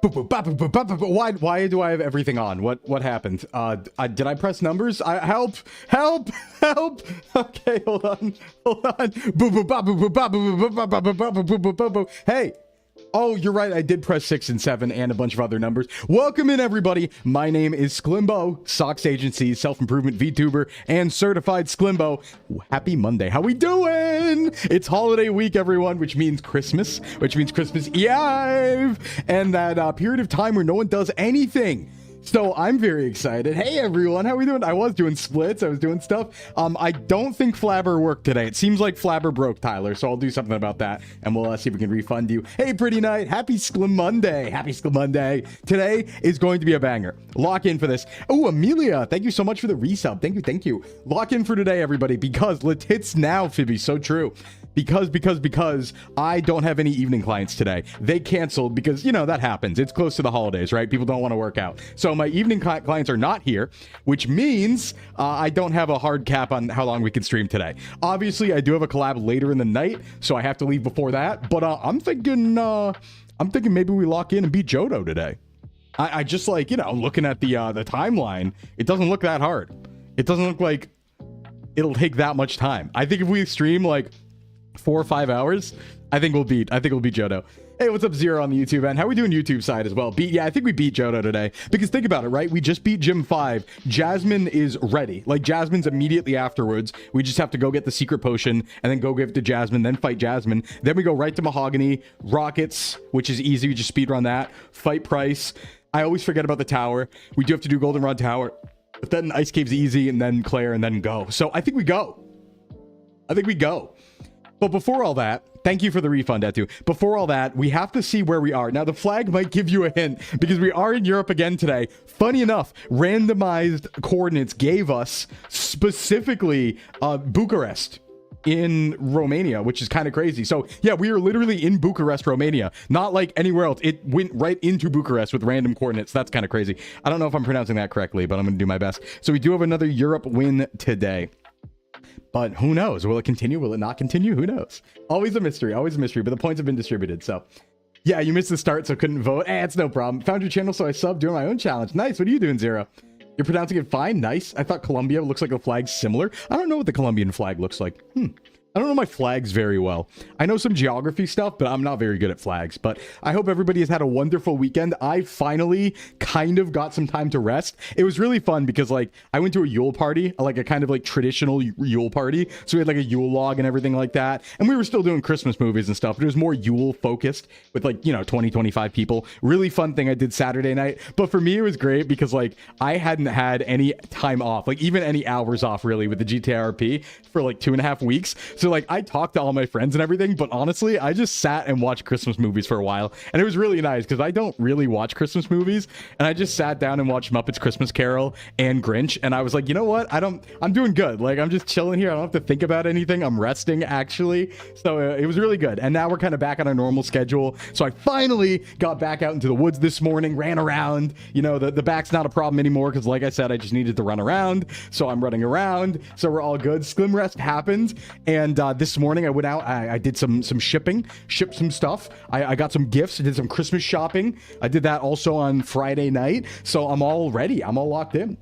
Why do I have everything on? What happened? Did I press numbers? Help! Okay, hold on. Hey. Oh, you're right. I did press 6 and 7 and a bunch of other numbers. Welcome in, everybody. My name is Sclimbo, Socks Agency, self-improvement VTuber, and certified Sclimbo. Happy Monday. How we doing? It's holiday week, everyone, which means Christmas Eve, and that period of time where no one does anything. So I'm very excited. Hey everyone, how we doing? I was doing splits, I was doing stuff. I don't think Flabber worked today. It seems like Flabber broke, Tyler, so I'll do something about that and we'll see if we can refund you. Hey Pretty Night, happy Sclim Monday. Happy Sclim Monday. Today is going to be a banger. Lock in for this. Oh, Amelia, thank you so much for the resub. Thank you. Lock in for today, everybody, because let's now, Phoebe, so true. Because I don't have any evening clients today. They canceled because, you know, that happens. It's close to the holidays, right? People don't want to work out. So my evening clients are not here, which means I don't have a hard cap on how long we can stream today. Obviously, I do have a collab later in the night, so I have to leave before that. But I'm thinking maybe we lock in and beat JOHTO today. I just, like, you know, looking at the timeline, it doesn't look that hard. It doesn't look like it'll take that much time. I think if we stream like 4 or 5 hours, I think we'll beat JOHTO. Hey, what's up, Zero on the YouTube end? How we doing YouTube side as well? Yeah, I think we beat JOHTO today. Because think about it, right? We just beat Gym 5. Jasmine is ready. Like, Jasmine's immediately afterwards. We just have to go get the secret potion and then go give it to Jasmine, then fight Jasmine. Then we go right to Mahogany, Rockets, which is easy. We just speedrun that. Fight Price. I always forget about the tower. We do have to do Goldenrod Tower. But then Ice Cave's easy, and then Claire, and then go. So I think we go. But before all that, thank you for the refund, Etu. Before all that, we have to see where we are. Now, the flag might give you a hint because we are in Europe again today. Funny enough, randomized coordinates gave us specifically Bucharest in Romania, which is kind of crazy. So yeah, we are literally in Bucharest, Romania, not like anywhere else. It went right into Bucharest with random coordinates. That's kind of crazy. I don't know if I'm pronouncing that correctly, but I'm going to do my best. So we do have another Europe win today. But who knows? Will it continue? Will it not continue? Who knows? Always a mystery, but the points have been distributed. So yeah, you missed the start, so couldn't vote. It's no problem. Found your channel, so I subbed, doing my own challenge. Nice. What are you doing, Zero? You're pronouncing it fine. Nice. I thought Colombia looks like a flag similar. I don't know what the Colombian flag looks like. I don't know my flags very well. I know some geography stuff, but I'm not very good at flags. But I hope everybody has had a wonderful weekend. I finally kind of got some time to rest. It was really fun because, like, I went to a Yule party, like a kind of like traditional Yule party. So we had like a Yule log and everything like that. And we were still doing Christmas movies and stuff, but it was more Yule focused with, like, you know, 20, 25 people. Really fun thing I did Saturday night. But for me, it was great because, like, I hadn't had any time off, like even any hours off really with the GTRP for like 2.5 weeks. So like I talked to all my friends and everything, but honestly, I just sat and watched Christmas movies for a while. And it was really nice because I don't really watch Christmas movies. And I just sat down and watched Muppets Christmas Carol and Grinch. And I was like, you know what? I'm doing good. Like, I'm just chilling here. I don't have to think about anything. I'm resting, actually. So it was really good. And now we're kind of back on our normal schedule. So I finally got back out into the woods this morning, ran around. You know, the back's not a problem anymore because, like I said, I just needed to run around. So I'm running around. So we're all good. Slim rest happened. And this morning I went out, I did some shipping, shipped some stuff. I got some gifts, I did some Christmas shopping. I did that also on Friday night. So I'm all ready. I'm all locked in.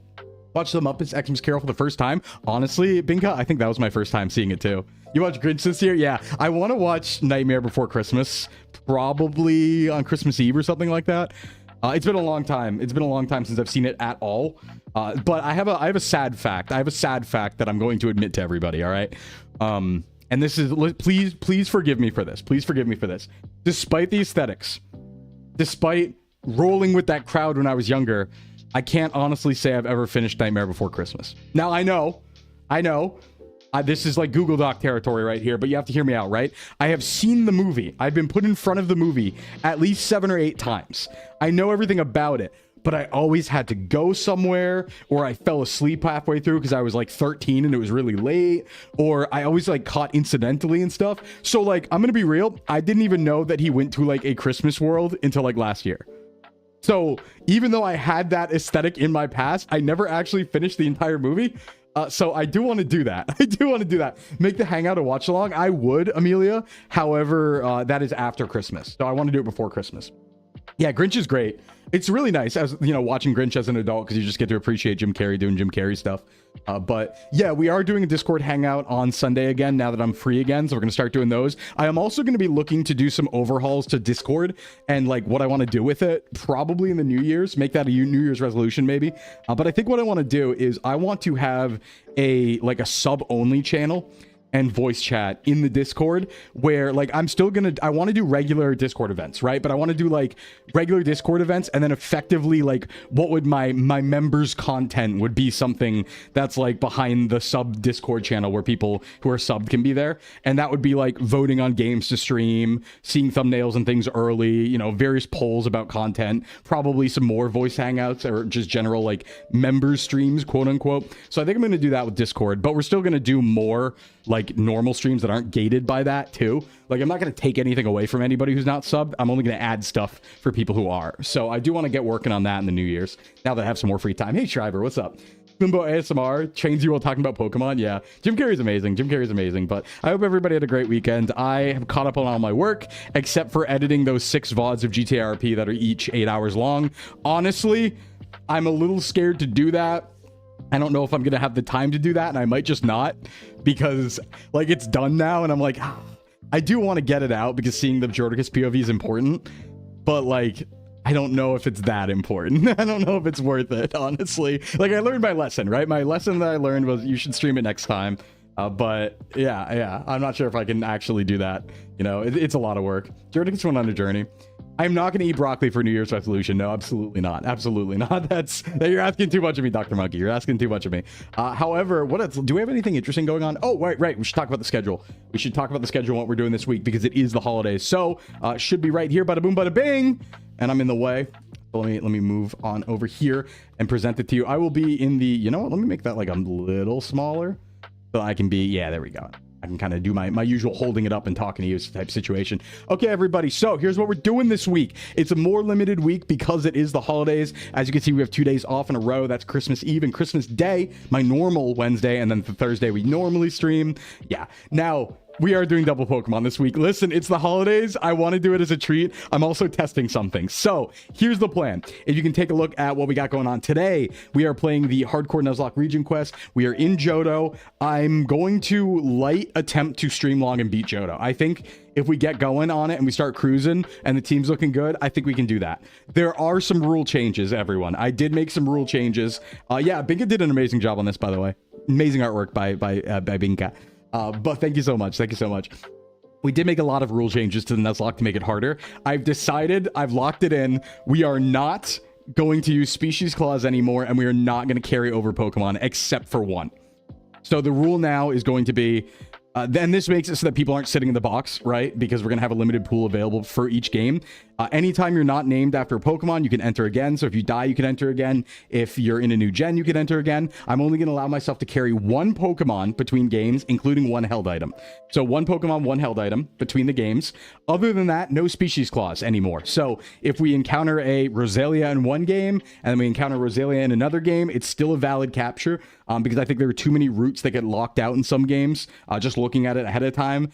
Watched the Muppets Xmas Carol for the first time. Honestly, Binka, I think that was my first time seeing it too. You watched Grinch this year? Yeah. I want to watch Nightmare Before Christmas, probably on Christmas Eve or something like that. It's been a long time. It's been a long time since I've seen it at all. But I have a sad fact. I have a sad fact that I'm going to admit to everybody, all right? And this is, please forgive me for this. Please forgive me for this. Despite the aesthetics, despite rolling with that crowd when I was younger, I can't honestly say I've ever finished Nightmare Before Christmas. Now, I know, this is like Google Doc territory right here, but you have to hear me out, right? I have seen the movie. I've been put in front of the movie at least 7 or 8 times. I know everything about it, but I always had to go somewhere, or I fell asleep halfway through because I was like 13 and it was really late, or I always like caught incidentally and stuff. So like, I'm gonna be real, I didn't even know that he went to like a Christmas world until like last year. So even though I had that aesthetic in my past, I never actually finished the entire movie. So I do want to do that. I do want to do that. Make the hangout a watch along. I would, Amelia. However, that is after Christmas. So I want to do it before Christmas. Yeah, Grinch is great. It's really nice, as you know, watching Grinch as an adult, because you just get to appreciate Jim Carrey doing Jim Carrey stuff. But yeah, we are doing a Discord hangout on Sunday again, now that I'm free again, so we're going to start doing those. I am also going to be looking to do some overhauls to Discord and like what I want to do with it, probably in the New Year's, make that a New Year's resolution maybe. But I think what I want to do is I want to have a sub-only channel and voice chat in the Discord, where like I want to do regular Discord events, right? But I want to do like regular Discord events, and then effectively like what would my members content would be something that's like behind the sub Discord channel where people who are subbed can be there. And that would be like voting on games to stream, seeing thumbnails and things early, you know, various polls about content, probably some more voice hangouts or just general like members streams, quote unquote. So I think I'm going to do that with Discord, but we're still going to do more like normal streams that aren't gated by that too. Like I'm not going to take anything away from anybody who's not subbed. I'm only going to add stuff for people who are. So I do want to get working on that in the New Year's, now that I have some more free time. Hey Shriver, what's up? Sclimbo ASMR trains you while talking about Pokemon. Yeah, Jim Carrey's amazing. Jim Carrey's amazing. But I hope everybody had a great weekend. I have caught up on all my work, except for editing those 6 VODs of GTA RP that are each 8 hours long. Honestly, I'm a little scared to do that. I don't know if I'm going to have the time to do that, and I might just not, because like it's done now, and I'm like, I do want to get it out because seeing the Jordicus POV is important, but like, I don't know if it's that important. I don't know if it's worth it, honestly. Like I learned my lesson, right? My lesson that I learned was you should stream it next time. But yeah, I'm not sure if I can actually do that. You know, it's a lot of work. Jordicus went on a journey. I'm not going to eat broccoli for New Year's resolution. No, absolutely not. Absolutely not. You're asking too much of me, Dr. Monkey. You're asking too much of me. However, what else? Do we have anything interesting going on? Oh, right. We should talk about the schedule. We should talk about the schedule and what we're doing this week, because it is the holidays. So, should be right here. Bada boom, bada bing. And I'm in the way. So let me move on over here and present it to you. I will be in the, you know what? Let me make that like a little smaller so I can be, yeah, there we go. I can kind of do my usual holding it up and talking to you type situation. Okay, everybody. So here's what we're doing this week. It's a more limited week because it is the holidays. As you can see, we have 2 days off in a row. That's Christmas Eve and Christmas Day, my normal Wednesday. And then the Thursday we normally stream. Yeah. Now, we are doing double Pokemon this week. Listen, it's the holidays. I want to do it as a treat. I'm also testing something. So here's the plan. If you can take a look at what we got going on today, we are playing the Hardcore Nuzlocke Region Quest. We are in Johto. I'm going to light attempt to stream long and beat Johto. I think if we get going on it and we start cruising and the team's looking good, I think we can do that. There are some rule changes, everyone. I did make some rule changes. Yeah, Binka did an amazing job on this, by the way. Amazing artwork by Binka. But thank you so much. Thank you so much. We did make a lot of rule changes to the Nuzlocke to make it harder. I've decided, I've locked it in. We are not going to use Species Clause anymore, and we are not going to carry over Pokemon except for one. So the rule now is going to be, then this makes it so that people aren't sitting in the box, right? Because we're going to have a limited pool available for each game. Anytime you're not named after a Pokemon, you can enter again. So if you die, you can enter again. If you're in a new gen, you can enter again. I'm only going to allow myself to carry one Pokemon between games, including one held item. So one Pokemon, one held item between the games. Other than that, no species clause anymore. So if we encounter a Roselia in one game, and then we encounter Roselia in another game, it's still a valid capture, because I think there are too many routes that get locked out in some games, just looking at it ahead of time,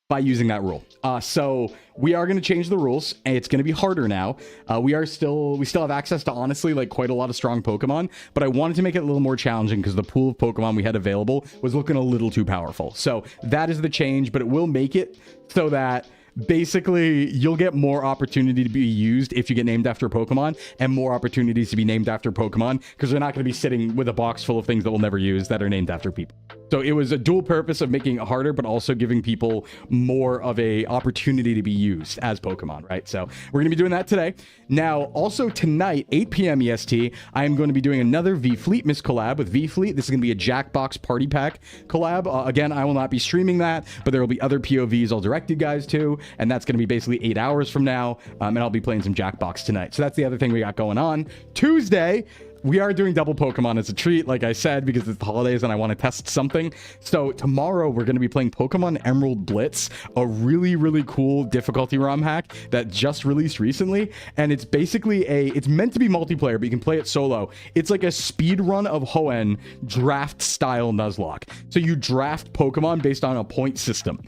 by using that rule. So we are going to change the rules, and it's going to be harder now. We still have access to, honestly, like quite a lot of strong Pokemon, but I wanted to make it a little more challenging because the pool of Pokemon we had available was looking a little too powerful. So that is the change, but it will make it so that basically you'll get more opportunity to be used if you get named after a Pokemon, and more opportunities to be named after Pokemon, because they're not going to be sitting with a box full of things that we'll never use that are named after people. So it was a dual purpose of making it harder, but also giving people more of a opportunity to be used as Pokemon, right? So we're going to be doing that today. Now, also tonight, 8 p.m. EST, I am going to be doing another V-Fleet collab with V-Fleet. This is going to be a Jackbox Party Pack collab. Again, I will not be streaming that, but there will be other POVs I'll direct you guys to, and that's going to be basically 8 hours from now, and I'll be playing some Jackbox tonight. So that's the other thing we got going on. Tuesday, we are doing double Pokemon as a treat, like I said, because it's the holidays and I want to test something. So tomorrow we're going to be playing Pokemon Emerald Blitz, a really, really cool difficulty ROM hack that just released recently. And it's basically it's meant to be multiplayer, but you can play it solo. It's like a speed run of HOENN draft style Nuzlocke. So you draft Pokemon based on a point system.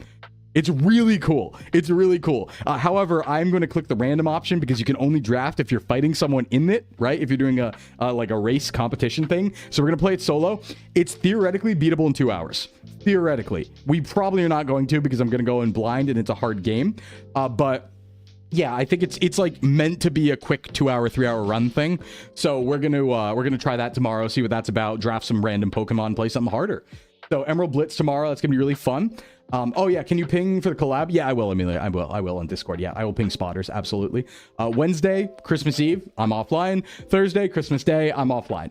It's really cool. It's really cool. However, I'm going to click the random option because you can only draft if you're fighting someone in it, right? If you're doing a like a race competition thing. So we're going to play it solo. It's theoretically beatable in 2 hours. Theoretically. We probably are not going to because I'm going to go in blind and it's a hard game. But yeah, I think it's like meant to be a quick 2 hour, 3 hour run thing. So we're gonna try that tomorrow, see what that's about, draft some random Pokemon, play something harder. So Emerald Blitz tomorrow, that's gonna be really fun. Oh yeah, can you ping for the collab? Yeah, I will, Amelia. I will on Discord. Yeah, I will ping spotters, absolutely. Wednesday, Christmas Eve, I'm offline. Thursday, Christmas Day, I'm offline.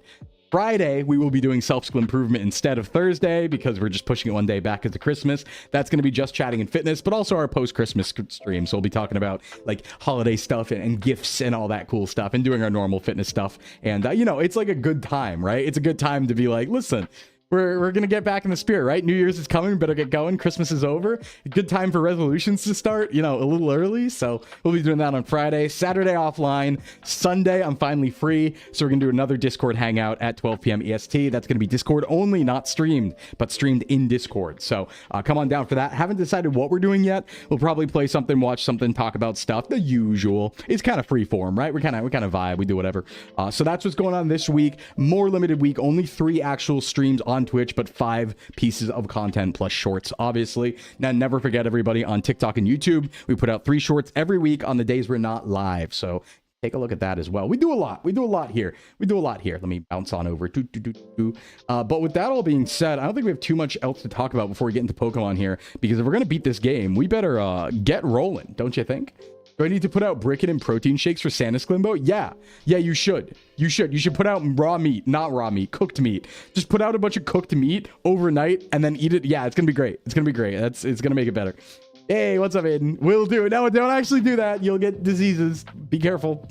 Friday, we will be doing self-skill improvement instead of Thursday because we're just pushing it one day back into Christmas. That's going to be just chatting and fitness, but also our post-Christmas stream. So we'll be talking about like holiday stuff and gifts and all that cool stuff and doing our normal fitness stuff. And, you know, it's like a good time, right? It's a good time to be like, listen, we're going to get back in the spirit, right? New Year's is coming. Better get going. Christmas is over. Good time for resolutions to start, you know, a little early. So we'll be doing that on Friday. Saturday offline. Sunday, I'm finally free. So we're going to do another Discord hangout at 12 p.m. EST. That's going to be Discord only, not streamed, but streamed in Discord. So come on down for that. Haven't decided what we're doing yet. We'll probably play something, watch something, talk about stuff. The usual. It's kind of free form, right? We kind of vibe. We do whatever. So that's what's going on this week. More limited week. Only 3 actual streams on Twitch, but 5 pieces of content plus shorts, obviously. Now, never forget, everybody, on TikTok and YouTube, we put out 3 shorts every week on the days we're not live. So take a look at that as well. We do a lot. We do a lot here. Let me bounce on over. But with that all being said, I don't think we have too much else to talk about before we get into Pokemon here, because if we're going to beat this game, we better get rolling, don't you think? Do I need to put out Bricken and protein shakes for Santa Sclimbo? Yeah, you should. You should put out raw meat, not raw meat, cooked meat. Just put out a bunch of cooked meat overnight and then eat it. Yeah, it's gonna be great. It's gonna be great. It's gonna make it better. Hey, what's up, Aiden? Will do. No, don't actually do that. You'll get diseases. Be careful.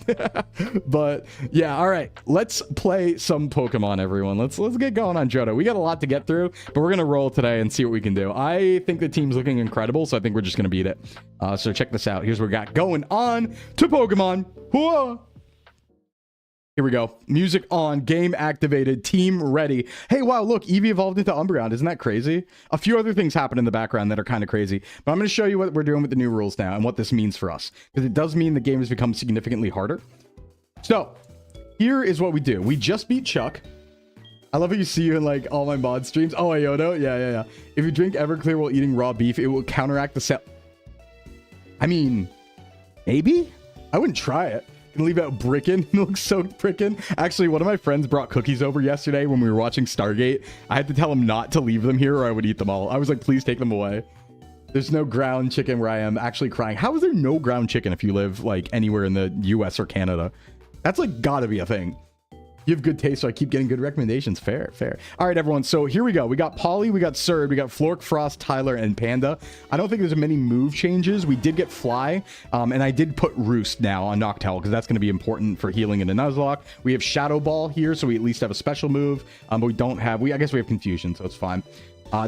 But yeah, all right. Let's play some Pokemon, everyone. Let's get going on Johto. We got a lot to get through, but we're gonna roll today and see what we can do. I think the team's looking incredible, so I think we're just gonna beat it. So check this out. Here's what we got going on to Pokemon. Whoa! Here we go. Music on, game activated, team ready. Hey, wow, look, Eevee evolved into Umbreon. Isn't that crazy? A few other things happen in the background that are kind of crazy, but I'm going to show you what we're doing with the new rules now and what this means for us, because it does mean the game has become significantly harder. So here is what we do. We just beat Chuck. I love how you see you in like all my mod streams. Oh, Yoto. Yeah. If you drink Everclear while eating raw beef, it will counteract the cell. I mean, maybe? I wouldn't try it. Leave out Bricken. It looks so Bricken. Actually, one of my friends brought cookies over yesterday when we were watching Stargate. I had to tell him not to leave them here or I would eat them all. I was like, please take them away. There's no ground chicken where I am. Actually crying. How is there no ground chicken if you live like anywhere in the US or Canada? That's like gotta be a thing. You have good taste, so I keep getting good recommendations. Fair. All right, everyone. So here we go. We got Polly, we got Surd, we got Flork, Frost, Tyler, and Panda. I don't think there's many move changes. We did get Fly, and I did put Roost now on Noctowl because that's going to be important for healing in a Nuzlocke. We have Shadow Ball here, so we at least have a special move, but we don't have... I guess we have Confusion, so it's fine.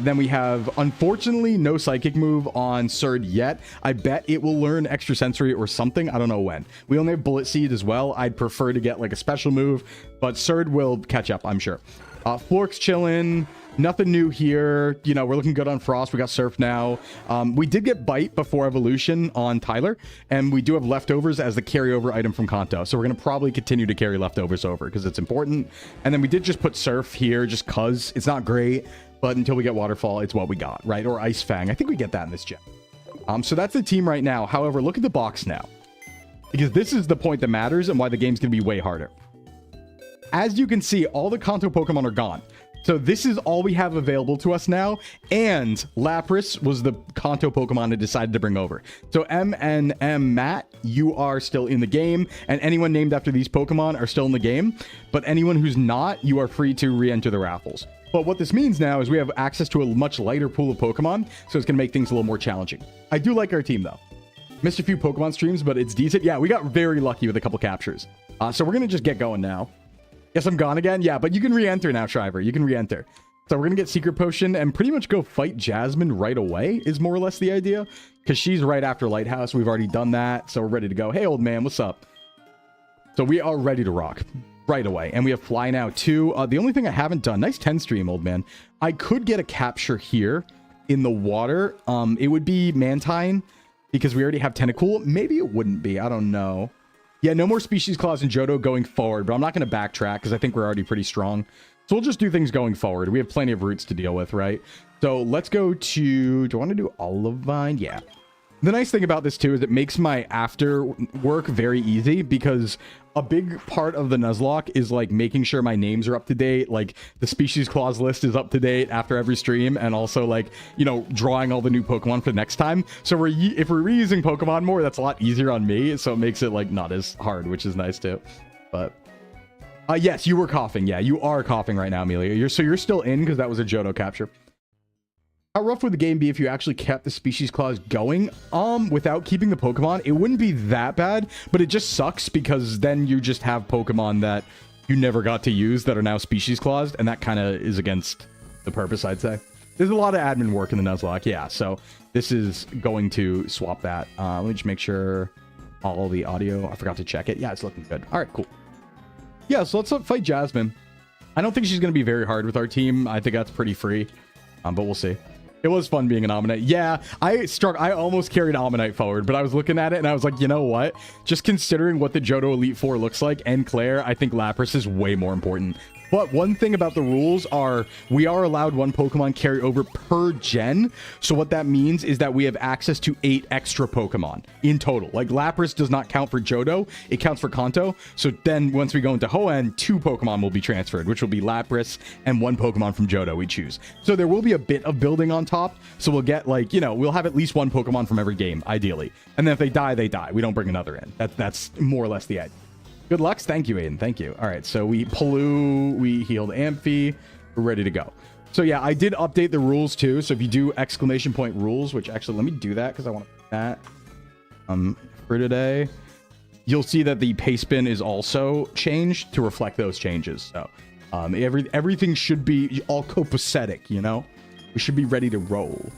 Then we have, unfortunately, no psychic move on Surd yet. I bet it will learn extrasensory or something. I don't know when. We only have Bullet Seed as well. I'd prefer to get like a special move, but Surd will catch up, I'm sure. Flork's chilling. Nothing new here. You know, we're looking good on Frost. We got Surf now. We did get Bite before Evolution on Tyler, and we do have Leftovers as the carryover item from Kanto. So we're going to probably continue to carry Leftovers over because it's important. And then we did just put Surf here just because it's not great. But until we get Waterfall, it's what we got, right? Or Ice Fang. I think we get that in this gen. So that's the team right now. However, look at the box now. Because this is the point that matters and why the game's going to be way harder. As you can see, all the Kanto Pokemon are gone. So this is all we have available to us now. And Lapras was the Kanto Pokemon I decided to bring over. So MNM Matt, you are still in the game. And anyone named after these Pokemon are still in the game. But anyone who's not, you are free to re-enter the raffles. But what this means now is we have access to a much lighter pool of Pokemon, so it's going to make things a little more challenging. I do like our team, though. Missed a few Pokemon streams, but it's decent. Yeah, we got very lucky with a couple captures. So we're going to just get going now. Yes, I'm gone again? Yeah, but you can re-enter now, Shriver. You can re-enter. So we're going to get Secret Potion and pretty much go fight Jasmine right away is more or less the idea. Because she's right after Lighthouse. We've already done that, so we're ready to go. Hey, old man, what's up? So we are ready to rock. Right away. And we have Fly now too. The only thing I haven't done, nice 10 stream, old man. I could get a capture here in the water, it would be Mantine because we already have Tentacool. Maybe it wouldn't be. I don't know. Yeah, no more Species Clause in Johto going forward, but I'm not going to backtrack because I think we're already pretty strong. So we'll just do things going forward. We have plenty of roots to deal with, right? So let's go to... Do I want to do Olivine? Yeah. The nice thing about this, too, is it makes my after work very easy because a big part of the Nuzlocke is, like, making sure my names are up to date, like, the Species Clause list is up to date after every stream, and also, like, you know, drawing all the new Pokemon for the next time. So if we're reusing Pokemon more, that's a lot easier on me, so it makes it, like, not as hard, which is nice, too. But... yes, you were coughing. Yeah, you are coughing right now, Amelia. You're still in because that was a Johto capture. How rough would the game be if you actually kept the Species Clause going? Without keeping the Pokemon, it wouldn't be that bad, but it just sucks because then you just have Pokemon that you never got to use that are now Species Claused, and that kind of is against the purpose, I'd say. There's a lot of admin work in the Nuzlocke, yeah, so this is going to swap that. Let me just make sure all the audio, I forgot to check it. Yeah, it's looking good. All right, cool. Yeah, so let's fight Jasmine. I don't think she's going to be very hard with our team. I think that's pretty free, but we'll see. It was fun being an Ammonite. Yeah, I almost carried Ammonite forward, but I was looking at it and I was like, you know what? Just considering what the Johto Elite Four looks like and Claire, I think Lapras is way more important. But one thing about the rules are we are allowed one Pokemon carry over per gen. So what that means is that we have access to 8 extra Pokemon in total. Like Lapras does not count for Johto. It counts for Kanto. So then once we go into HOENN, 2 Pokemon will be transferred, which will be Lapras and 1 Pokemon from Johto we choose. So there will be a bit of building on top. So we'll get like, you know, we'll have at least 1 Pokemon from every game, ideally. And then if they die, they die. We don't bring another in. That's more or less the idea. Good luck. Thank you, Aiden. Thank you. All right, so we Paloo, we healed Amphi. We're ready to go. So yeah, I did update the rules too. So if you do exclamation point rules, which actually let me do that because I want to put that for today, you'll see that the paste bin is also changed to reflect those changes. So everything should be all copacetic, you know? We should be ready to roll.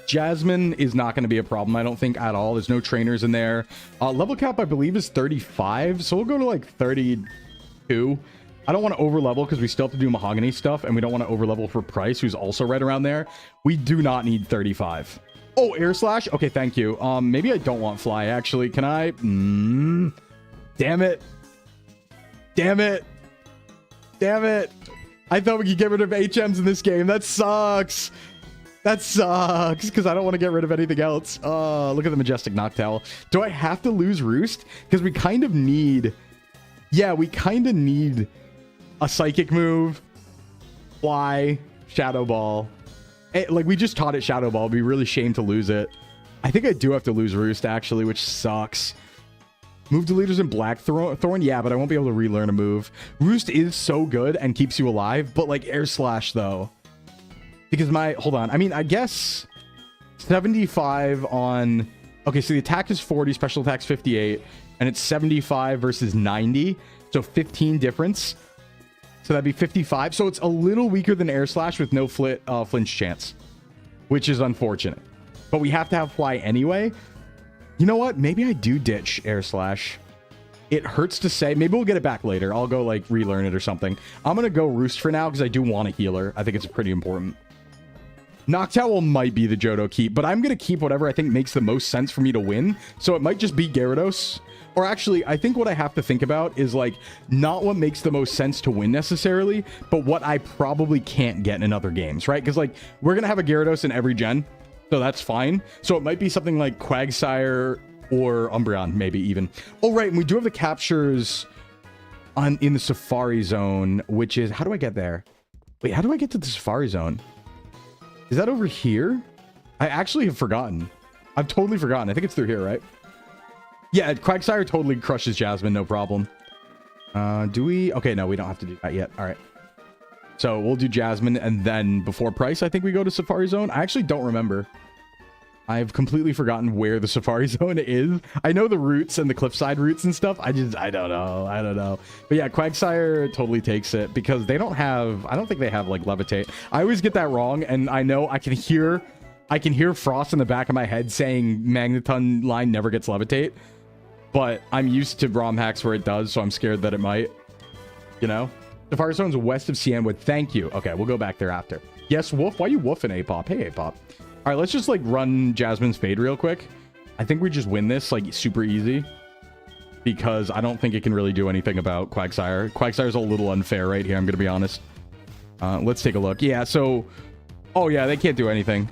Jasmine is not going to be a problem, I don't think, at all. There's no trainers in there. Level cap, I believe, is 35, so we'll go to, like, 32. I don't want to over-level because we still have to do Mahogany stuff, and we don't want to over-level for Price, who's also right around there. We do not need 35. Oh, Air Slash? Okay, thank you. Maybe I don't want Fly, actually. Can I? Damn it. Damn it. Damn it. I thought we could get rid of HMs in this game. That sucks. That sucks, because I don't want to get rid of anything else. Look at the Majestic Noctowl. Do I have to lose Roost? Because we kind of need... Yeah, we kind of need a Psychic move, Fly, Shadow Ball. Like, we just taught it Shadow Ball. It'd be really shame to lose it. I think I do have to lose Roost, actually, which sucks. Move deleters in Blackthorn? Yeah, but I won't be able to relearn a move. Roost is so good and keeps you alive, but, like, Air Slash, though... Because hold on. I mean, I guess 75 on... Okay, so the attack is 40, special attack's 58, and it's 75 versus 90, so 15 difference. So that'd be 55. So it's a little weaker than Air Slash with no flinch chance, which is unfortunate. But we have to have Fly anyway. You know what? Maybe I do ditch Air Slash. It hurts to say. Maybe we'll get it back later. I'll go, like, relearn it or something. I'm going to go Roost for now because I do want a healer. I think it's pretty important. Noctowl might be the Johto keep, but I'm going to keep whatever I think makes the most sense for me to win. So it might just be Gyarados. Or actually, I think what I have to think about is, like, not what makes the most sense to win necessarily, but what I probably can't get in other games, right? Because, like, we're going to have a Gyarados in every gen, so that's fine. So it might be something like Quagsire or Umbreon, maybe even. Oh, right, and we do have the captures in the Safari Zone, which is... How do I get there? Wait, how do I get to the Safari Zone? Is that over here? I actually have forgotten. I've totally forgotten. I think it's through here, right? Yeah, Quagsire totally crushes Jasmine, no problem. Do we? Okay, no, we don't have to do that yet. All right. So we'll do Jasmine, and then before Price, I think we go to Safari Zone. I actually don't remember. I've completely forgotten where the Safari Zone is. I know the routes and the cliffside routes and stuff. I don't know. But yeah, Quagsire totally takes it because they don't have... I don't think they have, like, Levitate. I always get that wrong, and I know I can hear Frost in the back of my head saying Magneton line never gets Levitate. But I'm used to ROM hacks where it does, so I'm scared that it might. You know? Safari Zone's west of Cianwood. Thank you. Okay, we'll go back there after. Yes, Wolf. Why you woofing, A-Pop? Hey, A-Pop. All right, let's just, like, run Jasmine's Fade real quick. I think we just win this, like, super easy. Because I don't think it can really do anything about Quagsire. Quagsire's a little unfair right here, I'm going to be honest. Let's take a look. Yeah, so... Oh, yeah, they can't do anything.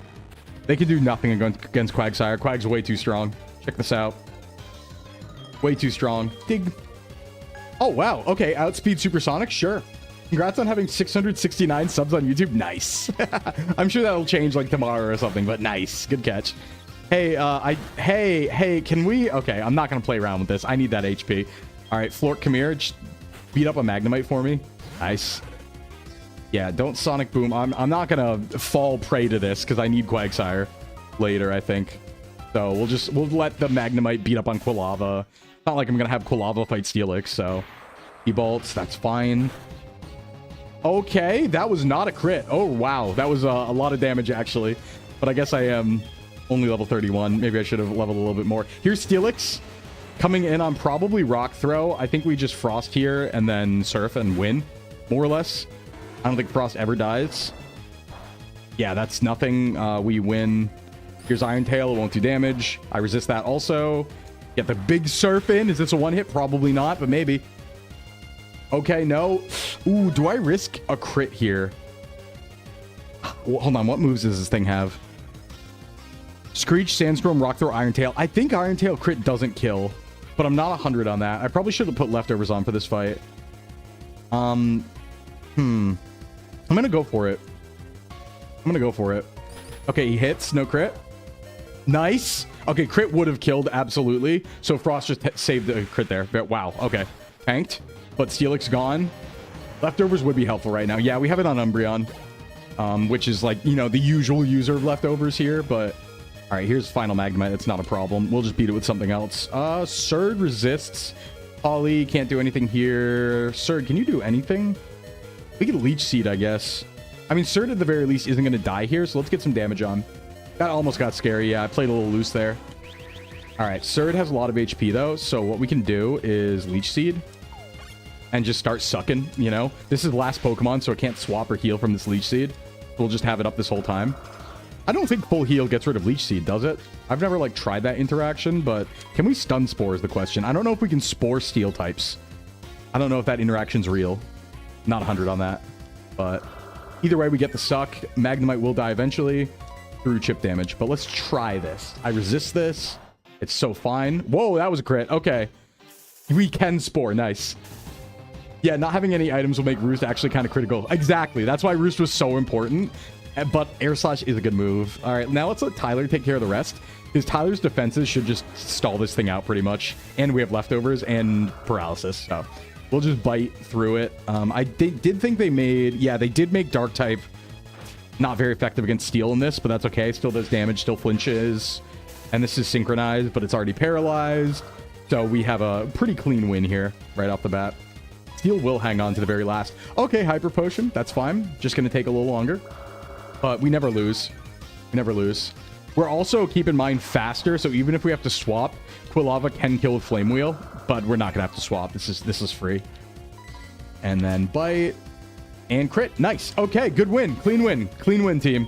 They can do nothing against Quagsire. Quag's way too strong. Check this out. Way too strong. Dig. Oh, wow. Okay, outspeed Supersonic? Sure. Congrats on having 669 subs on YouTube. Nice. I'm sure that'll change, like, tomorrow or something, but nice. Good catch. Hey, hey, can we... Okay, I'm not going to play around with this. I need that HP. All right, Flork, come here. Just beat up a Magnemite for me. Nice. Yeah, don't Sonic Boom. I'm not going to fall prey to this because I need Quagsire later, I think. So we'll let the Magnemite beat up on Quilava. Not like I'm going to have Quilava fight Steelix, so... E-Bolts, that's fine. Okay, that was not a crit. Oh, wow. That was a lot of damage, actually. But I guess I am... only level 31. Maybe I should have leveled a little bit more. Here's Steelix coming in on probably Rock Throw. I think we just Frost here and then Surf and win, more or less. I don't think Frost ever dies. Yeah, that's nothing. We win. Here's Iron Tail. It won't do damage. I resist that also. Get the big Surf in. Is this a one hit? Probably not, but maybe. Okay, no. Ooh, do I risk a crit here? Well, hold on. What moves does this thing have? Screech, Sandstorm, Rock Throw, Iron Tail. I think Iron Tail crit doesn't kill, but I'm not 100 on that. I probably should have put leftovers on for this fight. I'm gonna go for it. Okay, he hits. No crit. Nice. Okay, crit would have killed, absolutely. So Frost just saved the crit there. But wow, okay. Tanked, but Steelix gone. Leftovers would be helpful right now. Yeah, we have it on Umbreon, which is like, you know, the usual user of leftovers here, but... All right, here's Final Magnemite. It's not a problem. We'll just beat it with something else. Surd resists. Ollie can't do anything here. Surd, can you do anything? We can Leech Seed, I guess. I mean, Surd at the very least isn't going to die here, so let's get some damage on. That almost got scary. Yeah, I played a little loose there. All right, Surd has a lot of HP, though, so what we can do is Leech Seed and just start sucking, you know? This is the last Pokemon, so it can't swap or heal from this Leech Seed. We'll just have it up this whole time. I don't think full heal gets rid of Leech Seed, does it? I've never, like, tried that interaction, but can we stun Spore is the question. I don't know if we can Spore Steel types. I don't know if that interaction's real. Not 100 on that. But either way, we get the suck. Magnemite will die eventually through chip damage. But let's try this. I resist this. It's so fine. Whoa, that was a crit. Okay. We can Spore. Nice. Yeah, not having any items will make Roost actually kind of critical. Exactly. That's why Roost was so important. But Air Slash is a good move. All right, now let's let Tyler take care of the rest. Because Tyler's defenses should just stall this thing out pretty much. And we have leftovers and paralysis. So we'll just bite through it. I did think they made... Yeah, they did make Dark type not very effective against Steel in this. But that's okay. Still does damage. Still flinches. And this is synchronized, but it's already paralyzed. So we have a pretty clean win here right off the bat. Steel will hang on to the very last. Okay, Hyper Potion. That's fine. Just going to take a little longer. But we never lose. We never lose. We're also, keep in mind, faster. So even if we have to swap, Quilava can kill with Flame Wheel. But we're not going to have to swap. This is free. And then bite. And crit. Nice. Okay, good win. Clean win. Clean win, team.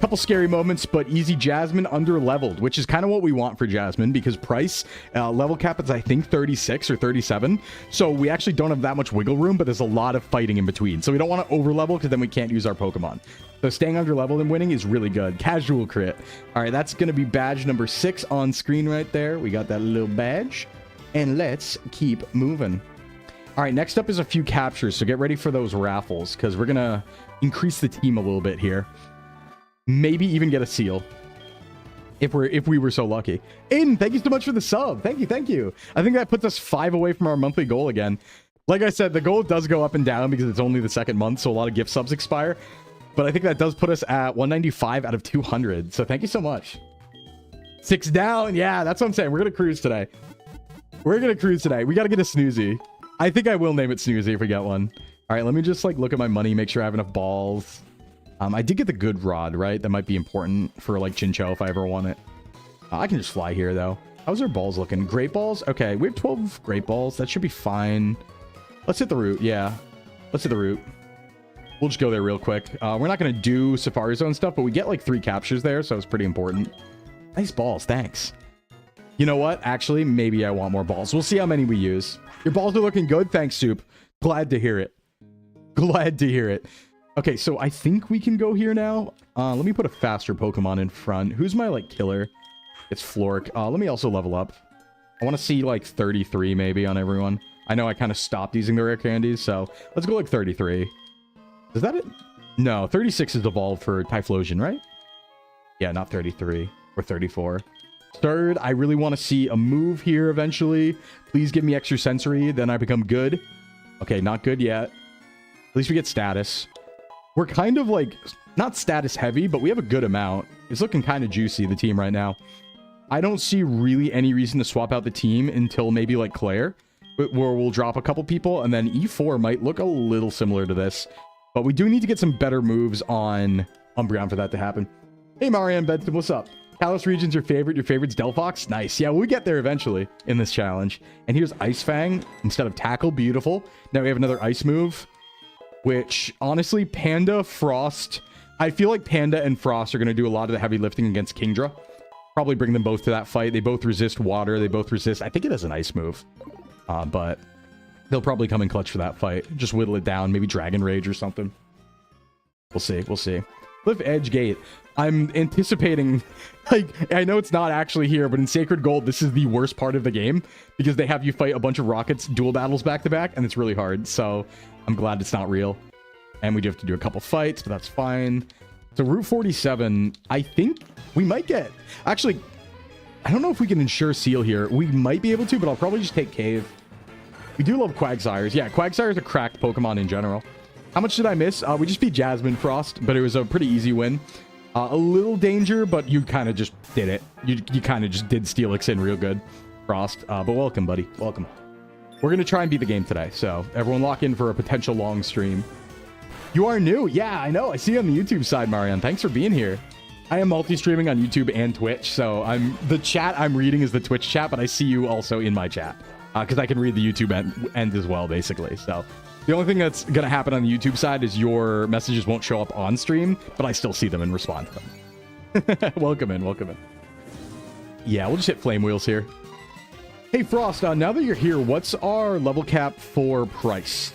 Couple scary moments, but easy. Jasmine under leveled, which is kind of what we want for Jasmine because price level cap is I think 36 or 37, so we actually don't have that much wiggle room, but there's a lot of fighting in between, so we don't want to over level because then we can't use our Pokemon. So staying under leveled and winning is really good. Casual crit. All right, that's going to be badge number 6 on screen right there. We got that little badge, and let's keep moving. All right, next up is a few captures, so get ready for those raffles because we're gonna increase the team a little bit here. Maybe even get a seal if we were so lucky. Aiden, thank you so much for the sub. Thank you. I think that puts us 5 away from our monthly goal again. Like I said, the goal does go up and down because it's only the second month, so a lot of gift subs expire. But I think that does put us at 195 out of 200. So thank you so much. 6 down. Yeah, that's what I'm saying. We're gonna cruise today. We got to get a Snoozy. I think I will name it Snoozy if we get one. All right, let me just like look at my money, make sure I have enough balls. I did get the good rod, right? That might be important for like Chincho if I ever want it. I can just fly here though. How's our balls looking? Great balls? Okay, we have 12 great balls. That should be fine. Let's hit the route. Yeah, let's hit the route. We'll just go there real quick. We're not going to do Safari Zone stuff, but we get like 3 captures there, so it's pretty important. Nice balls. Thanks. You know what? Actually, maybe I want more balls. We'll see how many we use. Your balls are looking good. Thanks, Soup. Glad to hear it. Glad to hear it. Okay, so I think we can go here now. Let me put a faster Pokemon in front. Who's my, like, killer? It's Flork. Let me also level up. I want to see, like, 33 maybe on everyone. I know I kind of stopped using the rare candies, so let's go, like, 33. Is that it? No, 36 is evolved for Typhlosion, right? Yeah, not 33 or 34. Third, I really want to see a move here eventually. Please give me extra sensory, then I become good. Okay, not good yet. At least we get status. We're kind of like, not status heavy, but we have a good amount. It's looking kind of juicy, the team right now. I don't see really any reason to swap out the team until maybe like Claire, where we'll drop a couple people, and then E4 might look a little similar to this. But we do need to get some better moves on Umbreon for that to happen. Hey, Marianne Benson, what's up? Kalos region's your favorite. Your favorite's Delphox? Nice. Yeah, we'll get there eventually in this challenge. And here's Ice Fang instead of Tackle. Beautiful. Now we have another ice move, which honestly, Panda, Frost. I feel like Panda and Frost are going to do a lot of the heavy lifting against Kingdra. Probably bring them both to that fight. They both resist water. They both resist. I think it has an ice move. But they'll probably come in clutch for that fight. Just whittle it down. Maybe Dragon Rage or something. We'll see. We'll see. Cliff Edge Gate. I'm anticipating, like, I know it's not actually here, but in Sacred Gold, this is the worst part of the game because they have you fight a bunch of rockets, dual battles back to back, and it's really hard. So I'm glad it's not real. And we do have to do a couple fights, but that's fine. So Route 47, I think we might get, actually, I don't know if we can ensure Seal here. We might be able to, but I'll probably just take Cave. We do love Quagsires. Yeah, Quagsire is a cracked Pokemon in general. How much did I miss? We just beat Jasmine Frost, but it was a pretty easy win. A little danger, but you kind of just did it. You kind of just did Steelix in real good, Frost. But welcome, buddy. Welcome. We're going to try and beat the game today, so everyone lock in for a potential long stream. You are new. Yeah, I know. I see you on the YouTube side, Marianne. Thanks for being here. I am multi-streaming on YouTube and Twitch, so the chat I'm reading is the Twitch chat, but I see you also in my chat because I can read the YouTube end as well, basically. So the only thing that's going to happen on the YouTube side is your messages won't show up on stream, but I still see them and respond to them. Welcome in, welcome in. Yeah, we'll just hit Flame Wheels here. Hey, Frost, now that you're here, what's our level cap for price?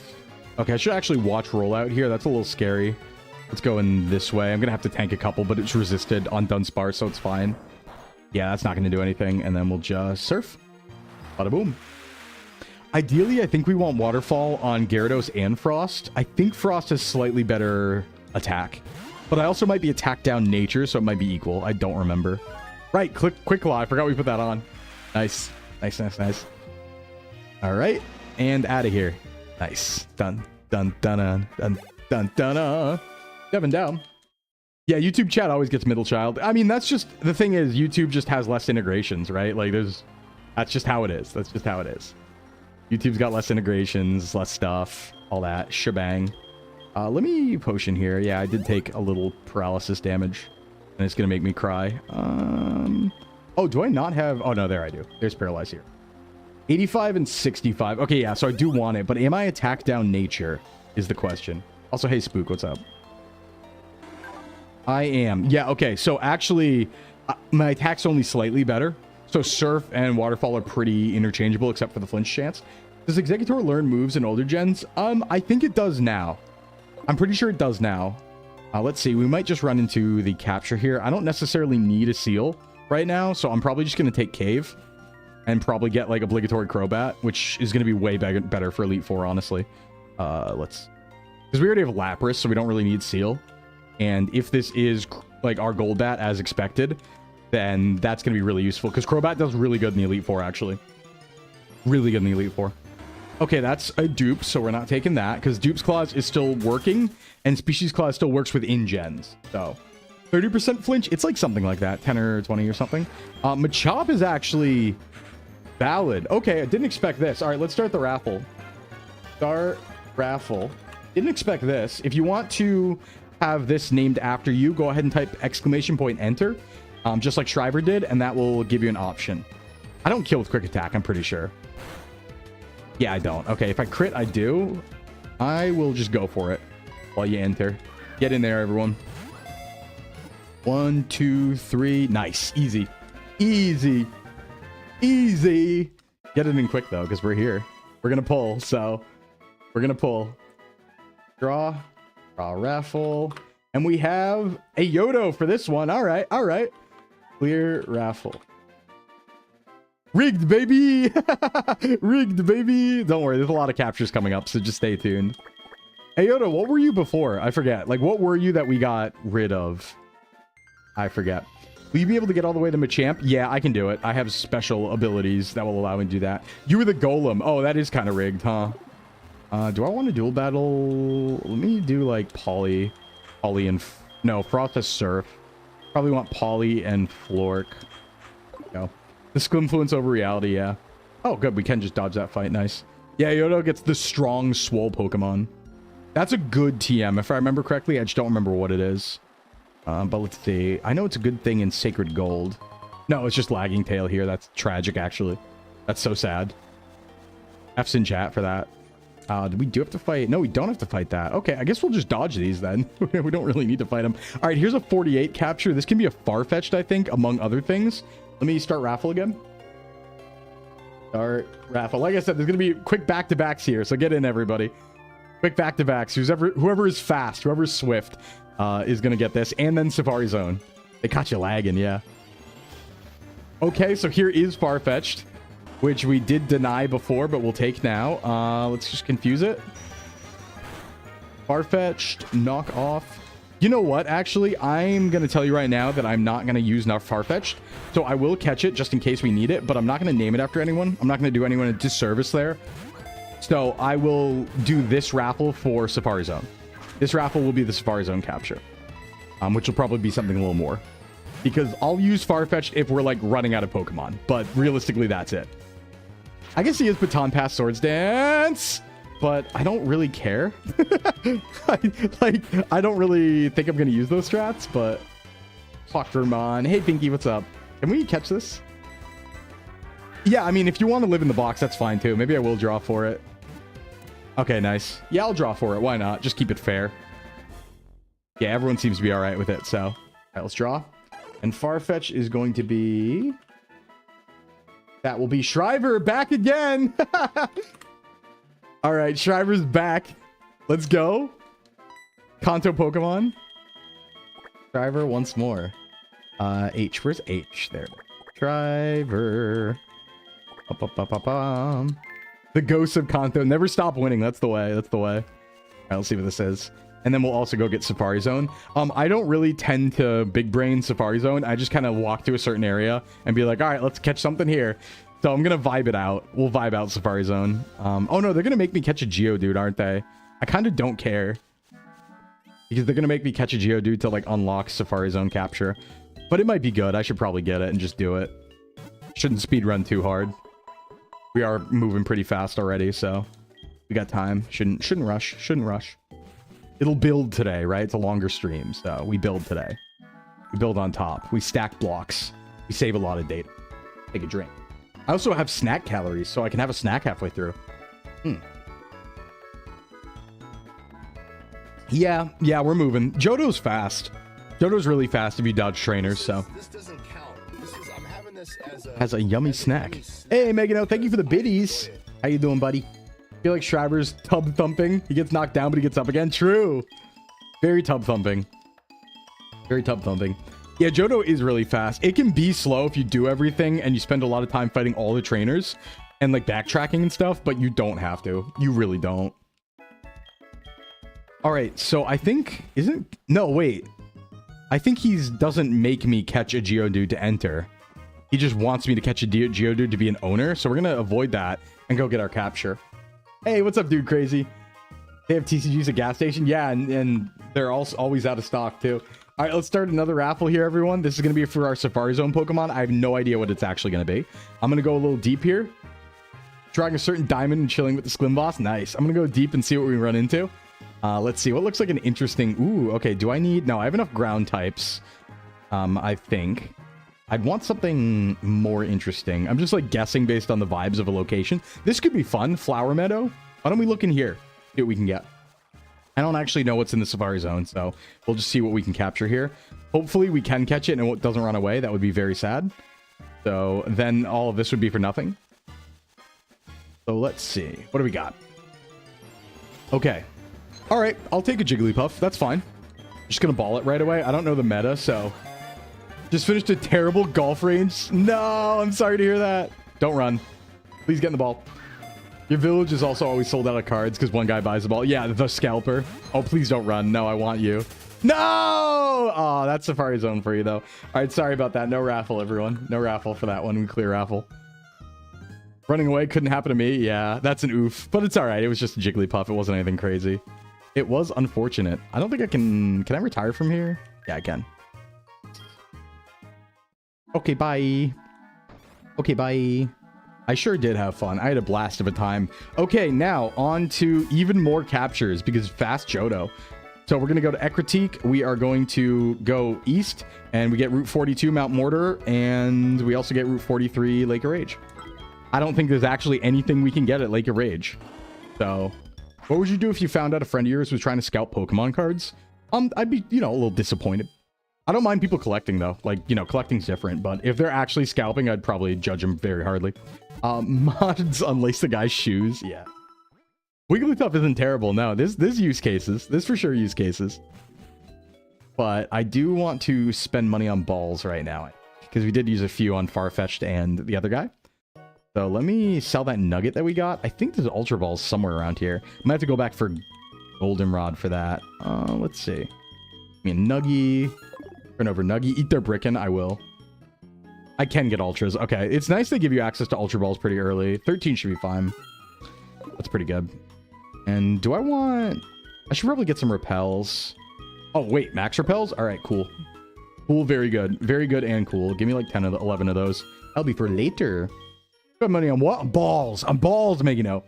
Okay, I should actually watch rollout here. That's a little scary. Let's go in this way. I'm going to have to tank a couple, but it's resisted on Dunsparce, so it's fine. Yeah, that's not going to do anything. And then we'll just surf. Bada boom. Ideally, I think we want Waterfall on Gyarados and Frost. I think Frost has slightly better attack. But I also might be attack down nature, so it might be equal. I don't remember. Right, Quick Claw. I forgot we put that on. Nice. Nice, nice, nice. All right. And out of here. Nice. Dun, dun, dun, dun, dun, dun, dun, dun. Devin down. Yeah, YouTube chat always gets middle child. I mean, that's just... The thing is, YouTube just has less integrations, right? Like, that's just how it is. That's just how it is. YouTube's got less integrations, less stuff, all that shebang. Let me potion here. Yeah, I did take a little paralysis damage, and it's gonna make me cry. Oh, do I not have... Oh, no, there I do. There's paralyze here. 85 and 65. Okay, yeah, so I do want it, but am I attack down nature is the question. Also, hey, Spook, what's up? I am. Yeah, okay, so actually, my attack's only slightly better. So Surf and Waterfall are pretty interchangeable, except for the flinch chance. Does Executor learn moves in older gens? I think it does now. I'm pretty sure it does now. Let's see. We might just run into the capture here. I don't necessarily need a seal right now, so I'm probably just going to take Cave and probably get, like, obligatory Crobat, which is going to be way better for Elite Four, honestly. Because we already have Lapras, so we don't really need seal. And if this is, like, our Golbat as expected, then that's going to be really useful. Because Crobat does really good in the Elite Four, actually. Really good in the Elite Four. Okay, that's a dupe, so we're not taking that. Because Dupe's Clause is still working, and Species Clause still works within gens. So, 30% flinch? It's like something like that. 10 or 20 or something. Machop is actually valid. Okay, I didn't expect this. All right, let's start the raffle. Start raffle. Didn't expect this. If you want to have this named after you, go ahead and type !enter. Just like Shriver did, and that will give you an option. I don't kill with quick attack, I'm pretty sure. Yeah, I don't. Okay, if I crit, I do. I will just go for it. while you enter. Get in there, everyone. 1, 2, 3. Nice. Easy. Easy. Easy. Get it in quick, though, because we're here. We're going to pull, so we're going to pull. Draw. Draw raffle. And we have a JOHTO for this one. All right. All right. Clear raffle. Rigged, baby. Rigged, baby. Don't worry. There's a lot of captures coming up, so just stay tuned. Hey, JOHTO, what were you before? I forget. Like, what were you that we got rid of? I forget. Will you be able to get all the way to Machamp? Yeah, I can do it. I have special abilities that will allow me to do that. You were the Golem. Oh, that is kind of rigged, huh? Do I want to dual battle? Let me do, like, Poly and... No, Frost as Surf. Probably want Poly and Flork. Go. The Sklimfluence over reality, yeah. Oh, good. We can just dodge that fight. Nice. Yeah, JOHTO gets the strong Swole Pokemon. That's a good TM. If I remember correctly, I just don't remember what it is. But let's see. I know it's a good thing in Sacred Gold. No, it's just Lagging Tail here. That's tragic, actually. That's so sad. F's in chat for that. We do have to fight. No, we don't have to fight that. Okay, I guess we'll just dodge these then. We don't really need to fight them. All right, here's a 48 capture. This can be a Farfetch'd, I think, among other things. Let me start raffle again. Start raffle. Like I said, there's going to be quick back-to-backs here, so get in, everybody. Quick back-to-backs. Whoever is fast, whoever's swift, is going to get this. And then Safari Zone. They caught you lagging, yeah. Okay, so here is Farfetch'd, which we did deny before, but we'll take now. Let's just confuse it. Farfetch'd, knock off. You know what? Actually, I'm going to tell you right now that I'm not going to use Farfetch'd. So I will catch it just in case we need it, but I'm not going to name it after anyone. I'm not going to do anyone a disservice there. So I will do this raffle for Safari Zone. This raffle will be the Safari Zone capture, which will probably be something a little more. Because I'll use Farfetch'd if we're, like, running out of Pokemon. But realistically, that's it. I guess he is Baton Pass Swords Dance, but I don't really care. I don't really think I'm going to use those strats, but... Pokemon. Hey, Pinky, what's up? Can we catch this? Yeah, I mean, if you want to live in the box, that's fine, too. Maybe I will draw for it. Okay, nice. Yeah, I'll draw for it. Why not? Just keep it fair. Yeah, everyone seems to be all right with it, so... All right, let's draw. And Farfetch is going to be... That will be Shriver back again. All right, Shriver's back. Let's go. Kanto Pokemon. Shriver once more. H. Where's H? There. Shriver. The ghosts of Kanto. Never stop winning. That's the way. That's the way. All right, let's see what this is. And then we'll also go get Safari Zone. I don't really tend to big brain Safari Zone. I just kind of walk to a certain area and be like, all right, let's catch something here. So I'm going to vibe it out. We'll vibe out Safari Zone. Oh no, they're going to make me catch a Geodude, aren't they? I kind of don't care. Because they're going to make me catch a Geodude to, like, unlock Safari Zone capture. But it might be good. I should probably get it and just do it. Shouldn't speedrun too hard. We are moving pretty fast already, so we got time. Shouldn't rush. Shouldn't rush. It'll build today, right? It's a longer stream, so we build today. We build on top. We stack blocks. We save a lot of data. Take a drink. I also have snack calories, so I can have a snack halfway through. Yeah, we're moving. Johto's fast. Johto's really fast if you dodge trainers, so. This doesn't count. I'm having this as a yummy snack. Hey, Megano, thank you for the biddies. How you doing, buddy? I feel like Shriver's tub thumping. He gets knocked down, but he gets up again. True. Very tub thumping. Very tub thumping. Yeah, Johto is really fast. It can be slow if you do everything and you spend a lot of time fighting all the trainers and, like, backtracking and stuff, but you don't have to. You really don't. All right, so I think... No, wait. I think he doesn't make me catch a Geodude to enter. He just wants me to catch a Geodude to be an owner, so we're going to avoid that and go get our capture. Hey, what's up, dude? Crazy. They have TCGs at gas station? Yeah, and they're also always out of stock, too. All right, let's start another raffle here, everyone. This is going to be for our Safari Zone Pokemon. I have no idea what it's actually going to be. I'm going to go a little deep here. Drawing a certain diamond and chilling with the Sklimboss. Nice. I'm going to go deep and see what we run into. Let's see. What looks like an interesting... Ooh, okay. Do I need... No, I have enough ground types, I think. I'd want something more interesting. I'm just, like, guessing based on the vibes of a location. This could be fun. Flower Meadow. Why don't we look in here? See what we can get. I don't actually know what's in the Safari Zone, so we'll just see what we can capture here. Hopefully we can catch it and it doesn't run away. That would be very sad. So then all of this would be for nothing. So let's see. What do we got? Okay. All right. I'll take a Jigglypuff. That's fine. Just going to ball it right away. I don't know the meta, so... Just finished a terrible golf range. No, I'm sorry to hear that. Don't run. Please get in the ball. Your village is also always sold out of cards because one guy buys the ball. Yeah, the scalper. Oh, please don't run. No, I want you. No! Oh, that's Safari Zone for you, though. All right, sorry about that. No raffle, everyone. No raffle for that one. We clear raffle. Running away couldn't happen to me. Yeah, that's an oof. But it's all right. It was just a Jigglypuff. It wasn't anything crazy. It was unfortunate. I don't think I can... Can I retire from here? Yeah, I can. Okay, bye. Okay, bye. I sure did have fun. I had a blast of a time. Okay, now on to even more captures because fast JOHTO. So we're going to go to Ekritique. We are going to go east and we get Route 42 Mount Mortar and we also get Route 43 Lake of Rage. I don't think there's actually anything we can get at Lake of Rage. So what would you do if you found out a friend of yours was trying to scout Pokemon cards? I'd be, you know, a little disappointed. I don't mind people collecting, though. Like, you know, collecting's different. But if they're actually scalping, I'd probably judge them very hardly. Mods unlace the guy's shoes. Yeah. Wigglytuff isn't terrible. No, there's use cases. There's for sure use cases. But I do want to spend money on balls right now. Because we did use a few on Farfetch'd and the other guy. So let me sell that nugget that we got. I think there's Ultra Balls somewhere around here. I might have to go back for Goldenrod for that. Let's see. I mean, Nuggy... Turn over Nuggy. Eat their Brickin'. I will. I can get Ultras. Okay. It's nice they give you access to Ultra Balls pretty early. 13 should be fine. That's pretty good. And do I want... I should probably get some repels. Oh, wait. Max repels? All right. Cool. Cool. Very good. Very good and cool. Give me like 10 of the 11 of those. That'll be for later. Got money on what? Balls. On balls, making out.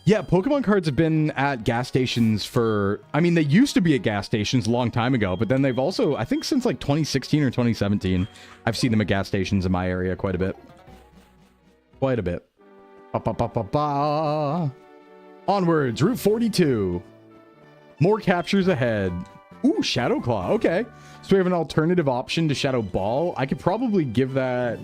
Yeah, Pokemon cards have been at gas stations for... I mean, they used to be at gas stations a long time ago, but then they've also... I think since like 2016 or 2017, I've seen them at gas stations in my area quite a bit. Quite a bit. Ba, ba, ba, ba, ba. Onwards, Route 42. More captures ahead. Ooh, Shadow Claw. Okay. So we have an alternative option to Shadow Ball. I could probably give that...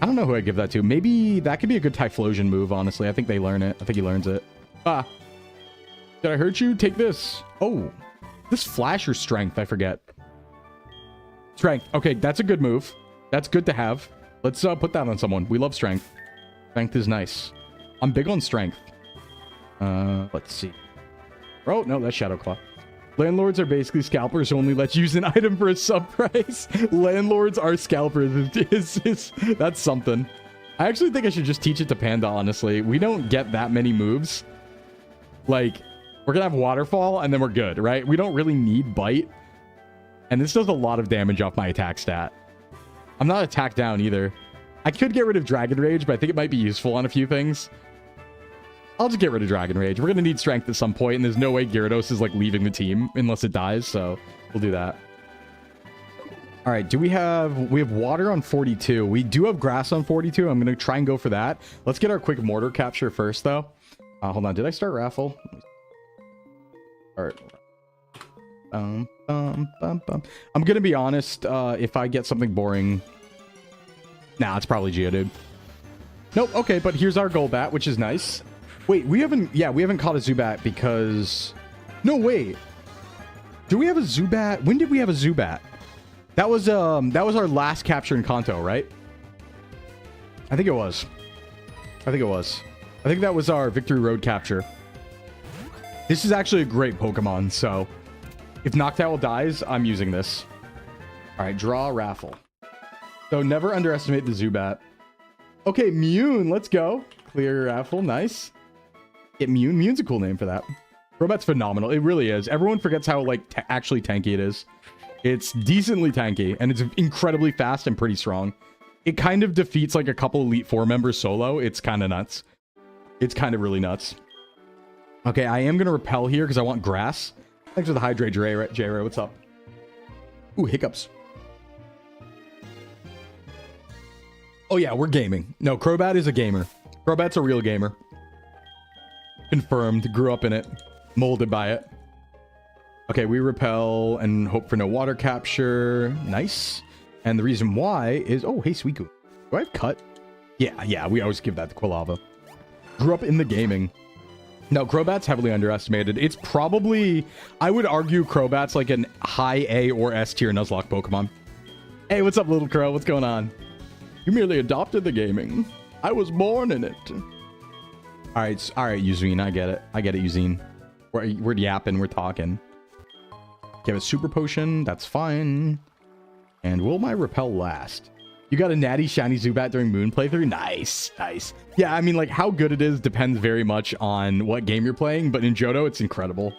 I don't know who I'd give that to. Maybe that could be a good Typhlosion move, honestly. I think they learn it. I think he learns it. Did I hurt you? Take this. Oh, this Flash or Strength? I forget. Strength. Okay, that's a good move. That's good to have. Let's put that on someone. We love Strength. Strength is nice. I'm big on Strength. Let's see. Oh, no, that's Shadow Claw. Landlords are basically scalpers who only let you use an item for a sub price. Landlords are scalpers. That's something. I actually think I should just teach it to Panda, honestly. We don't get that many moves. Like, we're going to have Waterfall, and then we're good, right? We don't really need Bite. And this does a lot of damage off my attack stat. I'm not attack down either. I could get rid of Dragon Rage, but I think it might be useful on a few things. I'll just get rid of Dragon Rage. We're going to need Strength at some point, and there's no way Gyarados is, like, leaving the team unless it dies, so we'll do that. All right, we have Water on 42. We do have Grass on 42. I'm going to try and go for that. Let's get our quick Mortar capture first, though. Hold on. Did I start Raffle? All right. I'm going to be honest. If I get something boring... Nah, it's probably Geodude. Nope. Okay, but here's our Golbat, which is nice. Wait, we haven't caught a Zubat because... No, wait. Do we have a Zubat? When did we have a Zubat? That was our last capture in Kanto, right? I think it was. I think that was our Victory Road capture. This is actually a great Pokemon, so... If Noctowl dies, I'm using this. Alright, draw Raffle. So never underestimate the Zubat. Okay, Mune, let's go. Clear Raffle, nice. Get Mune. Mune's a cool name for that. Crobat's phenomenal. It really is. Everyone forgets how, like, actually tanky it is. It's decently tanky, and it's incredibly fast and pretty strong. It kind of defeats, like, a couple Elite Four members solo. It's kind of nuts. It's kind of really nuts. Okay, I am going to repel here because I want Grass. Thanks for the Hydrate, J-Ray. What's up? Ooh, hiccups. Oh, yeah, we're gaming. No, Crobat is a gamer. Crobat's a real gamer. Confirmed. Grew up in it. Molded by it. Okay, we repel and hope for no water capture. Nice. And the reason why is... Oh, hey, Suicune. Do I have cut? Yeah, we always give that to Quilava. Grew up in the gaming. No, Crobat's heavily underestimated. It's probably... I would argue Crobat's like an high A or S tier Nuzlocke Pokemon. Hey, what's up, little crow? What's going on? You merely adopted the gaming. I was born in it. All right, Yuzine. I get it, Yuzine. We're yapping. We're talking. Give a super potion. That's fine. And will my repel last? You got a natty shiny Zubat during Moon playthrough? Nice. Yeah, I mean, like, how good it is depends very much on what game you're playing, but in Johto, it's incredible.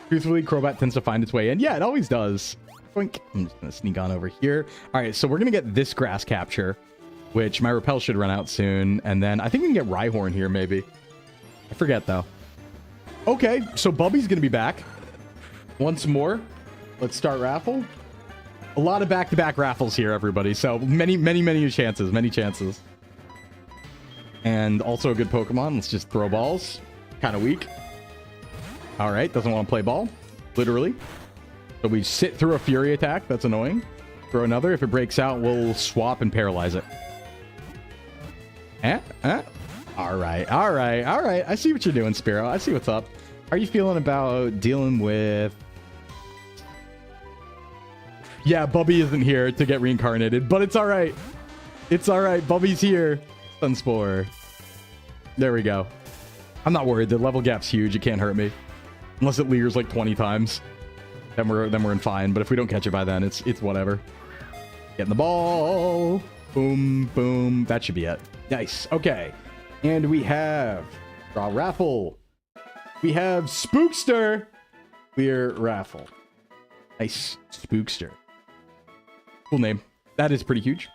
Truthfully, Crobat tends to find its way in. Yeah, it always does. Boink. I'm just gonna sneak on over here. All right, so we're gonna get this grass capture, which my repel should run out soon, and then I think we can get Rhyhorn here, maybe. I forget, though. Okay, so Bubby's gonna be back. Once more. Let's start raffle. A lot of back-to-back raffles here, everybody. So many chances. And also a good Pokemon. Let's just throw balls. Kind of weak. All right, doesn't want to play ball. Literally. So we sit through a Fury attack. That's annoying. Throw another. If it breaks out, we'll swap and paralyze it. All right. I see what you're doing, Spearow. I see what's up. How are you feeling about dealing with... Yeah, Bubby isn't here to get reincarnated, but it's all right. It's all right. Bubby's here. Sunspore. There we go. I'm not worried. The level gap's huge. It can't hurt me. Unless it leers like 20 times. Then we're in fine. But if we don't catch it by then, it's whatever. Getting the ball. Boom, boom. That should be it. Nice. Okay. And we have... Draw raffle. We have Spookster. Clear raffle. Nice. Spookster. Cool name. That is pretty huge.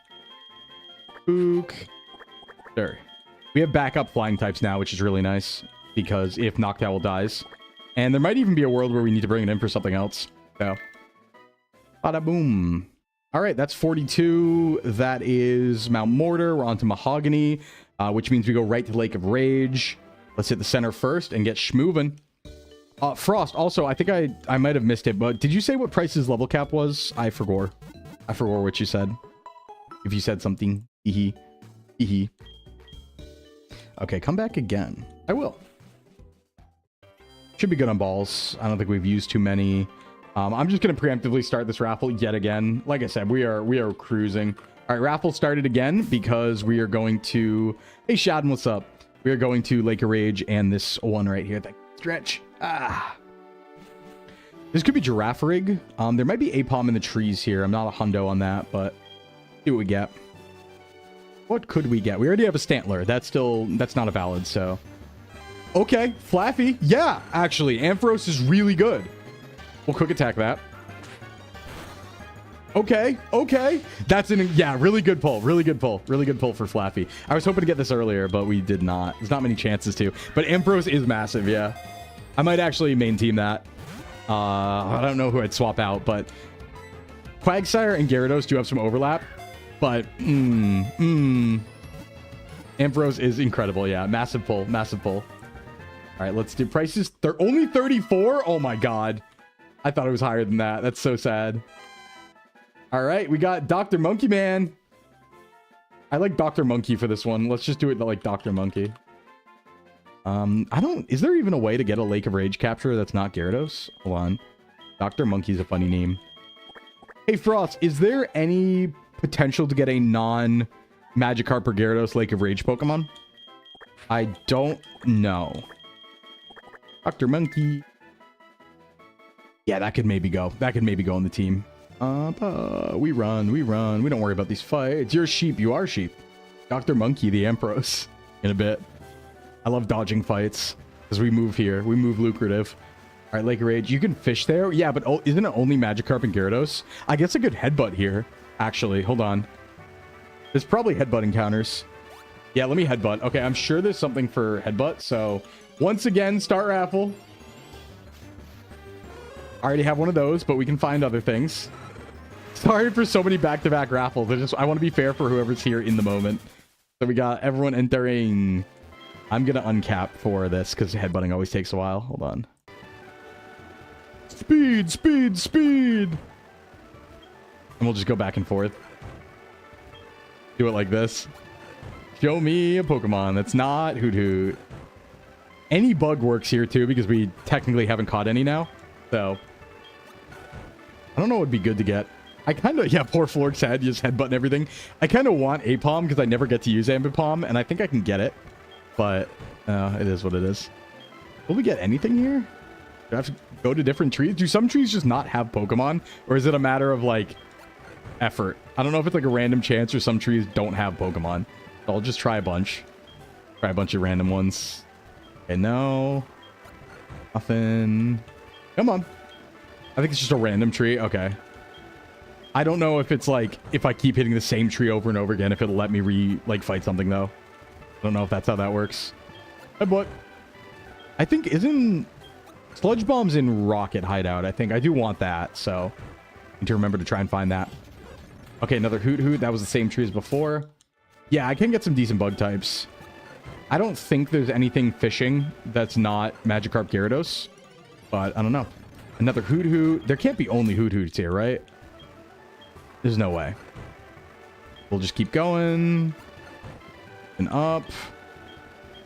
Spookster. We have backup flying types now, which is really nice. Because if Noctowl dies. And there might even be a world where we need to bring it in for something else. So. Bada boom. Alright, that's 42. That is Mount Mortar. We're on to Mahogany. Which means we go right to Lake of Rage. Let's hit the center first and get schmoovin'. Frost, also, I think I might have missed it, but did you say what price's level cap was? I forgot what you said. If you said something. Hee. Okay, come back again. I will. Should be good on balls. I don't think we've used too many. I'm just going to preemptively start this raffle yet again. Like I said, we are cruising. All right, raffle started again because we are going to... Hey, Shadden, what's up? We are going to Lake of Rage and this one right here. That stretch. This could be Giraffe Rig. There might be Apom in the trees here. I'm not a hundo on that, but see what we get. What could we get? We already have a Stantler. That's not a valid, so... Okay, Flaffy. Yeah, actually, Ampharos is really good. We'll quick attack that. Okay. That's really good pull. Really good pull for Flaffy. I was hoping to get this earlier, but we did not. There's not many chances to. But Ampharos is massive, yeah. I might actually main team that. I don't know who I'd swap out, but Quagsire and Gyarados do have some overlap. But, Ampharos is incredible, yeah. Massive pull. All right, let's do prices. They're only 34? Oh my god. I thought it was higher than that. That's so sad. All right, we got Dr. Monkey Man. I like Dr. Monkey for this one. Let's just do it like Dr. Monkey. Is there even a way to get a Lake of Rage capture that's not Gyarados? Hold on. Dr. Monkey's a funny name. Hey, Frost, is there any potential to get a non-Magikarp or Gyarados Lake of Rage Pokemon? I don't know. Dr. Monkey. Yeah, that could maybe go. That could maybe go on the team. We run. We don't worry about these fights. You're sheep. You are sheep. Dr. Monkey, the Ampharos. In a bit. I love dodging fights. As we move here. We move lucrative. Alright, Lake of Rage. You can fish there? Yeah, but isn't it only Magikarp and Gyarados? I guess a good headbutt here. Actually, hold on. There's probably headbutt encounters. Yeah, let me headbutt. Okay, I'm sure there's something for headbutt. So, once again, start raffle. I already have one of those, but we can find other things. Sorry for so many back-to-back raffles. I want to be fair for whoever's here in the moment. So we got everyone entering. I'm gonna uncap for this because headbutting always takes a while. Hold on. Speed, speed, speed. And we'll just go back and forth. Do it like this. Show me a Pokemon that's not Hoot Hoot. Any bug works here too because we technically haven't caught any now. So I don't know what would be good to get. I kind of, yeah, poor Flork's head, just headbutting everything. I kind of want Apom because I never get to use Ambipom, and I think I can get it. But it is what it is. Will we get anything here? Do I have to go to different trees? Do some trees just not have Pokemon? Or is it a matter of, like, effort? I don't know if it's, like, a random chance or some trees don't have Pokemon. So I'll just try a bunch. Try a bunch of random ones. Okay, no. Nothing. Come on. I think it's just a random tree. Okay. I don't know if it's, like, if I keep hitting the same tree over and over again, if it'll let me fight something, though. I don't know if that's how that works. But I think isn't Sludge Bomb's in Rocket Hideout, I think. I do want that, so I need to remember to try and find that. Okay, another Hoot Hoot. That was the same tree as before. Yeah, I can get some decent bug types. I don't think there's anything fishing that's not Magikarp Gyarados, but I don't know. Another Hoot Hoot. There can't be only Hoot Hoots here, right? There's no way. We'll just keep going. And up.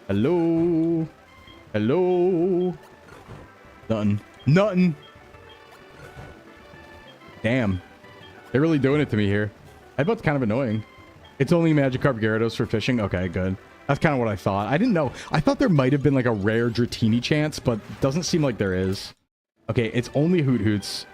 Hello. Hello. Nothing. Nothing. Damn. They're really doing it to me here. Headbutt's kind of annoying. It's only Magikarp Gyarados for fishing? Okay, good. That's kind of what I thought. I didn't know. I thought there might have been like a rare Dratini chance, but doesn't seem like there is. Okay, it's only Hoot Hoots,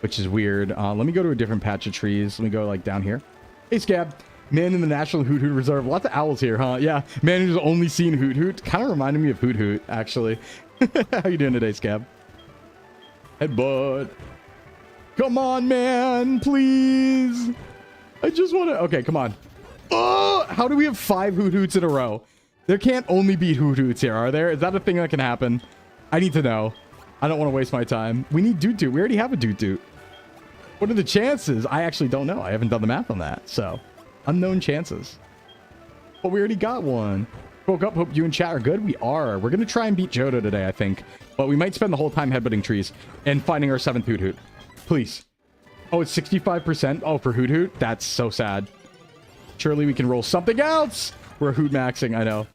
which is weird. Let me go to a different patch of trees. Let me go like down here. Hey, Scab. Man in the National Hoot Hoot Reserve. Lots of owls here, huh? Yeah. Man who's only seen Hoot Hoot. Kind of reminded me of Hoot Hoot, actually. How you doing today, Scab? Headbutt. Come on, man. Please. I just want to... Okay, come on. Oh! How do we have 5 Hoot Hoots in a row? There can't only be Hoot Hoots here, are there? Is that a thing that can happen? I need to know. I don't want to waste my time. We need Doot Doot. We already have a Doot Doot. What are the chances? I actually don't know. I haven't done the math on that, so... Unknown chances. But we already got one. Woke up. Hope you and chat are good. We are. We're going to try and beat Johto today, I think. But we might spend the whole time headbutting trees and finding our 7th Hoot Hoot. Please. Oh, it's 65%. Oh, for Hoot Hoot? That's so sad. Surely we can roll something else. We're Hoot maxing. I know.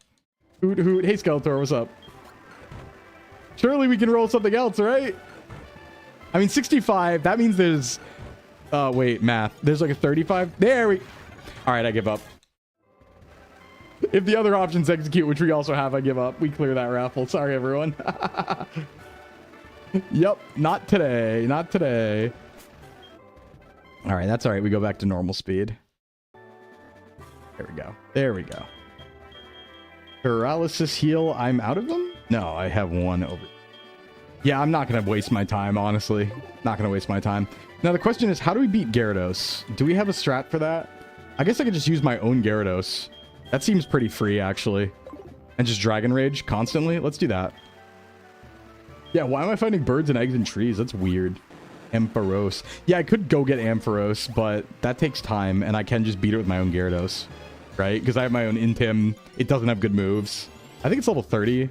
Hoot Hoot. Hey, Skeletor. What's up? Surely we can roll something else, right? I mean, 65. That means there's... wait, math. There's like a 35. There we... All right, I give up. If the other options execute, which we also have, I give up. We clear that raffle. Sorry, everyone. Yep, not today. Not today. All right, that's all right. We go back to normal speed. There we go. There we go. Paralysis heal. I'm out of them? No, I have one over. Yeah, I'm not going to waste my time, honestly. Not going to waste my time. Now, the question is, how do we beat Gyarados? Do we have a strat for that? I guess I could just use my own Gyarados. That seems pretty free, actually. And just Dragon Rage constantly? Let's do that. Yeah, why am I finding birds and eggs in trees? That's weird. Ampharos. Yeah, I could go get Ampharos, but that takes time, and I can just beat it with my own Gyarados. Right? Because I have my own Intim. It doesn't have good moves. I think it's level 30.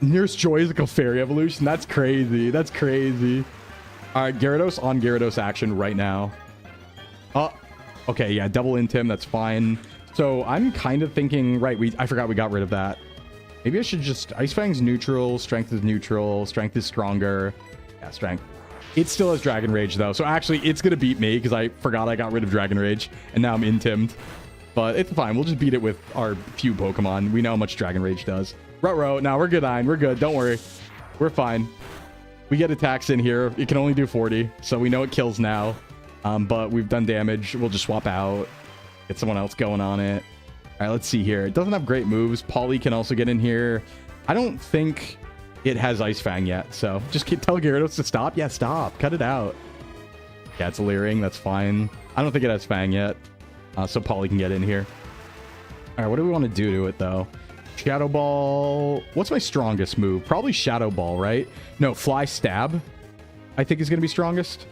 Nurse Joy is like a fairy evolution. That's crazy. That's crazy. All right, Gyarados on Gyarados action right now. Okay, yeah, double Intim, that's fine. So I'm kind of thinking, right, I forgot we got rid of that. Maybe I should just... Ice Fang's neutral, Strength is neutral, Strength is stronger. Yeah, Strength. It still has Dragon Rage, though. So actually, it's going to beat me because I forgot I got rid of Dragon Rage. And now I'm Intimmed. But it's fine. We'll just beat it with our few Pokemon. We know how much Dragon Rage does. Ruh-roh. No, we're good, Ein. We're good. Don't worry. We're fine. We get attacks in here. It can only do 40. So we know it kills now. But we've done damage. We'll just swap out. Get someone else going on it. All right, let's see here. It doesn't have great moves. Polly can also get in here. I don't think it has Ice Fang yet. So just tell Gyarados to stop. Yeah, stop. Cut it out. Yeah, it's leering. That's fine. I don't think it has Fang yet. So Polly can get in here. All right, what do we want to do to it, though? Shadow Ball. What's my strongest move? Probably Shadow Ball, right? No, Fly Stab, I think is going to be strongest.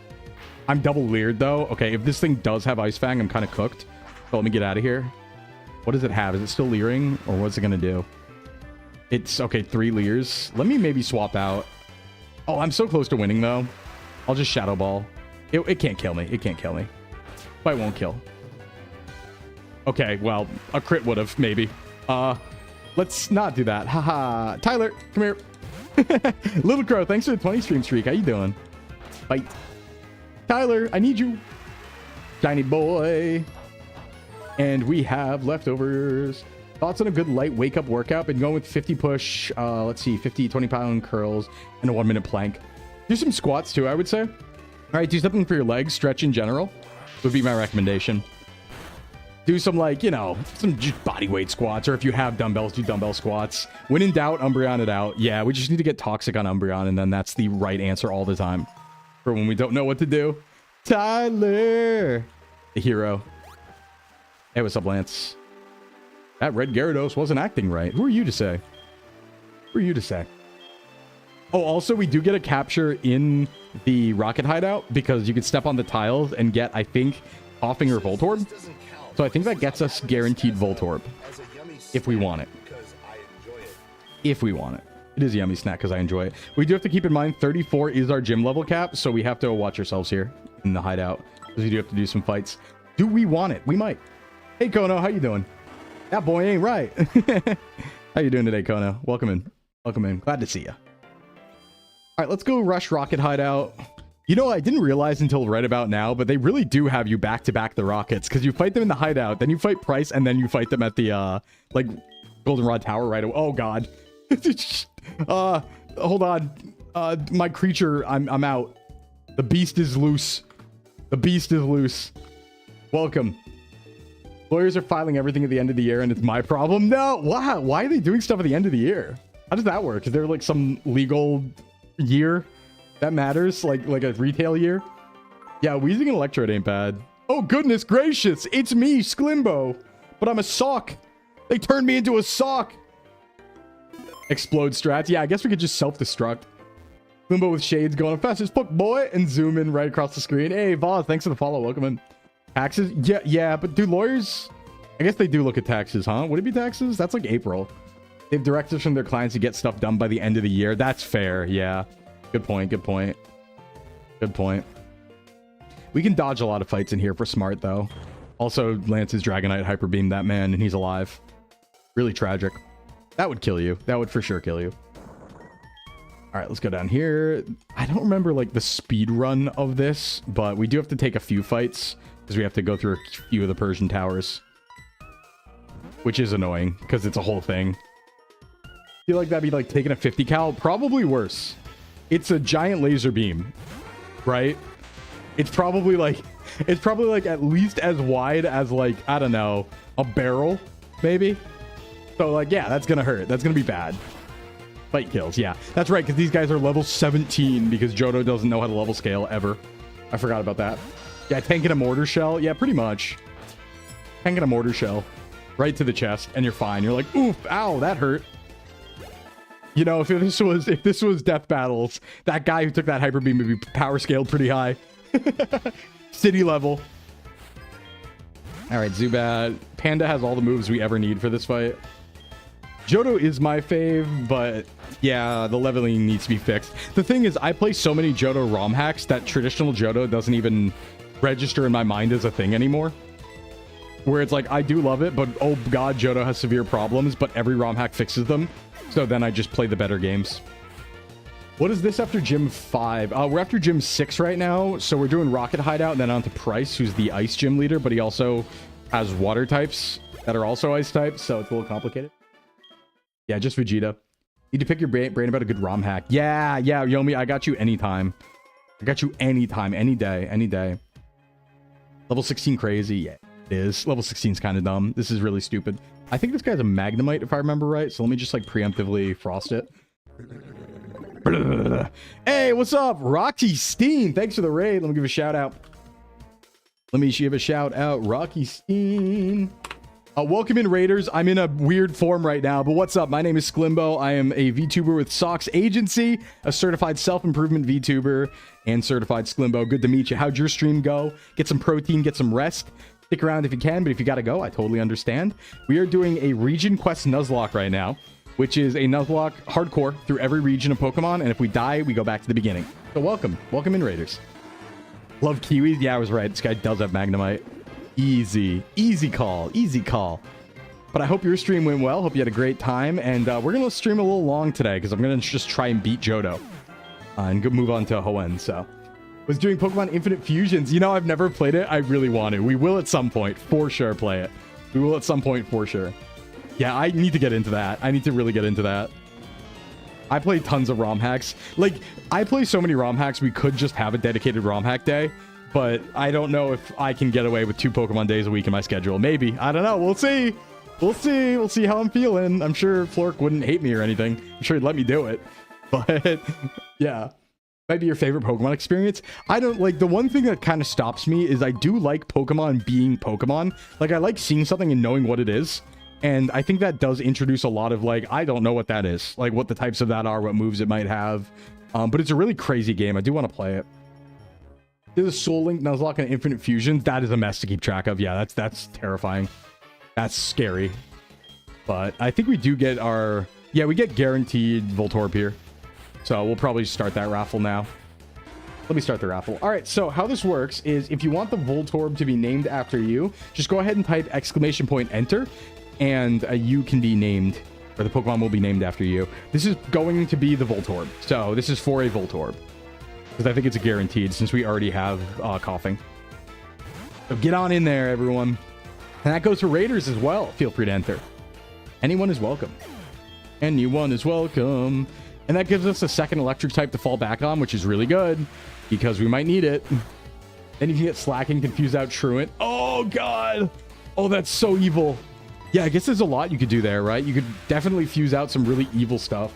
I'm double leered, though. Okay, if this thing does have Ice Fang, I'm kind of cooked. So let me get out of here. What does it have? Is it still leering? Or what's it going to do? It's, okay, 3 leers. Let me maybe swap out. Oh, I'm so close to winning, though. I'll just Shadow Ball. It can't kill me. It can't kill me. Fight won't kill. Okay, well, a crit would have, maybe. Let's not do that. Haha. Tyler, come here. Little Crow, thanks for the 20 stream streak. How you doing? Fight. Tyler, I need you. Shiny boy. And we have leftovers. Thoughts on a good light wake up workout? Been going with 50 push, let's see, 50, 20-pound curls, and a 1-minute plank. Do some squats too, I would say. All right, do something for your legs. Stretch in general would be my recommendation. Do some, like, you know, some just body weight squats, or if you have dumbbells, do dumbbell squats. When in doubt, Umbreon it out. Yeah, we just need to get toxic on Umbreon, and then that's the right answer all the time for when we don't know what to do. Tyler, the hero. Hey, what's up, Lance? That red Gyarados wasn't acting right. Who are you to say? Who are you to say? Oh, also, we do get a capture in the rocket hideout because you can step on the tiles and get, I think, Offing or Voltorb. So I think that gets us guaranteed Voltorb if we want it. If we want it. It is a yummy snack because I enjoy it. We do have to keep in mind 34 is our gym level cap, so we have to watch ourselves here in the hideout because we do have to do some fights. Do we want it? We might. Hey, Kono, how you doing? That boy ain't right. How you doing today, Kono? Welcome in. Welcome in. Glad to see you. All right, let's go rush Rocket Hideout. You know, I didn't realize until right about now, but they really do have you back-to-back the Rockets, because you fight them in the hideout, then you fight Price, and then you fight them at the, like, Goldenrod Tower right away. Oh, God. Hold on. My creature, I'm out. The beast is loose. The beast is loose. Welcome. Lawyers are filing everything at the end of the year, and it's my problem. No, wow. Why are they doing stuff at the end of the year? How does that work? Is there like some legal year that matters? Like a retail year? Yeah, Weezing and Electrode ain't bad. Oh, goodness gracious. It's me, Sclimbo. But I'm a sock. They turned me into a sock. Explode strats. Yeah, I guess we could just self-destruct. Sclimbo with shades going fast as fuck, boy. And zoom in right across the screen. Hey, Voss, thanks for the follow. Welcome in. Taxes? Yeah, but do lawyers... I guess they do look at taxes, huh? Would it be taxes? That's like April. They have directives from their clients to get stuff done by the end of the year. That's fair, yeah. Good point, good point. Good point. We can dodge a lot of fights in here for smart, though. Also, Lance's Dragonite Hyper Beam that man, and he's alive. Really tragic. That would kill you. That would for sure kill you. All right, let's go down here. I don't remember, like, the speed run of this, but we do have to take a few fights because we have to go through a few of the Persian towers, which is annoying because it's a whole thing. I feel like that'd be like taking a 50 cal. Probably worse. It's a giant laser beam, right? It's probably like at least as wide as, like, I don't know, a barrel, maybe. So, like, yeah, that's gonna hurt. That's gonna be bad. Fight kills, yeah. That's right, because these guys are level 17 because Johto doesn't know how to level scale ever. I forgot about that. Yeah, tanking a mortar shell. Yeah, pretty much. Tanking a mortar shell. Right to the chest, and you're fine. You're like, oof, ow, that hurt. You know, if this was Death Battles, that guy who took that Hyper Beam would be power scaled pretty high. City level. All right, Zubat. Panda has all the moves we ever need for this fight. Johto is my fave, but yeah, the leveling needs to be fixed. The thing is, I play so many Johto ROM hacks that traditional Johto doesn't even register in my mind as a thing anymore. Where it's like, I do love it, but oh god, Johto has severe problems, but every ROM hack fixes them. So then I just play the better games. What is this after Gym 5? We're after Gym 6 right now, so we're doing Rocket Hideout and then on to Price, who's the Ice Gym leader, but he also has Water types that are also Ice types, so it's a little complicated. Yeah, just Vegeta. Need to pick your brain about a good ROM hack. Yeah, Yomi, I got you anytime. I got you anytime, any day, any day. Level 16 crazy, yeah. It is. Level 16 is kind of dumb. This is really stupid. I think this guy's a Magnemite, if I remember right. So let me just, like, preemptively frost it. Hey, what's up? Rocky Steen. Thanks for the raid. Let me give a shout out. Let me give a shout out. Rocky Steen. Welcome in, Raiders. I'm in a weird form right now, but what's up? My name is Sclimbo. I am a VTuber with Socks Agency, a certified self-improvement VTuber, and certified Sclimbo. Good to meet you. How'd your stream go? Get some protein, get some rest. Stick around if you can, but if you gotta go, I totally understand. We are doing a region quest Nuzlocke right now, which is a Nuzlocke hardcore through every region of Pokemon, and if we die, we go back to the beginning. So welcome in, Raiders. Love Kiwis. Yeah, I was right. This guy does have Magnemite. Easy call. But I hope your stream went well. Hope you had a great time, and we're gonna stream a little long today because I'm gonna just try and beat JOHTO and go move on to HOENN. So was doing Pokemon Infinite Fusions. You know, I've never played it. I really want to. We will at some point for sure play it. We will at some point for sure. Yeah, I need to get into that. I need to really get into that. I play tons of ROM hacks. Like, I play so many ROM hacks, we could just have a dedicated ROM hack day. But I don't know if I can get away with 2 Pokemon days a week in my schedule. Maybe. I don't know. We'll see. We'll see. We'll see how I'm feeling. I'm sure Flork wouldn't hate me or anything. I'm sure he'd let me do it. But, yeah. Might be your favorite Pokemon experience. I don't like, the one thing that kind of stops me is I do like Pokemon being Pokemon. Like, I like seeing something and knowing what it is. And I think that does introduce a lot of, like, I don't know what that is. Like, what the types of that are, what moves it might have. But it's a really crazy game. I do want to play it. There's a Soul Link, Nuzlocke, and Infinite Fusions. That is a mess to keep track of. Yeah, that's terrifying. That's scary. But I think we do get our... Yeah, we get guaranteed Voltorb here. So we'll probably start that raffle now. Let me start the raffle. All right, so how this works is if you want the Voltorb to be named after you, just go ahead and type !enter, and you can be named, or the Pokemon will be named after you. This is going to be the Voltorb. So this is for a Voltorb. Because I think it's a guaranteed since we already have Coughing. So get on in there, everyone. And that goes for Raiders as well. Feel free to enter. Anyone is welcome. Anyone is welcome. And that gives us a second electric type to fall back on, which is really good because we might need it. Then you can get Slacking, confuse out Truant. Oh, God. Oh, that's so evil. Yeah, I guess there's a lot you could do there, right? You could definitely fuse out some really evil stuff.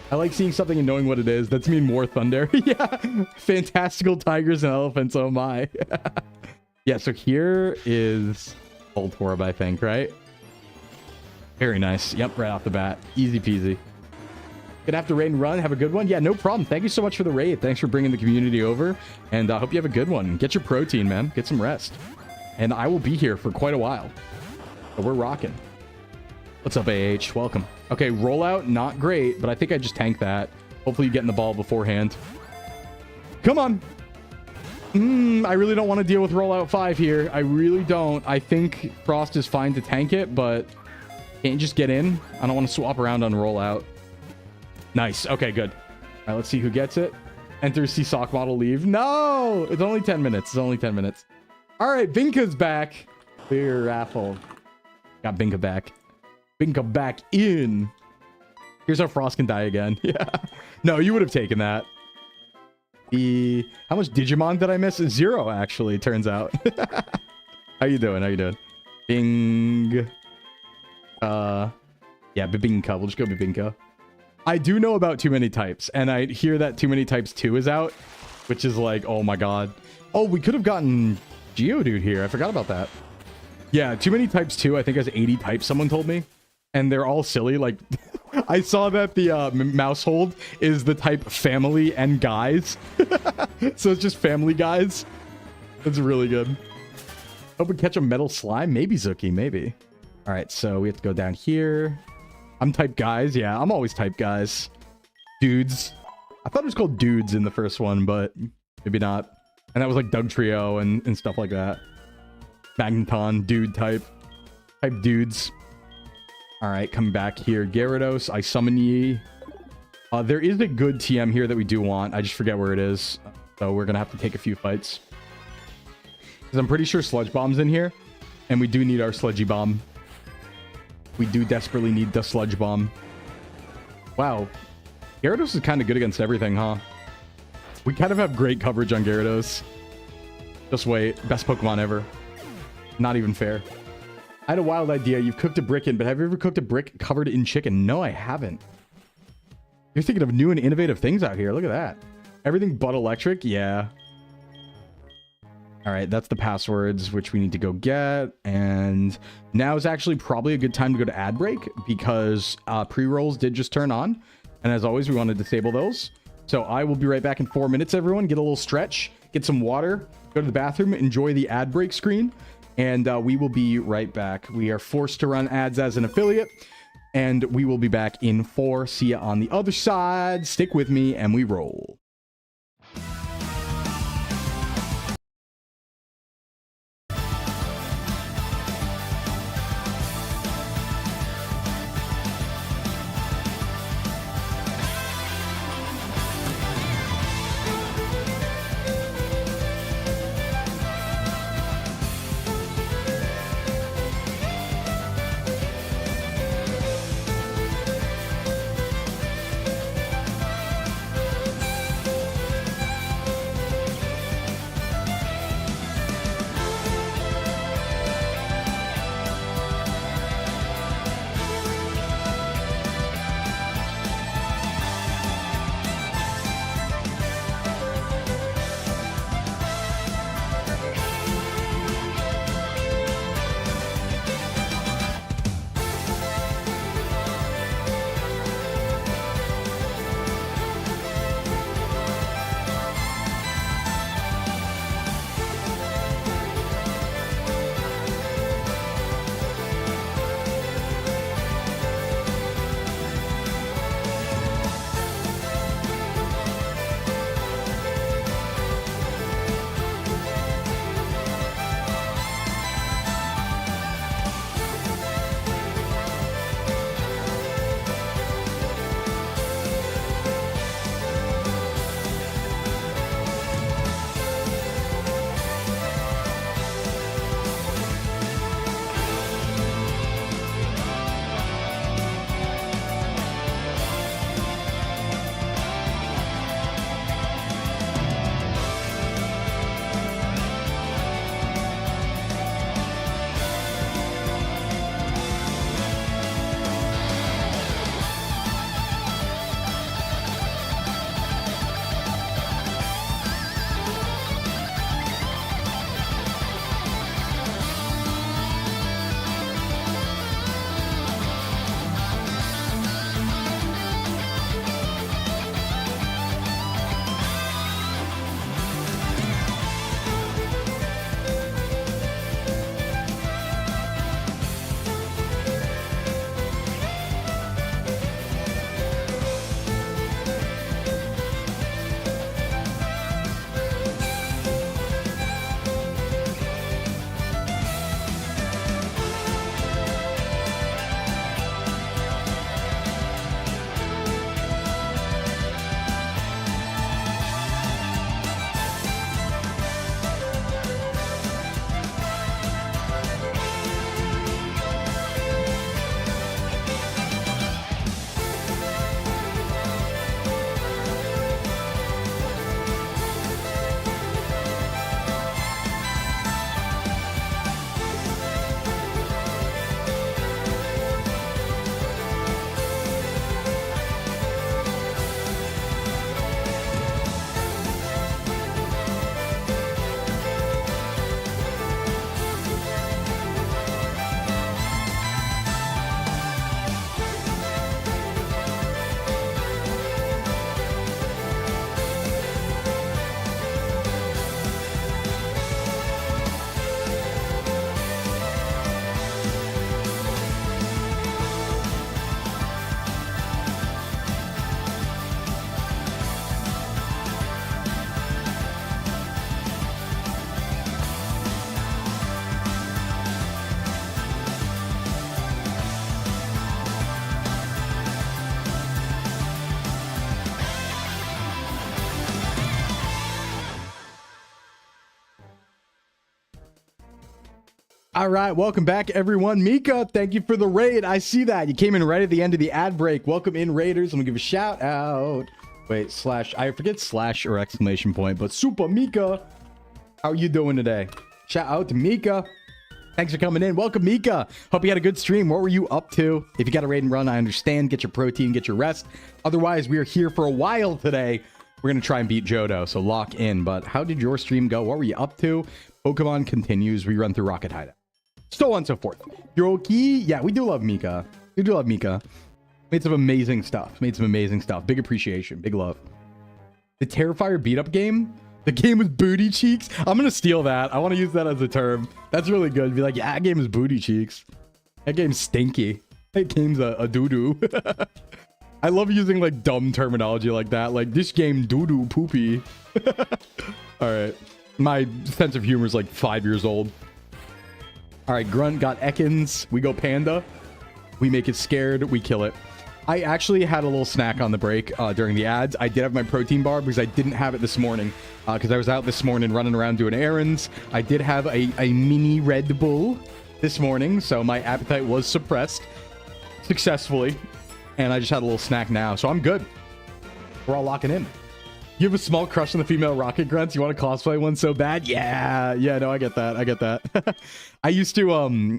I like seeing something and knowing what it is. That's mean more thunder. Yeah. Fantastical tigers and elephants. Oh, my. Yeah, so here is Voltorb, I think, right? Very nice. Yep, right off the bat. Easy peasy. Gonna have to raid and run. Have a good one. Yeah, no problem. Thank you so much for the raid. Thanks for bringing the community over. And I hope you have a good one. Get your protein, man. Get some rest. And I will be here for quite a while. But we're rocking. What's up, AH? Welcome. Okay, rollout, not great, but I think I just tanked that. Hopefully you get in the ball beforehand. Come on. I really don't want to deal with rollout 5 here. I really don't. I think Frost is fine to tank it, but can't you just get in? I don't want to swap around on rollout. Nice. Okay, good. All right, let's see who gets it. Enter Seesaw model, leave. No! It's only 10 minutes. It's only 10 minutes. All right, Binka's back. Clear raffle. Got Binka back. Binka back in. Here's how Frost can die again. Yeah. No, you would have taken that. How much Digimon did I miss? 0, actually, it turns out. How you doing? How you doing? Bing. Yeah, Bibinka. We'll just go Bibinka. I do know about Too Many Types, and I hear that Too Many Types 2 is out, which is like, oh my god. Oh, we could have gotten Geodude here. I forgot about that. Yeah, Too Many Types 2, I think, has 80 types, someone told me. And they're all silly. Like, I saw that the Mousehold is the type family and guys. So it's just family guys. That's really good. Hope we catch a metal slime. Maybe Zuki, maybe. All right, so we have to go down here. I'm type guys. Yeah, I'm always type guys. Dudes. I thought it was called dudes in the first one, but maybe not. And that was like Doug Trio and stuff like that. Magneton, dude type. Type dudes. All right, coming back here. Gyarados, I summon ye. There is a good TM here that we do want. I just forget where it is. So we're going to have to take a few fights. Because I'm pretty sure Sludge Bomb's in here. And we do need our Sludgy Bomb. We do desperately need the Sludge Bomb. Wow. Gyarados is kind of good against everything, huh? We kind of have great coverage on Gyarados. Just wait. Best Pokemon ever. Not even fair. I had a wild idea. You've cooked a brick in, but have you ever cooked a brick covered in chicken? No, I haven't. You're thinking of new and innovative things out here. Look at that. Everything but electric? Yeah. All right, that's the passwords, which we need to go get. And now is actually probably a good time to go to ad break because pre-rolls did just turn on. And as always, we want to disable those. So I will be right back in 4 minutes, everyone. Get a little stretch, get some water, go to the bathroom, enjoy the ad break screen. and we will be right back. We are forced to run ads as an affiliate, and we will be back in 4. See you on the other side. Stick with me, and we roll. All right, welcome back, everyone. Mika, thank you for the raid. I see that. You came in right at the end of the ad break. Welcome in, Raiders. I'm going to give a shout out. Wait, slash. I forget slash or exclamation point, but Super Mika. How are you doing today? Shout out to Mika. Thanks for coming in. Welcome, Mika. Hope you had a good stream. What were you up to? If you got a raid and run, I understand. Get your protein, get your rest. Otherwise, we are here for a while today. We're going to try and beat JOHTO, so lock in. But how did your stream go? What were you up to? Pokemon continues. We run through Rocket Hideout. So on and so forth. Yoki. Yeah, we do love Mika. We do love Mika. Made some amazing stuff. Big appreciation. Big love. The Terrifier beat up game. The game is booty cheeks. I'm gonna steal that. I want to use that as a term. That's really good. Be like, yeah, that game is booty cheeks. That game's stinky. That game's a doo-doo. I love using like dumb terminology like that. Like this game doo-doo poopy. All right. My sense of humor is like 5 years old. All right, Grunt got Ekans. We go Panda. We make it scared. We kill it. I actually had a little snack on the break during the ads. I did have my protein bar because I didn't have it this morning because I was out this morning running around doing errands. I did have a mini Red Bull this morning, so my appetite was suppressed successfully. And I just had a little snack now, so I'm good. We're all locking in. You have a small crush on the female rocket grunts? You want to cosplay one so bad? Yeah, no, I get that. I get that. I used to,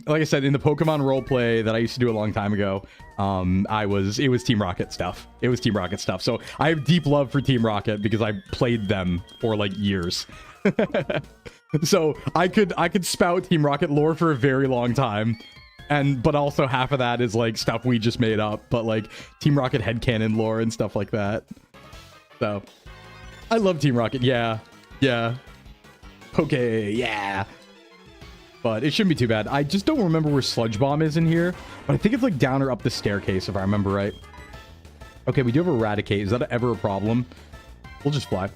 like I said, in the Pokemon roleplay that I used to do a long time ago, it was Team Rocket stuff. It was Team Rocket stuff. So I have deep love for Team Rocket because I played them for like years. So I could spout Team Rocket lore for a very long time. But also half of that is like stuff we just made up, but like Team Rocket headcanon lore and stuff like that. So I love Team Rocket. Yeah. Okay, yeah. But it shouldn't be too bad. I just don't remember where Sludge Bomb is in here, but I think it's like down or up the staircase if I remember right. Okay, we do have Eradicate. Is that ever a problem? We'll just fly.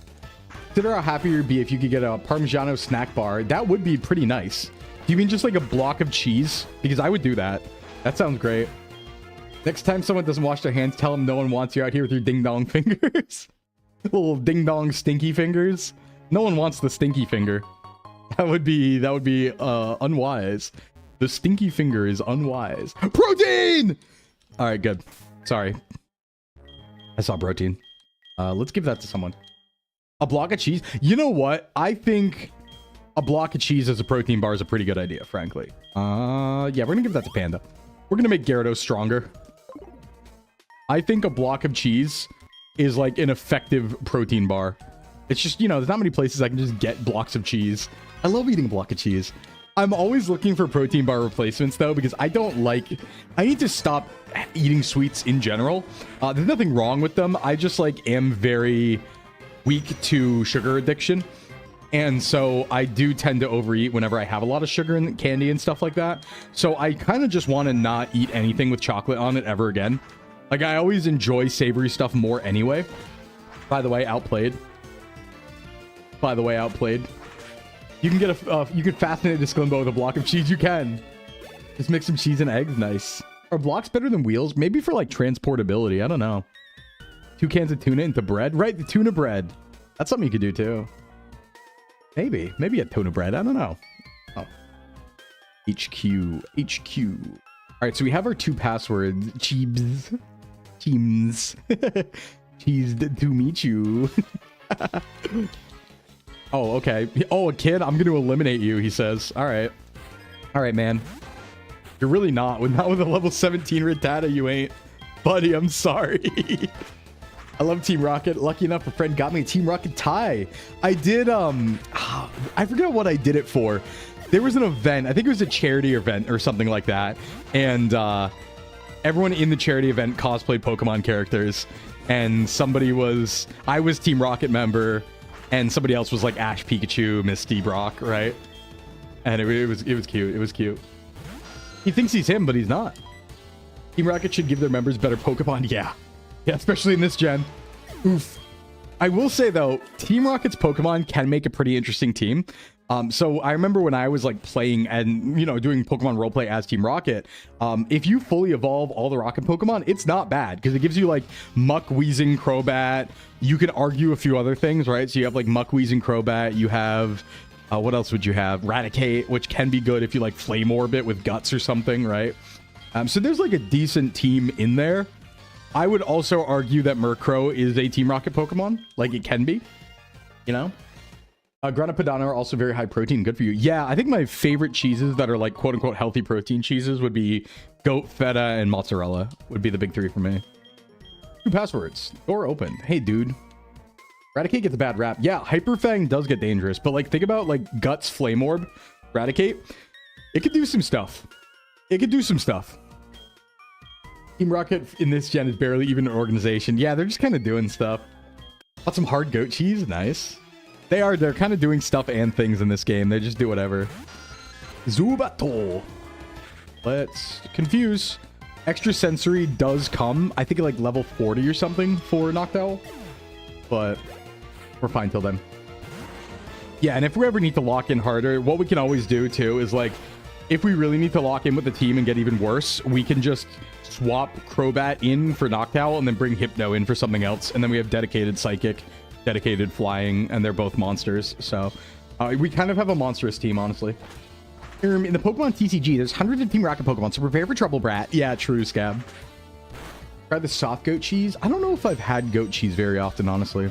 Consider how happy you'd be if you could get a Parmigiano snack bar. That would be pretty nice. Do you mean just like a block of cheese? Because I would do that. That sounds great. Next time someone doesn't wash their hands, tell them no one wants you out here with your ding-dong fingers. Little ding-dong stinky fingers. No one wants the stinky finger. That would be unwise. The stinky finger is unwise. Protein! All right, good. Sorry. I saw protein. Let's give that to someone. A block of cheese? You know what? I think a block of cheese as a protein bar is a pretty good idea, frankly. Yeah, we're gonna give that to Panda. We're gonna make Gyarados stronger. I think a block of cheese is like an effective protein bar. It's just, you know, there's not many places I can just get blocks of cheese. I love eating a block of cheese. I'm always looking for protein bar replacements though, because I need to stop eating sweets in general. There's nothing wrong with them. I just like am very weak to sugar addiction. And so I do tend to overeat whenever I have a lot of sugar and candy and stuff like that. So I kind of just want to not eat anything with chocolate on it ever again. Like, I always enjoy savory stuff more anyway. By the way, outplayed. You can get you can fascinate the Sclimbo with a block of cheese. You can. Just mix some cheese and eggs. Nice. Are blocks better than wheels? Maybe for, like, transportability. I don't know. 2 cans of tuna into bread? Right, the tuna bread. That's something you could do, too. Maybe a tuna bread. I don't know. Oh. HQ. All right, so we have our 2 passwords. Cheebs. Teams. Cheesed to meet you. Oh, okay. Oh, a kid? I'm going to eliminate you, he says. All right. All right, man. You're really not. Not with a level 17 Rattata, you ain't. Buddy, I'm sorry. I love Team Rocket. Lucky enough, a friend got me a Team Rocket tie. I did, I forget what I did it for. There was an event. I think it was a charity event or something like that. And everyone in the charity event cosplayed Pokemon characters. And I was Team Rocket member. And somebody else was like Ash, Pikachu, Misty, Brock, right? And it was cute. It was cute. He thinks he's him, but he's not. Team Rocket should give their members better Pokemon. Yeah, especially in this gen. Oof. I will say though, Team Rocket's Pokemon can make a pretty interesting team. So I remember when I was like playing and, you know, doing Pokemon roleplay as Team Rocket, if you fully evolve all the Rocket Pokemon, it's not bad because it gives you like Muck, Weezing, Crobat. You could argue a few other things, right? So you have like Muck, Weezing, Crobat. You have, what else would you have? Raticate, which can be good if you like Flame Orb it with Guts or something, right? So there's like a decent team in there. I would also argue that Murkrow is a Team Rocket Pokemon. Like it can be, you know? Grana Padano are also very high protein. Good for you. Yeah, I think my favorite cheeses that are like quote unquote healthy protein cheeses would be goat, feta, and mozzarella would be the big 3 for me. 2 passwords. Door open. Hey, dude. Raticate gets a bad rap. Yeah, Hyperfang does get dangerous, but like think about like Guts, Flame Orb, Raticate. It could do some stuff. Team Rocket in this gen is barely even an organization. Yeah, they're just kind of doing stuff. Got some hard goat cheese. Nice. They're kind of doing stuff and things in this game. They just do whatever. Zubato. Let's confuse. Extra sensory does come, I think, at like level 40 or something for Noctowl. But we're fine till then. Yeah, and if we ever need to lock in harder, what we can always do too is like, if we really need to lock in with the team and get even worse, we can just swap Crobat in for Noctowl and then bring Hypno in for something else. And then we have dedicated Psychic, dedicated Flying, and they're both monsters. So we kind of have a monstrous team, honestly. In the Pokemon TCG, there's hundreds of Team Rocket Pokemon, so prepare for trouble, brat. Yeah, true, Scab. Try the soft goat cheese. I don't know if I've had goat cheese very often, honestly.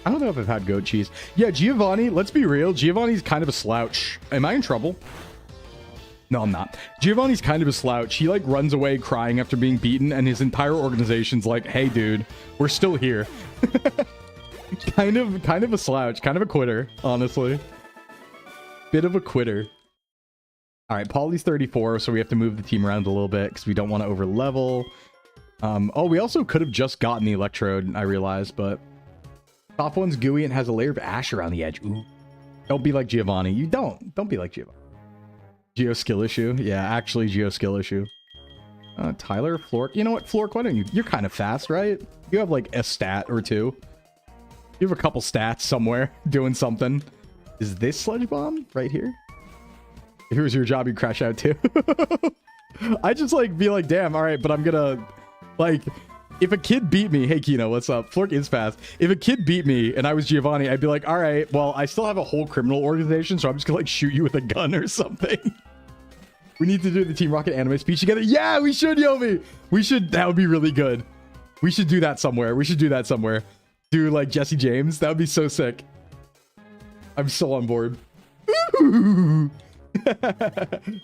I don't know if I've had goat cheese. Yeah, Giovanni, let's be real. Giovanni's kind of a slouch. Am I in trouble? No, I'm not. Giovanni's kind of a slouch. He like runs away crying after being beaten, and his entire organization's like, hey, dude, we're still here. kind of a slouch, kind of a quitter, honestly. Bit of a quitter. All right, Polly's 34, so we have to move the team around a little bit because we don't want to over level. Oh, we also could have just gotten the Electrode, I realized, but top one's gooey and has a layer of ash around the edge. Ooh. Don't be like Giovanni. You don't be like Giovanni. Geo skill issue. Yeah, actually Geo skill issue. Tyler, Flork. You know what, Flork, why don't you? You're kind of fast, right? You have like a stat or two. You have a couple stats somewhere doing something. Is this Sludge Bomb right here? If it was your job, you'd crash out too. I just like be like, damn, all right, but I'm gonna like, if a kid beat me, hey Kino, what's up? Flork is fast. If a kid beat me and I was Giovanni, I'd be like, all right, well, I still have a whole criminal organization, so I'm just gonna like shoot you with a gun or something. We need to do the Team Rocket anime speech together. Yeah, we should, Yomi. We should. That would be really good. We should do that somewhere. We should do that somewhere. Do like Jesse James. That would be so sick. I'm so on board. Ooh. The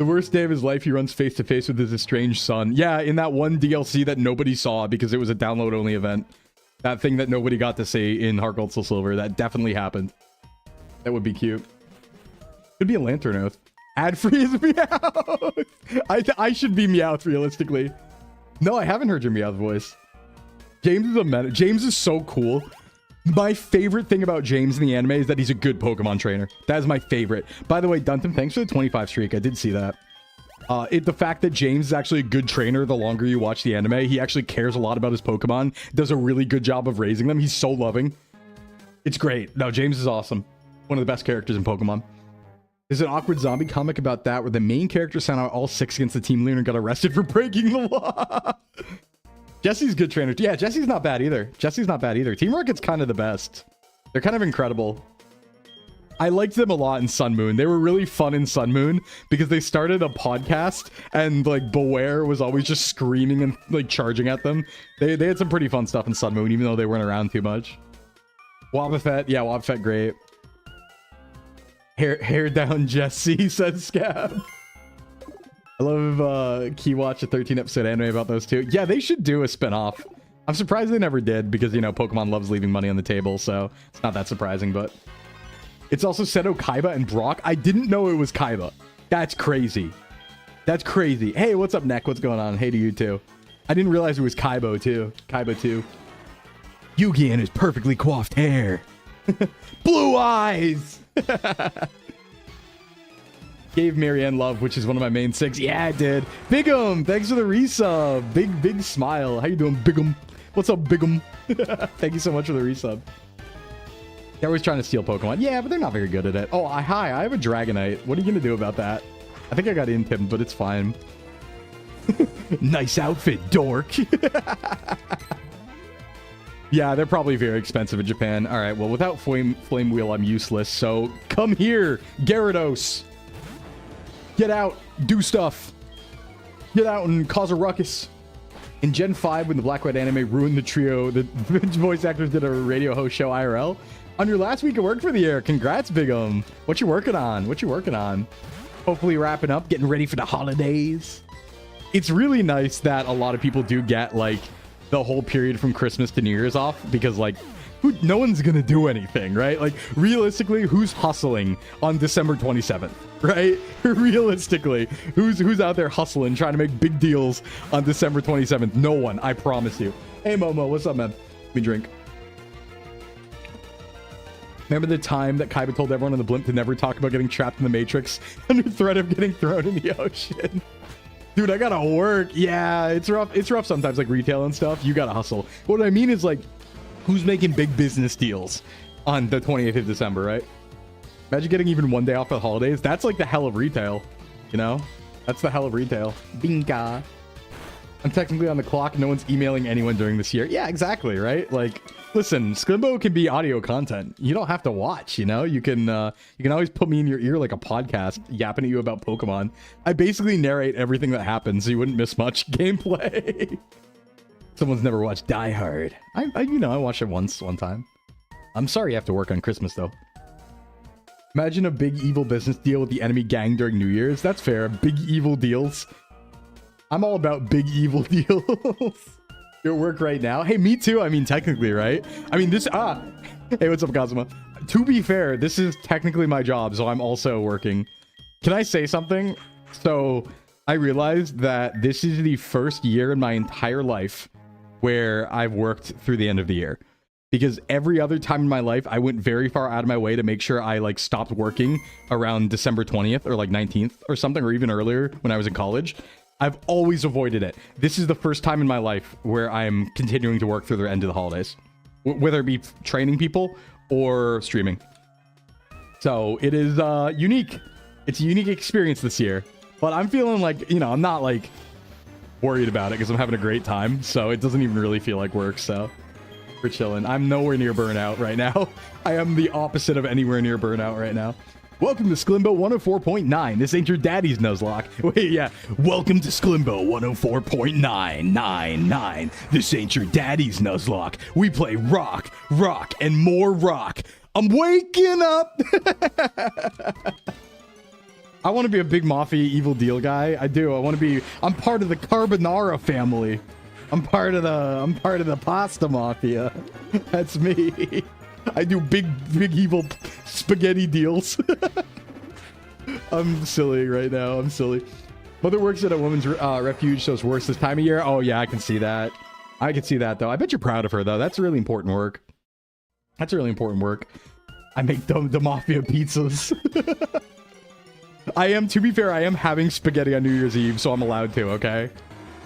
worst day of his life, he runs face to face with his estranged son. Yeah, in that one DLC that nobody saw because it was a download only event. That thing that nobody got to see in Heart Gold Soul Silver. That definitely happened. That would be cute. Could be a Lantern Oath. Ad free is Meowth. I should be Meowth realistically. No, I haven't heard your Meowth voice. James is a meta. James is so cool. My favorite thing about James in the anime is that he's a good Pokemon trainer. That is my favorite. By the way, Dunton, thanks for the 25 streak. I did see that. The fact that James is actually a good trainer the longer you watch the anime, he actually cares a lot about his Pokemon, does a really good job of raising them. He's so loving. It's great. No, James is awesome. One of the best characters in Pokemon. There's an awkward zombie comic about that where the main character sent out all 6 against the team leader and got arrested for breaking the law. Jesse's a good trainer. Yeah, Jesse's not bad either. Jesse's not bad either. Team Rocket's kind of the best. They're kind of incredible. I liked them a lot in Sun Moon. They were really fun in Sun Moon because they started a podcast and like Beware was always just screaming and like charging at them. They had some pretty fun stuff in Sun Moon even though they weren't around too much. Wobbuffet. Yeah, Wobbuffet, great. Hair down Jesse, says Scab. I love Keywatch, a 13-episode anime about those two. Yeah, they should do a spin-off. I'm surprised they never did because, you know, Pokemon loves leaving money on the table, so it's not that surprising, but... It's also Seto, Kaiba, and Brock. I didn't know it was Kaiba. That's crazy. That's crazy. Hey, what's up, Neck? What's going on? Hey to you, too. I didn't realize it was Kaiba, too. Kaiba, too. Yugi and his perfectly coiffed hair. Blue eyes! Gave Marianne love, which is one of my main 6. Yeah, I did. Bigum, thanks for the resub. Big smile. How you doing, Bigum? What's up, Bigum? Thank you so much for the resub. They're always trying to steal Pokemon. Yeah, but they're not very good at it. Oh, hi, I have a Dragonite. What are you going to do about that? I think I got intimed, but it's fine. Nice outfit, dork. Yeah, they're probably very expensive in Japan. All right, well, without Flame Wheel, I'm useless. So come here, Gyarados. Get out, do stuff. Get out and cause a ruckus. In Gen 5, when the Black-White anime ruined the trio, the voice actors did a radio host show IRL. On your last week of work for the year, congrats, Bigum. What you working on? What you working on? Hopefully wrapping up, getting ready for the holidays. It's really nice that a lot of people do get, like, the whole period from Christmas to New Year's off, because, like, no one's gonna do anything, right? Like, realistically, who's hustling on December 27th, right? Realistically, who's out there hustling, trying to make big deals on December 27th? No one, I promise you. Hey, Momo, what's up, man? Let me drink. Remember the time that Kaiba told everyone on the blimp to never talk about getting trapped in the Matrix under threat of getting thrown in the ocean? Dude, I gotta work. Yeah, it's rough. It's rough sometimes, like retail and stuff. You gotta hustle. What I mean is, like, who's making big business deals on the 28th of December, right? Imagine getting even one day off for the holidays. That's like the hell of retail, you know? That's the hell of retail. Binga. I'm technically on the clock. No one's emailing anyone during this year. Yeah, exactly, right? Like, listen, Sclimbo can be audio content. You don't have to watch, you know? You can always put me in your ear like a podcast yapping at you about Pokemon. I basically narrate everything that happens so you wouldn't miss much gameplay. Someone's never watched Die Hard. I watched it one time. I'm sorry you have to work on Christmas, though. Imagine a big evil business deal with the enemy gang during New Year's. That's fair. Big evil deals. I'm all about big evil deals. You're at work right now? Hey, me too. I mean, technically, right? I mean, this... Hey, what's up, Kazuma? To be fair, this is technically my job, so I'm also working. Can I say something? So, I realized that this is the first year in my entire life where I've worked through the end of the year. Because every other time in my life, I went very far out of my way to make sure I, like, stopped working around December 20th or, like, 19th or something, or even earlier when I was in college. I've always avoided it. This is the first time in my life where I'm continuing to work through the end of the holidays. Whether it be training people or streaming. So, it is unique. It's a unique experience this year. But I'm feeling like, you know, I'm not, like, worried about it because I'm having a great time. So, it doesn't even really feel like work, so... We're chilling. I'm nowhere near burnout right now. I am the opposite of anywhere near burnout right now. Welcome to Sclimbo 104.9. This ain't your daddy's Nuzlocke. Wait, yeah. Welcome to Sclimbo 104.999. This ain't your daddy's Nuzlocke. We play rock, rock, and more rock. I'm waking up. I want to be a big mafia evil deal guy. I do. I'm part of the Carbonara family. I'm part of the pasta mafia. That's me. I do big evil spaghetti deals. I'm silly right now. I'm silly. Mother works at a women's refuge, so it's worse this time of year. Oh yeah, I can see that. I can see that though. I bet you're proud of her though. That's really important work. That's really important work. I make the mafia pizzas. To be fair, I am having spaghetti on New Year's Eve, so I'm allowed to, okay?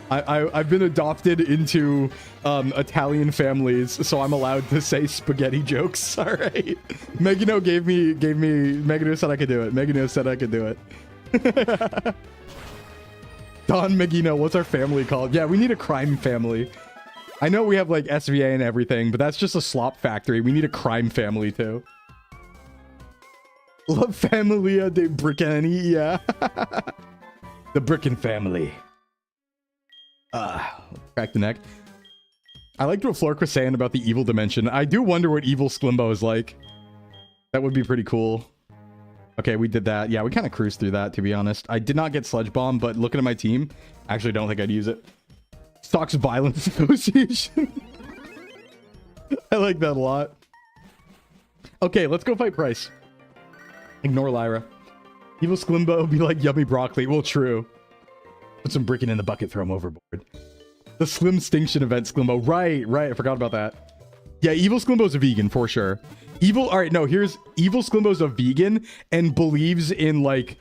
I've been adopted into Italian families, so I'm allowed to say spaghetti jokes. All right. Megano Megano said I could do it. Megano said I could do it. Don Megino, what's our family called? Yeah, we need a crime family. I know we have like SVA and everything, but that's just a slop factory. We need a crime family too. La Familia de Brickani, yeah. The Bricken family. Crack the neck. I liked what Flork was saying about the evil dimension. I do wonder what evil Sclimbo is like. That would be pretty cool. Okay, we did that. Yeah, we kind of cruised through that, to be honest. I did not get Sludge Bomb, but looking at my team, I actually don't think I'd use it. Stocks Violence Association. I like that a lot. Okay, let's go fight Price. Ignore Lyra. Evil Sclimbo be like yummy broccoli. Well, true. Put some bricking in the bucket, throw him overboard. The Slim Stinction event, Sclimbo. Right. I forgot about that. Yeah, Evil Sclimbo's a vegan, for sure. Evil Sclimbo's a vegan and believes in, like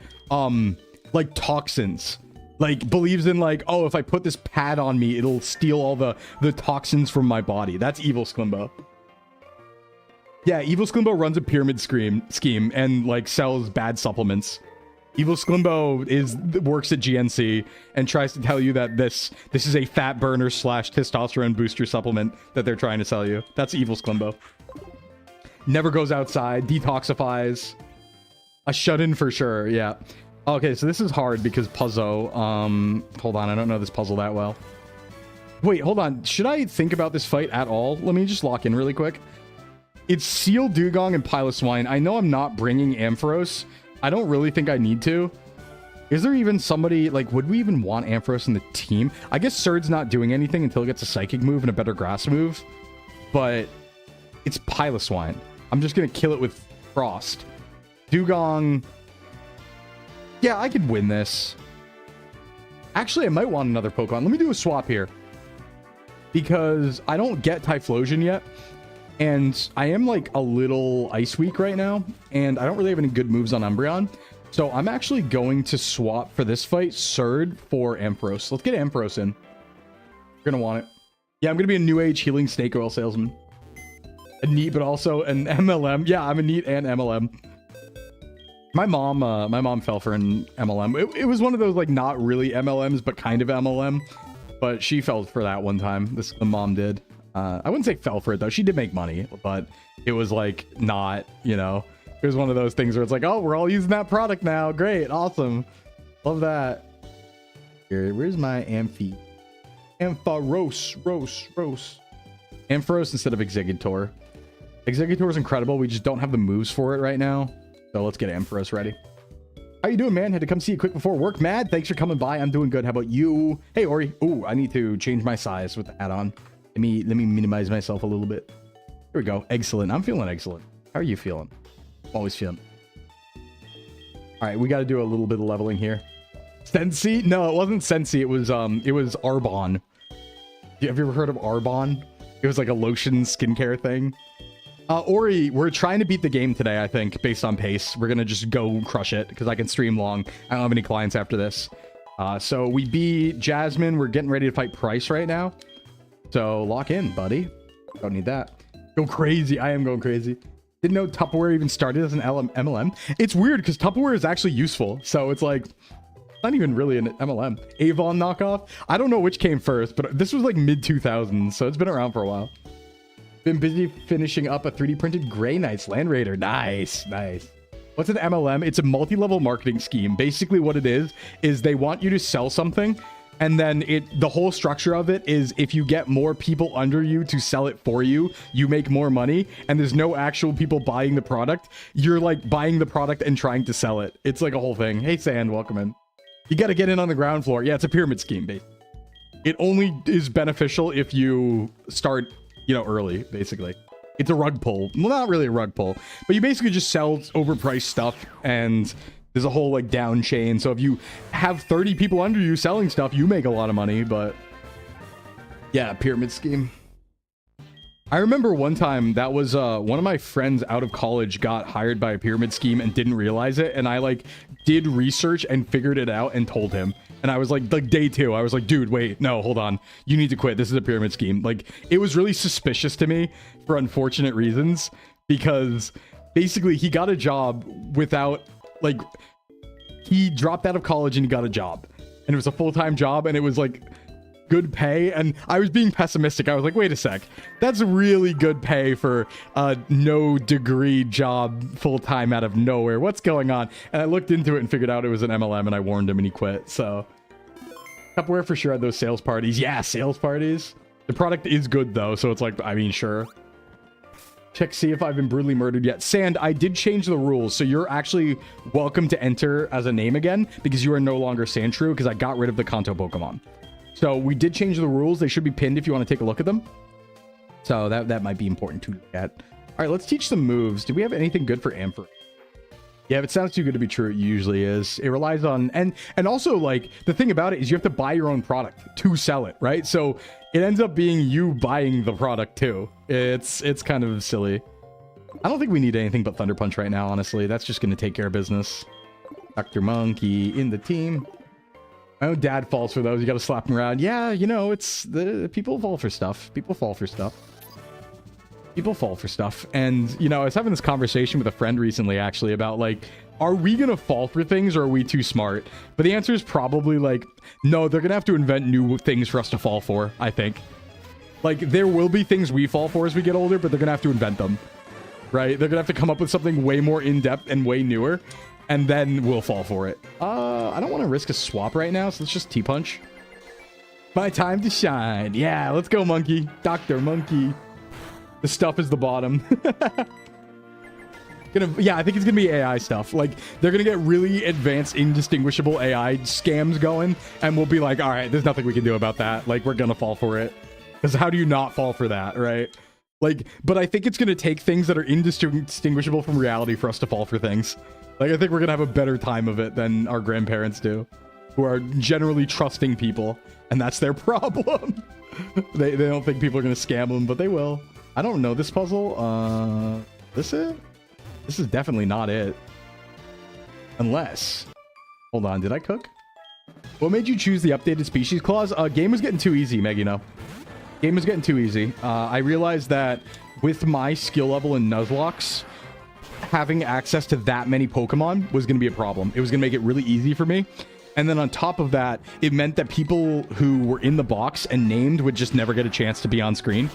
toxins. Like, believes in, like, oh, if I put this pad on me, it'll steal all the toxins from my body. That's Evil Sclimbo. Yeah, Evil Sclimbo runs a pyramid scheme and, like, sells bad supplements. Evil Sclimbo works at GNC and tries to tell you that this is a fat burner / testosterone booster supplement that they're trying to sell you. That's Evil Sclimbo. Never goes outside, detoxifies. A shut-in for sure, yeah. Okay, so this is hard because puzzle. Hold on, I don't know this puzzle that well. Wait, hold on. Should I think about this fight at all? Let me just lock in really quick. It's Seal, Dugong, and Piloswine. I know I'm not bringing Ampharos. I don't really think I need to. Is there even somebody, like, would we even want Ampharos in the team? I guess Surd's not doing anything until it gets a Psychic move and a better Grass move. But it's Piloswine. I'm just going to kill it with Frost. Dugong. Yeah, I could win this. Actually, I might want another Pokemon. Let me do a swap here. Because I don't get Typhlosion yet. And I am like a little ice weak right now, and I don't really have any good moves on Umbreon. So I'm actually going to swap for this fight Surd for Ampharos. Let's get Ampharos in. You're going to want it. Yeah, I'm going to be a new age healing snake oil salesman. A neat, but also an MLM. Yeah, I'm a neat and MLM. My mom fell for an MLM. It was one of those like not really MLMs, but kind of MLM. But she fell for that one time. The mom did. I wouldn't say fell for it though. She did make money, but it was like not, you know, it was one of those things where it's like, oh, we're all using that product now. Great. Awesome. Love that. Here, where's my Ampharos? Ampharos instead of Exeggutor. Exeggutor is incredible. We just don't have the moves for it right now. So let's get Ampharos ready. How you doing, man? Had to come see you quick before work. Mad, thanks for coming by. I'm doing good. How about you? Hey, Ori. Ooh, I need to change my size with the hat on. Let me minimize myself a little bit. Here we go. Excellent. I'm feeling excellent. How are you feeling? Always feeling. All right, we got to do a little bit of leveling here. Sensi? No, it wasn't Sensi. It was Arbonne. Have you ever heard of Arbonne? It was like a lotion skincare thing. Ori, we're trying to beat the game today, I think, based on pace. We're going to just go crush it because I can stream long. I don't have any clients after this. So we beat Jasmine. We're getting ready to fight Price right now. So lock in, buddy. Don't need that. Go crazy. I am going crazy. Didn't know Tupperware even started as an MLM. It's weird because Tupperware is actually useful. So it's like, not even really an MLM. Avon knockoff. I don't know which came first, but this was like mid 2000s. So it's been around for a while. Been busy finishing up a 3D printed Grey Knights Land Raider. Nice, nice. What's an MLM? It's a multi-level marketing scheme. Basically what it is they want you to sell something. And then the whole structure of it is if you get more people under you to sell it for you, you make more money. And there's no actual people buying the product. You're like buying the product and trying to sell it. It's like a whole thing. Hey, Sand, welcome in. You got to get in on the ground floor. Yeah, it's a pyramid scheme, basically. It only is beneficial if you start, you know, early, basically. It's a rug pull. Well, not really a rug pull, but you basically just sell overpriced stuff and there's a whole like down chain. So if you have 30 people under you selling stuff, you make a lot of money. But yeah, pyramid scheme. I remember one time that was one of my friends out of college got hired by a pyramid scheme and didn't realize it. And I like did research and figured it out and told him. And I was like day 2, I was like, dude, wait, no, hold on. You need to quit. This is a pyramid scheme. Like, it was really suspicious to me for unfortunate reasons because basically he got a job without, like, he dropped out of college and he got a job. And it was a full-time job and it was like good pay. And I was being pessimistic. I was like, wait a sec. That's really good pay for a no degree job full-time out of nowhere. What's going on? And I looked into it and figured out it was an MLM and I warned him and he quit. So Tupperware for sure had those sales parties. Yeah, sales parties. The product is good though. So it's like, I mean, sure. Check, see if I've been brutally murdered yet. Sand, I did change the rules. So you're actually welcome to enter as a name again because you are no longer Sandshrew because I got rid of the Kanto Pokemon. So we did change the rules. They should be pinned if you want to take a look at them. So that might be important to look at. All right, let's teach some moves. Do we have anything good for Ampharos? Yeah, if it sounds too good to be true, it usually is. It relies on, and also like the thing about it is you have to buy your own product to sell it, right? So it ends up being you buying the product too. It's kind of silly. I don't think we need anything but Thunder Punch right now, honestly. That's just going to take care of business. Dr. Monkey in the team. My own dad falls for those. You got to slap him around. Yeah, you know, it's the people fall for stuff. People fall for stuff. People fall for stuff. And, you know, I was having this conversation with a friend recently, actually, about, like, are we going to fall for things or are we too smart? But the answer is probably, like, no, they're going to have to invent new things for us to fall for, I think. Like, there will be things we fall for as we get older, but they're going to have to invent them, right? They're going to have to come up with something way more in-depth and way newer, and then we'll fall for it. I don't want to risk a swap right now, so let's just T-Punch. My time to shine. Yeah, let's go, Monkey. Dr. Monkey. The stuff is the bottom. Yeah, I think it's gonna be AI stuff. Like, they're gonna get really advanced, indistinguishable AI scams going, and we'll be like, all right, there's nothing we can do about that. Like, we're gonna fall for it. Because how do you not fall for that, right? Like, but I think it's gonna take things that are indistinguishable from reality for us to fall for things. Like, I think we're gonna have a better time of it than our grandparents do, who are generally trusting people, and that's their problem. They don't think people are gonna scam them, but they will. I don't know this puzzle. This it? This is definitely not it. Unless... Hold on, did I cook? What made you choose the updated species clause? Game was getting too easy, Meg, you know. Game was getting too easy. I realized that with my skill level in Nuzlocke, having access to that many Pokemon was going to be a problem. It was going to make it really easy for me. And then on top of that, it meant that people who were in the box and named would just never get a chance to be on screen.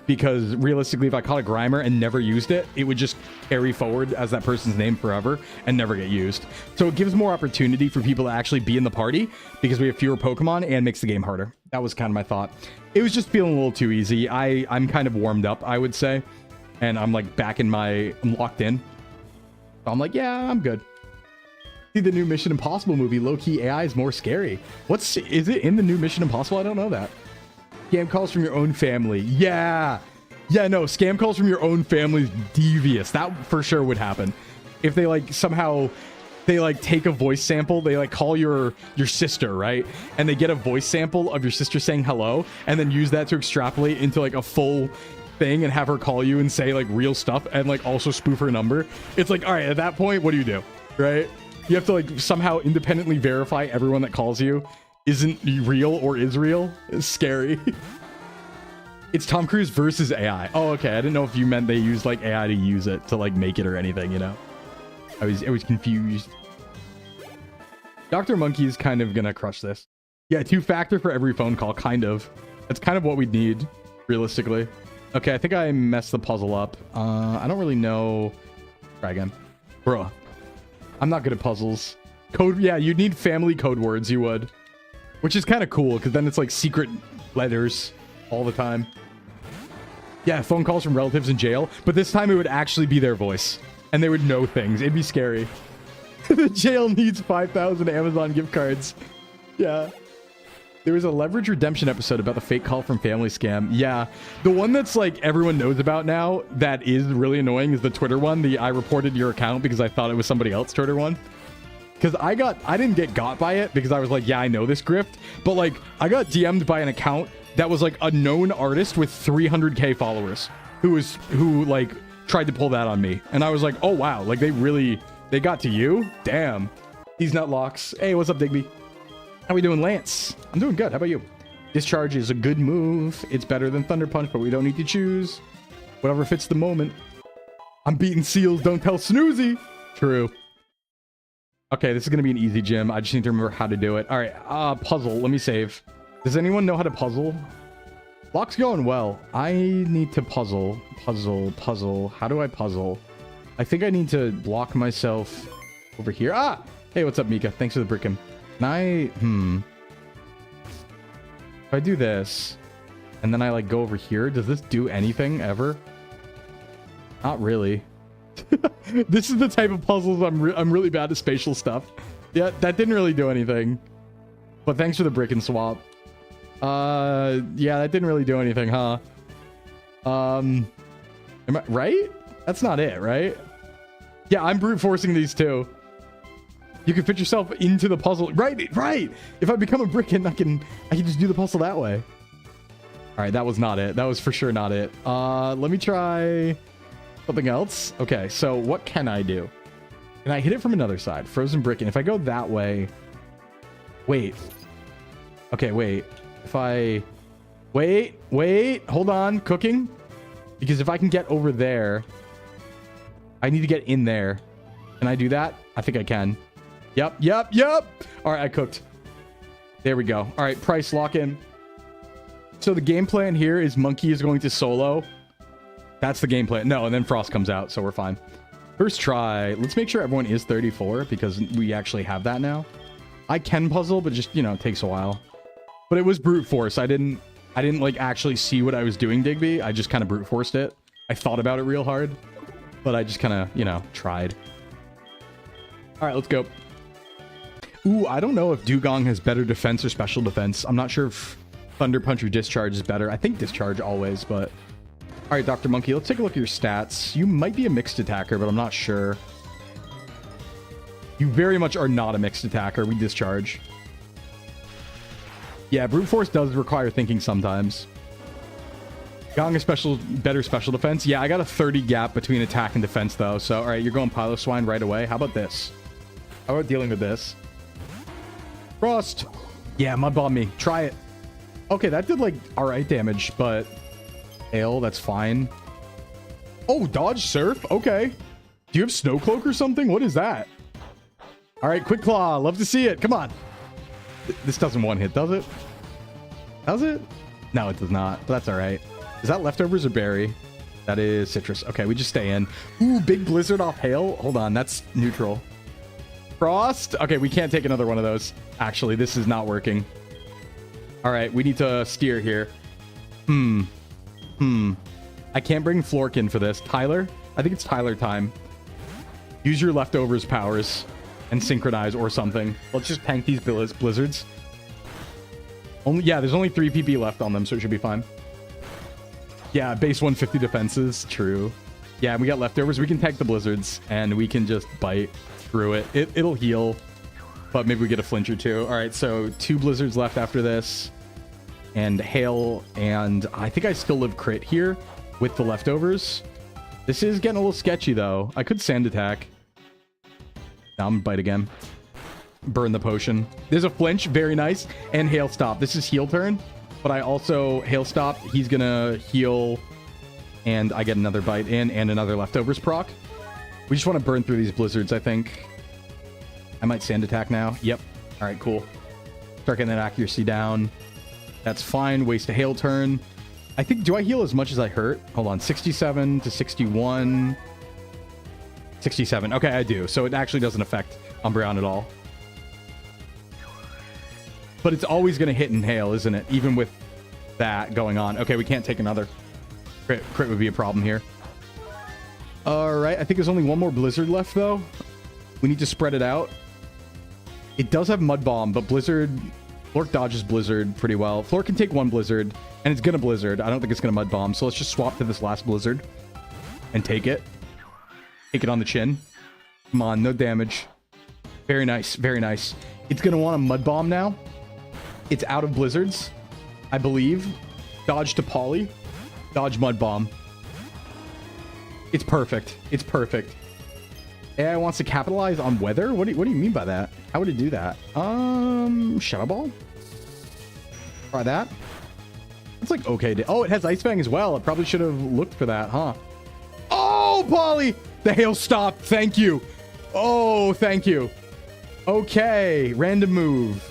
Because realistically, if I caught a Grimer and never used it, it would just carry forward as that person's name forever and never get used. So it gives more opportunity for people to actually be in the party because we have fewer Pokemon and makes the game harder. That was kind of my thought. It was just feeling a little too easy. I'm kind of warmed up, I would say. And I'm like back in I'm locked in. So I'm like, yeah, I'm good. See the new Mission Impossible movie, low-key AI is more scary. Is it in the new Mission Impossible? I don't know that. Scam calls from your own family. Yeah. Yeah, no, scam calls from your own family is devious. That for sure would happen. If they like somehow they like take a voice sample, they like call your sister, right? And they get a voice sample of your sister saying hello and then use that to extrapolate into like a full thing and have her call you and say like real stuff and like also spoof her number. It's like, all right, at that point, what do? Right? You have to like somehow independently verify everyone that calls you isn't real or is real. It's scary. It's Tom Cruise versus AI. Oh, okay. I didn't know if you meant they used like AI to use it to like make it or anything, you know? I was confused. Dr. Monkey is kind of gonna crush this. Yeah, 2-factor for every phone call, kind of. That's kind of what we'd need, realistically. Okay, I think I messed the puzzle up. I don't really know. Try again. Bruh. I'm not good at puzzles. Yeah, you'd need family code words, you would. Which is kind of cool, because then it's like secret letters all the time. Yeah, phone calls from relatives in jail, but this time it would actually be their voice. And they would know things. It'd be scary. The jail needs 5,000 Amazon gift cards. Yeah. There was a Leverage Redemption episode about the fake call from family scam. Yeah. The one that's like everyone knows about now that is really annoying is the Twitter one. I reported your account because I thought it was somebody else's Twitter one. Because I didn't get got by it because I was like, yeah, I know this grift. But like, I got DM'd by an account that was like a known artist with 300k followers who like tried to pull that on me. And I was like, oh wow, like they got to you? Damn. These nutlocks. Hey, what's up, Digby? How we doing, Lance? I'm doing good. How about you? Discharge is a good move. It's better than Thunder Punch, but we don't need to choose. Whatever fits the moment. I'm beating seals. Don't tell Snoozy. True. Okay, this is going to be an easy gym. I just need to remember how to do it. All right, puzzle. Let me save. Does anyone know how to puzzle? Lock's going well. I need to puzzle. Puzzle. How do I puzzle? I think I need to block myself over here. Ah! Hey, what's up, Mika? Thanks for the brickin'. Can I... If I do this, and then I, like, go over here, does this do anything ever? Not really. This is the type of puzzles I'm really bad at spatial stuff. Yeah, that didn't really do anything. But thanks for the brick and swap. Yeah, that didn't really do anything, huh? Am I right? That's not it, right? Yeah, I'm brute forcing these two. You can fit yourself into the puzzle. Right. If I become a bricken, I can just do the puzzle that way. All right, that was not it. That was for sure not it. Let me try something else. Okay, so what can I do? Can I hit it from another side? Frozen brick. And if I go that way... Wait. Okay, wait. If I... Wait. Hold on. Cooking. Because if I can get over there... I need to get in there. Can I do that? I think I can. Yep. All right, I cooked. There we go. All right, price lock in. So the game plan here is Monkey is going to solo. That's the game plan. No, and then Frost comes out, so we're fine. First try. Let's make sure everyone is 34 because we actually have that now. I can puzzle, but just, you know, it takes a while. But it was brute force. I didn't like actually see what I was doing, Digby. I just kind of brute forced it. I thought about it real hard, but I just kind of, you know, tried. All right, let's go. Ooh, I don't know if Dugong has better defense or special defense. I'm not sure if Thunder Punch or Discharge is better. I think Discharge always, but... All right, Dr. Monkey, let's take a look at your stats. You might be a mixed attacker, but I'm not sure. You very much are not a mixed attacker. We Discharge. Yeah, Brute Force does require thinking sometimes. Gong a better special defense. Yeah, I got a 30 gap between attack and defense though. So, all right, you're going Pilo Swine right away. How about this? How about dealing with this? Frost. Yeah, mud bomb me. Try it. Okay, that did like all right damage, but hail, that's fine. Oh, dodge surf. Okay. Do you have snow cloak or something? What is that? All right, quick claw. Love to see it. Come on. This doesn't one hit, does it? Does it? No, it does not. But that's all right. Is that leftovers or berry? That is citrus. Okay, we just stay in. Ooh, big blizzard off hail. Hold on, that's neutral. Frost. Okay, we can't take another one of those. Actually, this is not working. All right, we need to steer here. I can't bring Flork in for this. Tyler? I think it's Tyler time. Use your leftovers powers and synchronize or something. Let's just tank these blizzards. Yeah, there's only 3 PP left on them, so it should be fine. Yeah, base 150 defenses. True. Yeah, we got leftovers. We can tank the blizzards, and we can just bite through it. It'll heal, but maybe we get a flinch or two. All right, so 2 blizzards left after this, and hail, and I think I still live crit here with the leftovers. This is getting a little sketchy, though. I could sand attack. Now I'm gonna bite again. Burn the potion. There's a flinch. Very nice. And hail stop. This is heal turn. But I also hail stop. He's gonna heal, and I get another bite in and another leftovers proc. We just want to burn through these blizzards, I think. I might sand attack now. Yep. All right, cool. Start getting that accuracy down. That's fine. Waste a hail turn. I think, do I heal as much as I hurt? Hold on. 67 to 61. 67. Okay, I do. So it actually doesn't affect Umbreon at all. But it's always going to hit and hail, isn't it? Even with that going on. Okay, we can't take another. Crit would be a problem here. All right, I think there's only one more blizzard left, though. We need to spread it out. It does have Mud Bomb, but Blizzard... Flork dodges Blizzard pretty well. Flork can take one Blizzard, and it's going to Blizzard. I don't think it's going to Mud Bomb, so let's just swap to this last Blizzard and take it. Take it on the chin. Come on, no damage. Very nice, very nice. It's going to want a Mud Bomb now. It's out of blizzards, I believe. Dodge to Poly. Dodge Mud Bomb. It's perfect. It's perfect. AI wants to capitalize on weather? What do you mean by that? How would it do that? Shadow Ball? Try that. It's like okay. Oh, it has Ice Fang as well. I probably should have looked for that, huh? Oh, Poly! The hail stopped. Thank you. Oh, thank you. Okay. Random move.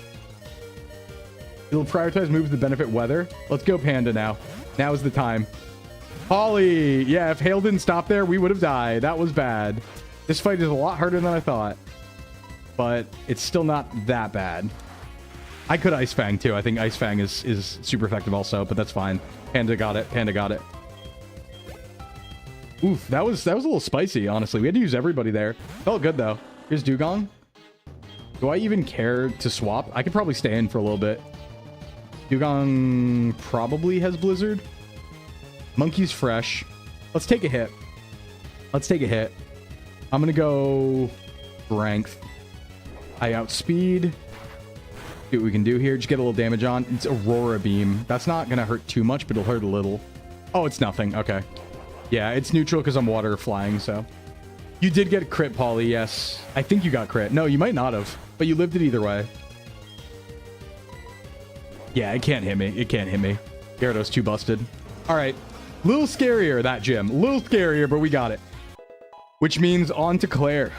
It'll prioritize moves that benefit weather. Let's go Panda now. Now is the time. Poly! Yeah, if hail didn't stop there, we would have died. That was bad. This fight is a lot harder than I thought. But it's still not that bad. I could Ice Fang too. I think Ice Fang is super effective also, but that's fine. Panda got it. Panda got it. Oof, that was a little spicy, honestly. We had to use everybody there. Felt good though. Here's Dugong. Do I even care to swap? I could probably stay in for a little bit. Dugong probably has Blizzard. Monkey's fresh. Let's take a hit. Let's take a hit. I'm going to go strength. I outspeed. See what we can do here. Just get a little damage on. It's Aurora Beam. That's not going to hurt too much, but it'll hurt a little. Oh, it's nothing. Okay. Yeah, it's neutral because I'm water flying, so. You did get crit, Poly, yes. I think you got crit. No, you might not have, but you lived it either way. Yeah, it can't hit me. It can't hit me. Gyarados too busted. All right. Little scarier, that gym. Little scarier, but we got it. Which means on to Claire.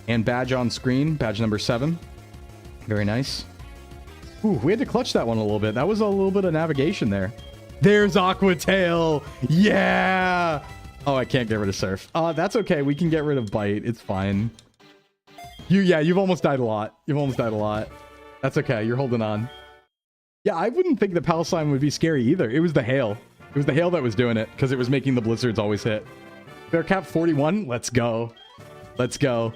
And badge on screen. Badge number 7. Very nice. Ooh, we had to clutch that one a little bit. That was a little bit of navigation there. There's Aqua Tail. Yeah. Oh, I can't get rid of Surf. That's okay. We can get rid of Bite. It's fine. You've almost died a lot. You've almost died a lot. That's okay. You're holding on. Yeah, I wouldn't think the Palisade would be scary either. It was the hail. It was the hail that was doing it because it was making the blizzards always hit. Bear cap 41. Let's go. Let's go.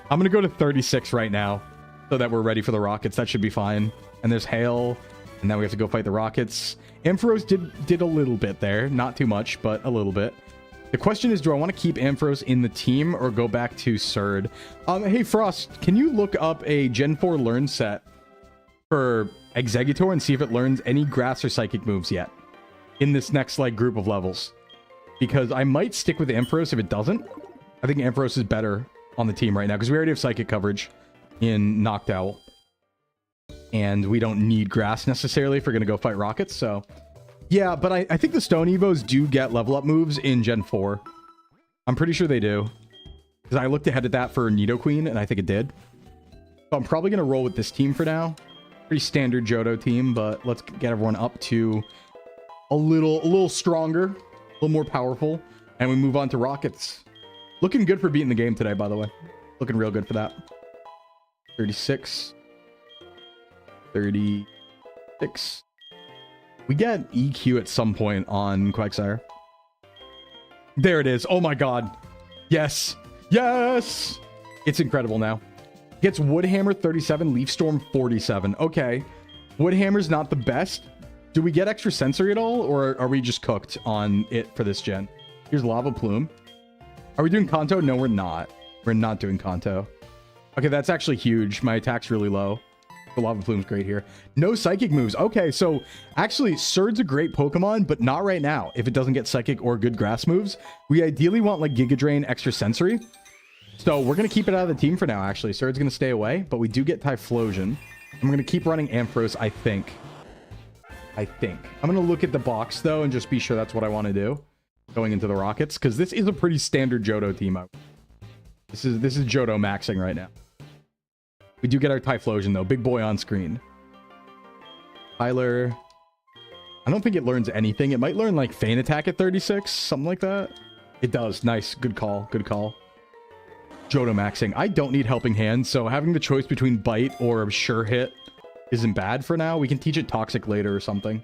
I'm going to go to 36 right now so that we're ready for the rockets. That should be fine. And there's hail. And now we have to go fight the rockets. Ampharos did a little bit there. Not too much, but a little bit. The question is, do I want to keep Ampharos in the team or go back to Surd? Hey, Frost, can you look up a Gen 4 learn set for Exeggutor and see if it learns any grass or psychic moves yet? in this next like group of levels, because I might stick with Ampharos if it doesn't. I think Ampharos is better on the team right now because we already have psychic coverage in Knocked Owl, and we don't need grass necessarily if we're gonna go fight rockets. So yeah, but I think the Stone Evos do get level up moves in Gen 4. I'm pretty sure they do, because I looked ahead at that for Nidoqueen and I think it did. So I'm probably gonna roll with this team for now. Pretty standard Johto team, but let's get everyone up to a little stronger, a little more powerful, and we move on to rockets. Looking good for beating the game today, by the way. Looking real good for that. 36. 36. We get EQ at some point on Quagsire. There it is. Oh my god. Yes. Yes! It's incredible now. Gets Woodhammer 37, Leaf Storm 47. Okay. Woodhammer's not the best. Do we get extra sensory at all, or are we just cooked on it for this gen? Here's Lava Plume. Are we doing Kanto? No, we're not. We're not doing Kanto. Okay, that's actually huge. My attack's really low. The Lava Plume's great here. No Psychic moves. Okay, so actually, Surd's a great Pokemon, but not right now. If it doesn't get Psychic or good Grass moves, we ideally want like Giga Drain, extra sensory. So we're going to keep it out of the team for now, actually. Surd's going to stay away, but we do get Typhlosion. I'm going to keep running Ampharos, I think. I'm going to look at the box, though, and just be sure that's what I want to do going into the Rockets, because this is a pretty standard Johto team. This is Johto maxing right now. We do get our Typhlosion, though. Big boy on screen. Tyler. I don't think it learns anything. It might learn, like, Feint Attack at 36, something like that. It does. Nice. Good call. Good call. Johto maxing. I don't need Helping Hand, so having the choice between Bite or Sure Hit isn't bad for now. We can teach it Toxic later or something.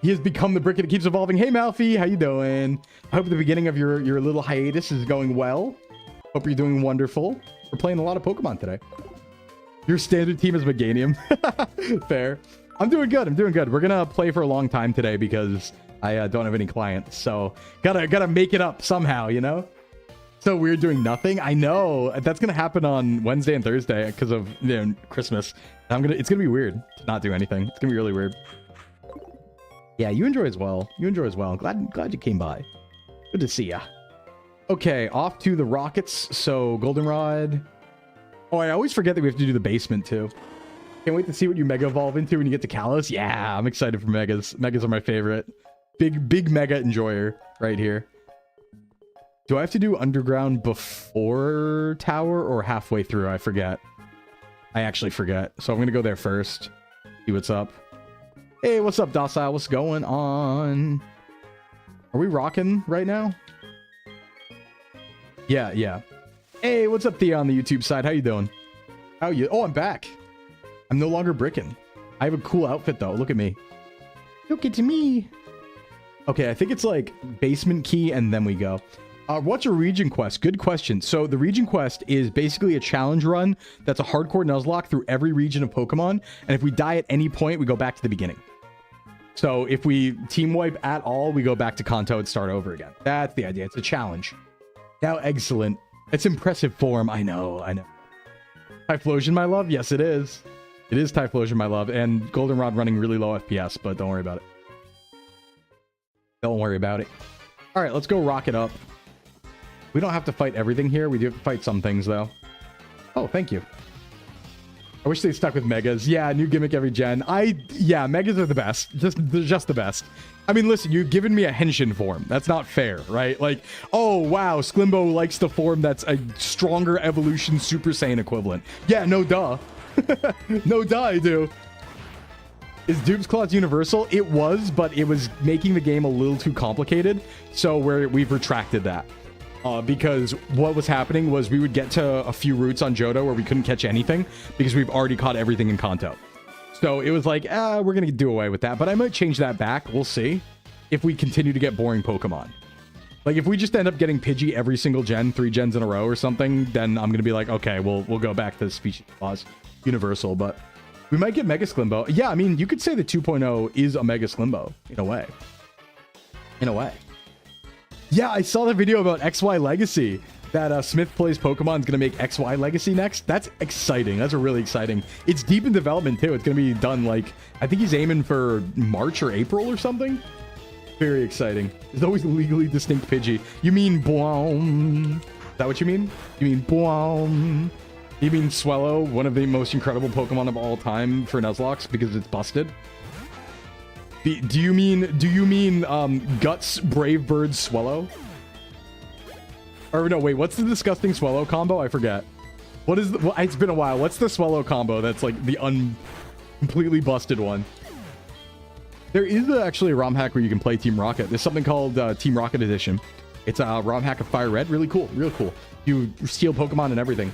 He has become the brick and it keeps evolving. Hey, Malfi, how you doing? I hope the beginning of your little hiatus is going well. Hope you're doing wonderful. We're playing a lot of Pokemon today. Your standard team is Meganium. Fair. I'm doing good. I'm doing good. We're gonna play for a long time today because I don't have any clients. So gotta make it up somehow, you know? So weird doing nothing. I know that's gonna happen on Wednesday and Thursday because of Christmas. It's gonna be weird to not do anything. It's gonna be really weird. Yeah, you enjoy as well. You enjoy as well. Glad you came by. Good to see ya. Okay, off to the Rockets. So Goldenrod. Oh, I always forget that we have to do the basement too. Can't wait to see what you Mega Evolve into when you get to Kalos. Yeah, I'm excited for Megas. Megas are my favorite. Big Mega enjoyer right here. Do I have to do Underground before Tower or halfway through? I forget. I actually forget. So I'm going to go there first. See what's up. Hey, what's up, Docile? What's going on? Are we rocking right now? Yeah. Hey, what's up, Thea on the YouTube side? How you doing? How you? Oh, I'm back. I'm no longer bricking. I have a cool outfit, though. Look at me. Look at me. Okay, I think it's like basement key, and then we go. What's a region quest? Good question. So the region quest is basically a challenge run that's a hardcore Nuzlocke through every region of Pokemon. And if we die at any point, we go back to the beginning. So if we team wipe at all, we go back to Kanto and start over again. That's the idea. It's a challenge. Now, excellent. It's impressive form. I know. Typhlosion, my love? Yes, it is. It is Typhlosion, my love. And Goldenrod running really low FPS, but don't worry about it. Don't worry about it. All right, let's go rock it up. We don't have to fight everything here. We do have to fight some things, though. Oh, thank you. I wish they stuck with Megas. Yeah, new gimmick every gen. Yeah, Megas are the best. They're just the best. I mean, listen, you've given me a Henshin form. That's not fair, right? Like, oh, wow, Sclimbo likes the form that's a stronger evolution Super Saiyan equivalent. Yeah, no duh. No duh, I do. Is Dupe's Claws universal? It was, but it was making the game a little too complicated. So we've retracted that. Because what was happening was we would get to a few routes on Johto where we couldn't catch anything because we've already caught everything in Kanto. So it was like, we're going to do away with that. But I might change that back. We'll see if we continue to get boring Pokemon. Like if we just end up getting Pidgey every single gen, 3 gens in a row or something, then I'm going to be like, okay, we'll go back to the Species Clause universal. But we might get Mega Sclimbo. Yeah, I mean, you could say the 2.0 is a Mega Sclimbo in a way. In a way. Yeah, I saw the video about XY Legacy. That Smith Plays Pokemon is going to make XY Legacy next. That's exciting. That's really exciting. It's deep in development, too. It's going to be done, like, I think he's aiming for March or April or something. Very exciting. There's always legally distinct Pidgey. You mean Boom? Is that what you mean? You mean Boom? You mean Swellow, one of the most incredible Pokemon of all time for Nuzlocke because it's busted? Do you mean Guts Brave Bird Swellow? Or no, wait, what's the disgusting Swellow combo? I forget. What is the, well, it's been a while. What's the Swellow combo that's like the completely busted one? There is actually a ROM hack where you can play Team Rocket. There's something called Team Rocket Edition. It's a ROM hack of Fire Red. Really cool. Real cool. You steal Pokemon and everything.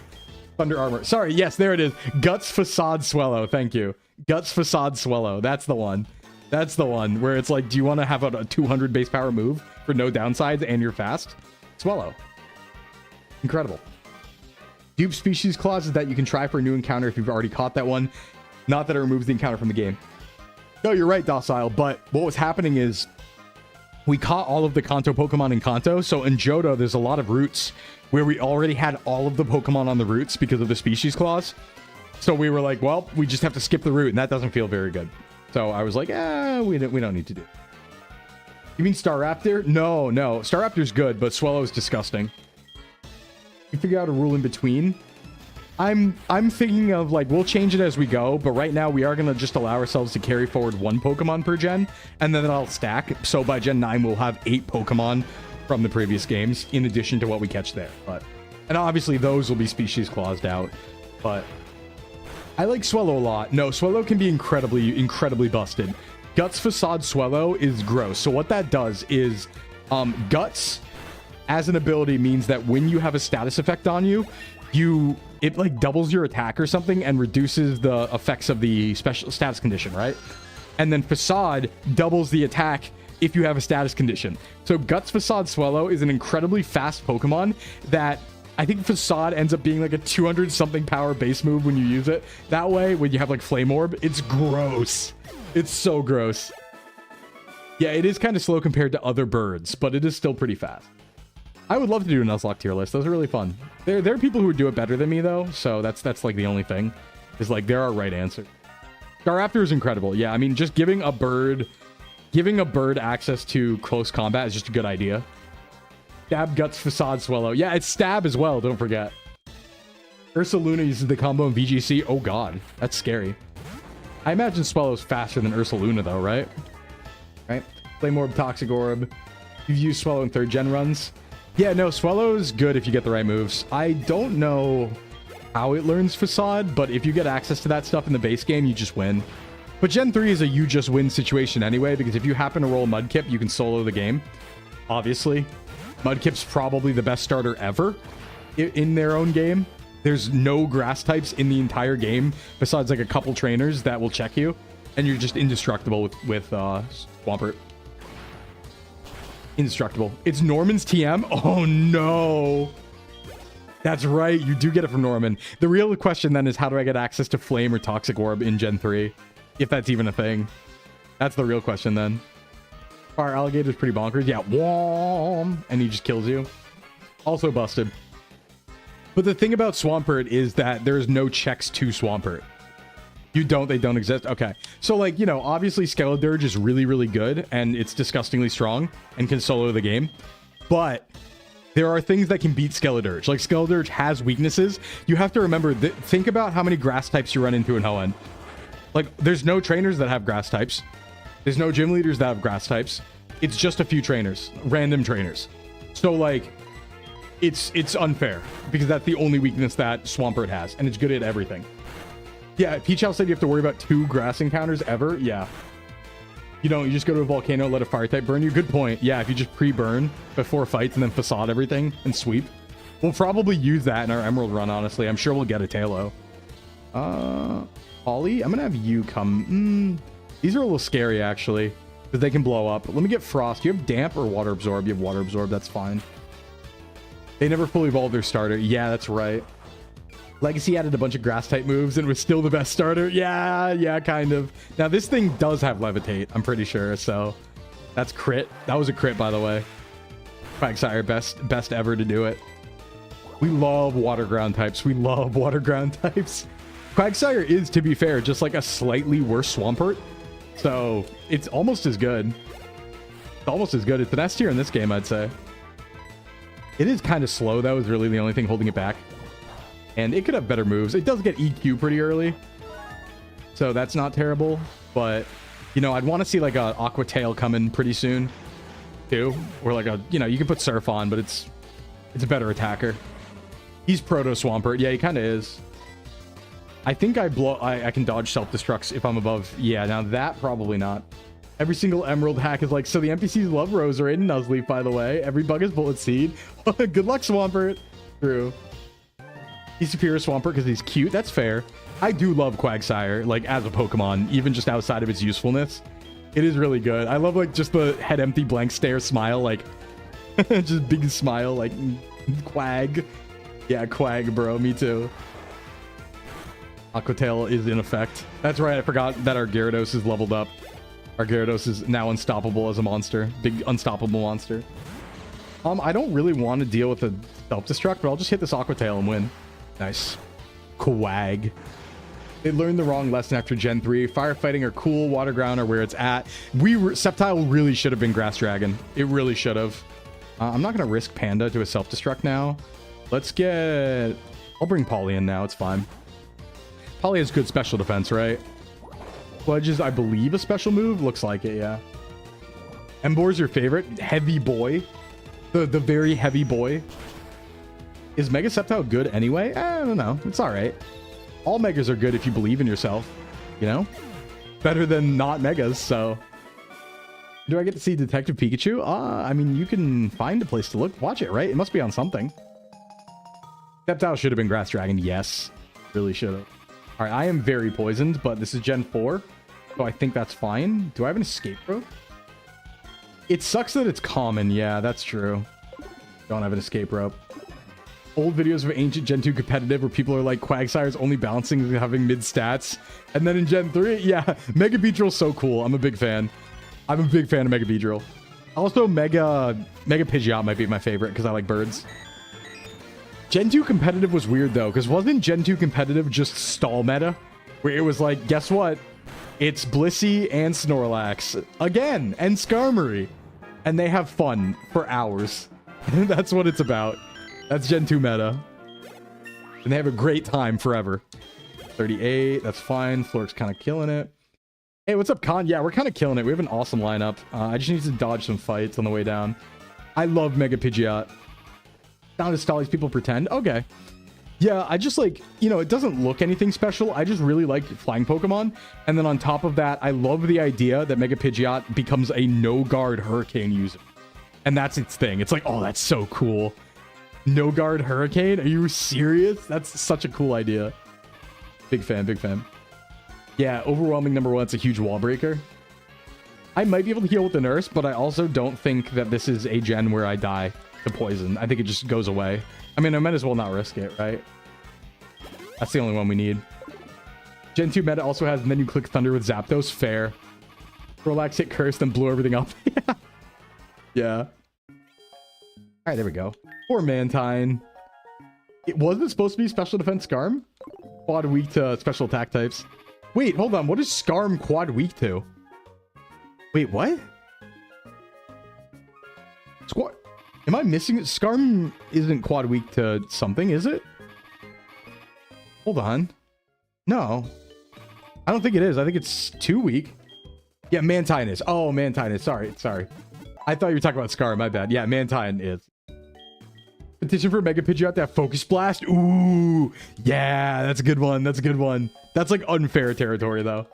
Thunder Armor. Sorry, yes, there it is. Guts Facade Swellow. Thank you. Guts Facade Swellow. That's the one. That's the one where it's like, do you want to have a 200 base power move for no downsides and you're fast? Swellow. Incredible. Dupe species clauses that you can try for a new encounter if you've already caught that one. Not that it removes the encounter from the game. No, you're right, Docile, but what was happening is we caught all of the Kanto Pokemon in Kanto, so in Johto, there's a lot of routes where we already had all of the Pokemon on the routes because of the species clause. So we were like, well, we just have to skip the route, and that doesn't feel very good. So I was like, we don't need to do it. You mean Staraptor? No, no. Staraptor's good, but Swellow's disgusting. You figure out a rule in between. I'm thinking of like, we'll change it as we go, but right now we are going to just allow ourselves to carry forward 1 Pokemon per gen, and then I'll stack. So by Gen 9, we'll have 8 Pokemon from the previous games, in addition to what we catch there. And obviously those will be species claused out, but I like Swellow a lot. No, Swellow can be incredibly busted. Guts Facade Swellow is gross. So what that does is, Guts as an ability means that when you have a status effect on you, it like doubles your attack or something and reduces the effects of the special status condition, right? And then Facade doubles the attack if you have a status condition. So Guts Facade Swellow is an incredibly fast Pokemon that I think Facade ends up being like a 200 something power base move when you use it. That way, when you have like Flame Orb, it's gross. It's so gross. Yeah, it is kind of slow compared to other birds, but it is still pretty fast. I would love to do a Nuzlocke tier list. Those are really fun. There are people who would do it better than me though, so that's like the only thing. Is like there are right answers. Staraptor is incredible. Yeah, I mean just giving a bird access to close combat is just a good idea. Stab, Guts, Facade, Swellow. Yeah, it's Stab as well, don't forget. Ursaluna uses the combo in VGC. Oh god, that's scary. I imagine Swellow's faster than Ursaluna though, right? Right? Flame Orb, Toxic Orb. You've used Swellow in 3rd gen runs. Yeah, no, Swellow's good if you get the right moves. I don't know how it learns Facade, but if you get access to that stuff in the base game, you just win. But Gen 3 is a you just win situation anyway, because if you happen to roll Mudkip, you can solo the game. Obviously. Mudkip's probably the best starter ever in their own game. There's no grass types in the entire game, besides like a couple trainers that will check you, and you're just indestructible with Swampert. Indestructible. It's Norman's TM? Oh no. That's right. You do get it from Norman. The real question then is how do I get access to Flame or Toxic Orb in Gen 3? If that's even a thing. That's the real question then. Fire Alligator's pretty bonkers. Yeah. Whom! And he just kills you. Also busted. But the thing about Swampert is that there's no checks to Swampert. They don't exist? Okay. So, like, you know, obviously Skeledirge is really good, and it's disgustingly strong, and can solo the game. But there are things that can beat Skeledirge. Like, Skeledirge has weaknesses. You have to remember, think about how many grass types you run into in HOENN. Like, there's no trainers that have grass types. There's no gym leaders that have grass types. It's just a few trainers. Random trainers. So, like, it's unfair, because that's the only weakness that Swampert has, and it's good at everything. Yeah, Peach House said you have to worry about 2 grass encounters ever. Yeah. You don't. You just go to a volcano, let a fire type burn you. Good point. Yeah, if you just pre-burn before fights and then Facade everything and sweep. We'll probably use that in our Emerald run, honestly. I'm sure we'll get a Tailo. Ollie, I'm going to have you come. These are a little scary, actually, because they can blow up. Let me get Frost. Do you have Damp or Water Absorb? You have Water Absorb. That's fine. They never fully evolved their starter. Yeah, that's right. Legacy added a bunch of grass type moves and was still the best starter. Yeah, kind of. Now this thing does have Levitate, I'm pretty sure. So that's crit. That was a crit, by the way. Quagsire, best ever to do it. We love water ground types. We love water ground types. Quagsire is, to be fair, just like a slightly worse Swampert. So it's almost as good. It's almost as good. It's an S tier in this game, I'd say. It is kind of slow, though, is really the only thing holding it back. And it could have better moves. It does get EQ pretty early. So that's not terrible. But, you know, I'd want to see like a Aqua Tail coming pretty soon, too. Or like a, you know, you can put Surf on, but it's a better attacker. He's Proto Swampert. Yeah, he kind of is. I think I can dodge self-destructs if I'm above. Yeah, now that probably not. Every single Emerald hack is like, so the NPCs love Roser in Nuzleaf, by the way. Every bug is Bullet Seed. Good luck, Swampert. True. He's superior Swampert because he's cute. That's fair. I do love Quagsire, like, as a Pokemon, even just outside of its usefulness. It is really good. I love, like, just the head empty blank stare smile, like, just big smile, like, Quag. Yeah, Quag, bro. Me too. Aqua Tail is in effect. That's right. I forgot that our Gyarados is leveled up. Our Gyarados is now unstoppable as a monster. Big unstoppable monster. I don't really want to deal with a self-destruct, but I'll just hit this Aqua Tail and win. Nice. Quag. They learned the wrong lesson after Gen 3. Firefighting are cool. Water ground are where it's at. Sceptile really should have been Grass Dragon. It really should have. I'm not going to risk Panda to a self-destruct now. Let's get... I'll bring Polly in now. It's fine. Polly has good special defense, right? Sludge is, I believe, a special move. Looks like it, yeah. Embor's your favorite? Heavy boy? The very heavy boy? Is Mega Sceptile good anyway? I don't know. It's alright. All Megas are good if you believe in yourself. You know? Better than not Megas, so... Do I get to see Detective Pikachu? I mean, you can find a place to look. Watch it, right? It must be on something. Sceptile should have been Grass Dragon. Yes. Really should have. Alright, I am very poisoned, but this is Gen 4. So I think that's fine. Do I have an escape rope? It sucks that it's common. Yeah, that's true. Don't have an escape rope. Old videos of ancient Gen 2 competitive where people are like, Quagsire's only balancing and having mid stats. And then in Gen 3, yeah, Mega Beedrill's so cool. I'm a big fan. I'm a big fan of Mega Beedrill. Also, Mega Pidgeot might be my favorite because I like birds. Gen 2 competitive was weird though, because wasn't Gen 2 competitive just stall meta? Where it was like, guess what? It's Blissey and Snorlax again, and Skarmory. And they have fun for hours. That's what it's about. That's Gen 2 meta. And they have a great time forever. 38, that's fine. Flork's kind of killing it. Hey, what's up, Con? Yeah, we're kind of killing it. We have an awesome lineup. I just need to dodge some fights on the way down. I love Mega Pidgeot. Not as stall as people pretend. Okay. Yeah, I just like, you know, it doesn't look anything special. I just really like flying Pokemon. And then on top of that, I love the idea that Mega Pidgeot becomes a no-guard Hurricane user. And that's its thing. It's like, oh, that's so cool. No-guard Hurricane? Are you serious? That's such a cool idea. Big fan, big fan. Yeah, overwhelming number 1. It's a huge wall breaker. I might be able to heal with the nurse, but I also don't think that this is a gen where I die to poison. I think it just goes away. I mean, I might as well not risk it, right? That's the only one we need. Gen 2 meta also has, and then you click Thunder with Zapdos. Fair. Relax, hit Curse, then blew everything up. Yeah. All right, there we go. Poor Mantine. It wasn't supposed to be special defense Skarm? Quad weak to special attack types. Wait, hold on. What is Skarm quad weak to? Wait, what? Squad... Am I missing it? Skarm isn't quad weak to something, is it? Hold on. No. I don't think it is. I think it's 2 weak. Yeah, Mantine is. Oh, Mantine is. Sorry. I thought you were talking about Skarm. My bad. Yeah, Mantine is. Petition for Mega Pidgeot to have Focus Blast. Ooh. Yeah, that's a good one. That's a good one. That's like unfair territory, though.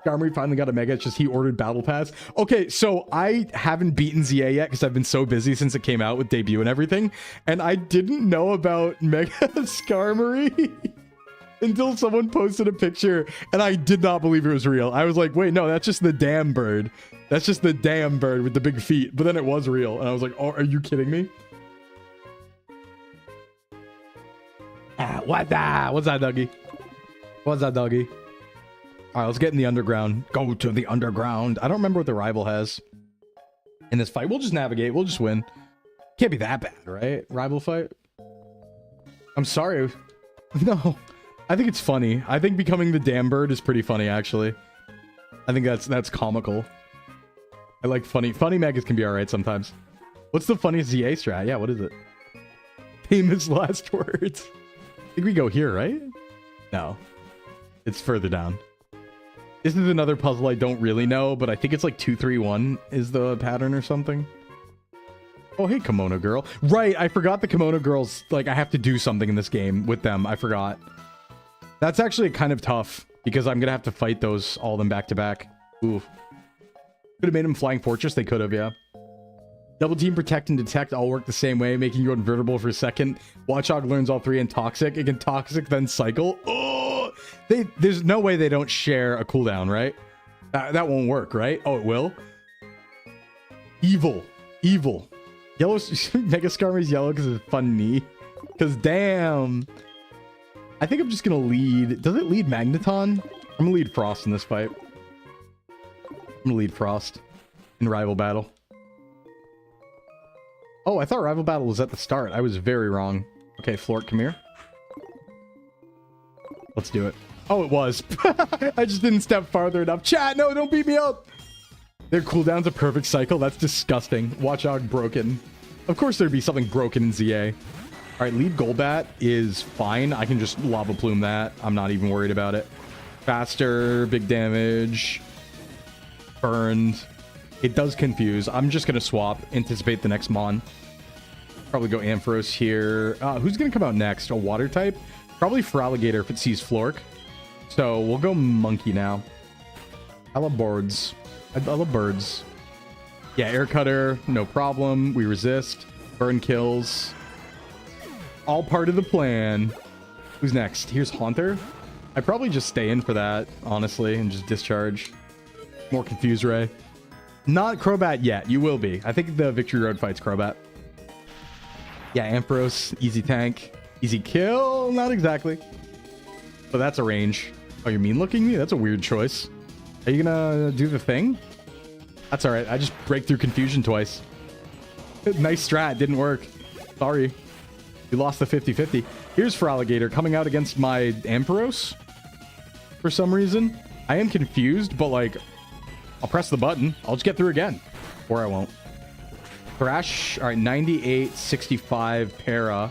Skarmory finally got a Mega. It's just he ordered Battle Pass. Okay, so I haven't beaten ZA yet because I've been so busy since it came out with debut and everything. And I didn't know about Mega Skarmory until someone posted a picture. And I did not believe it was real. I was like, wait, no, that's just the damn bird. That's just the damn bird with the big feet. But then it was real. And I was like, oh, are you kidding me? What's that, doggy? What's that, doggy? All right, let's get in the underground. Go to the underground. I don't remember what the rival has in this fight. We'll just navigate. We'll just win. Can't be that bad, right? Rival fight. I'm sorry. No, I think it's funny. I think becoming the damn bird is pretty funny, actually. I think that's comical. I like funny megas can be all right sometimes. What's the funniest ZA strat? Yeah, what is it? Famous last words. I think we go here, right? No. It's further down. This is another puzzle I don't really know, but I think it's like 2-3-1 is the pattern or something. Oh, hey, Kimono Girl. Right, I forgot the Kimono Girls. Like, I have to do something in this game with them. I forgot. That's actually kind of tough because I'm going to have to fight those, all of them back to back. Ooh. Could have made them Flying Fortress. They could have, yeah. Double Team, Protect, and Detect all work the same way, making you invertible for a second. Watchdog learns all three, and Toxic. It can Toxic, then Cycle. Oh! There's no way they don't share a cooldown, right? That won't work, right? Oh, it will? Evil. Evil. Yellow. Mega Skarmory's yellow because it's funny. Because, damn. I think I'm just going to lead. Does it lead Magneton? I'm going to lead Frost in this fight. I'm going to lead Frost in Rival Battle. Oh, I thought Rival Battle was at the start. I was very wrong. Okay, Flort, come here. Let's do it. Oh, it was. I just didn't step farther enough. Chat, no, don't beat me up. Their cooldown's a perfect cycle. That's disgusting. Watchdog broken. Of course there'd be something broken in ZA. All right, lead Golbat is fine. I can just Lava Plume that. I'm not even worried about it. Faster, big damage. Burned. It does confuse. I'm just going to swap. Anticipate the next Mon. Probably go Ampharos here. Who's going to come out next? A water type? Probably Feraligatr if it sees Flork. So we'll go Monkey now. I love birds. I love birds. Yeah, Air Cutter. No problem. We resist. Burn kills. All part of the plan. Who's next? Here's Haunter. I probably just stay in for that, honestly, and just discharge. More Confuse Ray. Not Crobat yet. You will be. I think the Victory Road fight's Crobat. Yeah, Ampharos. Easy tank. Easy kill. Not exactly. But that's a range. Oh, you're mean looking me? That's a weird choice. Are you gonna do the thing? That's all right. I just break through confusion twice. Nice strat. Didn't work. Sorry. You lost the 50-50. Here's Feraligatr coming out against my Ampharos. For some reason. I am confused, but like... I'll press the button. I'll just get through again. Or I won't. Thrash. All right, 98, 65, para.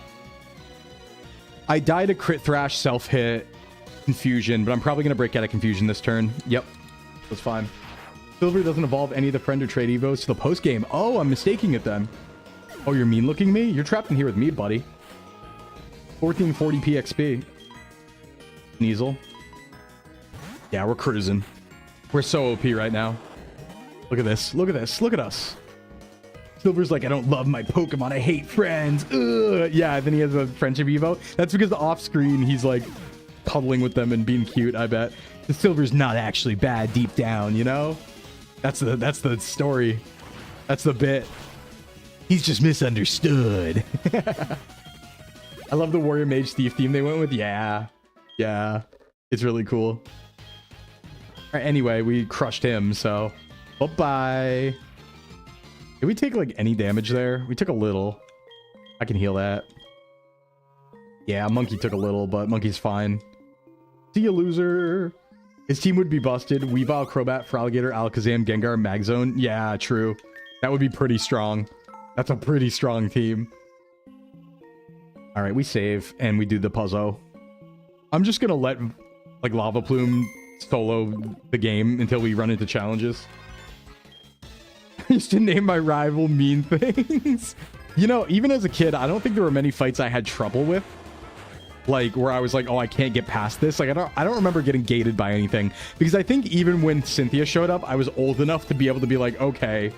I died a crit Thrash, self-hit, confusion, but I'm probably going to break out of confusion this turn. Yep, that's fine. Silver doesn't evolve any of the friend or trade evos to the post-game. Oh, I'm mistaking it then. Oh, you're mean-looking me? You're trapped in here with me, buddy. 1440 PXP. Sneasel. Yeah, we're cruising. We're so OP right now. Look at this. Look at this. Look at us. Silver's like, I don't love my Pokemon. I hate friends. Ugh. Yeah, then he has a friendship evo. That's because off screen, he's like cuddling with them and being cute, I bet. The Silver's not actually bad deep down, you know? That's the story. That's the bit. He's just misunderstood. I love the Warrior Mage Thief theme they went with. Yeah. Yeah. It's really cool. Anyway, we crushed him, so bye-bye. Did we take like any damage there? We took a little. I can heal that. Yeah, Monkey took a little, but Monkey's fine. See ya, loser. His team would be busted. Weavile, Crobat, Feraligatr, Alakazam, Gengar, Magzone. Yeah, true. That would be pretty strong. That's a pretty strong team. All right, we save and we do the puzzle. I'm just gonna let like Lava Plume solo the game until we run into challenges. I used to name my rival mean things. You know, even as a kid, I don't think there were many fights I had trouble with. Like where I was like, oh, I can't get past this. Like I don't remember getting gated by anything, because I think even when Cynthia showed up, I was old enough to be able to be like, okay,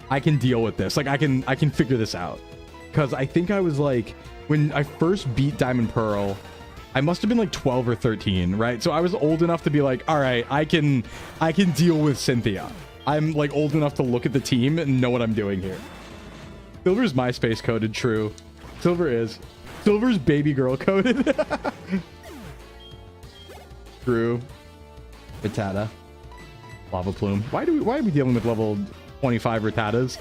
I can deal with this. Like I can figure this out. Because I think I was like, when I first beat Diamond Pearl, I must have been like 12 or 13, right? So I was old enough to be like, all right, I can deal with Cynthia. I'm like old enough to look at the team and know what I'm doing here. Silver's MySpace coded, true. Silver is. Silver's baby girl coded. True. Rattata. Lava Plume. Why are we dealing with level 25 Rattatas?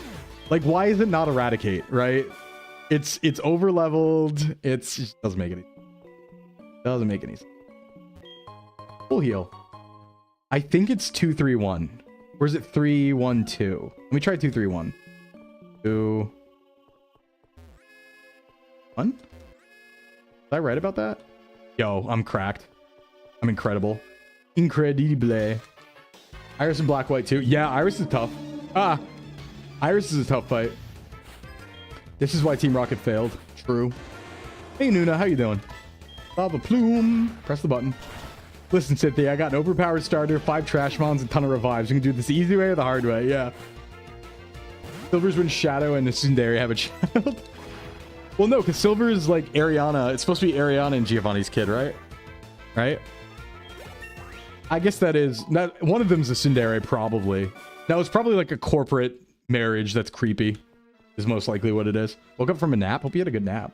Like, why is it not Eradicate, right? It's over leveled. It doesn't make any sense. Doesn't make any sense. Full heal. I think it's 2-3-1. Or is it 3, 1, 2? Let me try 2, 3, 1. 2, 1? Was I right about that? Yo, I'm cracked. I'm incredible. Incredible. Iris and Black White too. Yeah, Iris is tough. Ah, Iris is a tough fight. This is why Team Rocket failed. True. Hey, Nuna, how you doing? Lava Plume. Press the button. Listen, Cynthia, I got an overpowered starter, 5 trash mons, and a ton of revives. You can do this the easy way or the hard way. Yeah. Silver's when Shadow and Tsundere have a child. Well, no, because Silver is like Ariana. It's supposed to be Ariana and Giovanni's kid, right? Right? I guess that is... Not, one of them's a Tsundere, probably. No, it's probably like a corporate marriage that's creepy. Is most likely what it is. Woke up from a nap. Hope you had a good nap.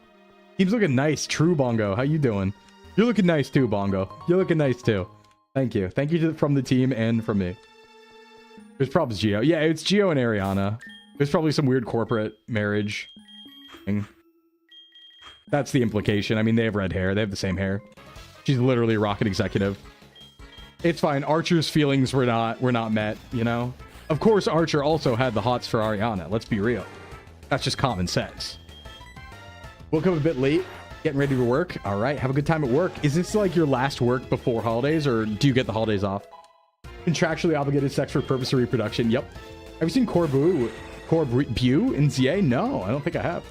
Team's looking nice. True, Bongo. How you doing? You're looking nice too, Bongo. You're looking nice too. Thank you. Thank you from the team and from me. There's probably Gio. Yeah, it's Gio and Ariana. There's probably some weird corporate marriage thing. That's the implication. I mean, they have red hair. They have the same hair. She's literally a Rocket executive. It's fine. Archer's feelings were not met, you know? Of course, Archer also had the hots for Ariana. Let's be real. That's just common sense. Woke up a bit late. Getting ready for work. All right. Have a good time at work. Is this like your last work before holidays, or do you get the holidays off? Contractually obligated sex for purpose of reproduction. Yep. Have you seen Corbu in ZA? No, I don't think I have.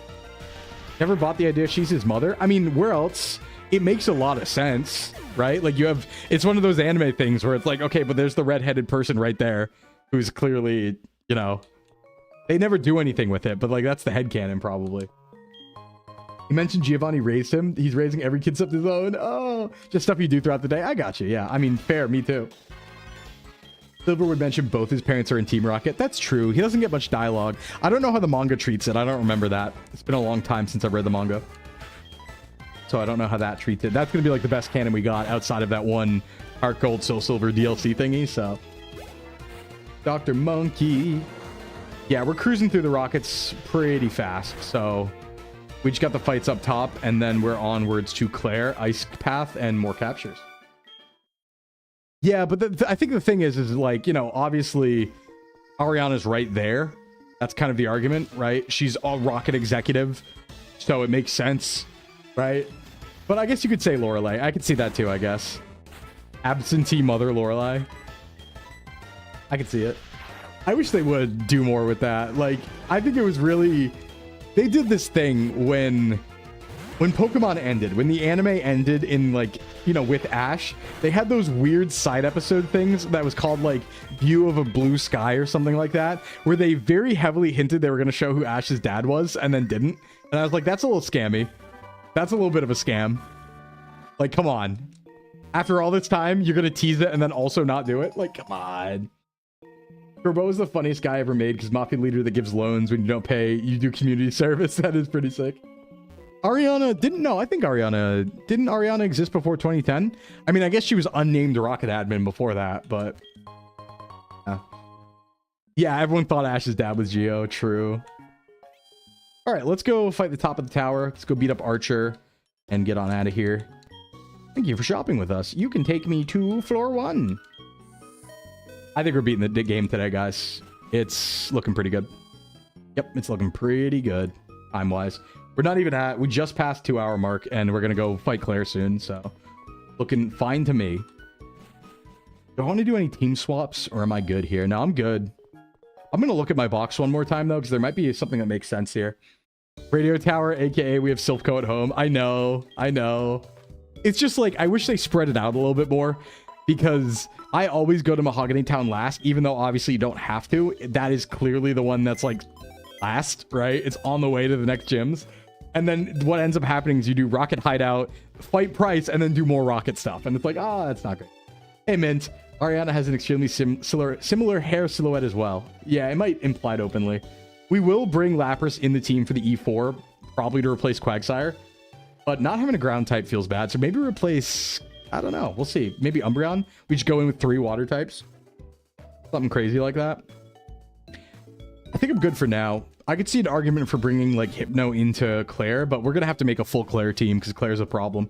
Never bought the idea she's his mother. I mean, where else? It makes a lot of sense, right? Like you have, it's one of those anime things where it's like, okay, but there's the redheaded person right there who's clearly, you know, they never do anything with it, but like that's the headcanon probably. You mentioned Giovanni raised him. He's raising every kid up his own. Oh, just stuff you do throughout the day. I got you. Yeah, I mean, fair. Me too. Silver would mention both his parents are in Team Rocket. That's true. He doesn't get much dialogue. I don't know how the manga treats it. I don't remember that. It's been a long time since I've read the manga. So I don't know how that treats it. That's going to be like the best canon we got outside of that one Heart Gold Soul Silver DLC thingy. So Dr. Monkey. Yeah, we're cruising through the rockets pretty fast. So we just got the fights up top, and then we're onwards to Claire, Ice Path, and more captures. Yeah, but I think the thing is like, you know, obviously Ariana's right there. That's kind of the argument, right? She's a Rocket executive, so it makes sense, right? But I guess you could say Lorelei. I could see that too, I guess. Absentee mother Lorelei. I could see it. I wish they would do more with that. Like, I think it was really... They did this thing when Pokemon ended, when the anime ended in, like, you know, with Ash, they had those weird side episode things that was called, like, View of a Blue Sky or something like that, where they very heavily hinted they were going to show who Ash's dad was and then didn't. And I was like, that's a little scammy. That's a little bit of a scam. Like, come on. After all this time, you're going to tease it and then also not do it? Like, come on. Turbo is the funniest guy ever made because Mafia leader that gives loans when you don't pay, you do community service. That is pretty sick. Ariana didn't know. I think didn't Ariana exist before 2010? I mean, I guess she was unnamed Rocket admin before that, but yeah, everyone thought Ash's dad was Geo. True. All right, let's go fight the top of the tower. Let's go beat up Archer and get on out of here. Thank you for shopping with us. You can take me to floor 1. I think we're beating the game today, guys. It's looking pretty good. Yep, it's looking pretty good time-wise. We're not even we just passed 2-hour mark, and we're going to go fight Claire soon, so looking fine to me. Do I want to do any team swaps, or am I good here? No, I'm good. I'm going to look at my box one more time, though, because there might be something that makes sense here. Radio Tower, a.k.a. we have Silphco at home. I know. It's just like, I wish they spread it out a little bit more, because I always go to Mahogany Town last, even though obviously you don't have to. That is clearly the one that's like last, right? It's on the way to the next gyms. And then what ends up happening is you do Rocket Hideout, fight Price, and then do more Rocket stuff. And it's like, that's not great. Hey, Mint. Ariana has an extremely similar hair silhouette as well. Yeah, it might imply it openly. We will bring Lapras in the team for the E4, probably to replace Quagsire. But not having a ground type feels bad. So maybe replace... I don't know. We'll see. Maybe Umbreon. We just go in with 3 water types. Something crazy like that. I think I'm good for now. I could see an argument for bringing like Hypno into Claire, but we're going to have to make a full Claire team because Claire's a problem.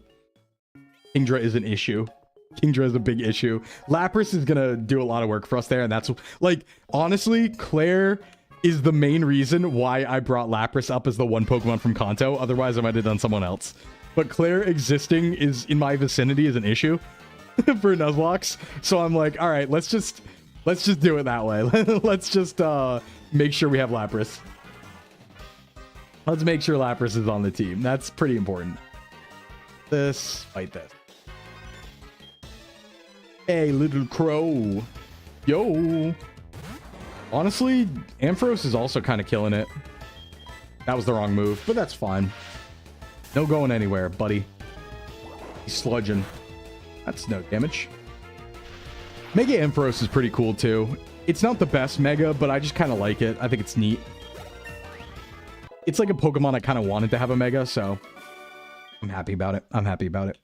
Kingdra is an issue. Kingdra is a big issue. Lapras is gonna do a lot of work for us there, and that's like, honestly, Claire is the main reason why I brought Lapras up as the one Pokemon from Kanto. Otherwise, I might have done someone else. But Claire existing is in my vicinity is an issue for Nuzlocke. So I'm like, all right, let's just do it that way. Let's just make sure we have Lapras. Let's make sure Lapras is on the team. That's pretty important. Fight this. Hey, little crow. Yo. Honestly, Ampharos is also kind of killing it. That was the wrong move, but that's fine. No going anywhere, buddy. He's sludging. That's no damage. Mega Ampharos is pretty cool, too. It's not the best Mega, but I just kind of like it. I think it's neat. It's like a Pokemon I kind of wanted to have a Mega, so I'm happy about it. I'm happy about it.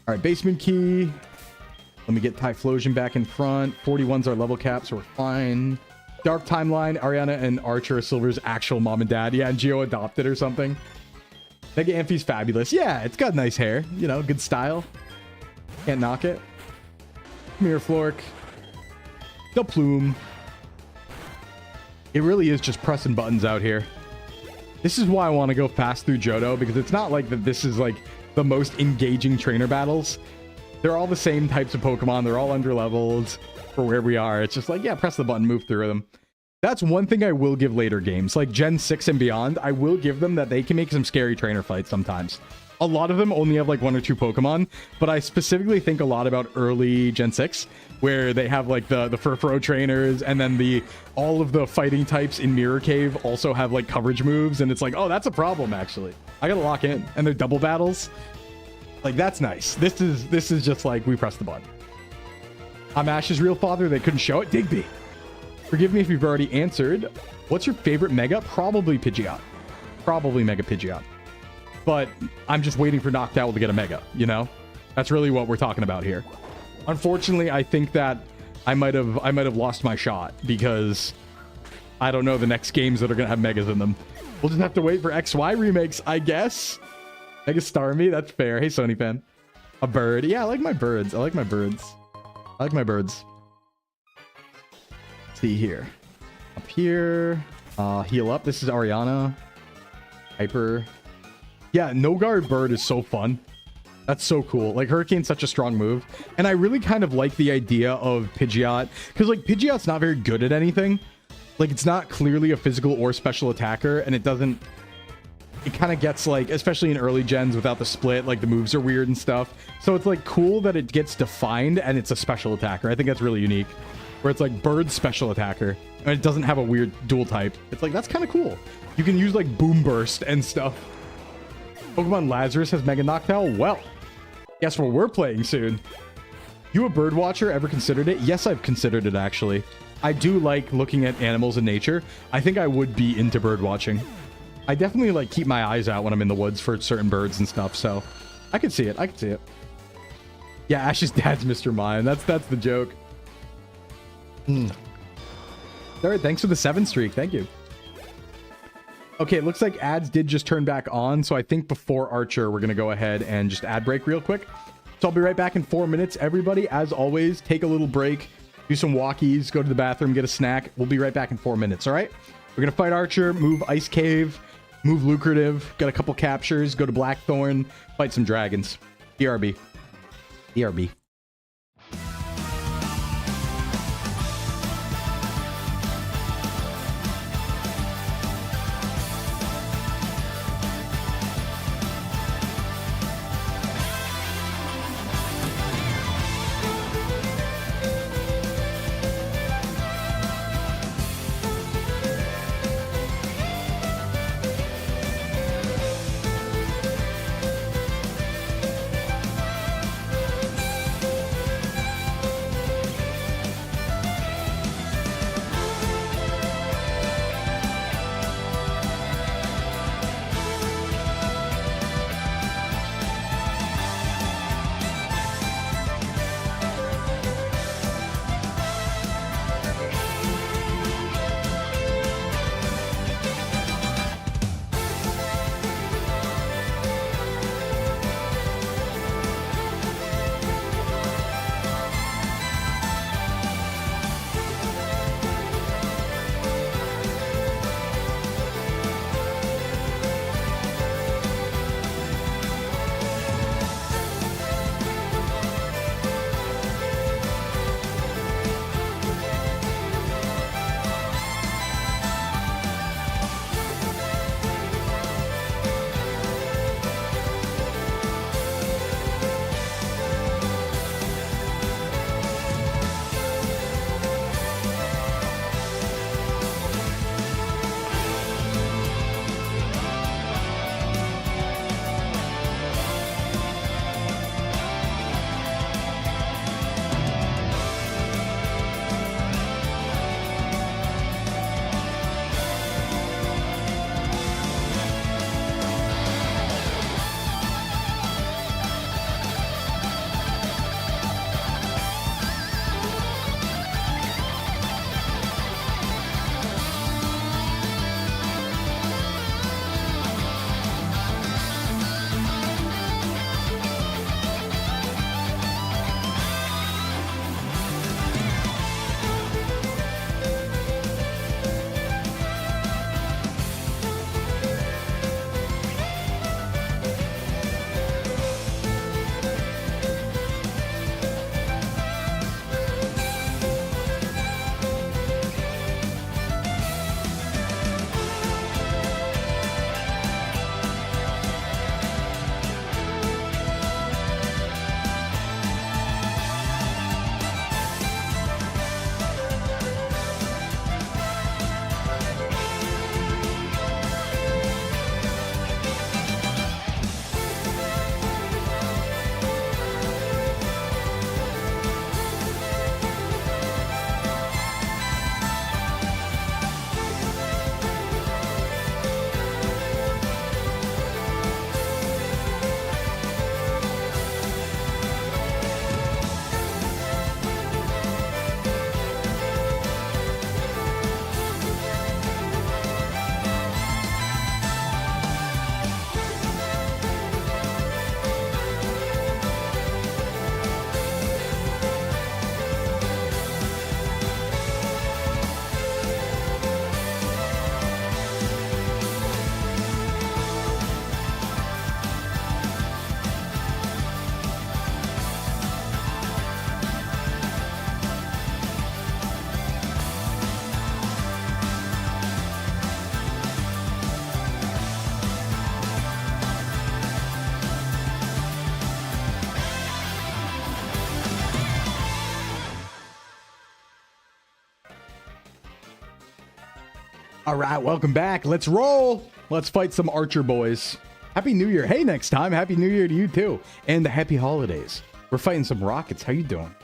All right, basement key. Let me get Typhlosion back in front. 41's our level cap, so we're fine. Dark Timeline. Ariana and Archer are Silver's actual mom and dad. Yeah, and Geo adopted or something. Mega Amphy's fabulous. Yeah, it's got nice hair. You know, good style. Can't knock it. Mirror Flork. The Plume. It really is just pressing buttons out here. This is why I want to go fast through Johto, because it's not like that this is like the most engaging trainer battles. They're all the same types of Pokemon. They're all underleveled for where we are. It's just like, yeah, press the button, move through them. That's one thing I will give later games. Like Gen 6 and beyond, I will give them that they can make some scary trainer fights sometimes. A lot of them only have like 1 or 2 Pokemon, but I specifically think a lot about early Gen 6, where they have like the Furfuro trainers, and then all of the fighting types in Mirror Cave also have like coverage moves, and it's like, oh, that's a problem actually. I gotta lock in. And they're double battles. Like, that's nice. This is just like, we press the button. I'm Ash's real father. They couldn't show it. Digby. Forgive me if you've already answered. What's your favorite Mega? Probably Pidgeot. Probably Mega Pidgeot. But I'm just waiting for Knocked Owl to get a Mega, you know? That's really what we're talking about here. Unfortunately, I think that I might have lost my shot, because I don't know the next games that are going to have Megas in them. We'll just have to wait for XY remakes, I guess. Mega Starmie, that's fair. Hey, Sony fan. A bird. Yeah, I like my birds. I like my birds. I like my birds. Let's see here. Up here. Heal up. This is Ariana. Hyper. Yeah, No Guard Bird is so fun. That's so cool. Like, Hurricane's such a strong move. And I really kind of like the idea of Pidgeot. Because, like, Pidgeot's not very good at anything. Like, it's not clearly a physical or special attacker. And it doesn't... It kind of gets, like, especially in early gens without the split, like, the moves are weird and stuff. So it's, like, cool that it gets defined and it's a special attacker. I think that's really unique. Where it's, like, Bird special attacker. And it doesn't have a weird dual type. It's, like, that's kind of cool. You can use, like, Boom Burst and stuff. Pokemon Lazarus has Mega Noctowl? Well, guess what we're playing soon. You a bird watcher? Ever considered it? Yes, I've considered it, actually. I do like looking at animals in nature. I think I would be into bird watching. I definitely like keep my eyes out when I'm in the woods for certain birds and stuff, so I could see it. I could see it. Yeah, Ash's dad's Mr. Mime. That's the joke. All right, thanks for the 7 streak. Thank you. Okay, it looks like ads did just turn back on, so I think before Archer, we're going to go ahead and just ad break real quick. So I'll be right back in 4 minutes. Everybody, as always, take a little break, do some walkies, go to the bathroom, get a snack. We'll be right back in 4 minutes, all right? We're going to fight Archer, move Ice Cave, move Lucrative, got a couple captures, go to Blackthorn, fight some dragons. BRB. BRB. All right, welcome back. Let's roll. Let's fight some archer boys. Happy New Year. Hey, next time. Happy New Year to you too. And happy holidays. We're fighting some rockets. How you doing?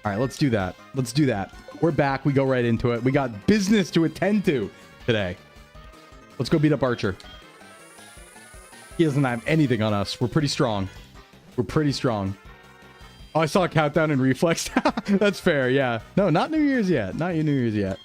All right, let's do that. Let's do that. We're back. We go right into it. We got business to attend to today. Let's go beat up Archer. He doesn't have anything on us. We're pretty strong. We're pretty strong. Oh, I saw a countdown in reflex. That's fair, yeah. No, not New Year's yet. Not New Year's yet.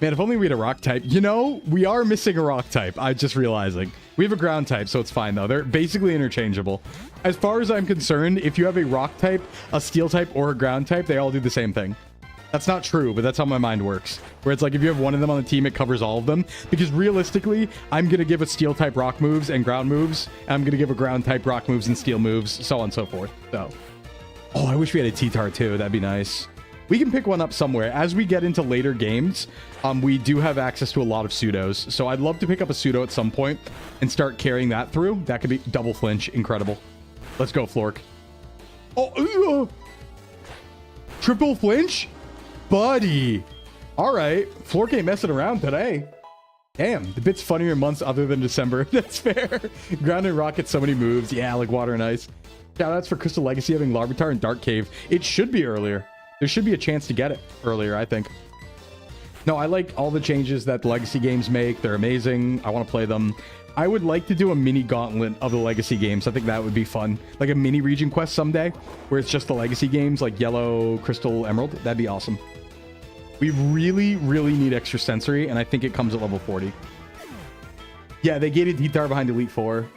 Man, if only we had a rock type. You know, we are missing a rock type. I'm just realizing. We have a ground type, so it's fine, though. They're basically interchangeable. As far as I'm concerned, if you have a rock type, a steel type, or a ground type, they all do the same thing. That's not true, but that's how my mind works. Where it's like, if you have one of them on the team, it covers all of them. Because realistically, I'm going to give a steel type rock moves and ground moves. And I'm going to give a ground type rock moves and steel moves, so on and so forth. So, oh, I wish we had a T-Tar too. That'd be nice. We can pick one up somewhere. As we get into later games, we do have access to a lot of pseudos. So I'd love to pick up a pseudo at some point and start carrying that through. That could be double flinch. Incredible. Let's go, Flork. Oh, triple flinch? Buddy. All right. Flork ain't messing around today. Damn. The bit's funnier in months other than December. That's fair. Ground and rocket, so many moves. Yeah, like water and ice. Shoutouts for Crystal Legacy having Larvitar and Dark Cave. It should be earlier. There should be a chance to get it earlier, I think. No, I like all the changes that the Legacy games make. They're amazing. I want to play them. I would like to do a mini gauntlet of the Legacy games. I think that would be fun. Like a mini region quest someday, where it's just the Legacy games, like Yellow, Crystal, Emerald. That'd be awesome. We really, really need extra sensory, and I think it comes at level 40. Yeah, they gated T-Tar behind Elite 4.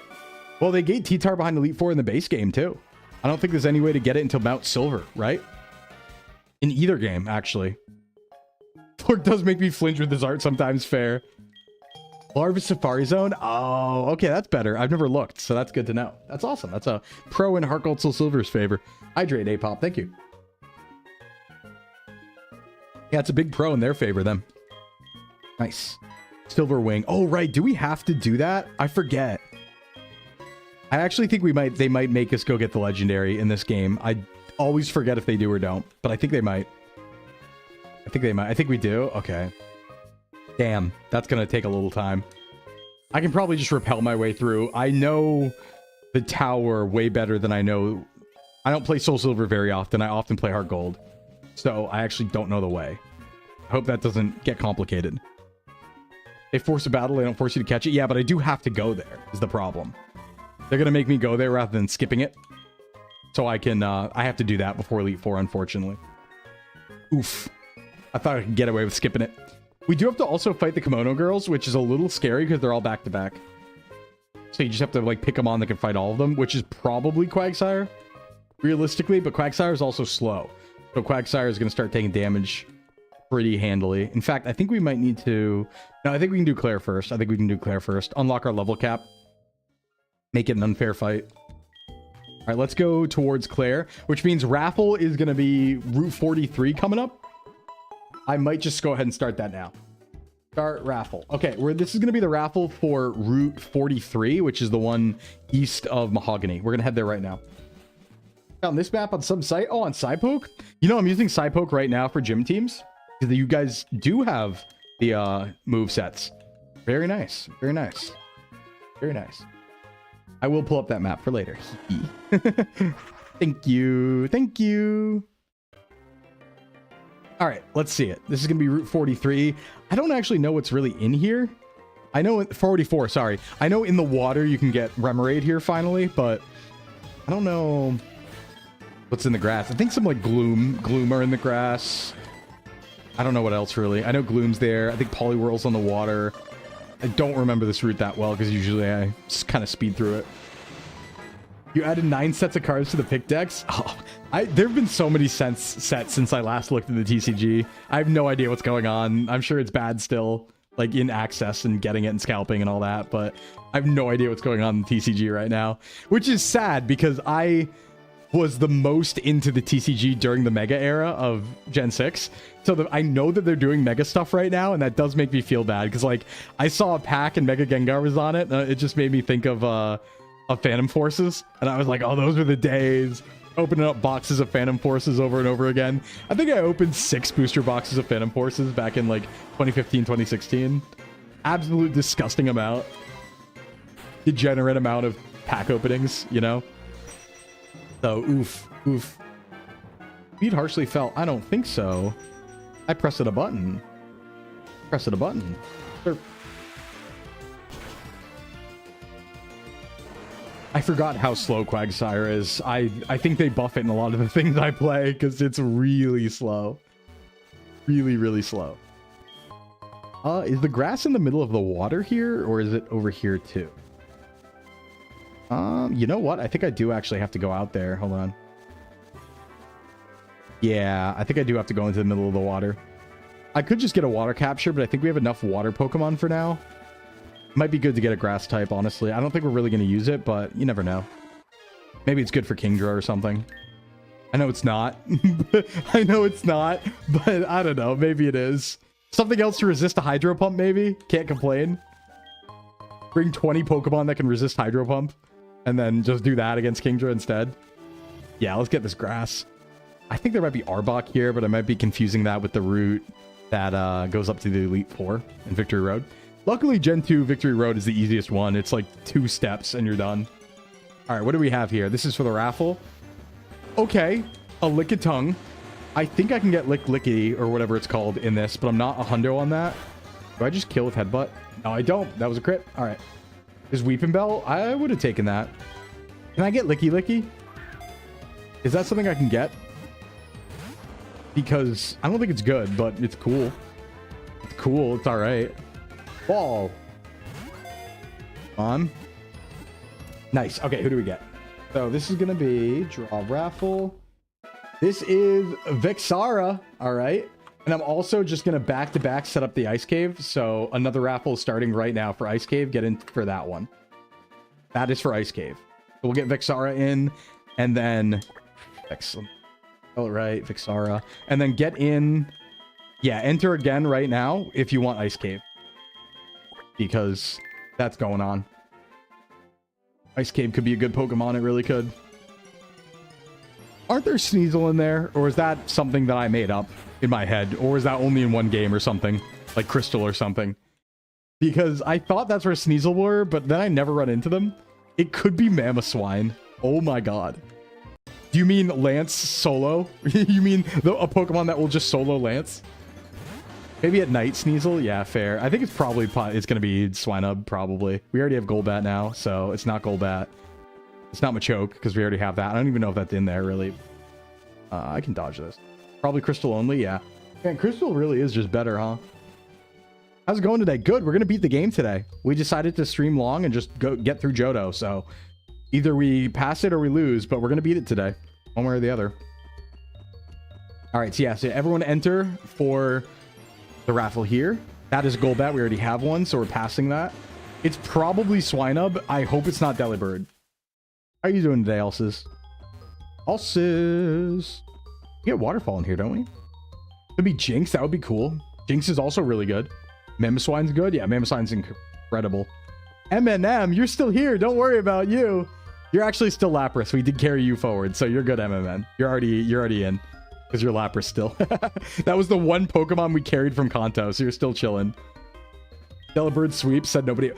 Well, they gate T-Tar behind Elite 4 in the base game, too. I don't think there's any way to get it until Mount Silver, right? In either game, actually. Flork does make me flinch with his art sometimes, fair. Larva Safari Zone? Oh, okay, that's better. I've never looked, so that's good to know. That's awesome. That's a pro in Heart Gold Soul Silver's favor. Hydrate, A-Pop. Thank you. Yeah, it's a big pro in their favor, then. Nice. Silver Wing. Oh, right. Do we have to do that? I forget. I actually think they might make us go get the legendary in this game. I always forget if they do or don't, but I think they might. I think they might. I think we do. Okay. Damn, that's gonna take a little time. I can probably just repel my way through. I know the tower way better than I know. I don't play Soul Silver very often. I often play Heart Gold, so I actually don't know the way. I hope that doesn't get complicated. They force a battle. They don't force you to catch it. Yeah, but I do have to go there is the problem. They're gonna make me go there rather than skipping it. So I can, I have to do that before Elite 4, unfortunately. Oof. I thought I could get away with skipping it. We do have to also fight the Kimono Girls, which is a little scary because they're all back-to-back. So you just have to, like, pick them on that can fight all of them, which is probably Quagsire, realistically. But Quagsire is also slow. So Quagsire is going to start taking damage pretty handily. In fact, I think we might need to... No, I think we can do Claire first. I think we can do Claire first. Unlock our level cap. Make it an unfair fight. All right, let's go towards Claire, which means Raffle is going to be Route 43 coming up. I might just go ahead and start that now. Start Raffle. Okay, this is going to be the Raffle for Route 43, which is the one east of Mahogany. We're going to head there right now. Found this map on some site. Oh, on SciPoke? You know, I'm using SciPoke right now for gym teams because you guys do have the move sets. Very nice. Very nice. Very nice. I will pull up that map for later. Thank you. Thank you. All right, let's see it. This is going to be Route 43. I don't actually know what's really in here. I know 44, sorry. I know in the water you can get Remoraid here finally, but I don't know what's in the grass. I think some like Gloom are in the grass. I don't know what else really. I know Gloom's there. I think Poliwhirl's on the water. I don't remember this route that well because usually I just kind of speed through it. You added 9 sets of cards to the pick decks. Oh, there have been so many sets since I last looked at the TCG. I have no idea what's going on. I'm sure it's bad still, like in access and getting it and scalping and all that, but I have no idea what's going on in the TCG right now, which is sad because I was the most into the TCG during the Mega era of Gen 6. So I know that they're doing Mega stuff right now, and that does make me feel bad because like I saw a pack and Mega Gengar was on it. It just made me think of Phantom Forces, and I was like, oh, those were the days. Opening up boxes of Phantom Forces over and over again. I think I opened 6 booster boxes of Phantom Forces back in like 2015, 2016. absolute disgusting amount. Degenerate amount of pack openings, you know? So, oof. Speed harshly fell. I don't think so. I pressed a button. Press it a button. Sure. I forgot how slow Quagsire is. I think they buff it in a lot of the things I play because it's really slow. Really slow. Is the grass in the middle of the water here, or is it over here too? You know what? I think I do actually have to go out there. Hold on. Yeah, I think I do have to go into the middle of the water. I could just get a water capture, but I think we have enough water Pokemon for now. Might be good to get a grass type, honestly. I don't think we're really going to use it, but you never know. Maybe it's good for Kingdra or something. I know it's not. I know it's not, but I don't know. Maybe it is. Something else to resist a Hydro Pump, maybe? Can't complain. Bring 20 Pokemon that can resist Hydro Pump, and then just do that against Kingdra instead. Yeah, let's get this grass. I think there might be Arbok here, but I might be confusing that with the route that goes up to the Elite Four in Victory Road. Luckily, Gen 2 Victory Road is the easiest one. It's like 2 steps and you're done. All right, what do we have here? This is for the raffle. Okay, a Lickitung. I think I can get Licky or whatever it's called in this, but I'm not a hundo on that. Do I just kill with Headbutt? No, I don't. That was a crit. All right. Is Weeping Bell? I would have taken that. Can I get Licky? Is that something I can get? Because I don't think it's good, but it's cool. It's cool. It's all right. Ball. On. Nice. Okay, who do we get? So this is going to be draw raffle. This is Vexara. All right. And I'm also just going to back-to-back set up the Ice Cave. So another raffle is starting right now for Ice Cave. Get in for that one. That is for Ice Cave. So we'll get Vexara in, and then... Excellent. All right, Vexara. And then get in... Yeah, enter again right now if you want Ice Cave. Because that's going on. Ice Cave could be a good Pokemon. It really could. Aren't there Sneasel in there? Or is that something that I made up in my head? Or is that only in one game or something? Like Crystal or something? Because I thought that's where Sneasel were, but then I never run into them. It could be Mamoswine. Oh my god. Do you mean Lance solo? You mean a Pokemon that will just solo Lance? Maybe at night Sneasel? Yeah, fair. I think it's probably it's going to be Swinub, probably. We already have Golbat now, so it's not Golbat. It's not Machoke, because we already have that. I don't even know if that's in there, really. I can dodge this. Probably Crystal only, yeah. Man, Crystal really is just better, huh? How's it going today? Good. We're going to beat the game today. We decided to stream long and just get through Johto, so either we pass it or we lose, but we're going to beat it today. One way or the other. All right, so yeah, so everyone enter for the raffle here. That is Golbat. We already have one, so we're passing that. It's probably Swinub. I hope it's not Delibird. How are you doing today, Ulsis? Ulsis. We get Waterfall in here, don't we? Could be Jinx. That would be cool. Jinx is also really good. Mamoswine's good. Yeah, Mamoswine's incredible. MNM, you're still here. Don't worry about you. You're actually still Lapras. We did carry you forward, so you're good, MMN. You're already in. Because you're Lapras still. That was the one Pokemon we carried from Kanto, so you're still chilling. Delibird sweep, said nobody...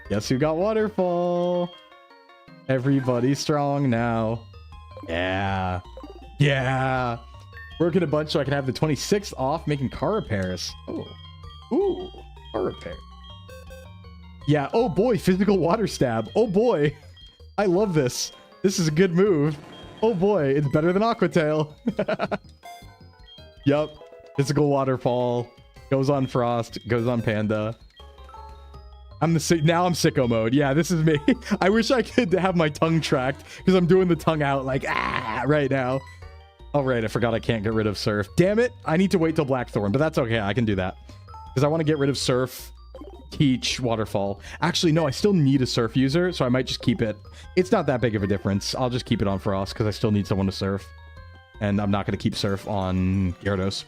Guess who got Waterfall? Everybody strong now. Yeah. Yeah. Working a bunch so I can have the 26th off, making car repairs. Oh. Ooh. Car repair. Yeah. Oh boy. Physical water stab. Oh boy. I love this. This is a good move. Oh boy. It's better than Aqua Tail. Yup. Physical waterfall. Goes on Frost. Goes on Panda. Now I'm sicko mode. Yeah, this is me. I wish I could have my tongue tracked because I'm doing the tongue out like right now. All right, I forgot I can't get rid of Surf. Damn it. I need to wait till Blackthorn, but that's okay. I can do that because I want to get rid of Surf, Teach, Waterfall. Actually, no, I still need a Surf user, so I might just keep it. It's not that big of a difference. I'll just keep it on Frost because I still need someone to Surf. And I'm not going to keep Surf on Gyarados.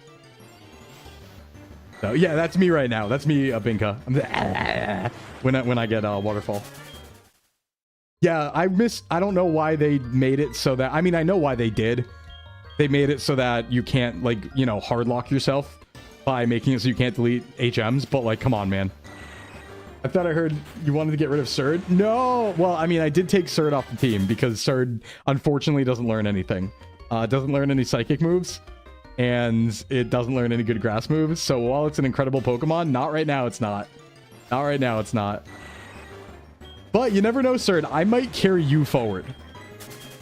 So yeah, that's me right now. That's me, Binka. When I get Waterfall. Yeah, I don't know why they made it so that... I mean, I know why they did. They made it so that you can't, like, you know, hard lock yourself. by making it so you can't delete HMs, but like, come on, man. I thought I heard you wanted to get rid of Surd. No! Well, I mean, I did take Surd off the team because Surd, unfortunately, doesn't learn anything. Doesn't learn any psychic moves, and it doesn't learn any good grass moves. So while it's an incredible Pokemon, not right now, it's not. Not right now, it's not. But you never know, Surd. I might carry you forward.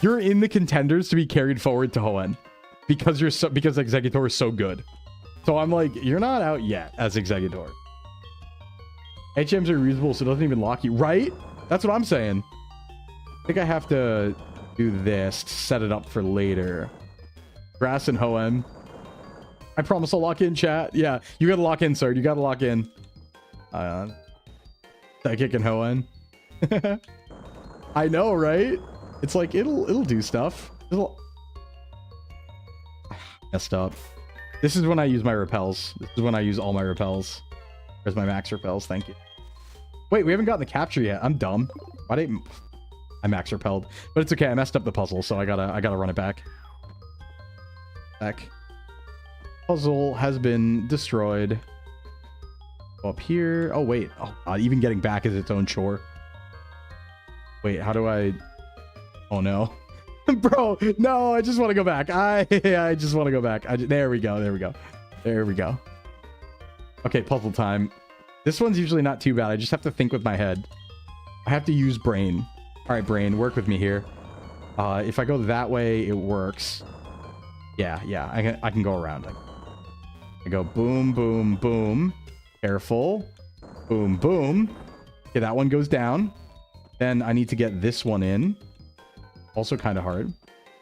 You're in the contenders to be carried forward to Hoenn because because Exeggutor is so good. So I'm like, you're not out yet as Exeggutor. HMs are reusable, so it doesn't even lock you. Right? That's what I'm saying. I think I have to do this to set it up for later. Grass and Hoenn. I promise I'll lock in, chat. Yeah, you gotta lock in, sir. You gotta lock in. Psychic and Hoenn. I know, right? It's like, it'll do stuff. Messed up. This is when I use my repels. This is when I use all my repels. Where's my max repels? Thank you. Wait, we haven't gotten the capture yet. I'm dumb. Why didn't I max repelled? But it's okay. I messed up the puzzle, so I gotta run it back. Puzzle has been destroyed. Go up here. Oh wait. Oh God, even getting back is its own chore. Wait, how do I? Oh no, bro. No, I just want to go back. I just want to go back. There we go. There we go. There we go. Okay, puzzle time. This one's usually not too bad. I just have to think with my head. I have to use brain. All right, brain, work with me here. If I go that way, it works. Yeah, I can go around. I go boom, boom, boom. Careful. Boom, boom. Okay, that one goes down. Then I need to get this one in. Also kind of hard.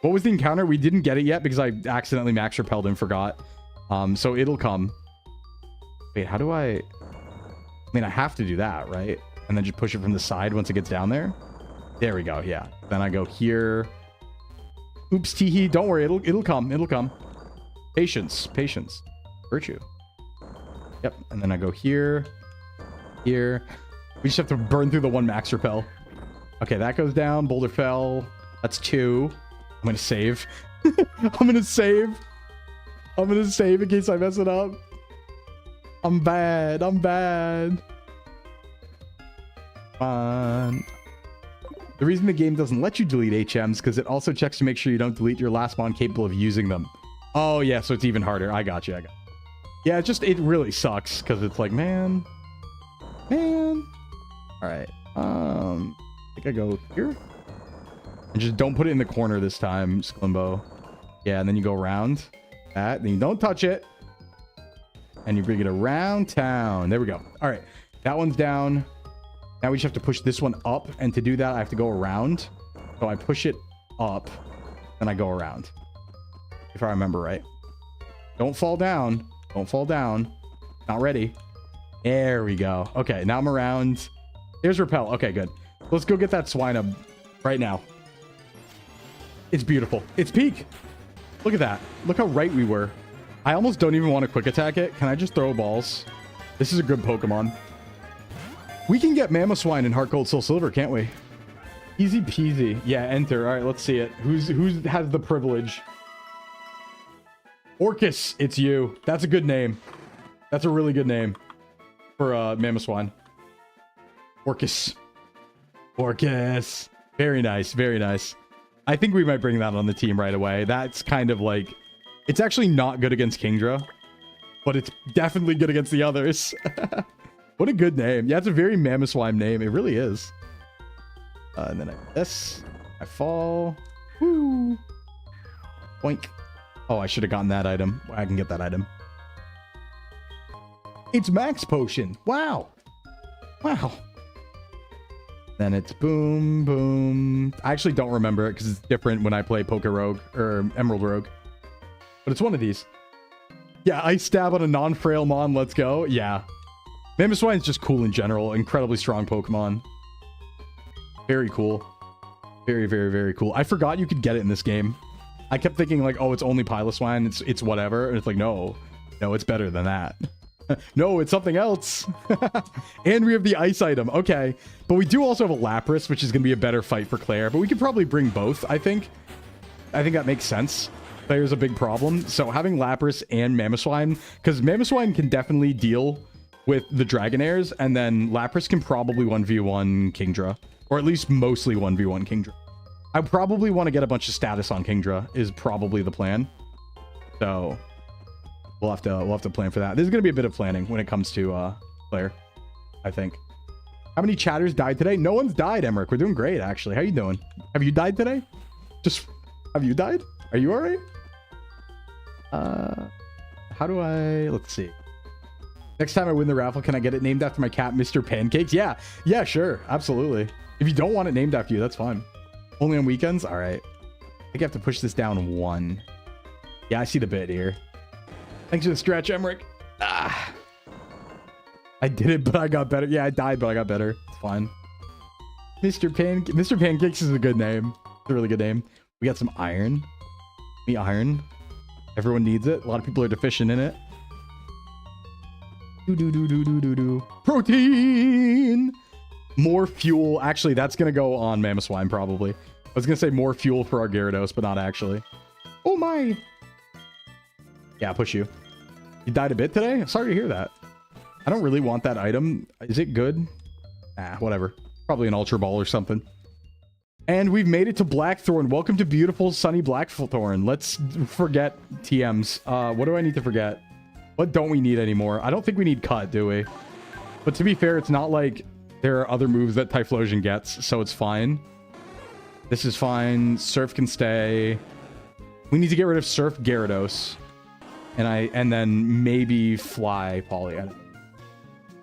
What was the encounter? We didn't get it yet because I accidentally max repelled and forgot. So it'll come. Wait, how do I mean, I have to do that, right? And then just push it from the side once it gets down there. There we go. Yeah. Then I go here. Oops, teehee. Don't worry. It'll come. It'll come. Patience. Patience. Virtue. Yep. And then I go here. Here. We just have to burn through the one max repel. Okay, that goes down. Boulder fell. That's 2. I'm going to save. I'm going to save. I'm going to save in case I mess it up. I'm bad. I'm bad. Fun. The reason the game doesn't let you delete HMs because it also checks to make sure you don't delete your last mon capable of using them. Oh, yeah, so it's even harder. I got you. I got you. Yeah, it really sucks because it's like, man. All right. I think I go here. And just don't put it in the corner this time, Sclimbo. Yeah, and then you go around that. Then you don't touch it. And you bring it around town. There we go. All right. That one's down. Now we just have to push this one up. And to do that, I have to go around. So I push it up. Then I go around. If I remember right. Don't fall down. Don't fall down. Not ready. There we go. Okay, now I'm around. There's repel. Okay, good. Let's go get that Swinub right now. It's beautiful. It's peak. Look at that. Look how right we were. I almost don't even want to quick attack it. Can I just throw balls? This is a good Pokemon. We can get Mamoswine in Heart Gold Soul Silver, can't we? Easy peasy. Yeah, enter. All right, let's see it. Who's has the privilege? Orcus, it's you. That's a good name. That's a really good name for Mamoswine. Orcus. Orcus. Very nice. Very nice. I think we might bring that on the team right away. That's kind of like... It's actually not good against Kingdra, but it's definitely good against the others. What a good name. Yeah, it's a very Mamoswine name. It really is. And then I fall. Woo. Boink. Oh, I should have gotten that item. I can get that item. It's Max Potion. Wow. Wow. Then it's boom, boom. I actually don't remember it because it's different when I play Poké Rogue or Emerald Rogue. But it's one of these. Yeah, Ice Stab on a non-frail Mon. Let's go. Yeah. Mamoswine's just cool in general. Incredibly strong Pokemon. Very cool. Very, very, very cool. I forgot you could get it in this game. I kept thinking like, oh, it's only Piloswine. It's whatever. And it's like, no. No, it's better than that. No, it's something else. And we have the ice item. Okay. But we do also have a Lapras, which is going to be a better fight for Claire. But we could probably bring both, I think. I think that makes sense. There's a big problem. So having Lapras and Mamoswine, because Mamoswine can definitely deal with the Dragonairs, and then Lapras can probably 1v1 Kingdra, or at least mostly 1v1 Kingdra. I probably want to get a bunch of status on Kingdra is probably the plan. So we'll have to plan for that. There's going to be a bit of planning when it comes to player, I think. How many chatters died today? No one's died, Emmerich. We're doing great, actually. How you doing? Have you died today? Have you died? Are you all right? How do I... Let's see. Next time I win the raffle, can I get it named after my cat, Mr. Pancakes? Yeah, sure. Absolutely. If you don't want it named after you, that's fine. Only on weekends? All right. I think I have to push this down 1. Yeah, I see the bit here. Thanks for the stretch, Emmerich. Ah. I did it, but I got better. Yeah, I died, but I got better. It's fine. Mr. Pancakes is a good name. It's a really good name. We got some iron. Iron. Everyone needs it. A lot of people are deficient in it. Protein. More fuel. Actually, that's going to go on Mamoswine, probably. I was going to say more fuel for our Gyarados, but not actually. Oh, my. Yeah, push you. You died a bit today? Sorry to hear that. I don't really want that item. Is it good? Ah, whatever. Probably an Ultra Ball or something. And we've made it to Blackthorn. Welcome to beautiful, sunny Blackthorn. Let's forget TMs. What do I need to forget? What don't we need anymore? I don't think we need Cut, do we? But to be fair, it's not like there are other moves that Typhlosion gets, so it's fine. This is fine. Surf can stay. We need to get rid of Surf Gyarados. And then maybe Fly Paldeia.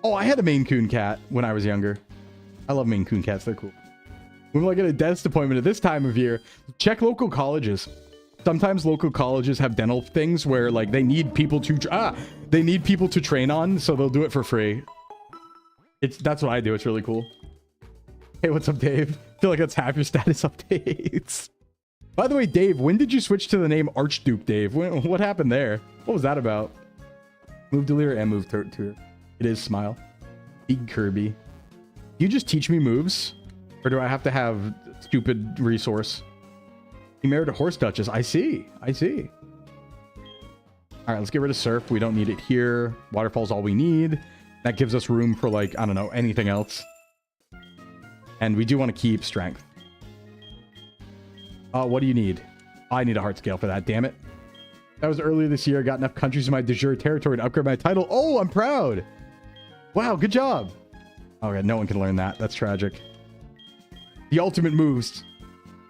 Oh, I had a Maine Coon cat when I was younger. I love Maine Coon cats. They're cool. When will I get a dentist appointment at this time of year? Check local colleges. Sometimes local colleges have dental things where like they need people to train on, so they'll do it for free. That's what I do. It's really cool. Hey, what's up, Dave? I feel like that's half your status updates. By the way, Dave, when did you switch to the name Archduke Dave? What happened there? What was that about? Move Delir and move Tour. It is Smile. Big Kirby. Do you just teach me moves? Or do I have to have stupid resource? He married a horse duchess. I see. All right, let's get rid of Surf. We don't need it here. Waterfall's all we need. That gives us room for, like, I don't know, anything else. And we do want to keep Strength. What do you need? I need a heart scale for that, damn it. That was earlier this year. I got enough countries in my de jure territory to upgrade my title. Oh, I'm proud. Wow, good job. Oh, yeah, no one can learn that. That's tragic. The ultimate moves.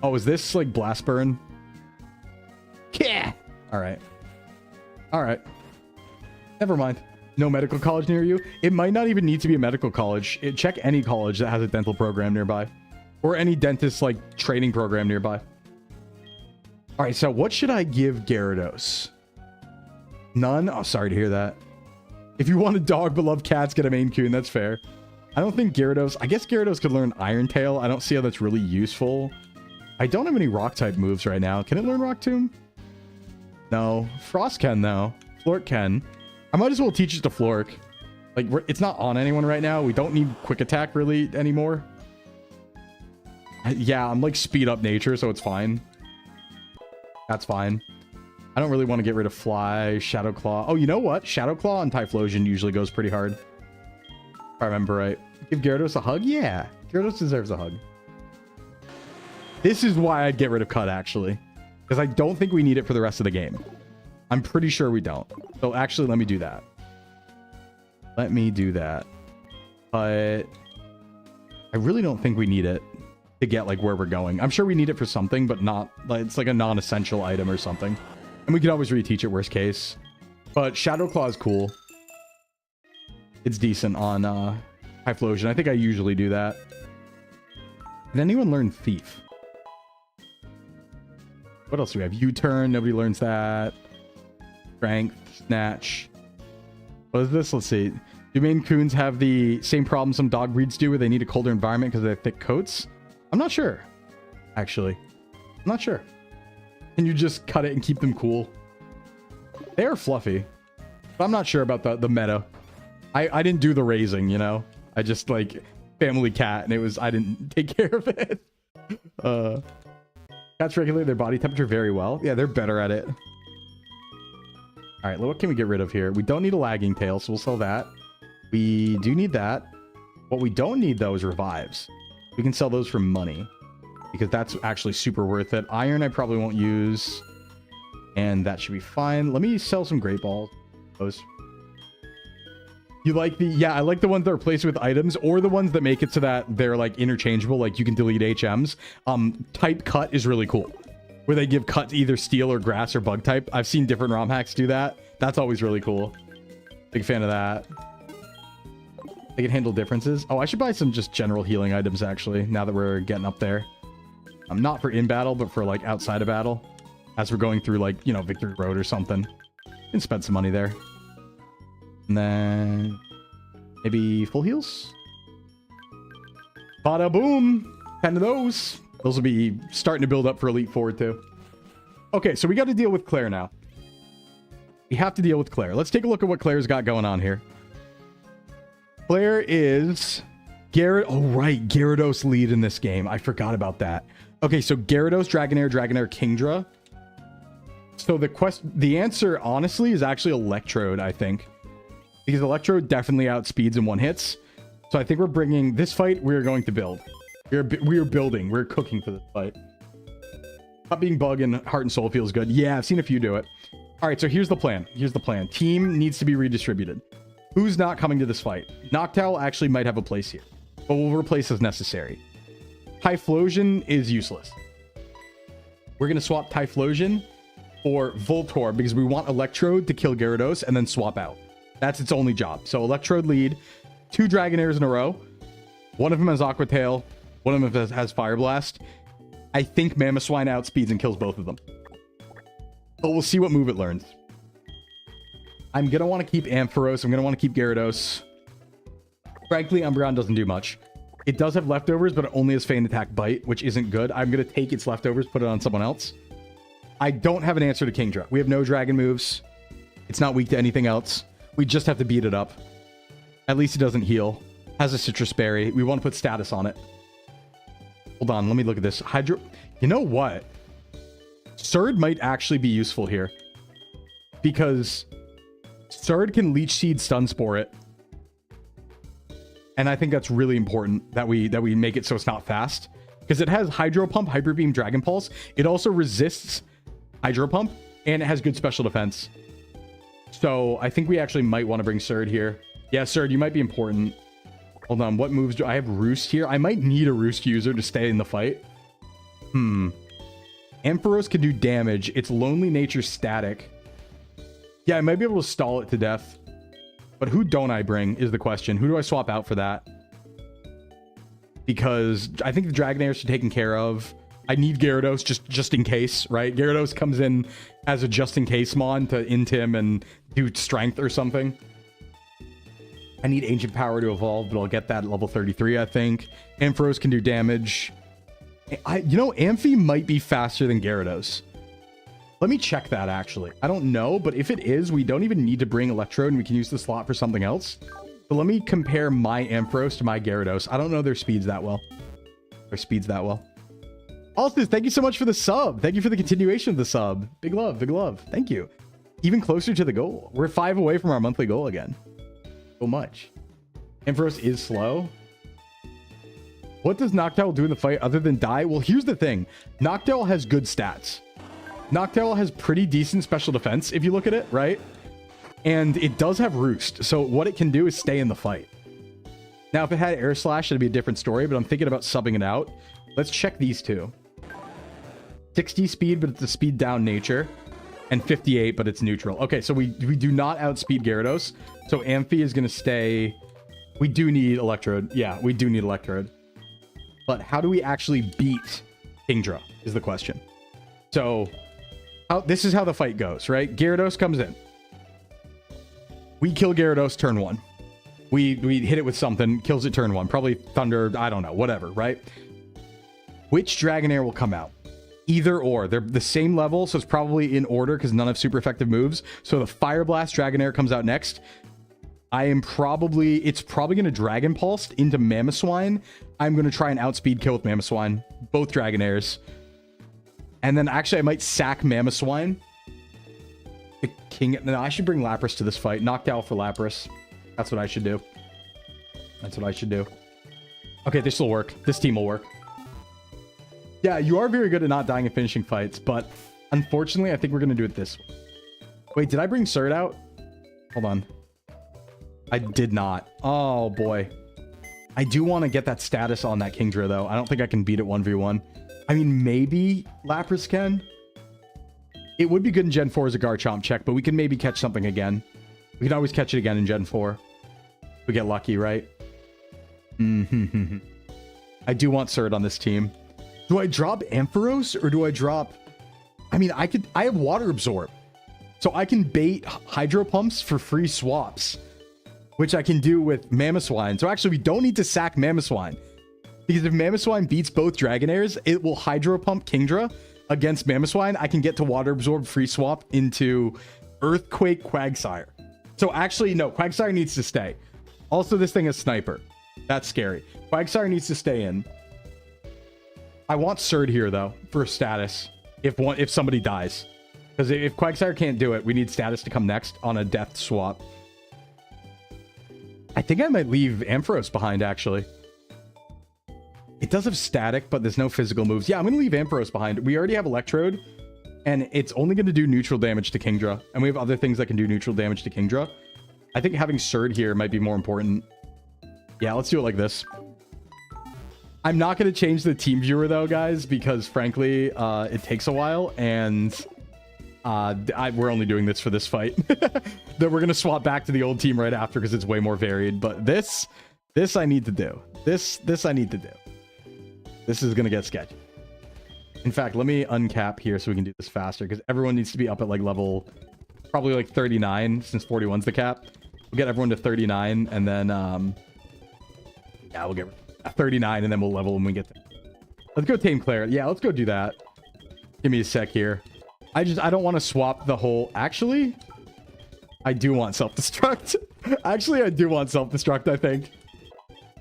Oh, is this like Blast Burn? Yeah. All right. Never mind. No medical college near you? It might not even need to be a medical college. Check any college that has a dental program nearby. Or any dentist like training program nearby. All right, so what should I give Gyarados? None? Oh, sorry to hear that. If you want a dog but love cats, get a Maine Coon. That's fair. I don't think Gyarados... I guess Gyarados could learn Iron Tail. I don't see how that's really useful. I don't have any Rock-type moves right now. Can it learn Rock Tomb? No. Frost can, though. Flork can. I might as well teach it to Flork. Like, it's not on anyone right now. We don't need Quick Attack, really, anymore. Yeah, I'm, like, speed up nature, so it's fine. That's fine. I don't really want to get rid of Fly, Shadow Claw. Oh, you know what? Shadow Claw on Typhlosion usually goes pretty hard. If I remember right. Give Gyarados a hug? Yeah. Gyarados deserves a hug. This is why I'd get rid of Cut, actually. Because I don't think we need it for the rest of the game. I'm pretty sure we don't. So actually, let me do that. But I really don't think we need it to get like where we're going. I'm sure we need it for something, but not like it's like a non-essential item or something. And we can always reteach it worst case. But Shadow Claw is cool. It's decent on Typhlosion. I think I usually do that. Did anyone learn Thief? What else do we have? U-turn. Nobody learns that. Strength. Snatch. What is this? Let's see. Do Maine Coons have the same problem some dog breeds do where they need a colder environment because they have thick coats? I'm not sure. Actually. I'm not sure. Can you just cut it and keep them cool? They are fluffy. But I'm not sure about the meta. I didn't do the raising, you know? I just like family cat and it was I didn't take care of it. Cats regulate their body temperature very well. Yeah, they're better at it. All right, what can we get rid of here? We don't need a lagging tail, so we'll sell that. We do need that. What we don't need, though, is revives. We can sell those for money because that's actually super worth it. Iron I probably won't use, and that should be fine. Let me sell some great balls. Those. You like the... Yeah, I like the ones that are replaced with items, or the ones that make it so that they're, like, interchangeable. Like, you can delete HMs. Type cut is really cool, where they give cut to either steel or grass or bug type. I've seen different ROM hacks do that. That's always really cool. Big fan of that. They can handle differences. Oh, I should buy some just general healing items, actually, now that we're getting up there. Not for in battle, but for, like, outside of battle. As we're going through, like, you know, Victory Road or something. Can spend some money there. And then... maybe full heals? Bada boom! 10 of those. Those will be starting to build up for Elite Four, too. Okay, so we got to deal with Claire now. We have to deal with Claire. Let's take a look at what Claire's got going on here. Claire is... Oh, right. Gyarados lead in this game. I forgot about that. Okay, so Gyarados, Dragonair, Kingdra. So the answer, honestly, is actually Electrode, I think. Because Electrode definitely outspeeds in one hits. So I think we're bringing... This fight, we're going to build. We are building. We're cooking for this fight. Not being Bug and Heart and Soul feels good. Yeah, I've seen a few do it. All right, so here's the plan. Here's the plan. Team needs to be redistributed. Who's not coming to this fight? Noctowl actually might have a place here, but we'll replace as necessary. Typhlosion is useless. We're going to swap Typhlosion for Voltorb because we want Electrode to kill Gyarados and then swap out. That's its only job. So Electrode lead, 2 Dragonairs in a row. One of them has Aqua Tail. One of them has Fire Blast. I think Mamoswine outspeeds and kills both of them. But we'll see what move it learns. I'm going to want to keep Ampharos. I'm going to want to keep Gyarados. Frankly, Umbreon doesn't do much. It does have leftovers, but it only has Feint Attack Bite, which isn't good. I'm going to take its leftovers, put it on someone else. I don't have an answer to Kingdra. We have no dragon moves. It's not weak to anything else. We just have to beat it up. At least it doesn't heal. Has a Citrus Berry. We want to put status on it. Hold on, let me look at this. Hydro... You know what? Surd might actually be useful here. Because Surd can Leech Seed Stun Spore it. And I think that's really important that we make it so it's not fast. Because it has Hydro Pump, Hyper Beam, Dragon Pulse. It also resists Hydro Pump. And it has good special defense. So I think we actually might want to bring Surd here. Yeah, Surd, you might be important. Hold on, what moves do I have? Roost here? I might need a Roost user to stay in the fight. Ampharos can do damage. It's Lonely Nature static. Yeah, I might be able to stall it to death. But who don't I bring is the question. Who do I swap out for that? Because I think the Dragonairs are taken care of. I need Gyarados just in case, right? Gyarados comes in as a just-in-case mon to Intim and do Strength or something. I need Ancient Power to evolve, but I'll get that at level 33, I think. Ampharos can do damage. You know, Amphi might be faster than Gyarados. Let me check that, actually. I don't know, but if it is, we don't even need to bring Electrode, and we can use the slot for something else. So let me compare my Ampharos to my Gyarados. I don't know their speeds that well. Also, thank you so much for the sub. Thank you for the continuation of the sub. Big love, big love. Thank you. Even closer to the goal. We're 5 away from our monthly goal again. So much. Ampharos is slow. What does Noctowl do in the fight other than die? Well, here's the thing. Noctowl has good stats. Noctowl has pretty decent special defense, if you look at it, right? And it does have Roost. So what it can do is stay in the fight. Now, if it had Air Slash, it'd be a different story, but I'm thinking about subbing it out. Let's check these two. 60 speed, but it's a speed down nature. And 58, but it's neutral. Okay, so we do not outspeed Gyarados. So Amphi is going to stay... We do need Electrode. Yeah, we do need Electrode. But how do we actually beat Kingdra is the question. So this is how the fight goes, right? Gyarados comes in. We kill Gyarados turn 1. We hit it with something, kills it turn 1. Probably Thunder, I don't know, whatever, right? Which Dragonair will come out? Either or. They're the same level, so it's probably in order because none have super effective moves. So the Fire Blast Dragonair comes out next. It's probably going to Dragon Pulse into Mamoswine. I'm going to try and outspeed kill with Mamoswine. Both Dragonairs. And then actually I might sack Mamoswine to King. No, I should bring Lapras to this fight. Knocked out for Lapras. That's what I should do. That's what I should do. Okay, this will work. This team will work. Yeah, you are very good at not dying and finishing fights, but unfortunately, I think we're going to do it this way. Wait, did I bring Surd out? Hold on. I did not. Oh, boy. I do want to get that status on that Kingdra, though. I don't think I can beat it 1v1. I mean, maybe Lapras can. It would be good in Gen 4 as a Garchomp check, but we can maybe catch something again. We can always catch it again in Gen 4. We get lucky, right? I do want Surd on this team. Do I drop Ampharos or do I drop... I mean, I have Water Absorb. So I can bait Hydro Pumps for free swaps, which I can do with Mamoswine. So actually, we don't need to sack Mamoswine. Because if Mamoswine beats both Dragonairs, it will Hydro Pump Kingdra against Mamoswine. I can get to Water Absorb free swap into Earthquake Quagsire. So actually, no, Quagsire needs to stay. Also, this thing is Sniper. That's scary. Quagsire needs to stay in. I want Surd here, though, for status. If somebody dies. Because if Quagsire can't do it, we need status to come next on a death swap. I think I might leave Ampharos behind, actually. It does have static, but there's no physical moves. Yeah, I'm going to leave Ampharos behind. We already have Electrode, and it's only going to do neutral damage to Kingdra. And we have other things that can do neutral damage to Kingdra. I think having Surd here might be more important. Yeah, let's do it like this. I'm not going to change the team viewer, though, guys, because, frankly, it takes a while, and we're only doing this for this fight. Then we're going to swap back to the old team right after because it's way more varied. But this I need to do. This I need to do. This is going to get sketchy. In fact, let me uncap here so we can do this faster because everyone needs to be up at like level probably like 39 since 41's the cap. We'll get everyone to 39 and then yeah, we'll get 39 and then we'll level when we get there. Let's go tame Claire. Yeah, let's go do that. Give me a sec here. I don't want to swap the whole... Actually, I do want self-destruct. Actually, I do want self-destruct, I think.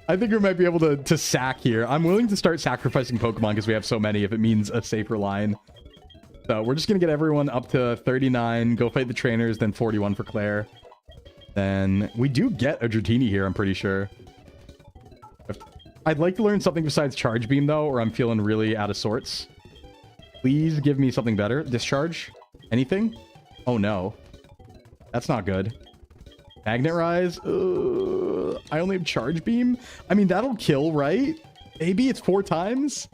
I think we might be able to sack here. I'm willing to start sacrificing Pokemon because we have so many if it means a safer line. So we're just going to get everyone up to 39, go fight the trainers, then 41 for Claire. Then we do get a Dratini here, I'm pretty sure. I'd like to learn something besides Charge Beam, though, or I'm feeling really out of sorts. Please give me something better. Discharge? Anything? Oh, no. That's not good. Magnet Rise? I only have Charge Beam? I mean, that'll kill, right? Maybe it's 4 times?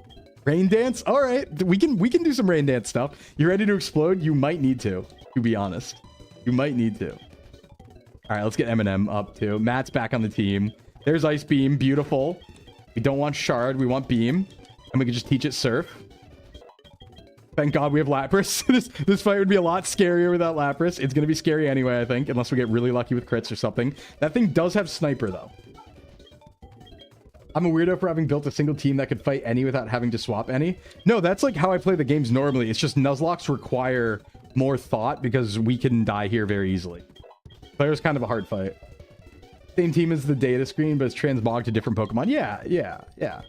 Rain Dance? All right. We can do some Rain Dance stuff. You ready to explode? You might need to be honest. You might need to. All right, let's get Eminem up, too. Matt's back on the team. There's Ice Beam. Beautiful. We don't want Shard. We want Beam. And we can just teach it Surf. Thank God we have Lapras. This fight would be a lot scarier without Lapras. It's going to be scary anyway, I think, unless we get really lucky with crits or something. That thing does have Sniper, though. I'm a weirdo for having built a single team that could fight any without having to swap any. No, that's like how I play the games normally. It's just Nuzlocke require more thought because we can die here very easily. Player's kind of a hard fight. Same team as the data screen, but it's transmogged to different Pokemon. Yeah.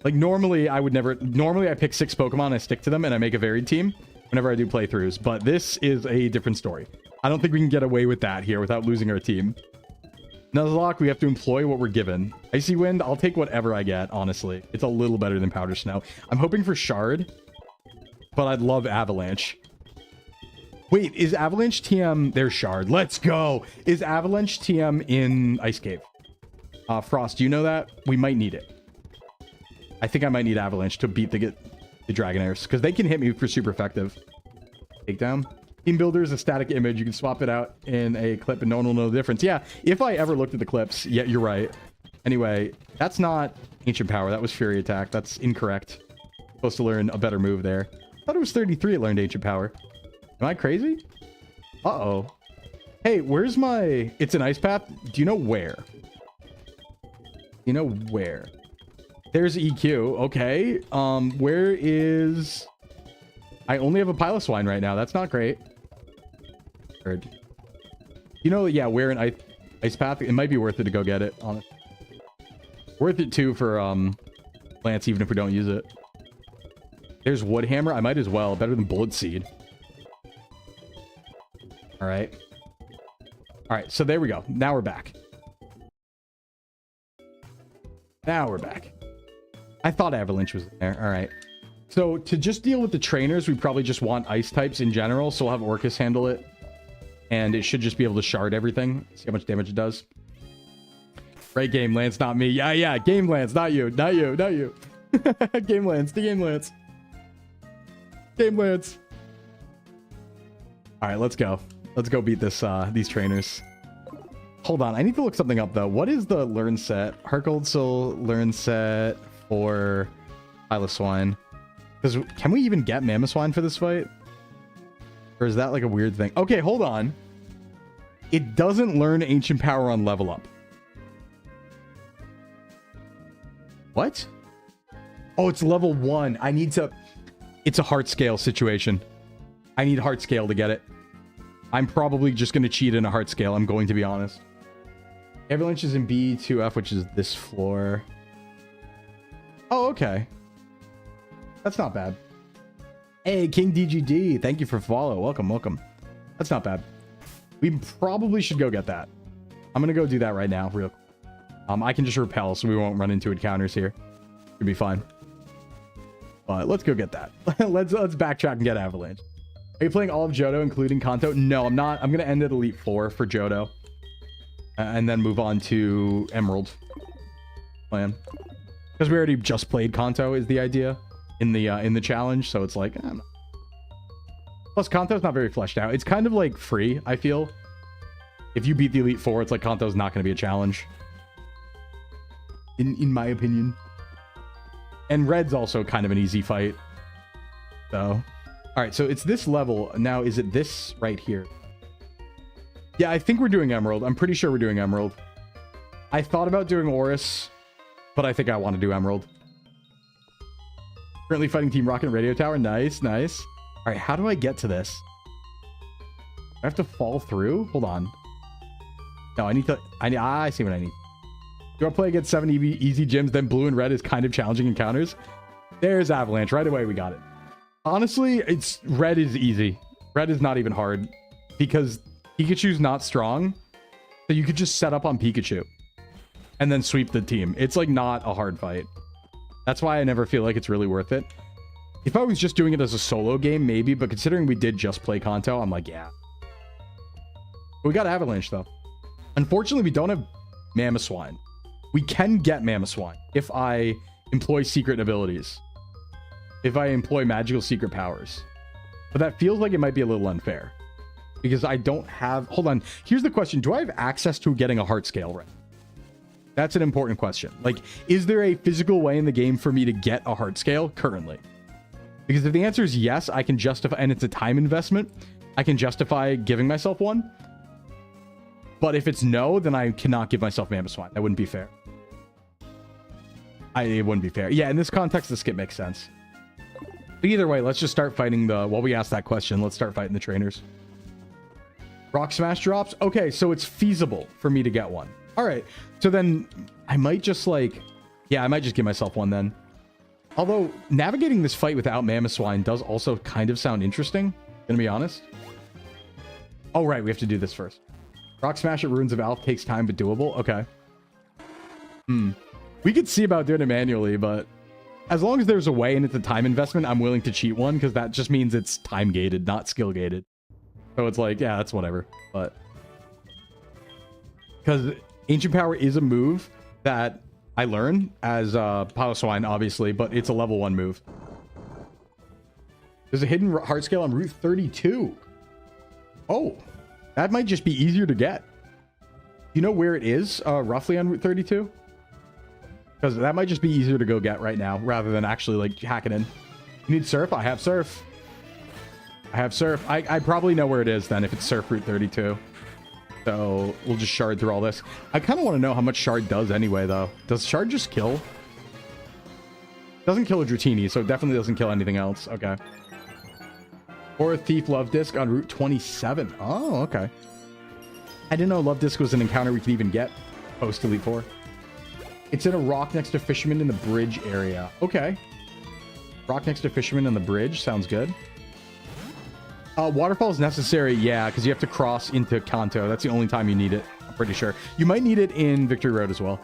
Like, normally, normally I pick 6 Pokemon, and I stick to them, and I make a varied team whenever I do playthroughs. But this is a different story. I don't think we can get away with that here without losing our team. Nuzlocke, we have to employ what we're given. Icy Wind, I'll take whatever I get, honestly. It's a little better than Powder Snow. I'm hoping for Shard, but I'd love Avalanche. Wait, is Avalanche TM... There's Shard. Let's go! Is Avalanche TM in Ice Cave? Frost, do you know that? We might need it. I think I might need Avalanche to beat the Dragonairs, because they can hit me for super effective. Takedown. Team Builder is a static image. You can swap it out in a clip and no one will know the difference. Yeah, if I ever looked at the clips, yeah, you're right. Anyway, that's not Ancient Power. That was Fury Attack. That's incorrect. Supposed to learn a better move there. I thought it was 33 it learned Ancient Power. Am I crazy? Uh-oh. Hey, where's my... It's an Ice Path. Do you know where? You know where? There's EQ. Okay. Where is... I only have a Piloswine right now. That's not great. Heard. You know, yeah, where an Ice Path? It might be worth it to go get it, honestly. Worth it, too, for Lance, even if we don't use it. There's Wood Hammer. I might as well. Better than Bullet Seed. All right. All right, so there we go. Now we're back. Now we're back. I thought Avalanche was in there. All right. So to just deal with the trainers, we probably just want ice types in general. So we'll have Orcus handle it. And it should just be able to shard everything. See how much damage it does. Right, Game Lance, not me. Yeah. Game Lance, not you. Not you. Game Lance, the Game Lance. Game Lance. All right, let's go. Let's go beat this these trainers. Hold on, I need to look something up though. What is the learn set? Harkold Soul learn set for Piloswine. Because can we even get Mamoswine for this fight? Or is that like a weird thing? Okay, hold on. It doesn't learn Ancient Power on level up. What? Oh, it's level 1. I need to... It's a heart scale situation. I need heart scale to get it. I'm probably just going to cheat in a heart scale. I'm going to be honest. Avalanche is in B2F, which is this floor. Oh, okay. That's not bad. Hey, King DGD. Thank you for follow. Welcome. That's not bad. We probably should go get that. I'm going to go do that right now. Real quick. I can just repel so we won't run into encounters here. Should be fine. But let's go get that. let's backtrack and get Avalanche. Are you playing all of Johto, including Kanto? No, I'm not. I'm going to end at Elite 4 for Johto. And then move on to Emerald. Plan. Because we already just played Kanto is the idea in the challenge. So it's like, I don't know. Plus, Kanto's not very fleshed out. It's kind of like free, I feel. If you beat the Elite 4, it's like Kanto's not going to be a challenge. In my opinion. And Red's also kind of an easy fight. So, all right, so it's this level. Now, is it this right here? Yeah, I think we're doing Emerald. I'm pretty sure we're doing Emerald. I thought about doing Oris, but I think I want to do Emerald. Currently fighting Team Rocket and Radio Tower. Nice. All right, how do I get to this? Do I have to fall through? Hold on. No, I need to... I see what I need. Do I play against 7 easy gyms, then blue and red is kind of challenging encounters? There's Avalanche. Right away, we got it. Honestly, red is easy. Red is not even hard because Pikachu's not strong. So you could just set up on Pikachu and then sweep the team. It's like not a hard fight. That's why I never feel like it's really worth it. If I was just doing it as a solo game, maybe, but considering we did just play Kanto, I'm like, yeah. But we got Avalanche though. Unfortunately, we don't have Mamoswine. We can get Mamoswine if I employ secret abilities. If I employ magical secret powers. But that feels like it might be a little unfair. Because I don't have... Hold on. Here's the question. Do I have access to getting a heart scale right? That's an important question. Like, is there a physical way in the game for me to get a heart scale currently? Because if the answer is yes, I can justify... And it's a time investment. I can justify giving myself one. But if it's no, then I cannot give myself Mamoswine. That wouldn't be fair. It wouldn't be fair. Yeah, in this context, the skip makes sense. But either way, let's just start fighting the... While we ask that question, let's start fighting the trainers. Rock Smash drops? Okay, so it's feasible for me to get one. All right, so then I might just like... Yeah, I might just give myself one then. Although, navigating this fight without Mamoswine does also kind of sound interesting, gonna be honest. Oh, right, we have to do this first. Rock Smash at Ruins of Alph takes time, but doable? Okay. We could see about doing it manually, but as long as there's a way and it's a time investment, I'm willing to cheat one, because that just means it's time-gated, not skill-gated. So it's like, yeah, that's whatever. But because Ancient Power is a move that I learn as Piloswine, obviously, but it's a level 1 move. There's a hidden heart scale on Route 32. Oh, that might just be easier to get. You know where it is, roughly on Route 32? Because that might just be easier to go get right now, rather than actually, like, hack it in. You need Surf? I have Surf. I have Surf. I probably know where it is, then, if it's Surf Route 32. So, we'll just Shard through all this. I kind of want to know how much Shard does anyway, though. Does Shard just kill? Doesn't kill a Dratini, so it definitely doesn't kill anything else. Okay. Or a Thief Love Disc on Route 27. Oh, okay. I didn't know Love Disc was an encounter we could even get post Elite 4. It's in a rock next to Fisherman in the bridge area. Okay. Rock next to Fisherman in the bridge. Sounds good. Waterfall is necessary, yeah, because you have to cross into KANTO. That's the only time you need it, I'm pretty sure. You might need it in Victory Road as well.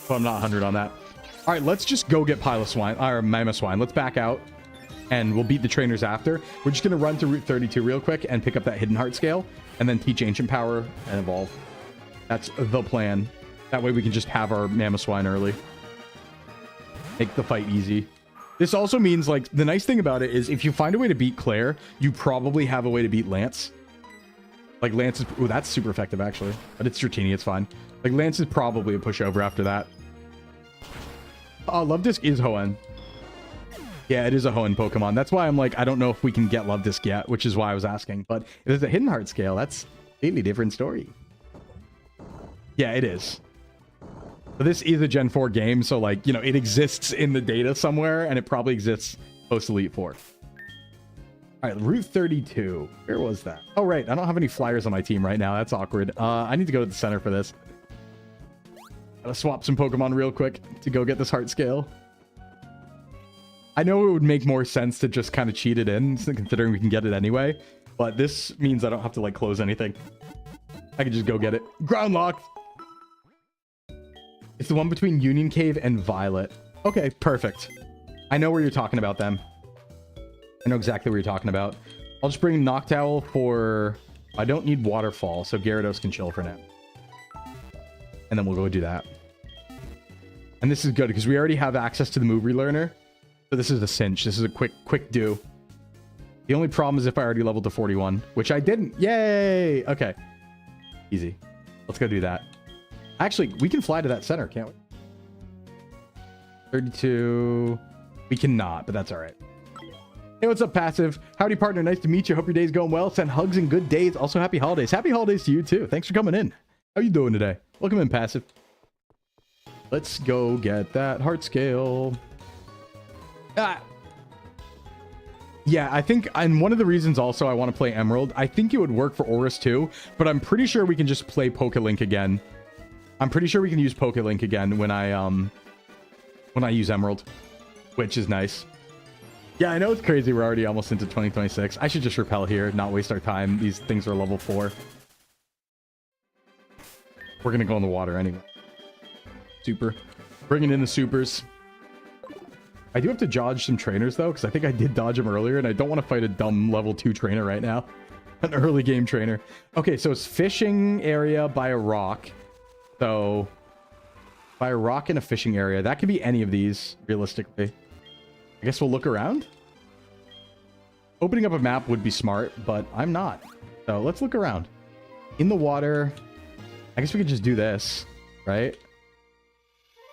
But I'm not 100 on that. All right, let's just go get Piloswine, or Mamoswine. Let's back out, and we'll beat the trainers after. We're just going to run to Route 32 real quick and pick up that Hidden Heart scale, and then teach Ancient Power and Evolve. That's the plan. That way we can just have our Mamoswine early. Make the fight easy. This also means, like, the nice thing about it is if you find a way to beat Claire, you probably have a way to beat Lance. Like, Lance is... Ooh, that's super effective, actually. But it's Dratini, it's fine. Like, Lance is probably a pushover after that. Love Disc is Hoenn. Yeah, it is a Hoenn Pokemon. That's why I'm like, I don't know if we can get Love Disc yet, which is why I was asking. But if there's a Hidden Heart scale, that's a completely different story. Yeah, it is. But this is a Gen 4 game, so, like, you know, it exists in the data somewhere, and it probably exists post Elite 4. All right, Route 32. Where was that? Oh, right. I don't have any flyers on my team right now. That's awkward. I need to go to the center for this. Gotta swap some Pokemon real quick to go get this heart scale. I know it would make more sense to just kind of cheat it in, considering we can get it anyway. But this means I don't have to, like, close anything. I can just go get it. Ground locked! It's the one between Union Cave and Violet. Okay, perfect. I know where you're talking about them. I know exactly what you're talking about. I'll just bring Noctowl for... I don't need Waterfall, so Gyarados can chill for now. And then we'll go do that. And this is good, because we already have access to the move relearner. So this is a cinch. This is a quick do. The only problem is if I already leveled to 41, which I didn't. Yay! Okay. Easy. Let's go do that. Actually, we can fly to that center, can't we? 32. We cannot, but that's all right. Hey, what's up, Passive? Howdy, partner. Nice to meet you. Hope your day's going well. Send hugs and good days. Also, happy holidays. Happy holidays to you, too. Thanks for coming in. How you doing today? Welcome in, Passive. Let's go get that heart scale. Yeah, I think, and one of the reasons also I want to play Emerald, I think it would work for Oris too, but I'm pretty sure we can just play Pokelink again. I'm pretty sure we can use Pokelink again when I use Emerald, which is nice. Yeah, I know it's crazy. We're already almost into 2026. I should just repel here, not waste our time. These things are level 4. We're gonna go in the water anyway. Super. Bringing in the supers. I do have to dodge some trainers, though, because I think I did dodge them earlier, and I don't want to fight a dumb level 2 trainer right now. An early game trainer. Okay, so it's fishing area by a rock. So, by a rock in a fishing area. That could be any of these, realistically. I guess we'll look around? Opening up a map would be smart, but I'm not. So, let's look around. In the water... I guess we could just do this, right?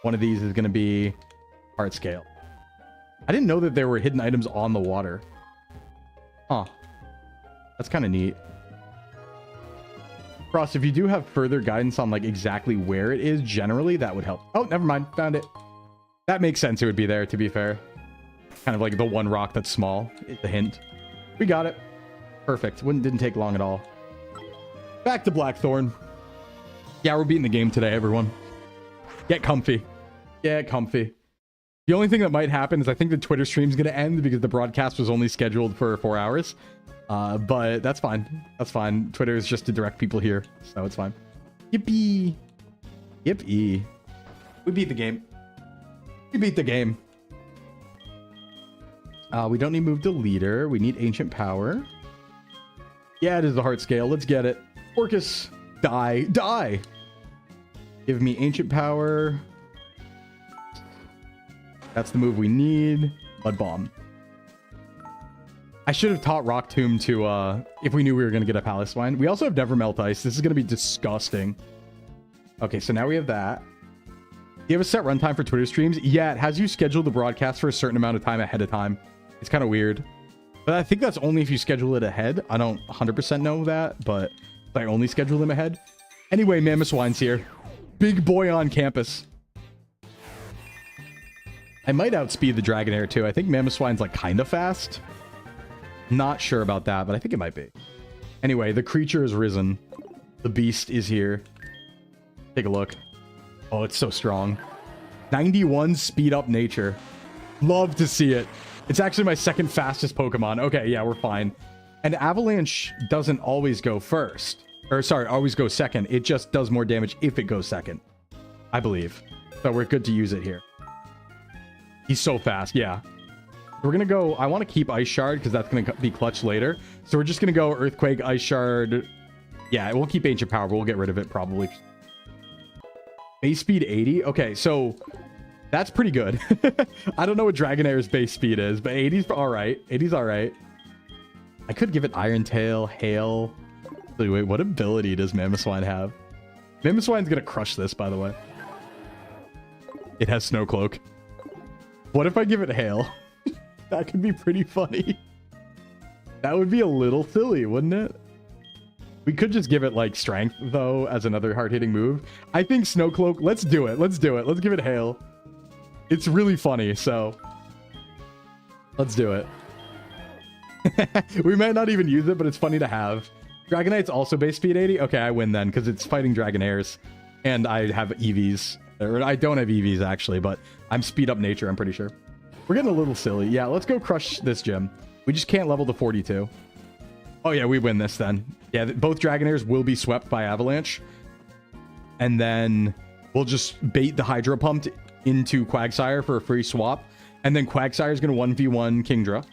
One of these is going to be heart scale. I didn't know that there were hidden items on the water. Huh. That's kind of neat. Frost, if you do have further guidance on like exactly where it is, generally, that would help. Oh, never mind. Found it. That makes sense. It would be there, to be fair. Kind of like the one rock that's small. It's a hint. We got it. Perfect. Didn't take long at all. Back to Blackthorn. Yeah, we're beating the game today, everyone. Get comfy. Get comfy. The only thing that might happen is I think the Twitter stream's going to end because the broadcast was only scheduled for 4 hours. But that's fine. That's fine. Twitter is just to direct people here, so it's fine. Yippee. Yippee. We beat the game. We beat the game. We don't need move to leader. We need ancient power. Yeah, it is the heart scale. Let's get it. Orcus. Die. Die. Give me ancient power. That's the move we need. Mud Bomb. I should have taught Rock Tomb to, if we knew we were going to get a Piloswine. We also have Never Melt Ice. This is going to be disgusting. Okay, so now we have that. Do you have a set runtime for Twitter streams? Yeah, it has you schedule the broadcast for a certain amount of time ahead of time. It's kind of weird. But I think that's only if you schedule it ahead. I don't 100% know that, but I only schedule them ahead. Anyway, Mamoswine's here. Big boy on campus. I might outspeed the Dragonair too. I think Mamoswine's like kind of fast. Not sure about that, but I think it might be. Anyway, the creature has risen. The beast is here. Take a look. Oh, it's so strong. 91 speed up nature. Love to see it. It's actually my second fastest Pokemon. Okay, yeah, we're fine. And Avalanche doesn't always go first. Or sorry, always go second. It just does more damage if it goes second, I believe. So we're good to use it here. He's so fast, yeah. We're going to go... I want to keep Ice Shard because that's going to be clutch later. So we're just going to go Earthquake, Ice Shard. Yeah, we'll keep Ancient Power, but we'll get rid of it probably. Base speed 80? Okay, so... That's pretty good. I don't know what Dragonair's base speed is, but 80's alright. 80's alright. I could give it Iron Tail, Hail. Wait, what ability does Mamoswine have? Mamoswine's gonna crush this, by the way. It has Snow Cloak. What if I give it Hail? That could be pretty funny. That would be a little silly, wouldn't it? We could just give it, like, Strength, though, as another hard-hitting move. I think Snow Cloak... Let's do it. Let's do it. Let's give it Hail. It's really funny, so... Let's do it. We might not even use it, but it's funny to have. Dragonite's also base speed 80? Okay, I win then, because it's fighting Dragonairs. And I have EVs. Or I don't have EVs, actually, but I'm speed up nature, I'm pretty sure. We're getting a little silly. Yeah, let's go crush this gym. We just can't level to 42. Oh, yeah, we win this then. Yeah, both Dragonairs will be swept by Avalanche. And then we'll just bait the Hydro Pumped into Quagsire for a free swap. And then Quagsire is going to 1v1 Kingdra.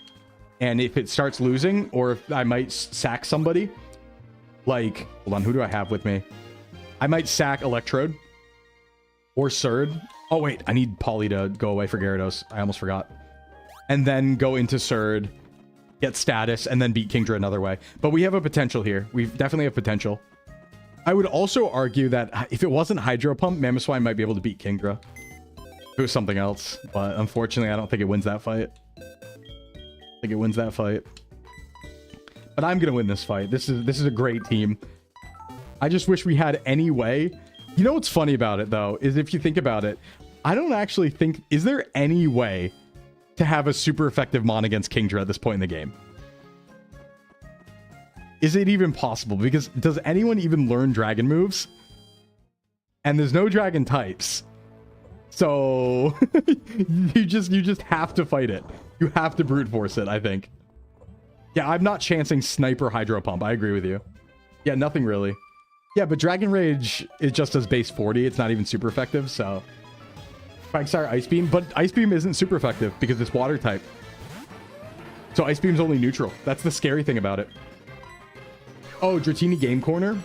And if it starts losing, or if I might sack somebody, like, hold on, who do I have with me? I might sack Electrode or Surd. Oh, wait, I need Polly to go away for Gyarados. I almost forgot. And then go into Surd, get status, and then beat Kingdra another way. But we have a potential here. We definitely have potential. I would also argue that if it wasn't Hydro Pump, Mamoswine might be able to beat Kingdra. If it was something else. But unfortunately, I don't think it wins that fight. I think it wins that fight. But I'm going to win this fight. This is a great team. I just wish we had any way. You know what's funny about it, though, is if you think about it, I don't actually think... Is there any way to have a super effective Mon against Kingdra at this point in the game? Is it even possible? Because does anyone even learn dragon moves? And there's no dragon types. So you just have to fight it. You have to brute force it, I think. Yeah, I'm not chancing Sniper Hydro Pump. I agree with you. Yeah, nothing really. Yeah, but Dragon Rage is just as base 40. It's not even super effective, so... Quagsire Ice Beam, but Ice Beam isn't super effective because it's water type. So Ice Beam's only neutral. That's the scary thing about it. Oh, Dratini Game Corner?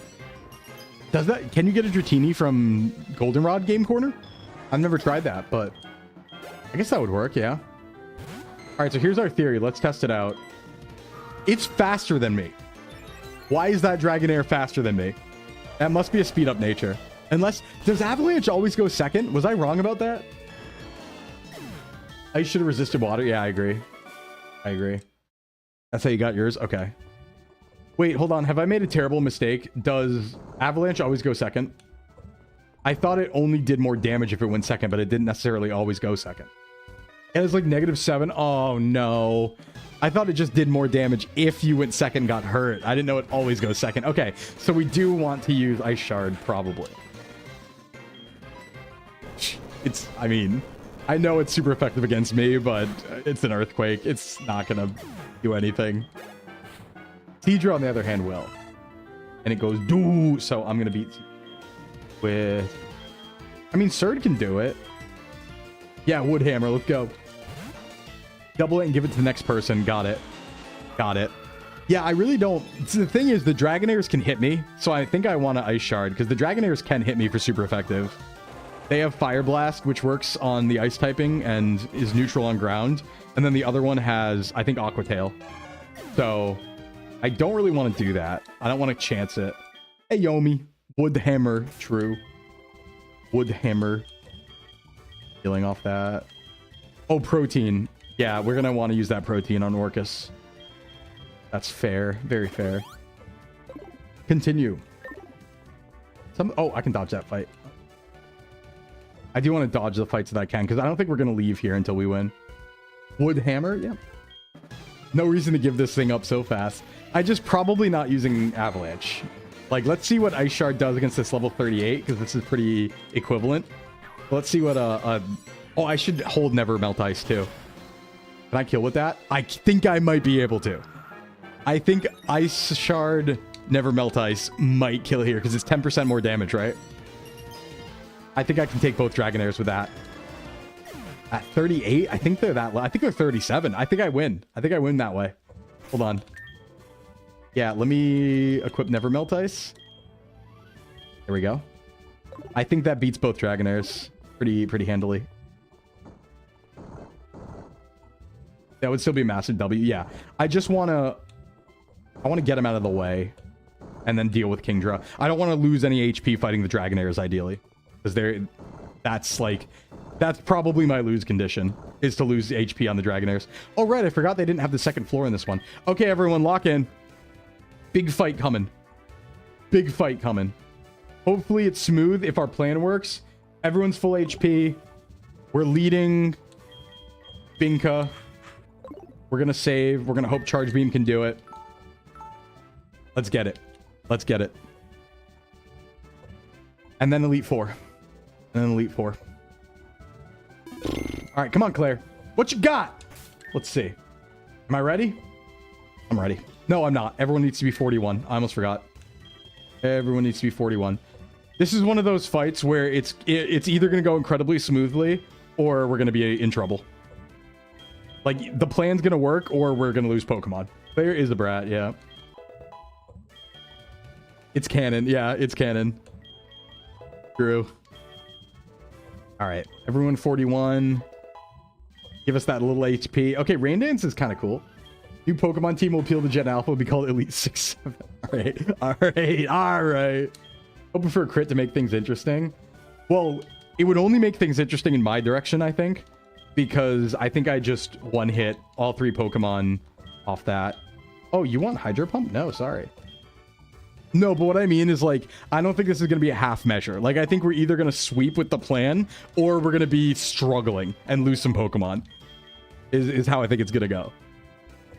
Does that... Can you get a Dratini from Goldenrod Game Corner? I've never tried that, but... I guess that would work, yeah. Alright, so here's our theory. Let's test it out. It's faster than me. Why is that Dragonair faster than me? That must be a speed up nature. Unless... Does Avalanche always go second? Was I wrong about that? I should have resisted water. Yeah, I agree. I agree. That's how you got yours? Okay. Wait, hold on. Have I made a terrible mistake? Does Avalanche always go second? I thought it only did more damage if it went second, but it didn't necessarily always go second. It was like -7. Oh, no. I thought it just did more damage if you went second and got hurt. I didn't know it always goes second. Okay, so we do want to use Ice Shard, probably. It's, I mean, I know it's super effective against me, but it's an Earthquake. It's not going to do anything. Teedra, on the other hand, will. And it goes, doo, so I'm going to beat with... I mean, Surd can do it. Yeah, Woodhammer, let's go. Double it and give it to the next person. Got it. Got it. Yeah, I really don't... The thing is, the Dragonairs can hit me, so I think I want to Ice Shard, because the Dragonairs can hit me for super effective. They have Fire Blast, which works on the ice typing and is neutral on ground. And then the other one has, I think, Aqua Tail. So, I don't really want to do that. I don't want to chance it. Hey, Yomi. Woodhammer. True. Woodhammer. Healing off that. Oh, Protein. Yeah, we're going to want to use that Protein on Orcus. That's fair. Very fair. Continue. Oh, I can dodge that fight. I do want to dodge the fights that I can, because I don't think we're going to leave here until we win. Woodhammer? Yeah. No reason to give this thing up so fast. I just probably not using Avalanche. Like, let's see what Ice Shard does against this level 38, because this is pretty equivalent. Let's see what oh, I should hold Never Melt Ice too. Can I kill with that? I think I might be able to. I think Ice Shard, Never Melt Ice might kill here because it's 10% more damage, right? I think I can take both Dragonairs with that. At 38, I think they're that low. I think they're 37. I think I win. I think I win that way. Hold on. Yeah, let me equip Never Melt Ice. There we go. I think that beats both Dragonairs pretty handily. That would still be a massive W. Yeah, I want to get him out of the way and then deal with Kingdra. I don't want to lose any HP fighting the Dragonairs, ideally, because that's probably my lose condition, is to lose HP on the Dragonairs. Oh, right, I forgot they didn't have the second floor in this one. Okay, everyone, lock in. Big fight coming. Big fight coming. Hopefully it's smooth if our plan works. Everyone's full HP. We're leading Binka. We're going to save. We're going to hope Charge Beam can do it. Let's get it. Let's get it. And then Elite Four. And then Elite Four. All right, come on, Claire. What you got? Let's see. Am I ready? I'm ready. No, I'm not. Everyone needs to be 41. I almost forgot. Everyone needs to be 41. This is one of those fights where it's either going to go incredibly smoothly or we're going to be in trouble. Like, the plan's going to work or we're going to lose Pokemon. Claire is a brat, yeah. It's canon. Yeah, it's canon. True. All right. Everyone 41. Give us that little HP. Okay, Rain Dance is kind of cool. New Pokemon team will appeal to Gen Alpha. Will be called Elite 6-7. All right. All right. All right. Hoping for a crit to make things interesting. Well, it would only make things interesting in my direction, I think. Because I think I just one-hit all 3 Pokemon off that. Oh, you want Hydro Pump? No, sorry. No, but what I mean is, like, I don't think this is going to be a half measure. Like, I think we're either going to sweep with the plan, or we're going to be struggling and lose some Pokemon. Is how I think it's going to go.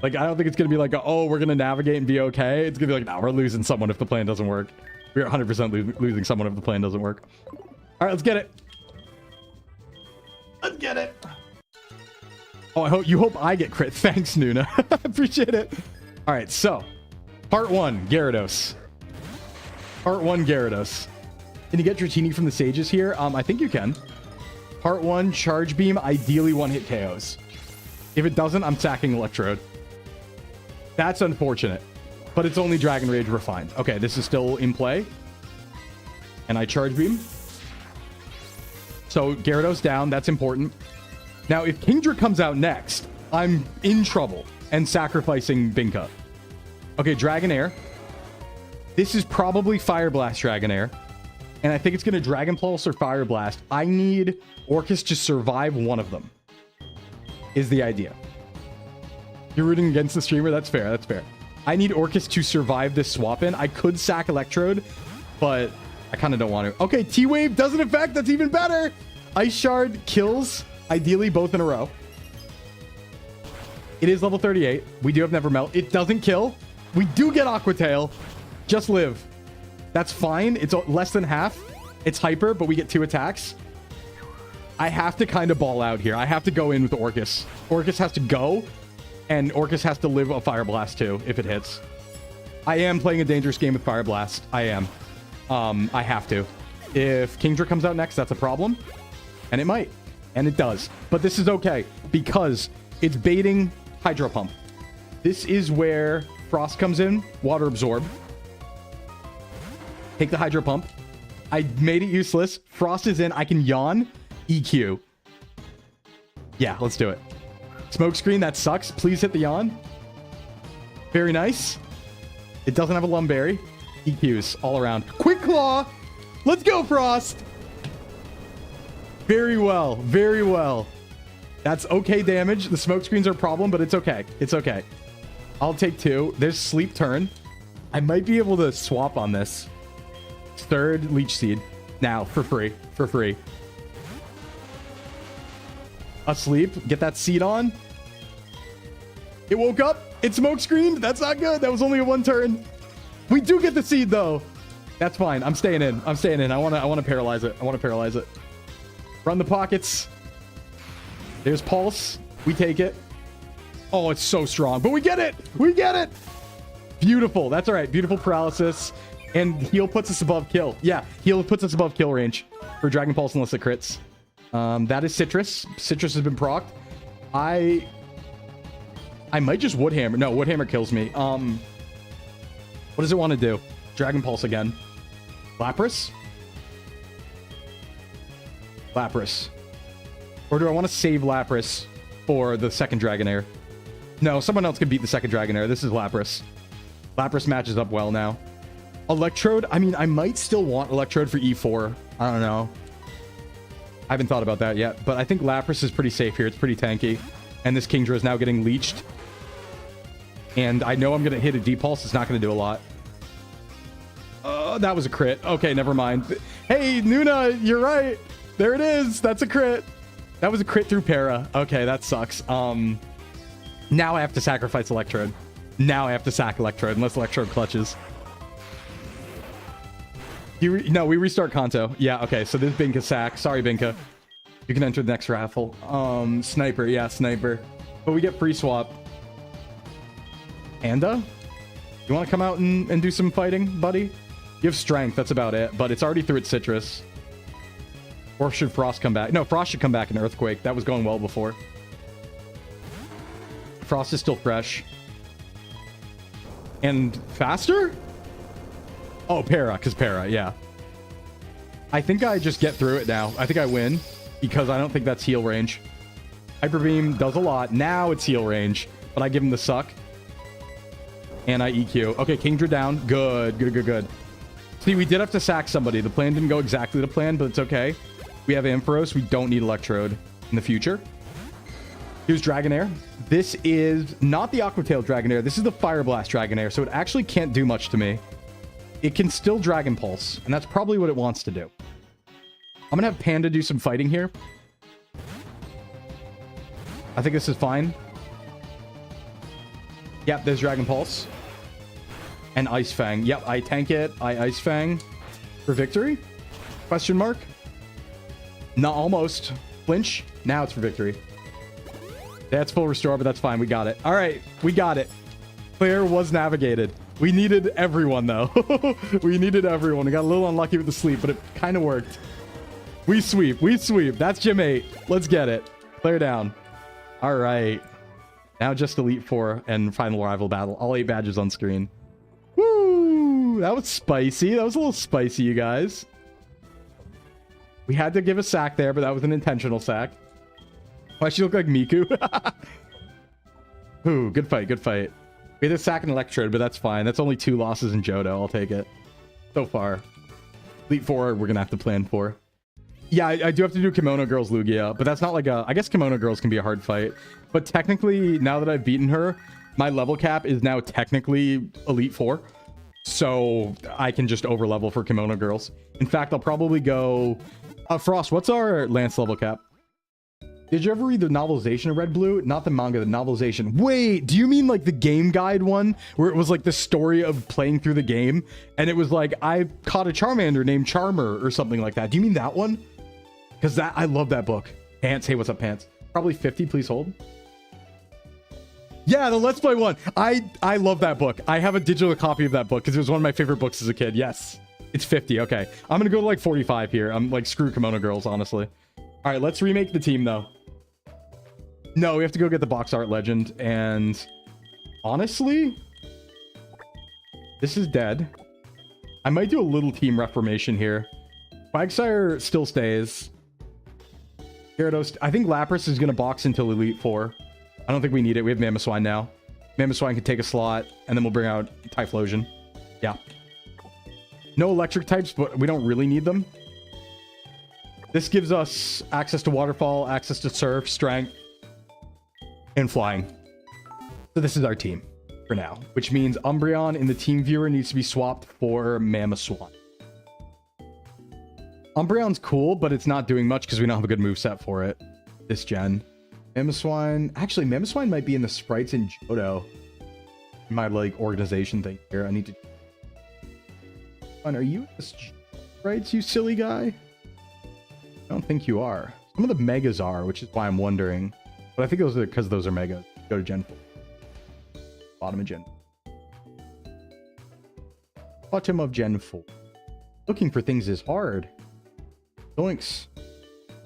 Like, I don't think it's going to be like, oh, we're going to navigate and be okay. It's going to be like, no, we're losing someone if the plan doesn't work. We're 100% losing someone if the plan doesn't work. All right, let's get it. Let's get it. Oh, you hope I get crit. Thanks, Nuna. Appreciate it. All right, so part 1, Gyarados. Part 1, Gyarados. Can you get Dratini from the Sages here? I think you can. Part 1, Charge Beam, ideally one-hit KOs. If it doesn't, I'm sacking Electrode. That's unfortunate. But it's only Dragon Rage refined. Okay, this is still in play. And I Charge Beam. So Gyarados down, that's important. Now, if Kingdra comes out next, I'm in trouble and sacrificing Binka. Okay, Dragonair. This is probably Fire Blast Dragonair. And I think it's going to Dragon Pulse or Fire Blast. I need Orcus to survive one of them. Is the idea. You're rooting against the streamer? That's fair, that's fair. I need Orcus to survive this swap-in. I could sack Electrode, but I kind of don't want to. Okay, T-Wave doesn't affect. That's even better. Ice Shard kills, ideally both in a row. It is level 38. We do have Never Melt. It doesn't kill. We do get Aqua Tail. Just live. That's fine. It's less than half. It's hyper, but we get 2 attacks. I have to kind of ball out here. I have to go in with Orcus. Orcus has to go, and Orcus has to live a Fire Blast too, if it hits. I am playing a dangerous game with Fire Blast. I am. I have to. If Kingdra comes out next, that's a problem. And it might. And it does. But this is okay, because it's baiting Hydro Pump. This is where Frost comes in. Water Absorb. Take the Hydro Pump. I made it useless. Frost is in. I can Yawn. EQ. Yeah, let's do it. Smoke Screen, that sucks. Please hit the Yawn. Very nice. It doesn't have a Lumberry. EQs all around. Quick Claw. Let's go, Frost. Very well. Very well. That's okay damage. The Smoke Screens are a problem, but it's okay. It's okay. I'll take 2. There's Sleep Turn. I might be able to swap on this. 3rd Leech Seed. Now, for free. For free. Asleep. Get that seed on. It woke up. It smoke screened. That's not good. That was only a 1 turn. We do get the seed though. That's fine. I'm staying in. I'm staying in. I want to paralyze it. I want to paralyze it. Run the pockets. There's Pulse. We take it. Oh, it's so strong. But we get it. We get it. Beautiful. That's all right. Beautiful paralysis. And heal puts us above kill. Yeah, heal puts us above kill range for Dragon Pulse unless it crits. That is Citrus. Citrus has been procced. I might just Woodhammer. No, Woodhammer kills me. What does it want to do? Dragon Pulse again. Lapras? Lapras. Or do I want to save Lapras for the second Dragonair? No, someone else can beat the second Dragonair. This is Lapras. Lapras matches up well now. Electrode? I mean, I might still want Electrode for E4. I don't know. I haven't thought about that yet, but I think Lapras is pretty safe here. It's pretty tanky. And this Kingdra is now getting leeched. And I know I'm going to hit a D-Pulse. It's not going to do a lot. That was a crit. Okay, never mind. Hey, Nuna, you're right. There it is. That's a crit. That was a crit through Para. Okay, that sucks. Now I have to sacrifice Electrode. Now I have to sack Electrode, unless Electrode clutches. No, we restart Kanto. Yeah, okay, so this Binka sack. Sorry, Binka. You can enter the next raffle. Sniper. Yeah, Sniper. But we get free swap. Panda? You want to come out and do some fighting, buddy? You have strength. That's about it. But it's already through its Citrus. Or should Frost come back? No, Frost should come back in Earthquake. That was going well before. Frost is still fresh. And faster? Oh, Para, because Para, yeah. I think I just get through it now. I think I win, because I don't think that's heal range. Hyper Beam does a lot. Now it's heal range, but I give him the suck. And I EQ. Okay, Kingdra down. Good, good, good, good. See, we did have to sack somebody. The plan didn't go exactly to plan, but it's okay. We have Ampharos. We don't need Electrode in the future. Here's Dragonair. This is not the Aquatail Dragonair. This is the Fire Blast Dragonair, so it actually can't do much to me. It can still Dragon Pulse, and that's probably what it wants to do. I'm going to have Panda do some fighting here. I think this is fine. Yep, there's Dragon Pulse. And Ice Fang. Yep, I tank it. I Ice Fang for victory? Question mark? Not almost. Flinch. Now it's for victory. That's full restore, but that's fine. We got it. All right, we got it. Player was navigated. We needed everyone, though. We needed everyone. We got a little unlucky with the sleep, but it kind of worked. We sweep. We sweep. That's Gym 8. Let's get it. Player down. All right. Now just Elite Four and Final Rival Battle. All 8 badges on screen. Woo! That was spicy. That was a little spicy, you guys. We had to give a sack there, but that was an intentional sack. Why she look like Miku? Ooh, good fight. Good fight. We had a sack and Electrode, but that's fine. That's only 2 losses in Johto. I'll take it. So far. Elite Four, we're going to have to plan for. Yeah, I do have to do Kimono Girls Lugia, but that's not like a... I guess Kimono Girls can be a hard fight. But technically, now that I've beaten her, my level cap is now technically Elite Four. So I can just overlevel for Kimono Girls. In fact, I'll probably go... Frost, what's our Lance level cap? Did you ever read the novelization of Red Blue? Not the manga, the novelization. Wait, do you mean like the game guide one? Where it was like the story of playing through the game? And it was like, I caught a Charmander named Charmer or something like that. Do you mean that one? Because that, I love that book. Pants, hey, what's up, Pants? Probably 50, please hold. Yeah, the Let's Play one. I love that book. I have a digital copy of that book because it was one of my favorite books as a kid. Yes, it's 50. Okay, I'm going to go to like 45 here. I'm like, screw Kimono Girls, honestly. All right, let's remake the team, though. No, we have to go get the box art legend, and honestly, this is dead. I might do a little team reformation here. Quagsire still stays. Gyarados, I think Lapras is going to box until Elite Four. I don't think we need it. We have Mamoswine now. Mamoswine can take a slot, and then we'll bring out Typhlosion. Yeah. No electric types, but we don't really need them. This gives us access to Waterfall, access to Surf, Strength, and Flying. So this is our team for now, which means Umbreon in the team viewer needs to be swapped for Mamoswine. Umbreon's cool, but it's not doing much because we don't have a good moveset for it this gen. Mamoswine, actually Mamoswine might be in the sprites in Johto. My like organization thing here. I need to... Are you in the sprites, you silly guy? I don't think you are. Some of the megas are, which is why I'm wondering. But I think those are because those are megas. Go to Gen 4. Bottom of Gen. Bottom of Gen 4. Looking for things is hard. Doinks.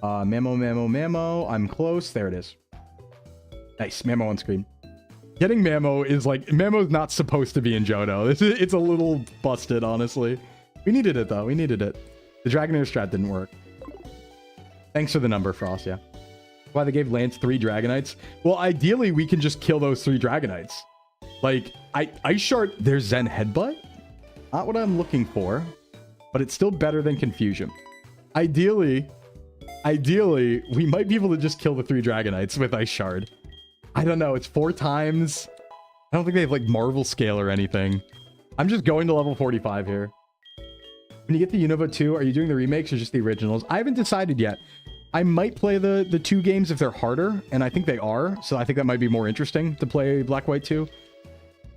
Mamo. I'm close. There it is. Nice. Mamo on screen. Getting Mamo is like... Mamo's not supposed to be in JOHTO. It's a little busted, honestly. We needed it, though. We needed it. The Dragonair strat didn't work. Thanks for the number, Frost, yeah. Why they gave Lance 3 Dragonites? Well, ideally, we can just kill those 3 Dragonites. Like, Ice Shard... There's Zen Headbutt? Not what I'm looking for. But it's still better than Confusion. Ideally, we might be able to just kill the 3 Dragonites with Ice Shard. I don't know. It's 4 times. I don't think they have, like, Marvel Scale or anything. I'm just going to level 45 here. When you get the UNOVA 2, are you doing the remakes or just the originals? I haven't decided yet. I might play the 2 games if they're harder, and I think they are. So I think that might be more interesting to play Black White 2.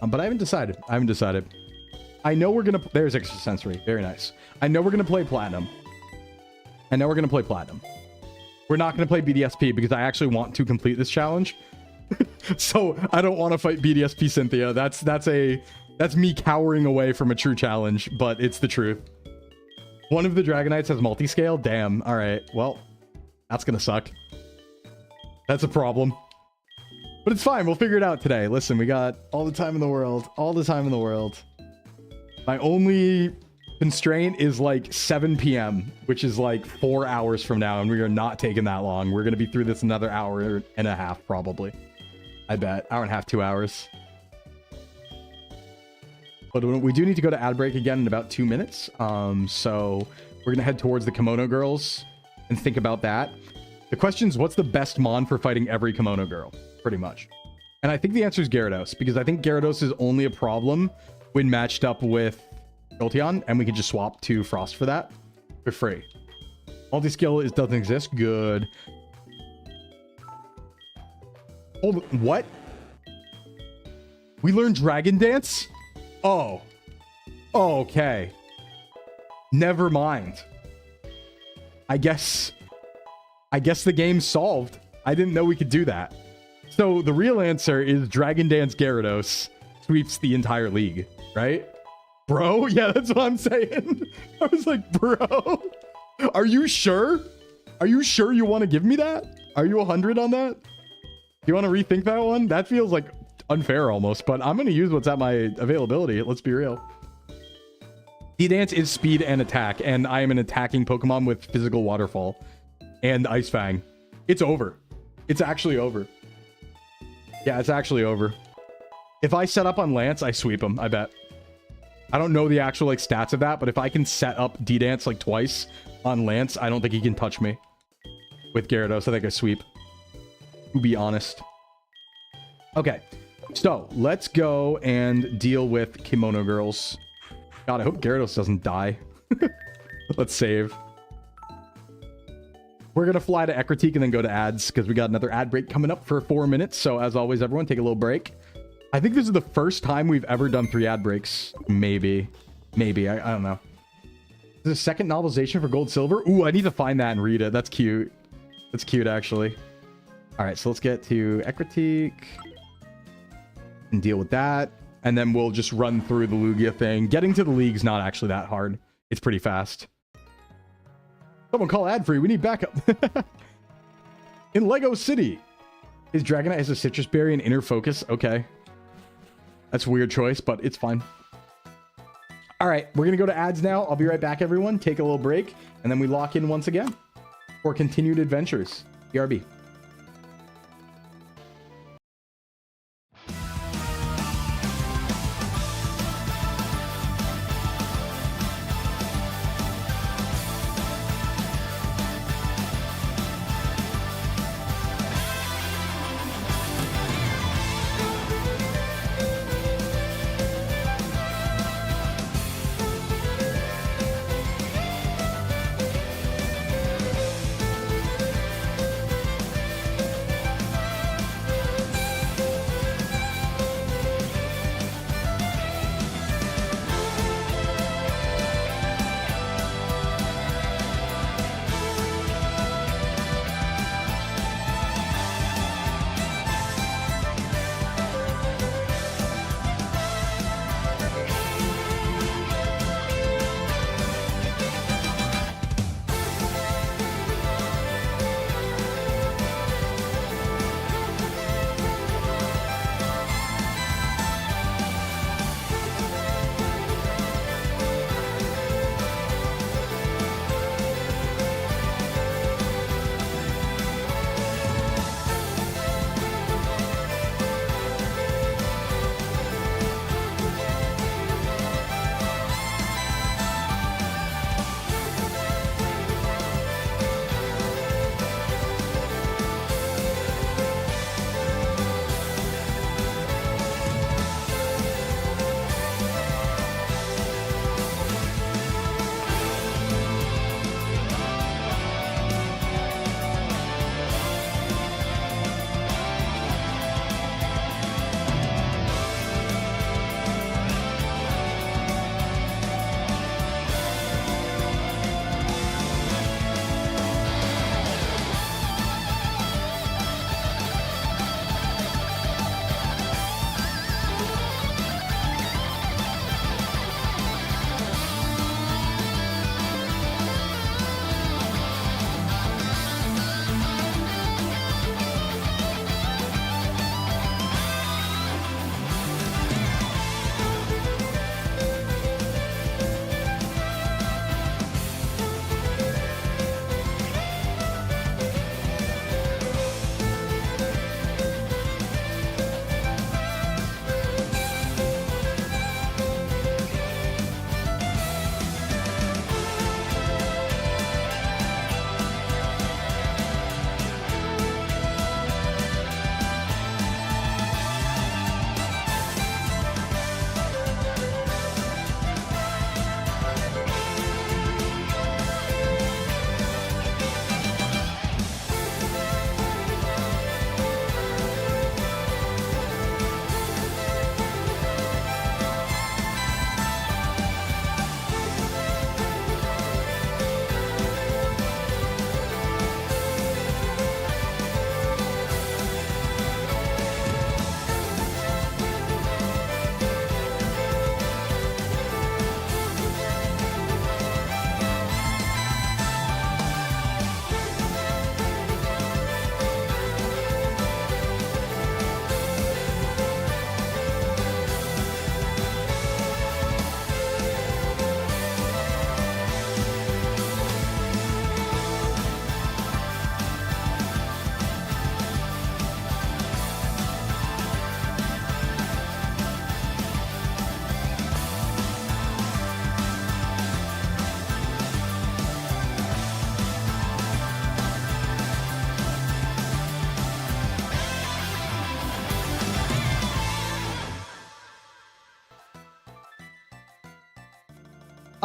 But I haven't decided. I know we're going to... There's Extrasensory. Very nice. I know we're going to play Platinum. We're not going to play BDSP because I actually want to complete this challenge. So I don't want to fight BDSP Cynthia. That's me cowering away from a true challenge, but it's the truth. One of the Dragonites has multi-scale? Damn. All right. Well, that's going to suck. That's a problem. But it's fine. We'll figure it out today. Listen, we got all the time in the world. All the time in the world. My only constraint is like 7 p.m., which is like 4 hours from now, and we are not taking that long. We're going to be through this another hour and a half, probably. I bet. Hour and a half, 2 hours. But we do need to go to ad break again in about 2 minutes. So we're going to head towards the Kimono Girls and think about that. The question is, what's the best Mon for fighting every Kimono Girl? Pretty much. And I think the answer is Gyarados, because I think Gyarados is only a problem when matched up with Jolteon, and we can just swap to Frost for that for free. Multi-skill doesn't exist. Good. Hold, what? We learned Dragon Dance? Oh. Okay. Never mind. I guess the game's solved. I didn't know we could do that. So the real answer is Dragon Dance Gyarados sweeps the entire league, right? Bro? Yeah, that's what I'm saying. I was like, bro, are you sure? Are you sure you want to give me that? Are you 100 on that? Do you want to rethink that one? That feels like unfair almost, but I'm going to use what's at my availability. Let's be real. D-Dance is speed and attack, and I am an attacking Pokemon with physical waterfall and Ice Fang. It's over. It's actually over. Yeah, it's actually over. If I set up on Lance, I sweep him, I bet. I don't know the actual like stats of that, but if I can set up D-Dance like twice on Lance, I don't think he can touch me. With Gyarados, I think I sweep. To be honest. Okay, so let's go and deal with Kimono Girls. God, I hope Gyarados doesn't die. Let's save. We're going to fly to Ekritique and then go to ads because we got another ad break coming up for 4 minutes. So as always, everyone, take a little break. I think this is the first time we've ever done 3 ad breaks. Maybe. Maybe. I don't know. Is this a second novelization for Gold Silver? Ooh, I need to find that and read it. That's cute. That's cute, actually. All right, so let's get to Ekritique and deal with that. And then we'll just run through the Lugia thing. Getting to the league's not actually that hard. It's pretty fast. Someone call ad free. We need backup. In Lego City. Is Dragonite has a citrus berry and inner focus? Okay. That's a weird choice, but it's fine. All right, we're going to go to ads now. I'll be right back, everyone. Take a little break, and then we lock in once again for continued adventures. BRB.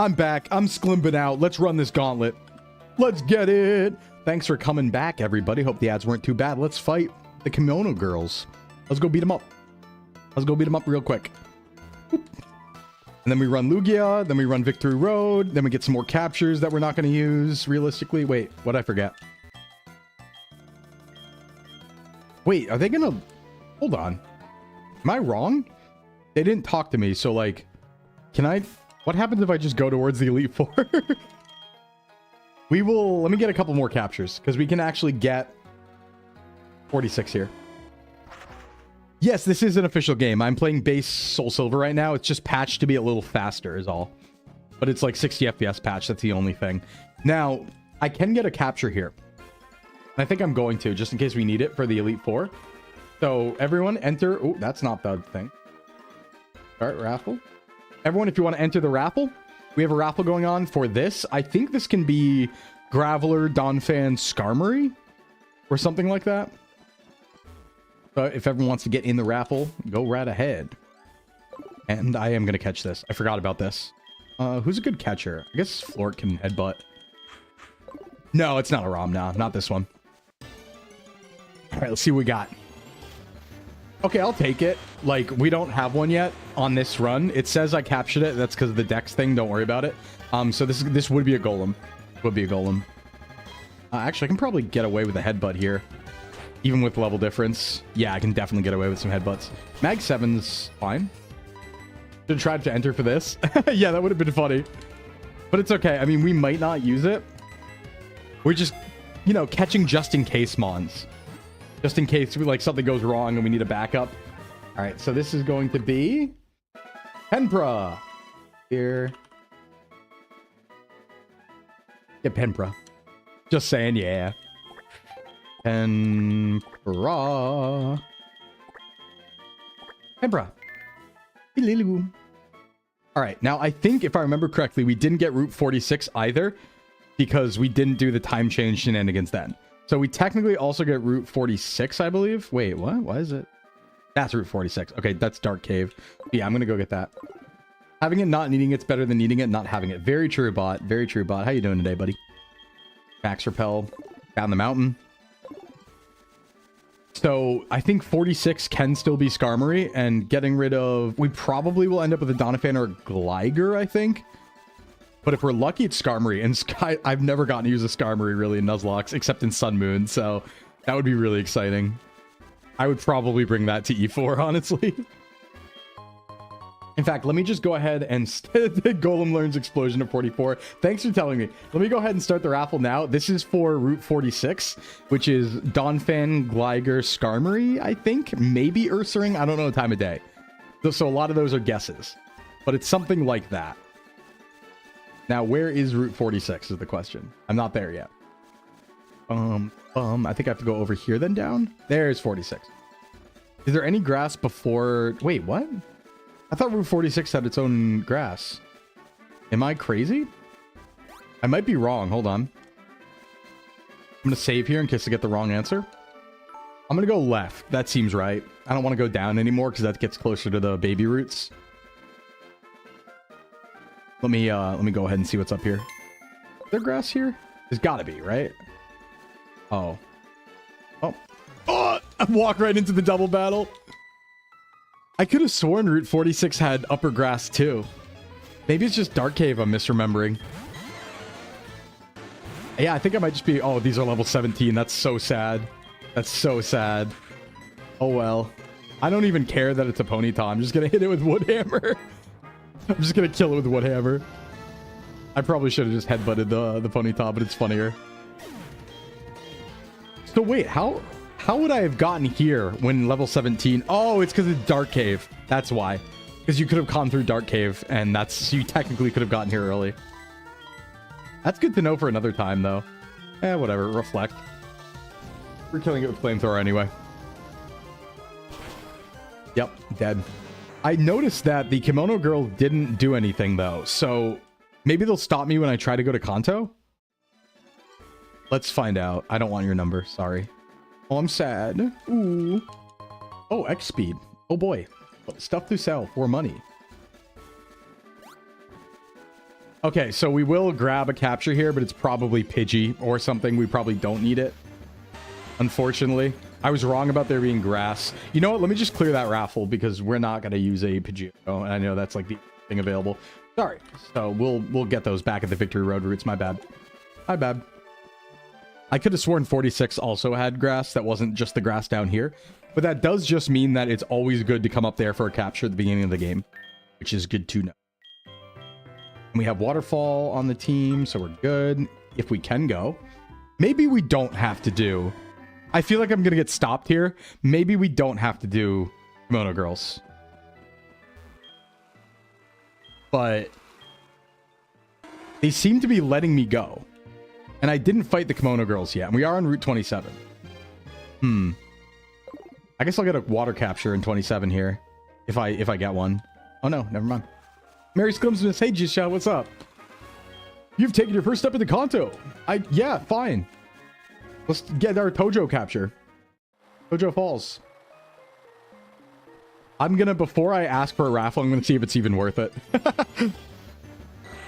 I'm back. I'm Sclimbing out. Let's run this gauntlet. Let's get it. Thanks for coming back, everybody. Hope the ads weren't too bad. Let's fight the kimono girls. Let's go beat them up. Let's go beat them up real quick. Whoop. And then we run Lugia. Then we run Victory Road. Then we get some more captures that we're not going to use realistically. Wait, what'd I forget? Wait, are they going to... Hold on. Am I wrong? They didn't talk to me, so like... Can I... What happens if I just go towards the Elite Four? We will... Let me get a couple more captures, because we can actually get 46 here. Yes, this is an official game. I'm playing base Soul Silver right now. It's just patched to be a little faster is all. But it's like 60 FPS patch. That's the only thing. Now, I can get a capture here. I think I'm going to, just in case we need it for the Elite Four. So, everyone enter... Oh, that's not the thing. Start raffle. Everyone, if you want to enter the raffle, we have a raffle going on for this. I think this can be Graveler, Donphan, Skarmory, or something like that. But if everyone wants to get in the raffle, go right ahead. And I am going to catch this. I forgot about this. Who's a good catcher? I guess Flort can headbutt. No, it's not a ROM now. Not this one. All right, let's see what we got. Okay, I'll take it. Like, we don't have one yet on this run. It says I captured it. That's because of the Dex thing. Don't worry about it. So this would be a golem. Would be a golem. Actually, I can probably get away with a headbutt here. Even with level difference. Yeah, I can definitely get away with some headbutts. Mag 7's fine. Should have tried to enter for this. Yeah, that would have been funny. But it's okay. I mean, we might not use it. We're just, you know, catching just in case mons. Just in case like something goes wrong and we need a backup. All right, so this is going to be Penpra. Here. Get Penpra. Just saying, yeah. Penpra. Penpra. All right, now I think if I remember correctly, we didn't get Route 46 either because we didn't do the time change shenanigans then. So we technically also get Route 46, I believe. Wait, what? Why is it? That's Route 46. Okay, that's Dark Cave. Yeah, I'm going to go get that. Having it, not needing it's better than needing it, not having it. Very true, bot. Very true, bot. How you doing today, buddy? Max Repel. Down the mountain. So I think 46 can still be Skarmory, and getting rid of... We probably will end up with a Donphan or Gligar, I think. But if we're lucky, it's Skarmory. And I've never gotten to use a Skarmory really in Nuzlocke, except in Sun Moon. So that would be really exciting. I would probably bring that to E4, honestly. In fact, let me just go ahead and... Golem learns Explosion of 44. Thanks for telling me. Let me go ahead and start the raffle now. This is for Route 46, which is Donphan, Gligar, Skarmory, I think. Maybe Ursaring. I don't know the time of day. So a lot of those are guesses. But it's something like that. Now, where is Route 46 is the question. I'm not there yet. I think I have to go over here then down. There's 46. Is there any grass before... Wait, what? I thought Route 46 had its own grass. Am I crazy? I might be wrong. Hold on. I'm going to save here in case I get the wrong answer. I'm going to go left. That seems right. I don't want to go down anymore because that gets closer to the baby routes. Let me go ahead and see what's up here. Is there grass here? There's got to be, right? Oh. Oh. Oh! I walked right into the double battle. I could have sworn Route 46 had upper grass too. Maybe it's just Dark Cave I'm misremembering. Yeah, I think I might just be... Oh, these are level 17. That's so sad. That's so sad. Oh, well. I don't even care that it's a Ponyta. I'm just going to hit it with Woodhammer. I'm just going to kill it with Woodhammer. I probably should have just headbutted the Ponyta, but it's funnier. So wait, how would I have gotten here when level 17? Oh, it's because it's Dark Cave. That's why. Because you could have gone through Dark Cave, and you technically could have gotten here early. That's good to know for another time, though. Eh, whatever. Reflect. We're killing it with Flamethrower anyway. Yep, dead. I noticed that the Kimono Girl didn't do anything, though. So maybe they'll stop me when I try to go to Kanto? Let's find out. I don't want your number. Sorry. Oh, I'm sad. Ooh. Oh, X speed. Oh, boy. Stuff to sell for money. Okay, so we will grab a capture here, but it's probably Pidgey or something. We probably don't need it, unfortunately. I was wrong about there being grass. You know what? Let me just clear that raffle because we're not going to use a Pidgey. Oh, I know that's like the thing available. Sorry. So we'll get those back at the Victory Road routes. My bad. My bad. I could have sworn 46 also had grass. That wasn't just the grass down here. But that does just mean that it's always good to come up there for a capture at the beginning of the game, which is good to know. And we have Waterfall on the team, so we're good. If we can go. Maybe we don't have to do... I feel like I'm going to get stopped here. Maybe we don't have to do Kimono Girls. But they seem to be letting me go. And I didn't fight the Kimono Girls yet. And we are on Route 27. I guess I'll get a water capture in 27 here. If I get one. Oh no, never mind. Mary Sclimbo, hey Gisha, what's up? You've taken your first step into Kanto. Yeah, fine. Let's get our Tojo capture. Tojo Falls. I'm gonna, before I ask for a raffle, I'm gonna see if it's even worth it.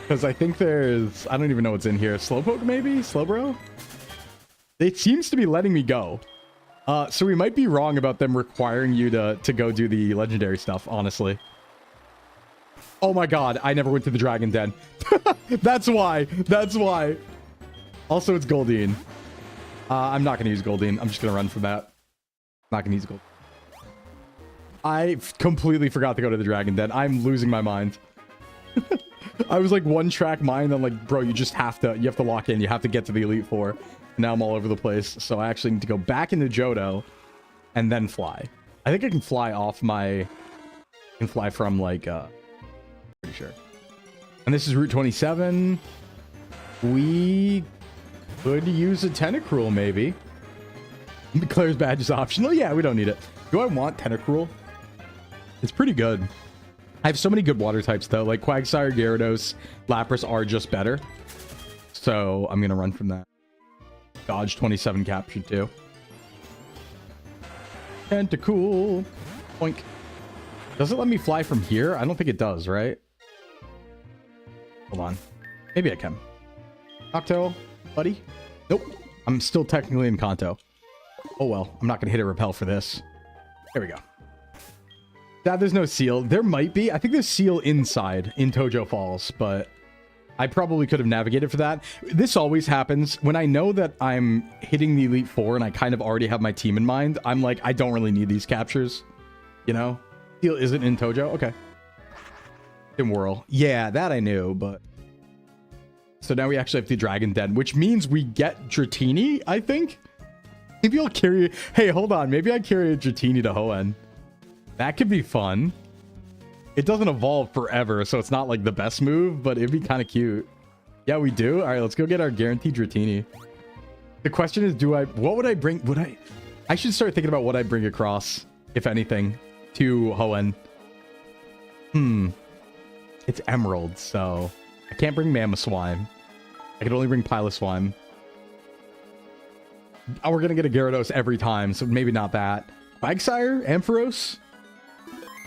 Because I think there's, I don't even know what's in here. Slowpoke maybe? Slowbro? It seems to be letting me go. So we might be wrong about them requiring you to go do the legendary stuff, honestly. Oh my god, I never went to the Dragon Den. That's why. That's why. Also, it's Goldeen. I'm not going to use Goldeen. I'm just going to run from that. Not going to use Goldeen. I completely forgot to go to the Dragon Den. I'm losing my mind. I was like one track mind. I'm like, bro, you have to lock in. You have to get to the Elite Four. Now I'm all over the place. So I actually need to go back into Johto and then fly. I think I can fly off my... I can fly from like... pretty sure. And this is Route 27. We could use a Tentacruel, maybe. Declares badge is optional. Yeah, we don't need it. Do I want Tentacruel? It's pretty good. I have so many good water types, though. Like Quagsire, Gyarados, Lapras are just better. So I'm going to run from that. Dodge 27 capture, too. Tentacruel. Boink. Does it let me fly from here? I don't think it does, right? Hold on. Maybe I can. Cocktail, buddy? Nope. I'm still technically in Kanto. Oh well. I'm not going to hit a repel for this. There we go. Dad, there's no seal. There might be. I think there's seal inside in Tojo Falls, but I probably could have navigated for that. This always happens. When I know that I'm hitting the Elite Four and I kind of already have my team in mind, I'm like, I don't really need these captures. You know? Seal isn't in Tojo? Okay. In Whirl. Yeah, that I knew, but... So now we actually have the Dragon Den, which means we get Dratini, I think? Maybe I'll carry... Hey, hold on. Maybe I carry a Dratini to Hoenn. That could be fun. It doesn't evolve forever, so it's not like the best move, but it'd be kind of cute. Yeah, we do? All right, let's go get our guaranteed Dratini. The question is, what would I bring? I should start thinking about what I bring across, if anything, to Hoenn. It's Emerald, so I can't bring Mamoswine. I can only bring Piloswine. Oh, we're gonna get a Gyarados every time, so maybe not that. Quagsire? Ampharos?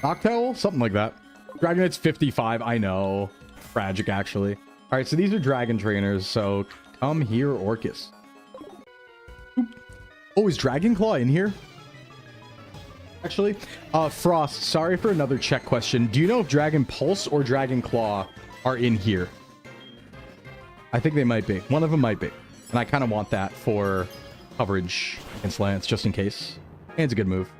Noctowl? Something like that. Dragonite's 55, I know. Tragic, actually. Alright, so these are Dragon Trainers, so come here, Orcus. Oop. Oh, is Dragon Claw in here? Actually, Frost, sorry for another check question. Do you know if Dragon Pulse or Dragon Claw are in here? I think they might be. One of them might be. And I kind of want that for coverage against Lance, just in case. And it's a good move.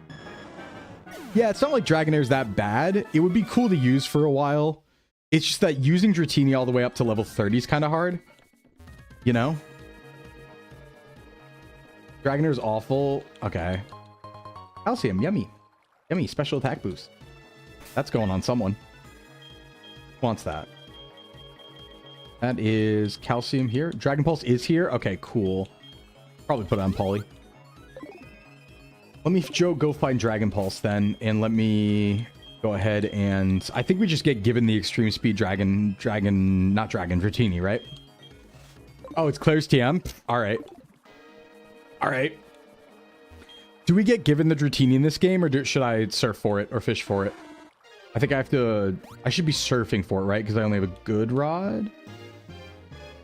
Yeah, it's not like Dragonair's that bad. It would be cool to use for a while. It's just that using Dratini all the way up to level 30 is kind of hard. You know? Dragonair's awful. Okay. Calcium, yummy. Yummy, special attack boost. That's going on someone. Who wants that? That is Calcium here. Dragon Pulse is here. Okay, cool. Probably put it on Polly. Let me, Joe, go find Dragon Pulse then, and let me go ahead and... I think we just get given the Extreme Speed Dratini, right? Oh, it's Claire's TM? Alright. Alright. Do we get given the Dratini in this game, or should I surf for it, or fish for it? I think I have to... I should be surfing for it, right? Because I only have a good rod.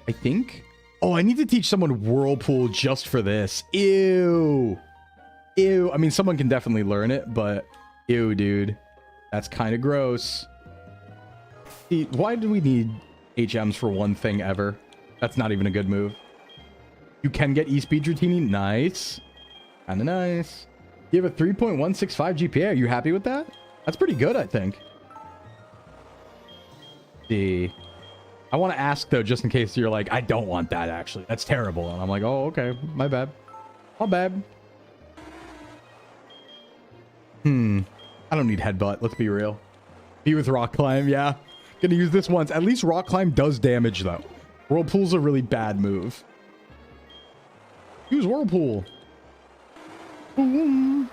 I think. Oh, I need to teach someone Whirlpool just for this. Ew. Ew. I mean, someone can definitely learn it, but... Ew, dude. That's kind of gross. See, why do we need HMs for one thing ever? That's not even a good move. You can get E-Speed Dratini. Nice. Kind of nice. You have a 3.165 GPA. Are you happy with that? That's pretty good, I think. See. I want to ask, though, just in case you're like, I don't want that, actually. That's terrible. And I'm like, oh, okay. My bad. My bad. I don't need headbutt. Let's be real. Be with Rock Climb, yeah. Gonna use this once. At least Rock Climb does damage, though. Whirlpool's a really bad move. Use Whirlpool. Boom.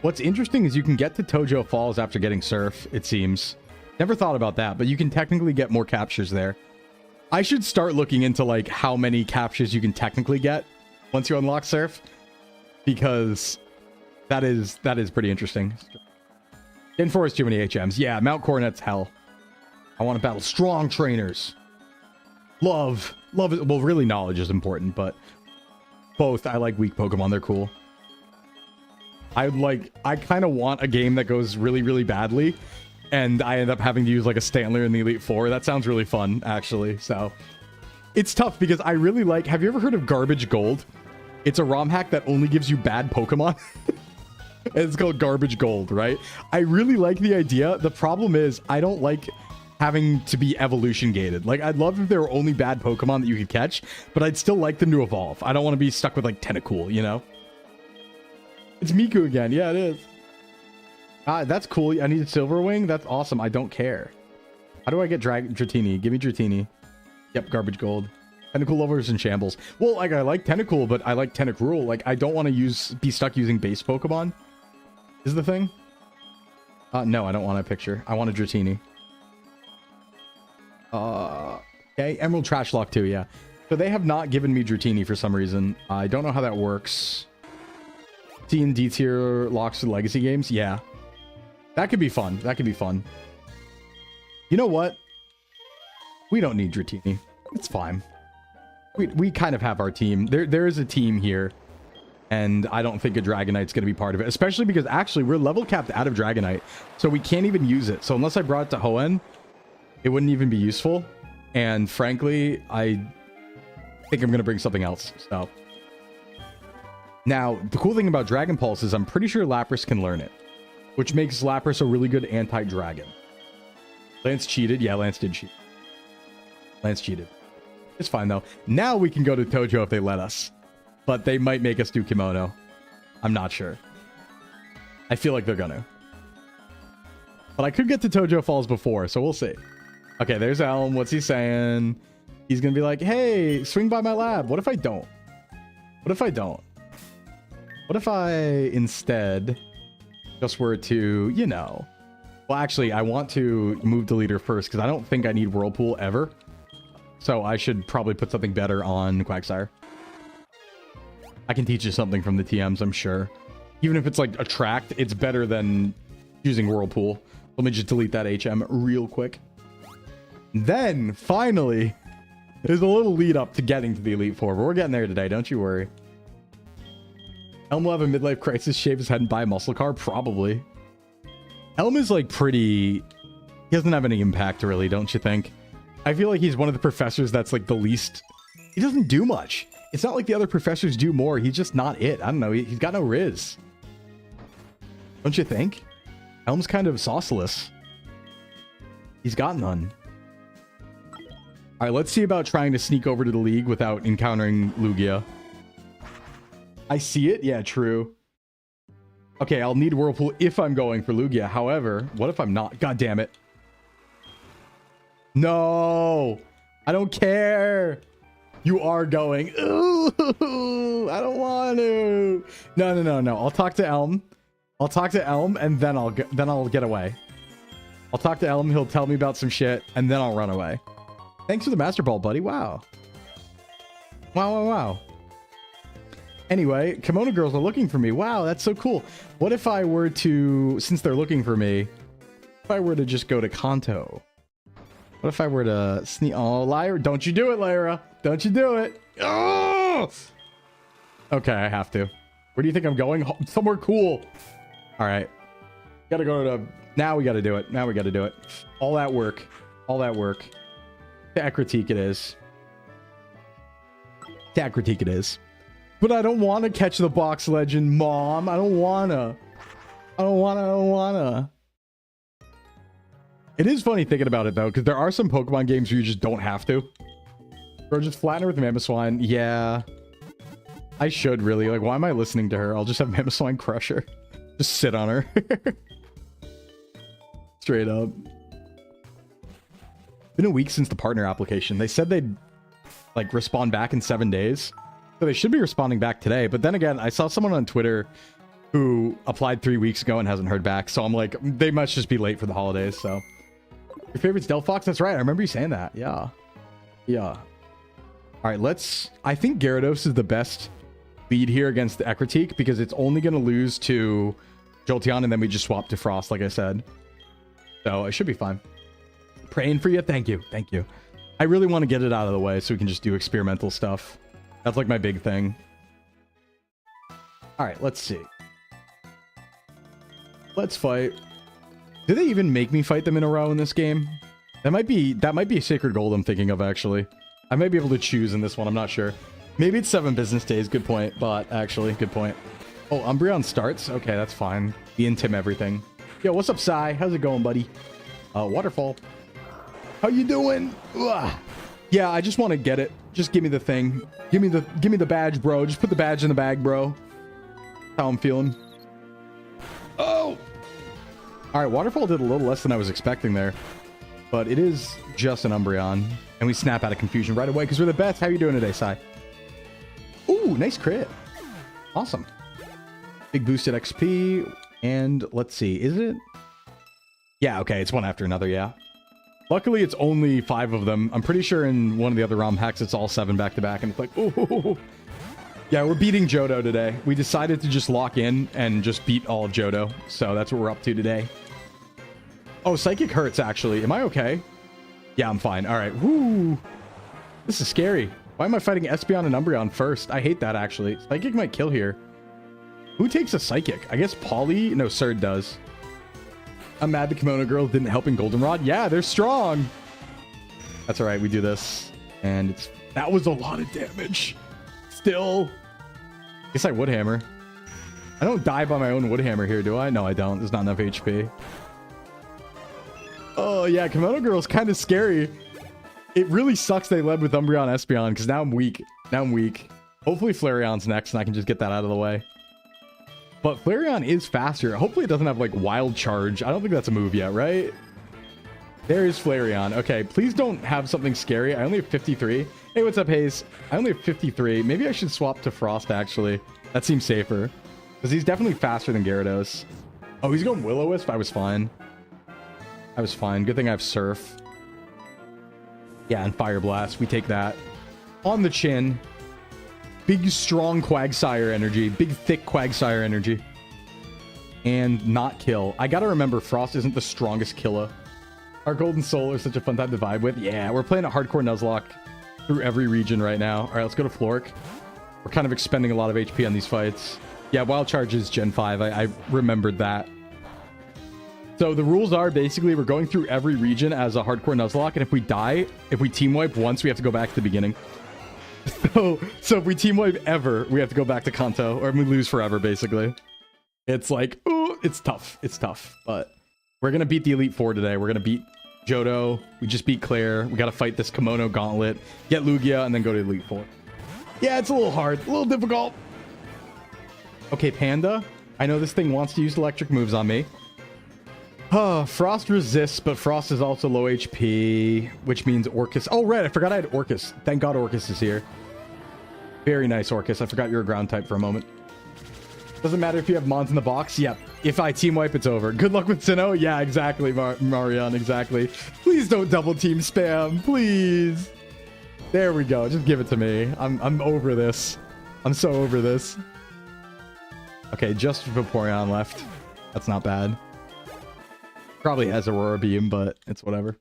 What's interesting is you can get to Tojo Falls after getting Surf, it seems. Never thought about that, but you can technically get more captures there. I should start looking into, like, how many captures you can technically get once you unlock Surf. Because that is pretty interesting. Didn't force too many HMs. Yeah, Mount Coronet hell. I want to battle strong trainers. Love is, well, really knowledge is important, but both. I like weak Pokemon. They're cool. I kind of want a game that goes really, really badly, and I end up having to use like a Stantler in the Elite Four. That sounds really fun, actually. So it's tough because I really like. Have you ever heard of Garbage Gold? It's a ROM hack that only gives you bad Pokemon. It's called Garbage Gold, right? I really like the idea. The problem is I don't like having to be evolution gated. Like, I'd love if there were only bad Pokemon that you could catch, but I'd still like them to evolve. I don't want to be stuck with like Tentacool, you know? It's Miku again. Yeah, it is. That's cool. I need a Silver Wing. That's awesome. I don't care. How do I get Dratini? Give me Dratini. Yep, Garbage Gold. Tentacool lovers in shambles. Well, like, I like Tentacool, but I like Tentacruel. Like, I don't want to be stuck using base Pokemon. Is the thing? No, I don't want a picture. I want a Dratini. Okay, Emerald Trash Lock too, yeah. So they have not given me Dratini for some reason. I don't know how that works. D and D tier locks for legacy games? Yeah. That could be fun. That could be fun. You know what? We don't need Dratini. It's fine. We kind of have our team. There is a team here. And I don't think a Dragonite's going to be part of it. Especially because, actually, we're level capped out of Dragonite. So we can't even use it. So unless I brought it to HOENN, it wouldn't even be useful. And frankly, I think I'm going to bring something else. So now, the cool thing about Dragon Pulse is I'm pretty sure Lapras can learn it. Which makes Lapras a really good anti-dragon. Lance cheated. Yeah, Lance did cheat. Lance cheated. It's fine, though. Now we can go to Tojo if they let us. But they might make us do Kimono. I'm not sure. I feel like they're gonna. But I could get to Tojo Falls before, so we'll see. Okay, there's Elm. What's he saying? He's gonna be like, hey, swing by my lab. What if I don't? What if I don't? What if I instead just were to, you know... Well, actually, I want to move to leader first because I don't think I need Whirlpool ever. So I should probably put something better on Quagsire. I can teach you something from the TMs, I'm sure. Even if it's like Attract, it's better than using Whirlpool. Let me just delete that HM real quick. Then, finally, there's a little lead up to getting to the Elite Four, but we're getting there today, don't you worry. Elm will have a midlife crisis, shave his head, and buy a muscle car? Probably. Elm is like pretty... He doesn't have any impact, really, don't you think? I feel like he's one of the professors that's like the least... He doesn't do much. It's not like the other professors do more. He's just not it. I don't know. He's got no Riz. Don't you think? Elm's kind of sauceless. He's got none. All right, let's see about trying to sneak over to the league without encountering Lugia. I see it. Yeah, true. Okay, I'll need Whirlpool if I'm going for Lugia. However, what if I'm not? God damn it. No, I don't care. You are going. Ooh, I don't want to. No. I'll talk to Elm. And then I'll get away. I'll talk to Elm. He'll tell me about some shit, and then I'll run away. Thanks for the Master Ball, buddy. Wow. Anyway, kimono girls are looking for me. Wow, that's so cool. What if I were to, since they're looking for me, if I were to just go to Kanto? What if I were to sneak? Oh, Lyra, don't you do it, Lyra. Don't you do it. Oh! Okay, I have to. Where do you think I'm going? Somewhere cool. All right. Gotta go to, now we gotta do it. Now we gotta do it. All that work. All that work. To critique it is. To critique it is. But I don't want to catch the box legend, Mom. I don't wanna. I don't wanna. It is funny thinking about it, though, because there are some Pokemon games where you just don't have to. Bro, just flatten her with Mamoswine. Yeah. I should, really. Like, why am I listening to her? I'll just have Mamoswine crush her. Just sit on her. Straight up. Been a week since the partner application. They said they'd, like, respond back in 7 days. So they should be responding back today. But then again, I saw someone on Twitter who applied 3 weeks ago and hasn't heard back. So I'm like, they must just be late for the holidays. So your favorite's Delphox? That's right. I remember you saying that. Yeah. Yeah. All right, let's... I think Gyarados is the best lead here against the Ekritique because it's only going to lose to Jolteon and then we just swap to Frost, like I said. So it should be fine. Praying for you. Thank you. Thank you. I really want to get it out of the way so we can just do experimental stuff. That's like my big thing. All right, let's see. Let's fight. Did they even make me fight them in a row in this game? That might be a sacred gold I'm thinking of, actually. I might be able to choose in this one. I'm not sure. Maybe it's 7 business days. Good point. But actually, good point. Oh, Umbreon starts. Okay, that's fine. The Intim everything. Yo, what's up, Sai? How's it going, buddy? Waterfall. How you doing? Ugh. Yeah, I just want to get it. Just give me the thing. Give me the badge, bro. Just put the badge in the bag, bro. How I'm feeling. Oh! All right, Waterfall did a little less than I was expecting there. But it is just an Umbreon. And we snap out of confusion right away because we're the best. How you doing today, Sai? Ooh, nice crit. Awesome. Big boosted XP. And let's see. Is it? Yeah, okay. It's one after another, yeah. Luckily, it's only 5 of them. I'm pretty sure in one of the other ROM hacks, it's all 7 back-to-back. And it's like, ooh. Yeah, we're beating Johto today. We decided to just lock in and just beat all of Johto. So that's what we're up to today. Oh, Psychic hurts, actually. Am I okay? Yeah, I'm fine. All right. Woo. This is scary. Why am I fighting Espeon and Umbreon first? I hate that, actually. Psychic might kill here. Who takes a Psychic? I guess Polly? No, Surd does. I'm mad the Kimono Girls didn't help in Goldenrod. Yeah, they're strong. That's all right. We do this. And it's... That was a lot of damage. Still. I guess I would hammer. I don't die by my own wood hammer here, do I? No, I don't. There's not enough HP. Oh, yeah. Kimono Girl's kind of scary. It really sucks they led with Umbreon Espeon because now I'm weak. Now I'm weak. Hopefully Flareon's next and I can just get that out of the way. But Flareon is faster. Hopefully it doesn't have, like, Wild Charge. I don't think that's a move yet, right? There is Flareon. Okay, please don't have something scary. I only have 53. Hey, what's up, Hayes? I only have 53. Maybe I should swap to Frost, actually. That seems safer. Because he's definitely faster than Gyarados. Oh, he's going Will-O-Wisp? I was fine. I was fine. Good thing I have Surf. Yeah, and Fire Blast. We take that. On the chin. Big, strong Quagsire energy. Big, thick Quagsire energy. And not kill. I gotta remember, Frost isn't the strongest killer. Our Golden Soul is such a fun time to vibe with. Yeah, we're playing a hardcore Nuzlocke through every region right now. All right, let's go to Flork. We're kind of expending a lot of HP on these fights. Yeah, Wild Charge is Gen 5. I remembered that. So the rules are basically we're going through every region as a hardcore Nuzlocke. And if we die, if we team wipe once, we have to go back to the beginning. So if we team wipe ever, we have to go back to Kanto, or we lose forever, basically. It's like, ooh, it's tough. It's tough. But we're going to beat the Elite Four today. We're going to beat Johto. We just beat Claire. We got to fight this Kimono Gauntlet, get Lugia, and then go to Elite Four. Yeah, it's a little hard. A little difficult. Okay, Panda. I know this thing wants to use electric moves on me. Frost resists, but Frost is also low HP, which means Orcus. Oh, right. I forgot I had Orcus. Thank God Orcus is here. Very nice, Orcus. I forgot you're a ground type for a moment. Doesn't matter if you have Mons in the box. Yep. If I team wipe, it's over. Good luck with Sinnoh. Yeah, exactly, Marion. Exactly. Please don't double team spam. Please. There we go. Just give it to me. I'm over this. I'm so over this. Okay, just Vaporeon left. That's not bad. Probably has Aurora Beam, but it's whatever.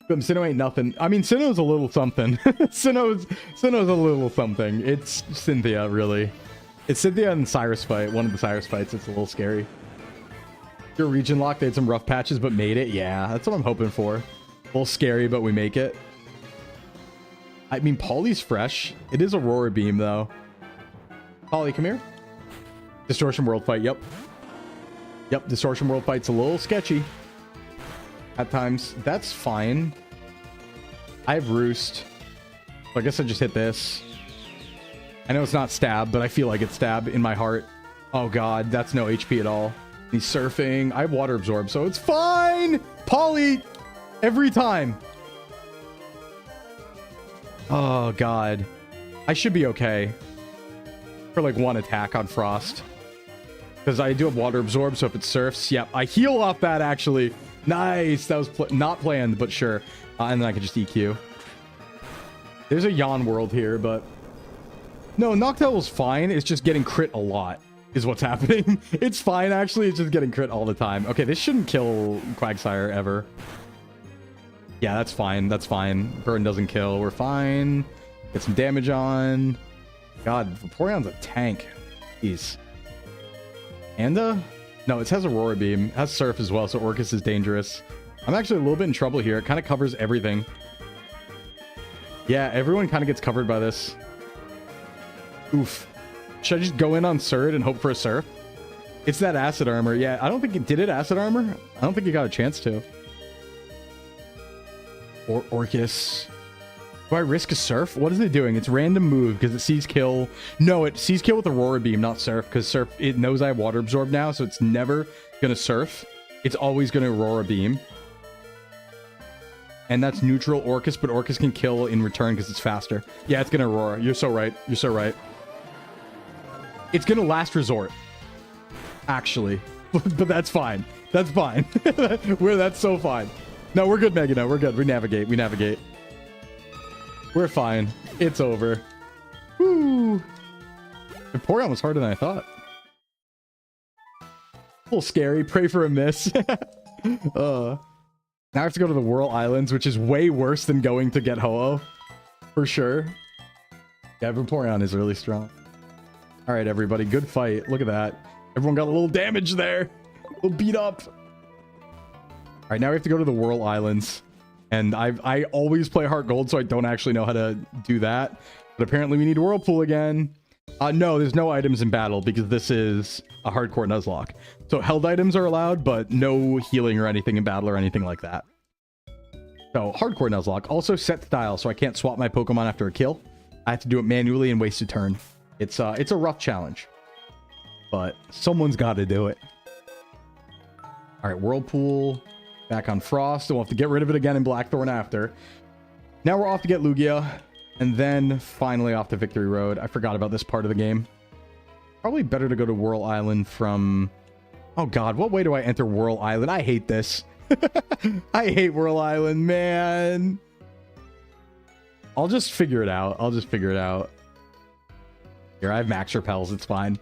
Sinnoh ain't nothing. I mean, Sinnoh's a little something. Sinnoh's a little something. It's Cynthia, really. It's Cynthia and Cyrus fight. One of the Cyrus fights. It's a little scary. Your region lock, they had some rough patches, but made it. Yeah, that's what I'm hoping for. A little scary, but we make it. I mean, Polly's fresh. It is Aurora Beam, though. Polly, come here. Distortion World Fight, yep. Yep, Distortion World Fight's a little sketchy. At times. That's fine. I have Roost. So I guess I just hit this. I know it's not stab, but I feel like it's stab in my heart. Oh god, that's no HP at all. He's surfing. I have Water Absorb, so it's fine! Polly! Every time. Oh god. I should be okay. For like one attack on Frost. Because I do have Water Absorb, so if it surfs, yep. I heal off that, actually. Nice. That was not planned, but sure. And then I can just EQ. There's a yawn world here, but... No, Noctowl's fine. It's just getting crit a lot is what's happening. It's fine, actually. It's just getting crit all the time. Okay, this shouldn't kill Quagsire ever. Yeah, that's fine. That's fine. Burn doesn't kill. We're fine. Get some damage on. God, Vaporeon's a tank. Jeez. Panda? No, it has Aurora Beam. It has Surf as well, so Orcus is dangerous. I'm actually a little bit in trouble here. It kind of covers everything. Yeah, everyone kind of gets covered by this. Oof. Should I just go in on Surd and hope for a Surf? It's that Acid Armor. Yeah, I don't think it... Did it Acid Armor? I don't think it got a chance to. Or Orcus. Do I risk a Surf? What is it doing? It's random move because it sees kill. No, it sees kill with Aurora Beam, not Surf, because Surf, it knows I have Water Absorb now, so it's never going to Surf. It's always going to Aurora Beam. And that's neutral Orcus, but Orcus can kill in return because it's faster. Yeah, it's going to Aurora. You're so right. You're so right. It's going to Last Resort. Actually. But that's fine. That's fine. That's so fine. No, we're good, Megan. No, we're good. We navigate. We navigate. We're fine. It's over. Woo! Vaporeon was harder than I thought. A little scary. Pray for a miss. Now I have to go to the Whirl Islands, which is way worse than going to get Ho-Oh. For sure. Yeah, Vaporeon is really strong. Alright, everybody. Good fight. Look at that. Everyone got a little damage there. A little beat up. Alright, now we have to go to the Whirl Islands. And I always play Heart Gold, so I don't actually know how to do that. But apparently we need Whirlpool again. No, there's no items in battle because this is a hardcore Nuzlocke. So held items are allowed, but no healing or anything in battle or anything like that. So hardcore Nuzlocke. Also set style, so I can't swap my Pokemon after a kill. I have to do it manually and waste a turn. It's a rough challenge. But someone's got to do it. All right, Whirlpool. Back on Frost. We'll have to get rid of it again in Blackthorn after. Now we're off to get Lugia. And then finally off to Victory Road. I forgot about this part of the game. Probably better to go to Whirl Island from... Oh god, what way do I enter Whirl Island? I hate this. I hate Whirl Island, man. I'll just figure it out. I'll just figure it out. Here, I have Max Repels. It's fine.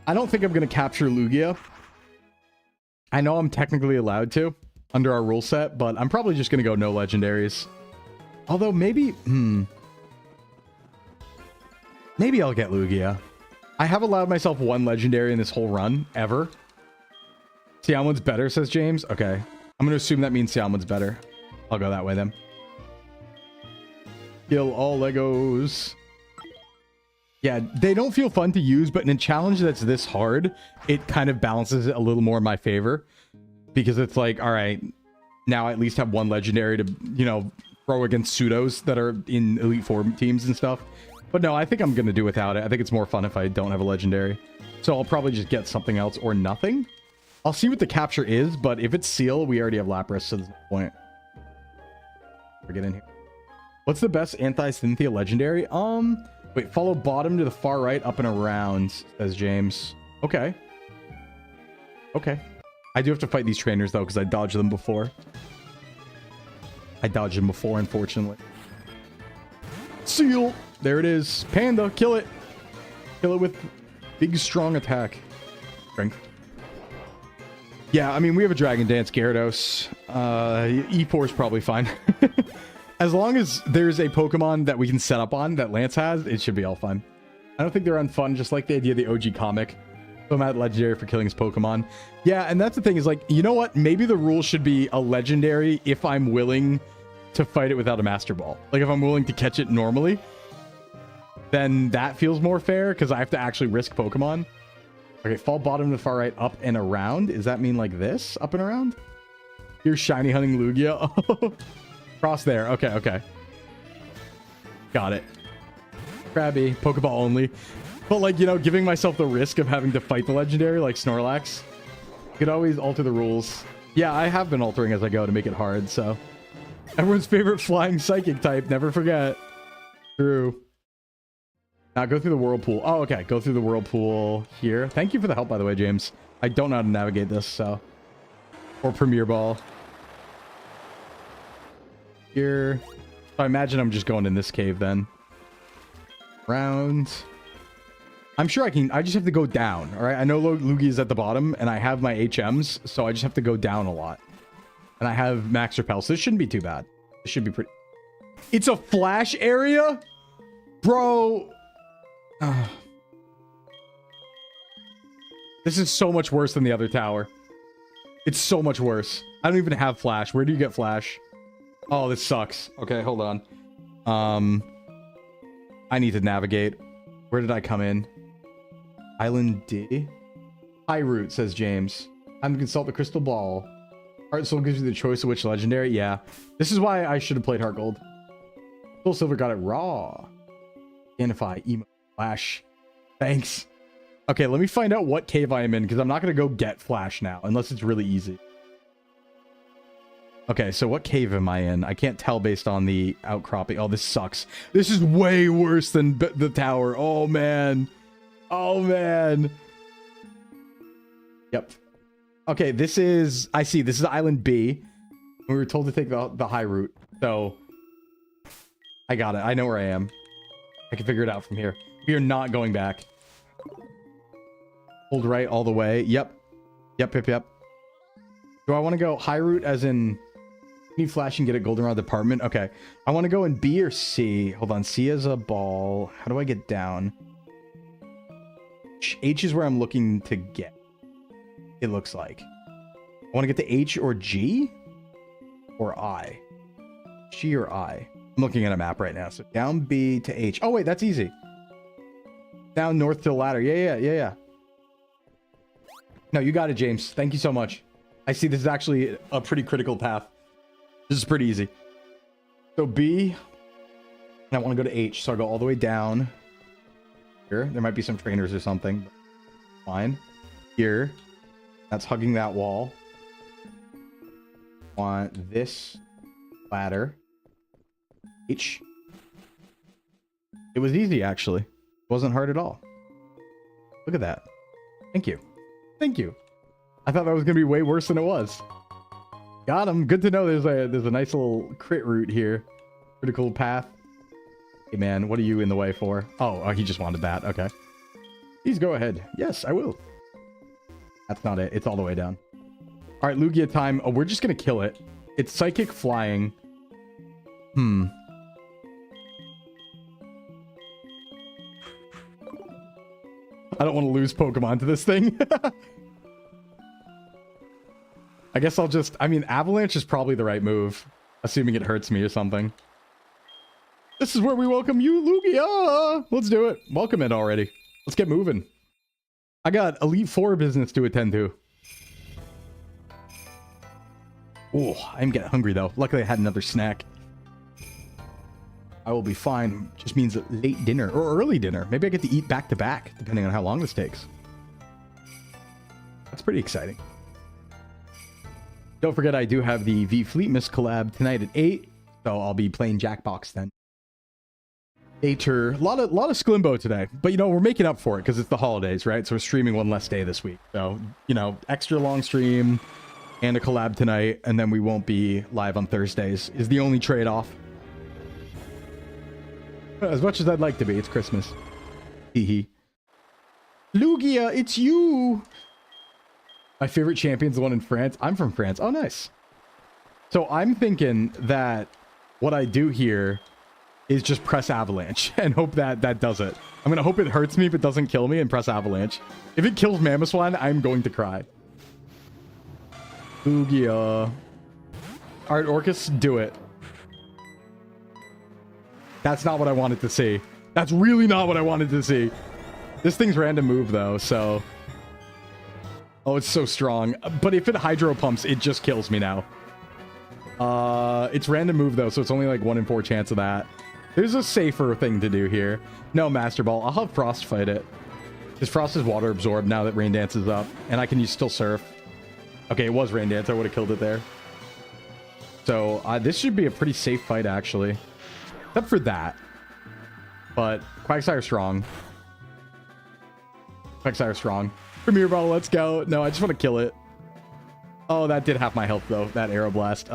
I don't think I'm going to capture Lugia. I know I'm technically allowed to under our rule set, but I'm probably just going to go no legendaries. Although maybe... Maybe I'll get Lugia. I have allowed myself one legendary in this whole run, ever. Xiaomon's better, says James. Okay. I'm going to assume that means Xiaomon's better. I'll go that way then. Kill all Legos. Yeah, they don't feel fun to use, but in a challenge that's this hard, it kind of balances it a little more in my favor. Because it's like, all right, now I at least have one legendary to, you know, throw against pseudos that are in Elite Four teams and stuff. But no, I think I'm going to do without it. I think it's more fun if I don't have a legendary. So I'll probably just get something else or nothing. I'll see what the capture is, but if it's Seal, we already have Lapras, so there's no point. We'll get in here. What's the best anti-Cynthia legendary? Wait, follow bottom to the far right, up and around, says James. Okay. Okay. I do have to fight these trainers, though, because I dodged them before. I dodged them before, unfortunately. seal. There it is. Panda, kill it. Kill it with big, strong attack. Strength. Yeah, I mean, we have a Dragon Dance Gyarados. E4 is probably fine. As long as there's a Pokemon that we can set up on that Lance has, it should be all fine. I don't think they're unfun, just like the idea of the OG comic. So I'm at Legendary for killing his Pokemon. Yeah, and that's the thing is like, you know what? Maybe the rule should be a Legendary if I'm willing to fight it without a Master Ball. Like if I'm willing to catch it normally, then that feels more fair because I have to actually risk Pokemon. Okay, fall bottom to the far right, up and around. Does that mean like this? Up and around? Here's shiny hunting Lugia. Oh, cross there. Okay, okay. Got it. Krabby, Pokeball only. But like, you know, giving myself the risk of having to fight the legendary like Snorlax. You could always alter the rules. Yeah, I have been altering as I go to make it hard, so. Everyone's favorite flying psychic type, never forget. True. Now go through the whirlpool. Oh, okay. Go through the whirlpool here. Thank you for the help, by the way, James. I don't know how to navigate this, so. Or Premier Ball. Here. So I imagine I'm just going in this cave then. Round. I'm sure I can. I just have to go down. All right. I know Lugia is at the bottom and I have my HMs, so I just have to go down a lot. And I have Max Repel, so this shouldn't be too bad. This should be pretty. It's a flash area? Bro. This is so much worse than the other tower. It's so much worse. I don't even have flash. Where do you get flash? Oh, this sucks. Okay, hold on. I need to navigate. Where did I come in? Island D? High route, says James. Time to consult the crystal ball. Heart Soul gives you the choice of which legendary. Yeah. This is why I should have played Heart Gold. Soul Silver got it raw. Identify. Emo. Flash. Thanks. Okay, let me find out what cave I am in, because I'm not going to go get Flash now, unless it's really easy. Okay, so what cave am I in? I can't tell based on the outcropping. Oh, this sucks. This is way worse than the tower. Oh, man. Oh, man. Yep. Okay, this is... I see. This is Island B. We were told to take the high route. So, I got it. I know where I am. I can figure it out from here. We are not going back. Hold right all the way. Yep. Yep. Do I want to go high route as in... Need flash and get a goldenrod department? Okay. I want to go in B or C. Hold on. C is a ball. How do I get down? H is where I'm looking to get. It looks like. I want to get to H or G? Or I? G or I? I'm looking at a map right now. So down B to H. Oh, wait. That's easy. Down north to the ladder. Yeah. No, you got it, James. Thank you so much. I see this is actually a pretty critical path. This is pretty easy. So B, and I want to go to H, so I'll go all the way down. Here, there might be some trainers or something. Fine. Here, that's hugging that wall. Want this ladder. H. It was easy, actually. It wasn't hard at all. Look at that. Thank you. Thank you. I thought that was going to be way worse than it was. Got him. Good to know there's a nice little crit route here. Critical path. Hey, man, what are you in the way for? Oh, he just wanted that. Okay. Please go ahead. Yes, I will. That's not it. It's all the way down. All right, Lugia time. Oh, we're just going to kill it. It's psychic flying. I don't want to lose Pokemon to this thing. I guess I'll just... I mean, Avalanche is probably the right move. Assuming it hurts me or something. This is where we welcome you, Lugia! Let's do it. Welcome it already. Let's get moving. I got Elite Four business to attend to. Oh, I'm getting hungry, though. Luckily, I had another snack. I will be fine. Just means late dinner. Or early dinner. Maybe I get to eat back-to-back, depending on how long this takes. That's pretty exciting. Don't forget, I do have the V Fleetmas collab tonight at 8, so I'll be playing Jackbox then. A lot of Sclimbo today, but you know, we're making up for it because it's the holidays, right? So we're streaming one less day this week. So, you know, extra long stream and a collab tonight, and then we won't be live on Thursdays is the only trade-off. As much as I'd like to be, it's Christmas. Hee. Lugia, it's you! My favorite champion's the one in France. I'm from France. Oh, nice. So I'm thinking that what I do here is just press avalanche and hope that that does it. I'm gonna hope it hurts me but doesn't kill me and press avalanche. If it kills Mamoswine, I'm going to cry. Lugia. Alright, Orcus, do it. That's not what I wanted to see. That's really not what I wanted to see. This thing's random move though, so... Oh, it's so strong. But if it hydro pumps, it just kills me now. It's random move though, so it's only like 1 in 4 chance of that. There's a safer thing to do here. No, Master Ball. I'll have Frost fight it. Because Frost is water absorbed now that Rain Dance is up. And I can still surf. Okay, it was Rain Dance. I would have killed it there. So, this should be a pretty safe fight, actually. Except for that. But, Quagsire strong. Quagsire strong. Premier Ball, let's go. No, I just want to kill it. Oh, that did half my health, though. That Aeroblast.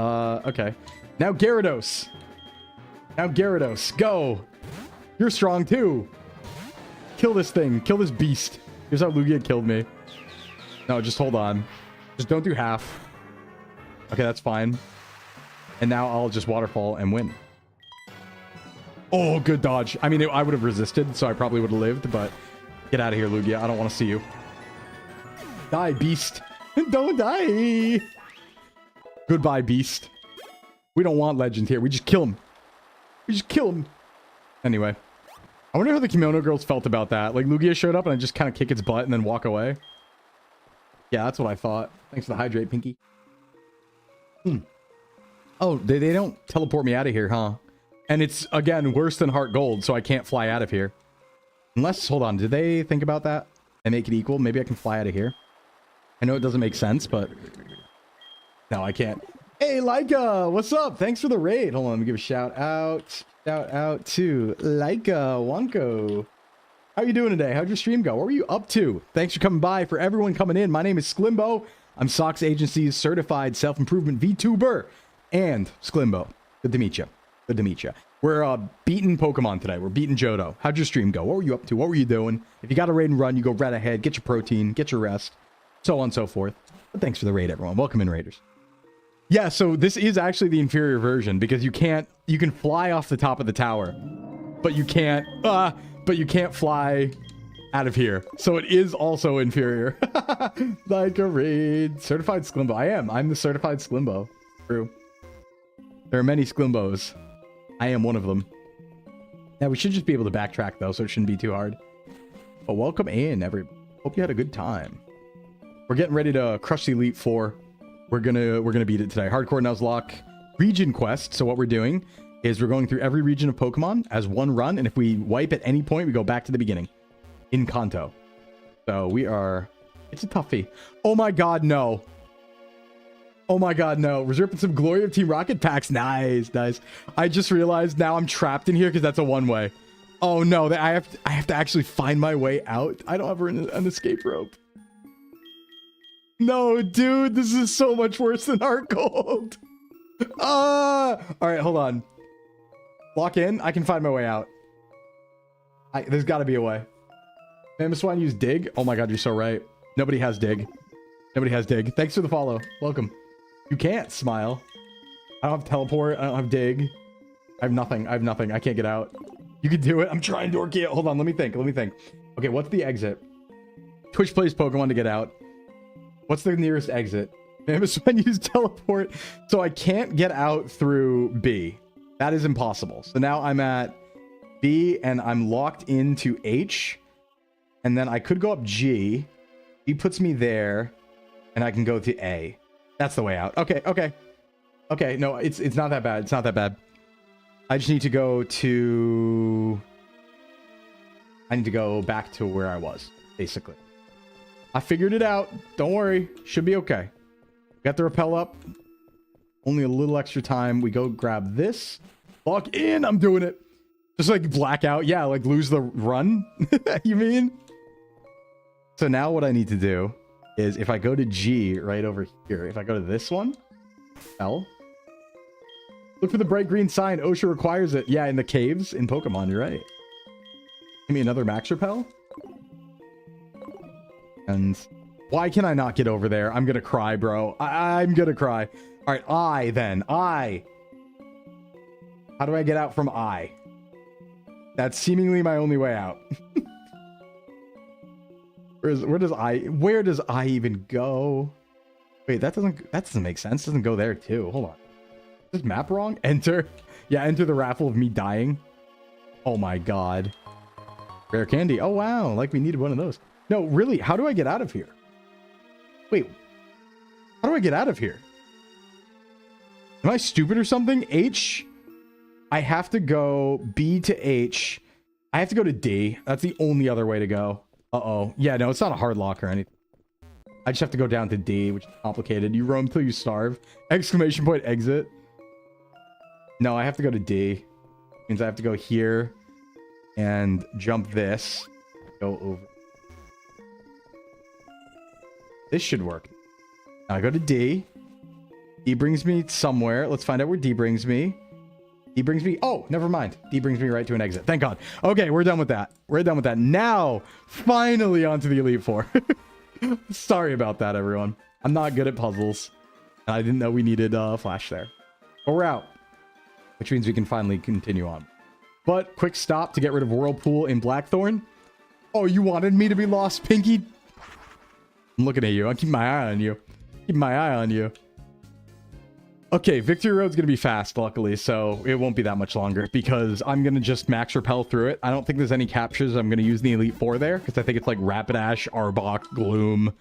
Okay. Now Gyarados. Now Gyarados. Go. You're strong, too. Kill this thing. Kill this beast. Here's how Lugia killed me. No, just hold on. Just don't do half. Okay, that's fine. And now I'll just Waterfall and win. Oh, good dodge. I mean, I would have resisted, so I probably would have lived, but get out of here, Lugia. I don't want to see you. Die, beast. Don't die. Goodbye, beast. We don't want legend here. We just kill him. We just kill him. Anyway. I wonder how the Kimono Girls felt about that. Like, Lugia showed up and I just kind of kick its butt and then walk away. Yeah, that's what I thought. Thanks for the hydrate, Pinky. Oh, they don't teleport me out of here, huh? And it's, again, worse than Heart Gold, so I can't fly out of here. Unless, hold on, did they think about that and make it equal? Maybe I can fly out of here. I know it doesn't make sense, but... No, I can't. Hey, Laika, what's up? Thanks for the raid. Hold on, let me give a shout out. Shout out to Laika Wonko. How you doing today? How'd your stream go? What were you up to? Thanks for coming by. For everyone coming in, my name is Sclimbo. I'm Socks Agency's certified self-improvement VTuber. And Sclimbo. Good to meet you. Good to meet you. We're beating Pokemon today. We're beating Johto. How'd your stream go? What were you up to? What were you doing? If you got a raid and run, you go right ahead. Get your protein. Get your rest. So on and so forth. But thanks for the raid, everyone. Welcome in, Raiders. Yeah, so this is actually the inferior version because you can fly off the top of the tower, but you can't fly out of here. So it is also inferior. Like a raid. Certified Sclimbo. I'm the certified Sclimbo. True. There are many Sclimbos. I am one of them. Yeah, we should just be able to backtrack though, so it shouldn't be too hard. But welcome in, everybody. Hope you had a good time. We're getting ready to crush the Elite Four. We're gonna beat it today. Hardcore Nuzlocke region quest. So what we're doing is we're going through every region of Pokemon as one run, and if we wipe at any point, we go back to the beginning in KANTO. So we are. It's a toughie. Oh my god, no. Oh my god, no. We're ripping some Glory of Team Rocket packs. Nice, nice. I just realized now I'm trapped in here because that's a one-way. Oh no, I have to actually find my way out. I don't have an escape rope. No, dude, this is so much worse than Heart Gold. All right, hold on. Lock in. I can find my way out. There's got to be a way. Mamoswine use dig. Oh my god, you're so right. Nobody has dig. Nobody has dig. Thanks for the follow. Welcome. You can't smile. I don't have teleport. I don't have dig. I have nothing. I have nothing. I can't get out. You can do it. I'm trying, Dorky. Hold on. Let me think. Let me think. Okay, what's the exit? Twitch plays Pokemon to get out. What's the nearest exit? Mamoswine use teleport. So I can't get out through B. That is impossible. So now I'm at B and I'm locked into H. And then I could go up G. He puts me there. And I can go to A. That's the way out. Okay, okay. Okay, no, it's not that bad. It's not that bad. I just need to go to... I need to go back to where I was, basically. I figured it out. Don't worry. Should be okay. Got the rappel up. Only a little extra time. We go grab this. Lock in. I'm doing it. Just like black out. Yeah, like lose the run. You mean? So now what I need to do is if I go to G right over here, if I go to this one, L, Look for the bright green sign. OSHA requires it. Yeah, in the caves in Pokemon. You're right. Give me another Max Repel. And why can I not get over there? I'm gonna cry, bro. I'm gonna cry. All right, I. How do I get out from I? That's seemingly my only way out. Where does I even go? Wait, that doesn't make sense. Doesn't go there too. Hold on. Is this map wrong? Enter. Yeah, enter the raffle of me dying. Oh my god. Rare candy. Oh wow, like we needed one of those. No, really, how do I get out of here? Wait. How do I get out of here? Am I stupid or something? H. I have to go B to H. I have to go to D. That's the only other way to go. Uh-oh. Yeah, no, it's not a hard lock or anything. I just have to go down to D, which is complicated. You roam till you starve. Exclamation point exit. No, I have to go to D. Means I have to go here and jump this. Go over. This should work. Now I go to D. D brings me somewhere. Let's find out where D brings me. D brings me... Oh, never mind. D brings me right to an exit. Thank God. Okay, we're done with that. We're done with that. Now, finally onto the Elite Four. Sorry about that, everyone. I'm not good at puzzles. And I didn't know we needed Flash there. But we're out. Which means we can finally continue on. But, quick stop to get rid of Whirlpool in Blackthorn. Oh, you wanted me to be lost, Pinky? I'm looking at you. I'm keeping my eye on you. Keeping my eye on you. Okay, Victory Road's going to be fast, luckily, so it won't be that much longer because I'm going to just max repel through it. I don't think there's any captures. I'm going to use the Elite Four there because I think it's like Rapidash, Arbok, Gloom.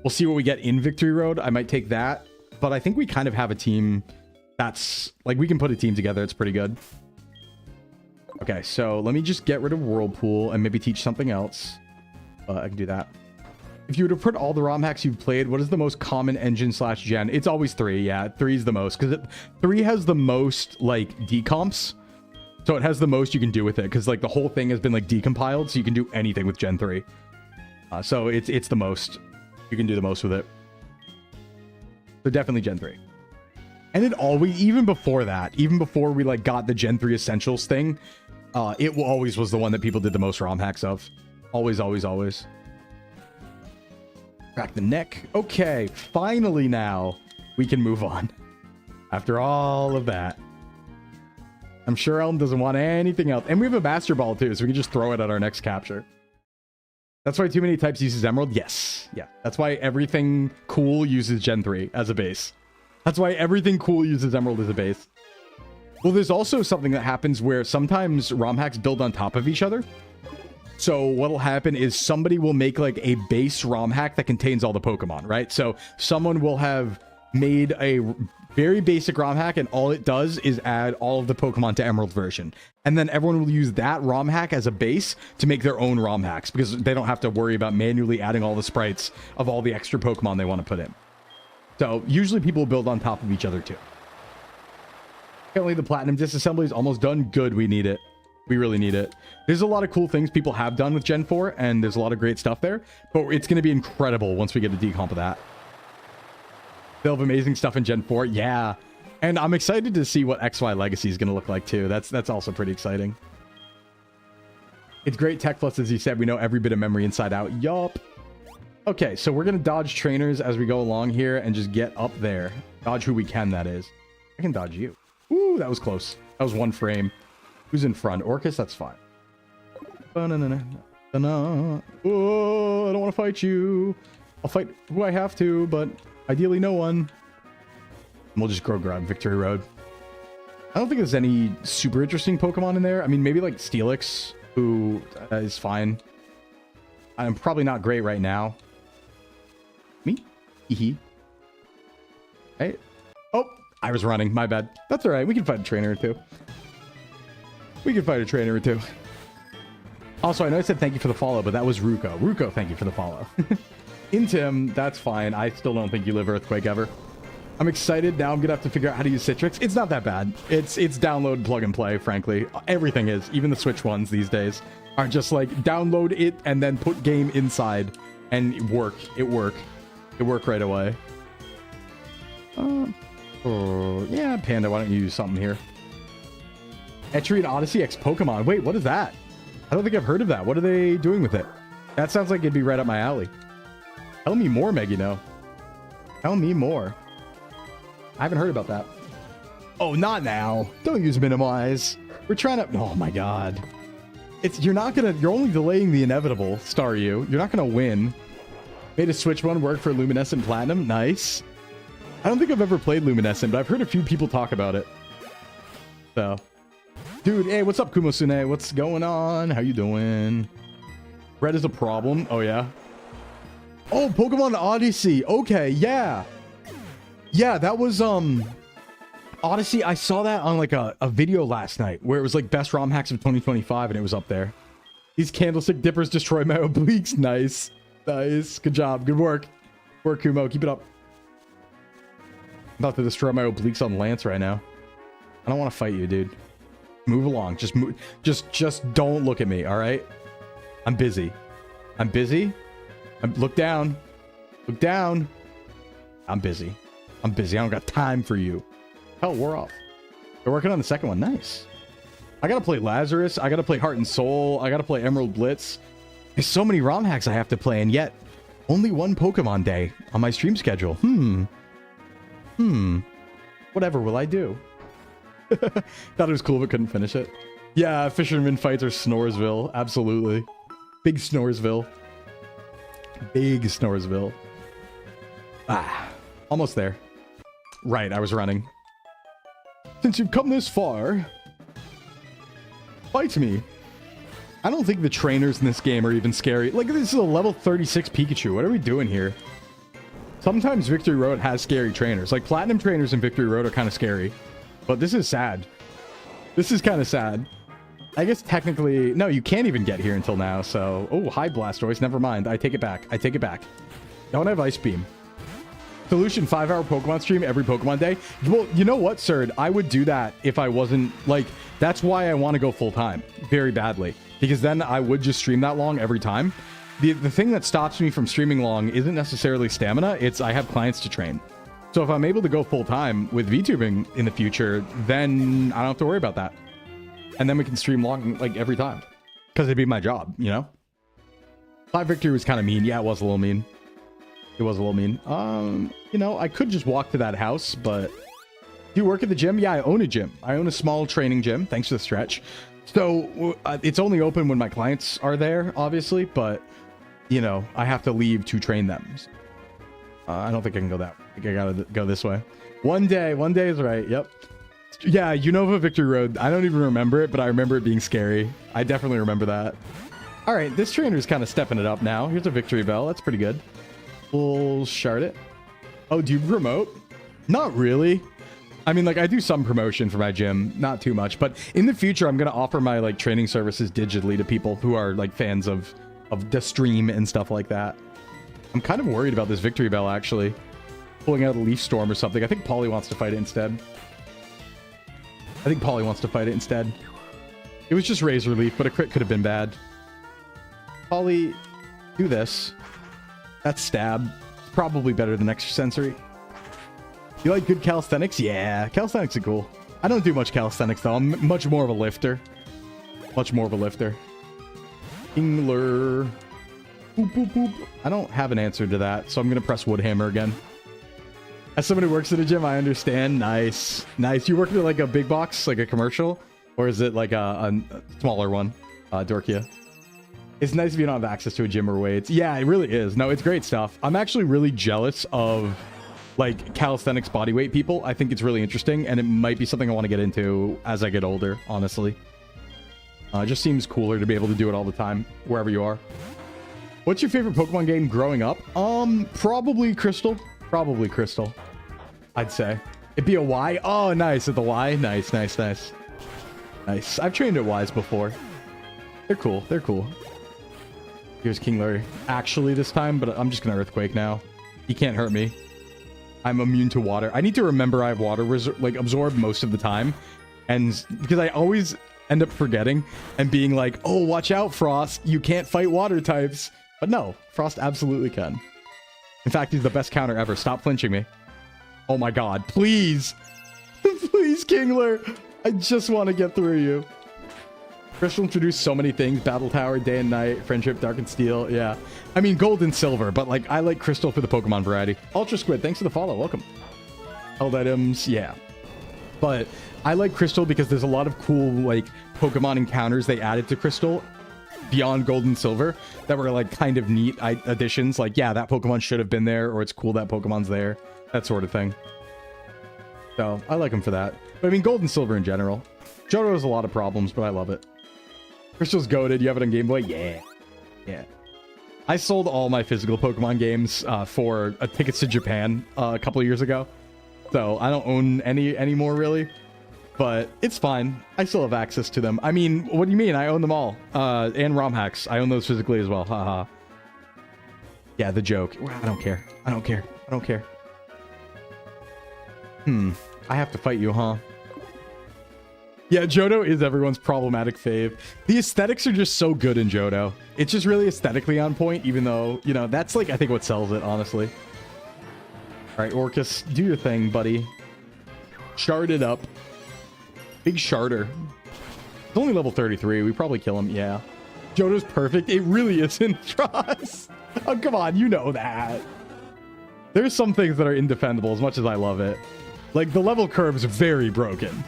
We'll see what we get in Victory Road. I might take that, but I think we kind of have a team that's like we can put a team together. It's pretty good. Okay, so let me just get rid of Whirlpool and maybe teach something else. I can do that. If you were to put all the ROM hacks you've played, what is the most common engine / gen? It's always 3. Yeah, 3 is the most because 3 has the most like decomps. So it has the most you can do with it because like the whole thing has been like decompiled, so you can do anything with Gen 3. So it's the most. You can do the most with it. So definitely Gen 3. And it always, even before that, even before we like got the Gen 3 Essentials thing, it always was the one that people did the most ROM hacks of. Always, always, always. Crack the neck. Okay, finally now we can move on. After all of that. I'm sure Elm doesn't want anything else. And we have a Master Ball too, so we can just throw it at our next capture. That's why Too Many Types uses Emerald? Yes. Yeah. That's why everything cool uses Gen 3 as a base. That's why everything cool uses Emerald as a base. Well, there's also something that happens where sometimes ROM hacks build on top of each other. So what'll happen is somebody will make like a base ROM hack that contains all the Pokemon, right? So someone will have made a very basic ROM hack and all it does is add all of the Pokemon to Emerald version. And then everyone will use that ROM hack as a base to make their own ROM hacks because they don't have to worry about manually adding all the sprites of all the extra Pokemon they want to put in. So usually people build on top of each other too. Apparently the Platinum disassembly is almost done. Good, we need it. We really need it. There's a lot of cool things people have done with Gen 4, and there's a lot of great stuff there, but it's going to be incredible once we get a decomp of that. They'll have amazing stuff in Gen 4. Yeah. And I'm excited to see what XY Legacy is going to look like, too. That's also pretty exciting. It's great tech, plus, as you said, we know every bit of memory inside out. Yup. Okay, so we're going to dodge trainers as we go along here and just get up there. Dodge who we can, that is. I can dodge you. Ooh, that was close. That was one frame. Who's in front? Orcus? That's fine. Oh, I don't want to fight you. I'll fight who I have to, but ideally no one. And we'll just go grab Victory Road. I don't think there's any super interesting Pokemon in there. I mean, maybe like Steelix, who is fine. I'm probably not great right now. Me? Hee. Hey. Oh, I was running. My bad. That's all right. We can fight a trainer or two. We can fight a trainer or two. Also, I know I said thank you for the follow, but that was Ruko. Ruko, thank you for the follow. Intim, that's fine. I still don't think you live Earthquake ever. I'm excited. Now I'm going to have to figure out how to use Citrix. It's not that bad. It's download, plug and play, frankly. Everything is. Even the Switch ones these days are just like download it and then put game inside and work. It work right away. Oh, yeah, Panda, why don't you use something here? Etrian Odyssey X Pokemon. Wait, what is that? I don't think I've heard of that. What are they doing with it? That sounds like it'd be right up my alley. Tell me more, Megino. Tell me more. I haven't heard about that. Oh, not now. Don't use minimize. We're trying to... Oh, my God. You're only delaying the inevitable, Staryu. You're not gonna win. Made a Switch one work for Luminescent Platinum. Nice. I don't think I've ever played Luminescent, but I've heard a few people talk about it. So... Dude, hey, what's up, Kumosune? What's going on? How you doing? Red is a problem. Oh, yeah. Oh, Pokemon Odyssey. Okay, yeah. Yeah, that was, Odyssey. I saw that on, like, a video last night where it was, like, best ROM hacks of 2025, and it was up there. These candlestick dippers destroy my obliques. Nice. Nice. Good job. Good work. Work, Kumo. Keep it up. I'm about to destroy my obliques on Lance right now. I don't want to fight you, dude. Move along. Just move. Just don't look at me, all right? I'm busy. I'm busy. Look down. Look down. I'm busy. I'm busy. I don't got time for you. Hell, we're off. We're working on the second one. Nice. I gotta play Lazarus. I gotta play Heart and Soul. I gotta play Emerald Blitz. There's so many ROM hacks I have to play, and yet only one Pokemon day on my stream schedule. Whatever will I do? Thought it was cool but couldn't finish it. Yeah, Fisherman Fights are Snoresville. Absolutely. Big Snoresville. Big Snoresville. Ah, almost there. Right, I was running. Since you've come this far, fight me. I don't think the trainers in this game are even scary. Like, this is a level 36 Pikachu. What are we doing here? Sometimes Victory Road has scary trainers. Like, Platinum trainers in Victory Road are kind of scary. But this is sad. This is kind of sad. I guess technically... No, you can't even get here until now, so... Oh, hi, Blastoise. Never mind. I take it back. I take it back. Don't have Ice Beam. Solution, 5-hour Pokemon stream every Pokemon day. Well, you know what, Serd? I would do that if I wasn't... Like, that's why I want to go full-time. Very badly. Because then I would just stream that long every time. The thing that stops me from streaming long isn't necessarily stamina. It's I have clients to train. So if I'm able to go full-time with VTubing in the future, then I don't have to worry about that. And then we can stream long, like, every time. Because it'd be my job, you know? 5 Victory was kind of mean. Yeah, it was a little mean. It was a little mean. You know, I could just walk to that house, but... Do you work at the gym? Yeah, I own a gym. I own a small training gym. Thanks for the stretch. So, it's only open when my clients are there, obviously, but, you know, I have to leave to train them. I don't think I can go that way. I think I gotta go this way. One day is right. Yep. Yeah, UNOVA Victory Road. I don't even remember it, but I remember it being scary. I definitely remember that. All right, this trainer's kind of stepping it up now. Here's a Victory Bell. That's pretty good. We'll shard it. Oh, do you promote? Not really. I mean, like, I do some promotion for my gym. Not too much. But in the future, I'm going to offer my, like, training services digitally to people who are, like, fans of the stream and stuff like that. I'm kind of worried about this Victory Bell, actually. Pulling out a Leaf Storm or something. I think Polly wants to fight it instead. It was just Razor Leaf, but a crit could have been bad. Polly, do this. That's Stab. Probably better than Extra Sensory. You like good calisthenics? Yeah, calisthenics are cool. I don't do much calisthenics, though. I'm much more of a lifter. Kingler. Boop, boop, boop. I don't have an answer to that, so I'm going to press Woodhammer again. As somebody who works at a gym, I understand. Nice. Nice. You work at like a big box, like a commercial? Or is it like a smaller one? Dorkia. It's nice if you don't have access to a gym or weights. Yeah, it really is. No, it's great stuff. I'm actually really jealous of like calisthenics bodyweight people. I think it's really interesting, and it might be something I want to get into as I get older, honestly. It just seems cooler to be able to do it all the time, wherever you are. What's your favorite Pokemon game growing up? Probably Crystal. Probably Crystal, I'd say. It'd be a Y. Oh, nice. At the Y. Nice, nice, nice. Nice. I've trained at Ys before. They're cool. They're cool. Here's Kingler. Actually, this time, but I'm just going to Earthquake now. He can't hurt me. I'm immune to water. I need to remember I have water like absorbed most of the time. And because I always end up forgetting and being like, oh, watch out, Frost. You can't fight water types. But no, Frost absolutely can. In fact, he's the best counter ever. Stop flinching me. Oh my god, please. Please, Kingler. I just want to get through you. Crystal introduced so many things. Battle Tower, Day and Night, Friendship, Dark and Steel. Yeah. I mean, Gold and Silver, but like, I like Crystal for the Pokemon variety. Ultra Squid, thanks for the follow. Welcome. Held items, yeah. But I like Crystal because there's a lot of cool, like, Pokemon encounters they added to Crystal beyond Gold and Silver that were, like, kind of neat additions. Like, yeah, that Pokemon should have been there, or it's cool that Pokemon's there. That sort of thing. So, I like them for that. But I mean, Gold and Silver in general. Johto has a lot of problems, but I love it. Crystal's goated. You have it on Game Boy? Yeah. Yeah. I sold all my physical Pokemon games for tickets to Japan a couple of years ago. So I don't own any anymore, really. But it's fine. I still have access to them. I mean, what do you mean? I own them all. And ROM hacks. I own those physically as well. Haha. Yeah, the joke. I don't care. I don't care. I don't care. I have to fight you, huh? Yeah, Johto is everyone's problematic fave. The aesthetics are just so good in Johto. It's just really aesthetically on point, even though, you know, that's like, I think what sells it, honestly. All right, Orcus, do your thing, buddy. Shard it up. Big Sharder. It's only level 33. We probably kill him. Yeah. Johto's perfect. It really isn't. Trust. Oh, come on. You know that. There's some things that are indefendable as much as I love it. Like, the level curve is very broken.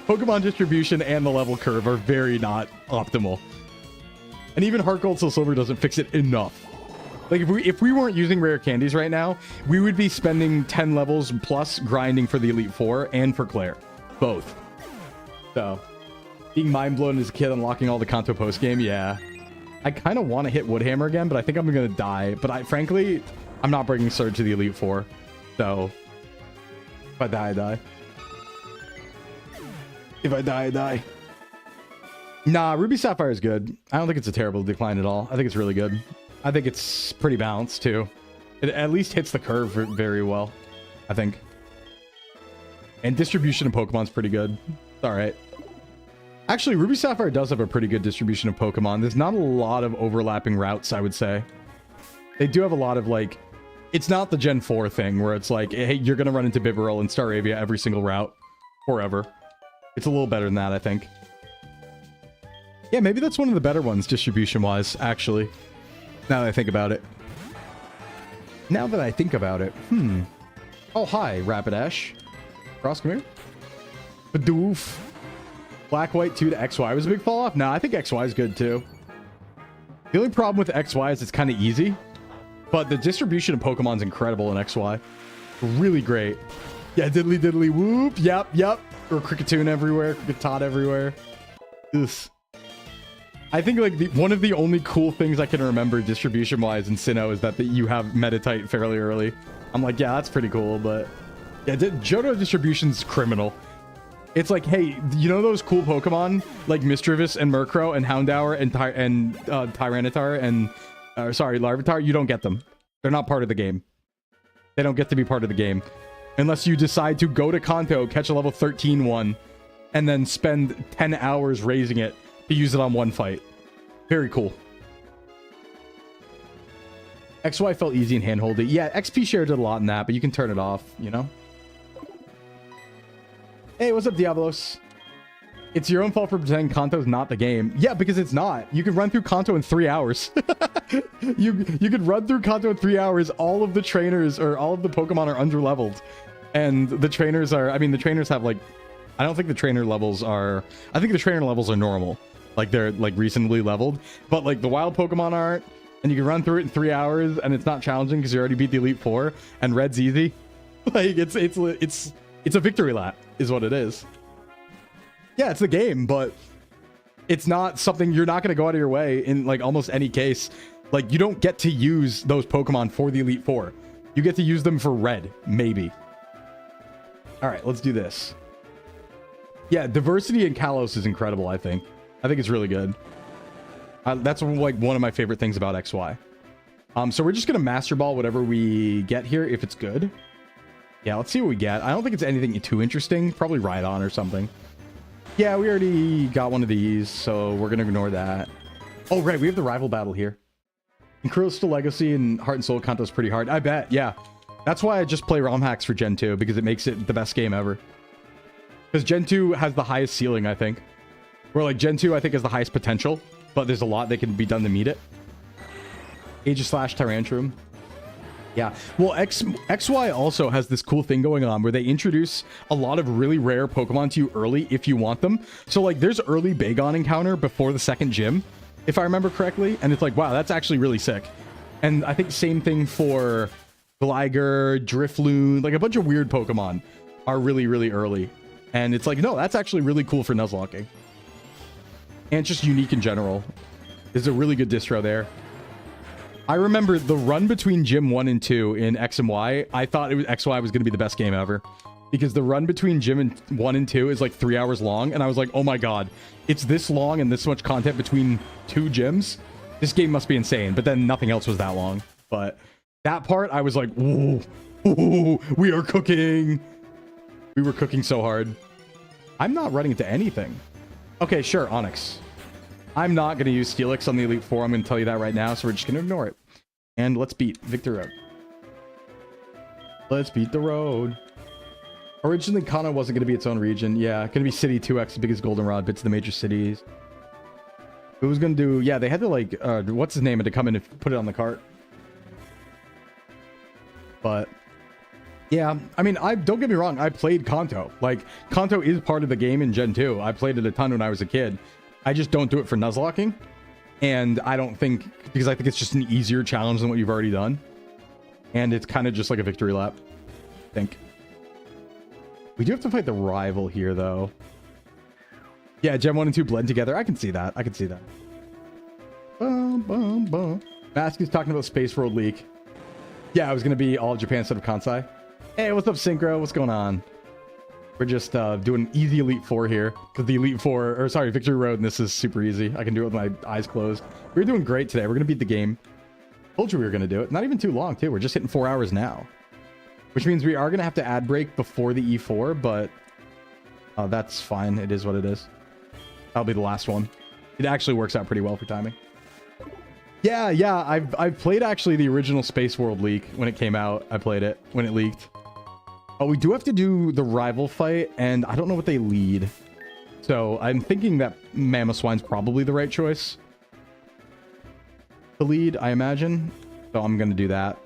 Pokemon distribution and the level curve are very not optimal. And even Heart Gold Soul Silver doesn't fix it enough. Like, if we weren't using rare candies right now, we would be spending 10 levels plus grinding for the Elite Four and for Claire. Both. So, being mind blown as a kid, unlocking all the Kanto post game, yeah. I kind of want to hit Woodhammer again, but I think I'm going to die. But frankly, I'm not bringing Surge to the Elite Four. So, if I die, I die. If I die, I die. Nah, Ruby Sapphire is good. I don't think it's a terrible decline at all. I think it's really good. I think it's pretty balanced, too. It at least hits the curve very well, I think. And distribution of Pokemon's pretty good. It's all right. Actually, Ruby Sapphire does have a pretty good distribution of Pokemon. There's not a lot of overlapping routes, I would say. They do have a lot of, like... It's not the Gen 4 thing, where it's like, hey, you're going to run into Bibarel and Staravia every single route. Forever. It's a little better than that, I think. Yeah, maybe that's one of the better ones, distribution-wise, actually. Now that I think about it. Now that I think about it. Oh, hi, Rapidash. Cross, come here. Badoof. Black, White 2 to XY was a big fall-off? No, I think XY is good, too. The only problem with XY is it's kind of easy. But the distribution of Pokemon's incredible in XY. Really great. Yeah, diddly diddly whoop. Yep. Or Kricketune everywhere. Kricketot everywhere. Ugh. I think like one of the only cool things I can remember distribution-wise in Sinnoh is that you have Meditite fairly early. I'm like, yeah, that's pretty cool, but... Yeah, Johto distribution's criminal. It's like, hey, you know those cool Pokemon? Like Misdreavus and Murkrow and Houndour and Tyranitar and... sorry, Larvitar? You don't get them. They're not part of the game. They don't get to be part of the game. Unless you decide to go to Kanto, catch a level 13 one, and then spend 10 hours raising it to use it on one fight. Very cool. XY felt easy and handholdy. Yeah, XP share did a lot in that, but you can turn it off, you know? Hey, what's up, Diablos? It's your own fault for pretending Kanto's not the game. Yeah, because it's not. You can run through Kanto in 3 hours. you could run through Kanto in 3 hours. All of the trainers or all of the Pokemon are underleveled. And the trainers are... I mean, the trainers have, like... I don't think the trainer levels are... I think the trainer levels are normal. Like, they're, like, reasonably leveled. But, like, the wild Pokemon aren't. And you can run through it in 3 hours. And it's not challenging because you already beat the Elite Four. And Red's easy. Like, it's a victory lap, is what it is. Yeah, it's the game, but it's not something you're not going to go out of your way in, like, almost any case. Like, you don't get to use those Pokemon for the Elite Four. You get to use them for Red, maybe. All right, let's do this. Yeah, diversity in Kalos is incredible, I think. I think it's really good. That's, like, one of my favorite things about XY. So we're just going to Master Ball whatever we get here, if it's good. Yeah, let's see what we get. I don't think it's anything too interesting. Probably Rhydon or something. Yeah, we already got one of these, so we're going to ignore that. Oh, right, we have the rival battle here. And Crystal Legacy and Heart and Soul Kanto's pretty hard. I bet, yeah. That's why I just play ROM hacks for Gen 2, because it makes it the best game ever. Because Gen 2 has the highest ceiling, I think. Where like Gen 2, I think, has the highest potential, but there's a lot that can be done to meet it. Aegis/, Tyrantrum. Yeah. Well, XY also has this cool thing going on where they introduce a lot of really rare Pokemon to you early if you want them. So like there's early Bagon encounter before the second gym, if I remember correctly. And it's like, wow, that's actually really sick. And I think same thing for Gligar, Drifloon, like a bunch of weird Pokemon are really, really early. And it's like, no, that's actually really cool for Nuzlocking. And just unique in general. There's a really good distro there. I remember the run between Gym 1 and 2 in X and Y. I thought it was XY was going to be the best game ever. Because the run between Gym 1 and 2 is like 3 hours long. And I was like, oh my god, it's this long and this much content between 2 gyms? This game must be insane. But then nothing else was that long. But that part, I was like, ooh, ooh, we are cooking. We were cooking so hard. I'm not running into anything. Okay, sure, Onyx. I'm not going to use Steelix on the Elite Four. I'm going to tell you that right now, so we're just going to ignore it. And let's beat Victor Road. Let's beat the road. Originally, KANTO wasn't going to be its own region. Yeah, going to be City 2X, the biggest goldenrod, bits of the major cities. Who was going to do... Yeah, they had to, like... what's his name? To come in and put it on the cart. But... Yeah, I mean, don't get me wrong. I played KANTO. Like, KANTO is part of the game in Gen 2. I played it a ton when I was a kid. I just don't do it for Nuzlocking. And I don't think... Because I think it's just an easier challenge than what you've already done. And it's kind of just like a victory lap. I think. We do have to fight the rival here, though. Yeah, Gen 1 and 2 blend together. I can see that. I can see that. Bum, bum, bum. Mask is talking about Space World League. Yeah, it was going to be all of Japan instead of Kansai. Hey, what's up, Synchro? What's going on? We're just doing easy Elite Four here. Because the Elite Four, or sorry, Victory Road, and this is super easy. I can do it with my eyes closed. We're doing great today. We're going to beat the game. Told you we were going to do it. Not even too long, too. We're just hitting 4 hours now. Which means we are going to have to ad break before the E4, but that's fine. It is what it is. That'll be the last one. It actually works out pretty well for timing. Yeah, I've played actually the original Space World League when it came out. I played it when it leaked. Oh, we do have to do the rival fight, and I don't know what they lead. So I'm thinking that Mamoswine's probably the right choice to lead, I imagine. So I'm going to do that.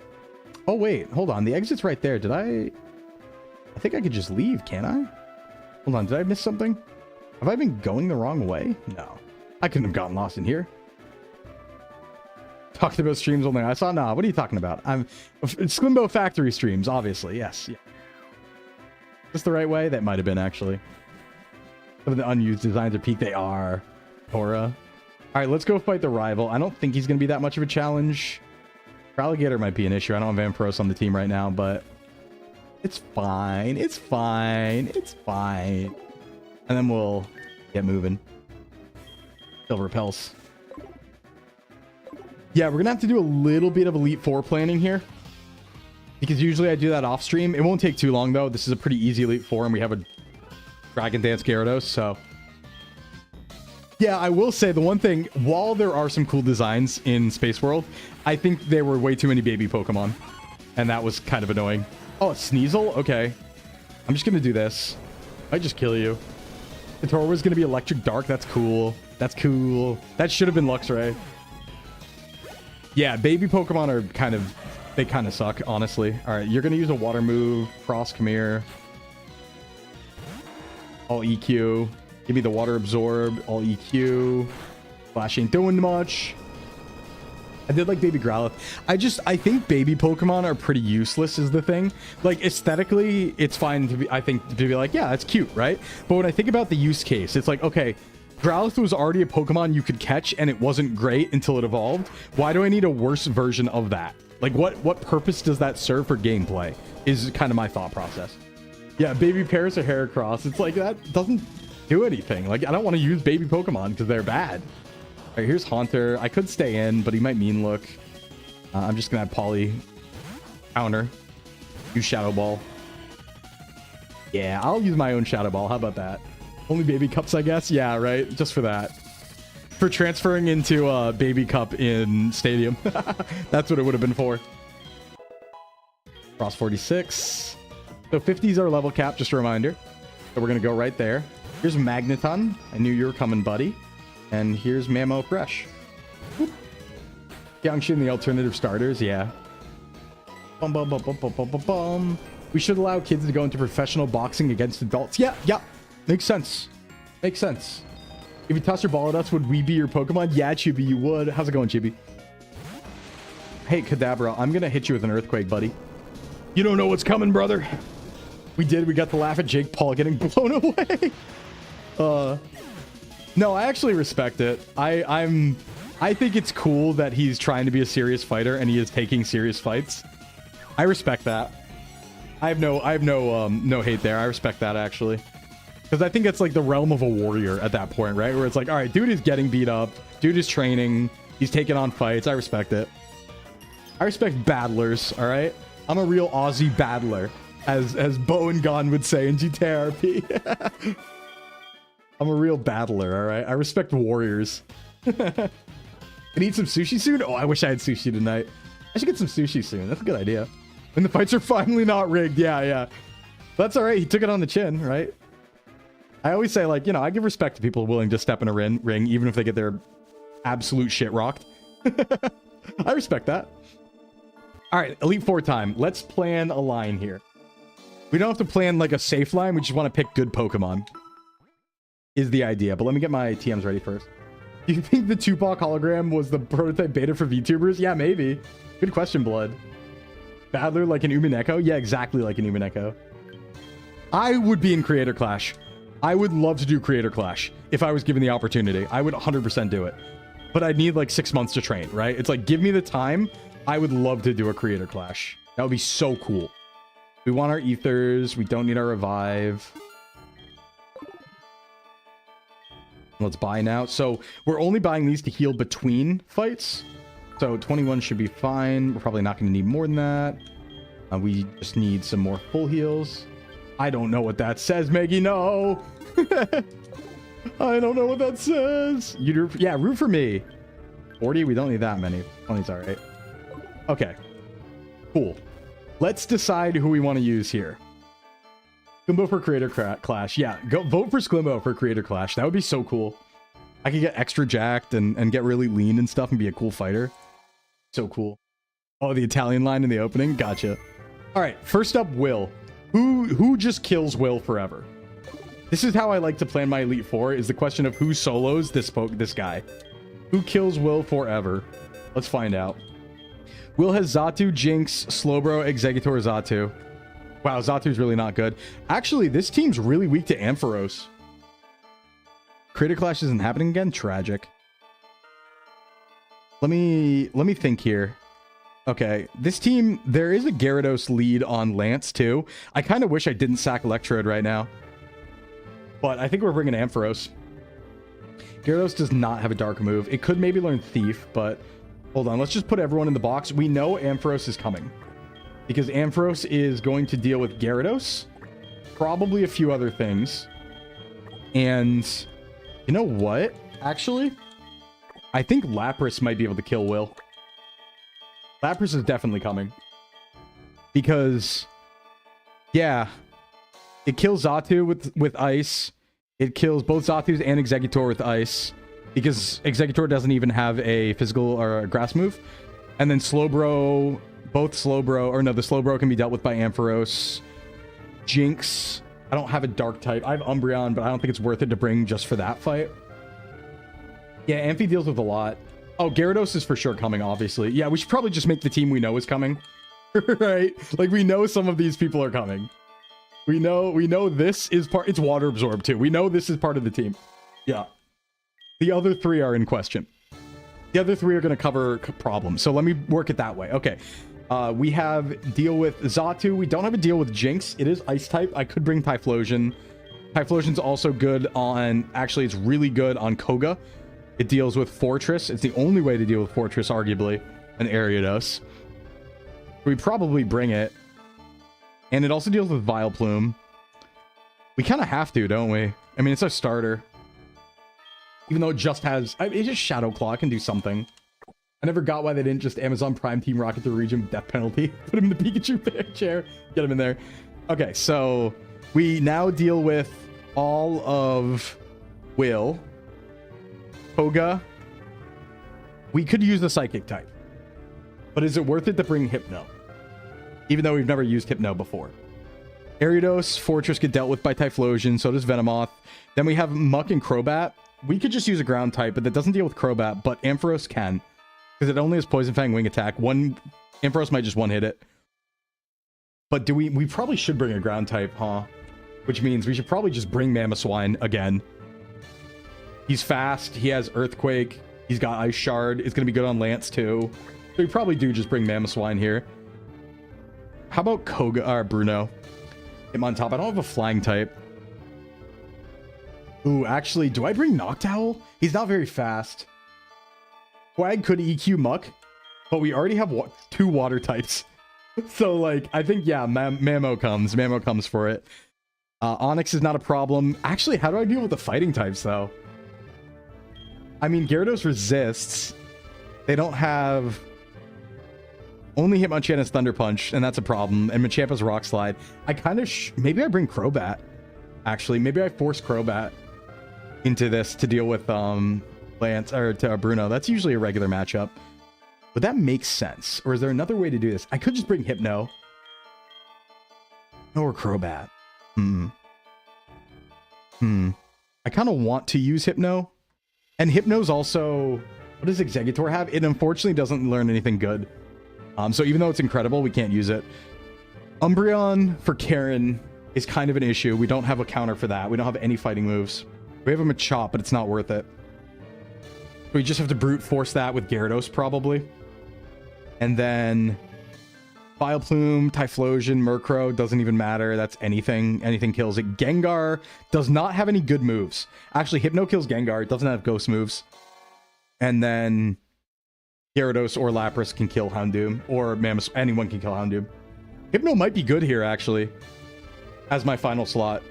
Oh, wait, hold on. The exit's right there. Did I think I could just leave, can't I? Hold on, did I miss something? Have I been going the wrong way? No. I couldn't have gotten lost in here. Talking about streams only I saw? Nah, what are you talking about? It's Sclimbo factory streams, obviously. Yes. Yeah. Is this the right way? That might have been, actually. Some of the unused designs are peak. They are. Tora. All right, let's go fight the rival. I don't think he's going to be that much of a challenge. Alligator might be an issue. I don't have Vampros on the team right now, but it's fine. It's fine. It's fine. And then we'll get moving. Still repels. Yeah, we're going to have to do a little bit of Elite Four planning here. Because usually I do that off stream. It won't take too long, though. This is a pretty easy Elite Four, and we have a Dragon Dance Gyarados, so... Yeah, I will say the one thing, while there are some cool designs in Space World, I think there were way too many baby Pokemon. And that was kind of annoying. Oh, Sneasel? Okay. I'm just going to do this. Might just kill you. The Toro was going to be Electric Dark. That's cool. That's cool. That should have been Luxray. Yeah, baby Pokemon are kind of... They kind of suck, honestly. All right, you're going to use a water move. Frost, come here. All EQ. Give me the water absorb. All EQ. Flash ain't doing much. I did like Baby Growlithe. I think baby Pokemon are pretty useless is the thing. Like, aesthetically, it's fine to be, I think, to be like, yeah, that's cute, right? But when I think about the use case, it's like, okay, Growlithe was already a Pokemon you could catch, and it wasn't great until it evolved. Why do I need a worse version of that? Like, what purpose does that serve for gameplay? Is kind of my thought process. Yeah, Baby Paris or Heracross. It's like, that doesn't do anything. Like, I don't want to use baby Pokemon because they're bad. All right, here's Haunter. I could stay in, but he might mean look. I'm just going to have Poly counter. Use Shadow Ball. Yeah, I'll use my own Shadow Ball. How about that? Only baby cups, I guess? Yeah, right? Just for that. For transferring into a baby cup in Stadium. That's what it would have been for. Cross 46. So 50 is our level cap, just a reminder. So we're going to go right there. Here's Magneton. I knew you were coming, buddy. And here's Mamo Fresh. Whoop. Yangshin, the alternative starters, yeah. Bum, bum, bum, bum, bum, bum, bum, bum. We should allow kids to go into professional boxing against adults. Yeah, yeah. Makes sense. Makes sense. If you toss your ball at us, would we be your Pokemon? Yeah, Chibi, you would. How's it going, Chibi? Hey, Kadabra, I'm going to hit you with an earthquake, buddy. You don't know what's coming, brother. We did. We got to laugh at Jake Paul getting blown away. No, I actually respect it. I think it's cool that he's trying to be a serious fighter and he is taking serious fights. I respect that. I have no hate there. I respect that, actually. Because I think it's like the realm of a warrior at that point, right? Where it's like, all right, dude is getting beat up. Dude is training. He's taking on fights. I respect it. I respect battlers, all right? I'm a real Aussie battler, as Bo and Gon would say in GTRP. I'm a real battler, all right? I respect warriors. Can eat some sushi soon? Oh, I wish I had sushi tonight. I should get some sushi soon. That's a good idea. And the fights are finally not rigged. Yeah, yeah. That's all right. He took it on the chin, right? I always say, like, you know, I give respect to people willing to step in a ring, even if they get their absolute shit rocked. I respect that. All right, Elite Four time. Let's plan a line here. We don't have to plan like a safe line. We just want to pick good Pokemon is the idea. But let me get my TMs ready first. Do you think the Tupac hologram was the prototype beta for VTubers? Yeah, maybe. Good question, Blood. Battler like an Umineko? Yeah, exactly like an Umineko. I would be in Creator Clash. I would love to do Creator Clash if I was given the opportunity. I would 100% do it. But I'd need like 6 months to train, right? It's like, give me the time. I would love to do a Creator Clash. That would be so cool. We want our Ethers. We don't need our Revive. Let's buy now. So we're only buying these to heal between fights. So 21 should be fine. We're probably not going to need more than that. We just need some more full heals. I don't know what that says, Maggie. No. I don't know what that says. Yeah, root for me. 40? We don't need that many. 20's all right. Okay. Cool. Let's decide who we want to use here. Sclimbo for Creator Clash. Yeah, go vote for Sclimbo for Creator Clash. That would be so cool. I could get extra jacked and get really lean and stuff and be a cool fighter. So cool. Oh, the Italian line in the opening? Gotcha. All right, first up, Will. Who just kills Will forever? This is how I like to plan my Elite Four, is the question of who solos this guy. Who kills Will forever? Let's find out. Will has Xatu, Jinx, Slowbro, Exeggutor, Xatu. Wow, Zatu's really not good. Actually, this team's really weak to Ampharos. Creator Clash isn't happening again? Tragic. Let me think here. Okay, this team, there is a Gyarados lead on Lance, too. I kind of wish I didn't sack Electrode right now. But I think we're bringing Ampharos. Gyarados does not have a dark move. It could maybe learn Thief, but hold on. Let's just put everyone in the box. We know Ampharos is coming. Because Ampharos is going to deal with Gyarados. Probably a few other things. And you know what? Actually, I think Lapras might be able to kill Will. Lapras is definitely coming. Because, yeah, it kills Xatu with Ice. It kills both Zatus and Exeggutor with Ice. Because Exeggutor doesn't even have a physical or a grass move. And then Slowbro, both Slowbro, or no, the Slowbro can be dealt with by Ampharos. Jinx, I don't have a dark type. I have Umbreon, but I don't think it's worth it to bring just for that fight. Yeah, Amphi deals with a lot. Oh, Gyarados is for sure coming, obviously. Yeah, we should probably just make the team we know is coming. Right? Like, we know some of these people are coming. We know this is part... It's water absorbed, too. We know this is part of the team. Yeah. The other three are in question. The other three are going to cover problems. So let me work it that way. Okay. We have deal with Xatu. We don't have a deal with Jinx. It is Ice type. I could bring Typhlosion. Typhlosion's also good on... Actually, it's really good on Koga. It deals with Fortress. It's the only way to deal with Fortress, arguably, and Ariados. We probably bring it. And it also deals with Vileplume. We kind of have to, don't we? I mean, it's our starter. Even though it just has... it's just Shadow Claw. It can do something. I never got why they didn't just Amazon Prime Team Rocket through region with death penalty. Put him in the Pikachu chair. Get him in there. Okay, so we now deal with all of Will. Koga. We could use the Psychic type. But is it worth it to bring Hypno? Even though we've never used Hypno before. Ariados, Fortress get dealt with by Typhlosion. So does Venomoth. Then we have Muck and Crobat. We could just use a ground type, but that doesn't deal with Crobat. But Ampharos can. Because it only has Poison Fang Wing Attack. Ampharos might just one-hit it. But do we probably should bring a ground type, huh? Which means we should probably just bring Mamoswine again. He's fast. He has Earthquake. He's got Ice Shard. It's going to be good on Lance, too. So we probably do just bring Mamoswine here. How about Koga or Bruno? Him on top. I don't have a flying type. Ooh, actually, do I bring Noctowl? He's not very fast. Quag could EQ Muck, but we already have 2 water types. So, like, I think, yeah, Mamo comes. Mamo comes for it. Onyx is not a problem. Actually, how do I deal with the fighting types, though? I mean, Gyarados resists. They don't have... Only Hitmonchan has Thunder Punch, and that's a problem. And Machampa's Rock Slide. I kind of... Maybe I bring Crobat. Actually, maybe I force Crobat into this to deal with Lance or to Bruno. That's usually a regular matchup. But that makes sense. Or is there another way to do this? I could just bring Hypno. Or Crobat. I kind of want to use Hypno. And Hypno's also... What does Exeggutor have? It unfortunately doesn't learn anything good. So even though it's incredible, we can't use it. Umbreon for Karen is kind of an issue. We don't have a counter for that. We don't have any fighting moves. We have a Machop, but it's not worth it. We just have to brute force that with Gyarados, probably. And then Vileplume, Typhlosion, Murkrow, doesn't even matter. That's anything. Anything kills it. Gengar does not have any good moves. Actually, Hypno kills Gengar. It doesn't have ghost moves. And then Gyarados or Lapras can kill Houndoom. Or Mammoth. Anyone can kill Houndoom. Hypno might be good here, actually. As my final slot.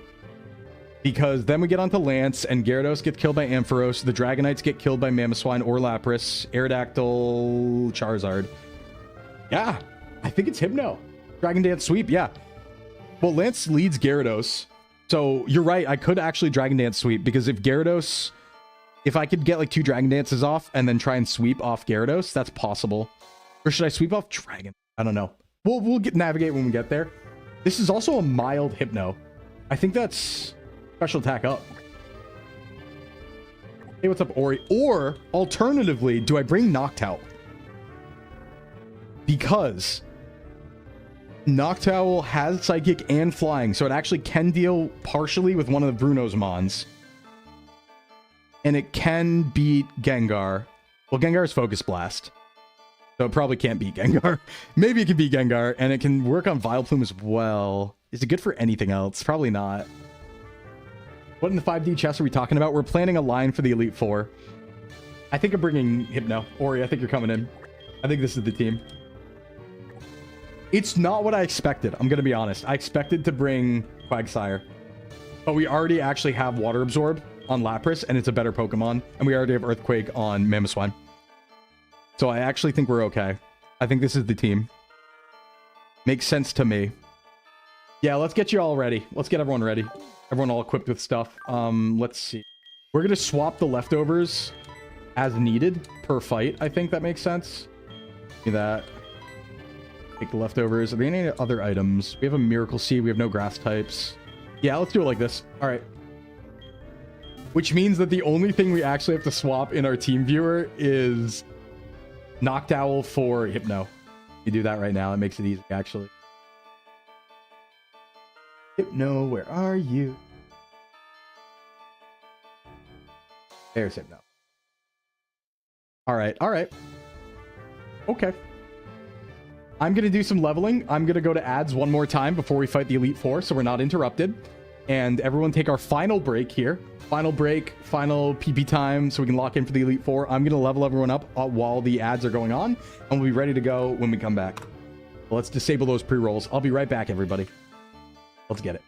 Because then we get onto Lance, and Gyarados gets killed by Ampharos. The Dragonites get killed by Mamoswine or Lapras. Aerodactyl, Charizard. Yeah, I think it's Hypno. Dragon Dance Sweep, yeah. Well, Lance leads Gyarados. So you're right, I could actually Dragon Dance Sweep, because if Gyarados... If I could get like 2 Dragon Dances off and then try and sweep off Gyarados, that's possible. Or should I sweep off Dragon? I don't know. We'll navigate when we get there. This is also a mild Hypno. I think that's special attack up. Hey, what's up, Ori? Or alternatively, do I bring Noctowl? Because Noctowl has Psychic and Flying, so it actually can deal partially with one of the Bruno's Mons. And it can beat Gengar. Well, Gengar is Focus Blast. So it probably can't beat Gengar. Maybe it can beat Gengar, and it can work on Vileplume as well. Is it good for anything else? Probably not. What in the 5D chess are we talking about? We're planning a line for the Elite Four. I think I'm bringing Hypno. Ori, I think you're coming in. I think this is the team. It's not what I expected. I'm going to be honest. I expected to bring Quagsire. But we already actually have Water Absorb on Lapras, and it's a better Pokemon. And we already have Earthquake on Mamoswine. So I actually think we're okay. I think this is the team. Makes sense to me. Yeah, let's get you all ready. Let's get everyone ready. Everyone all equipped with stuff. Let's see. We're going to swap the leftovers as needed per fight. I think that makes sense. Do that. Take the leftovers. Are there any other items? We have a Miracle Seed. We have no grass types. Yeah, let's do it like this. All right. Which means that the only thing we actually have to swap in our team viewer is Noctowl for Hypno. You do that right now. It makes it easy, actually. Hypno, where are you? There's Hypno. All right, all right. Okay. I'm going to do some leveling. I'm going to go to ads one more time before we fight the Elite Four, so we're not interrupted. And everyone take our final break here. Final break, final PP time, so we can lock in for the Elite Four. I'm going to level everyone up while the ads are going on, and we'll be ready to go when we come back. Let's disable those pre-rolls. I'll be right back, everybody. Let's get it.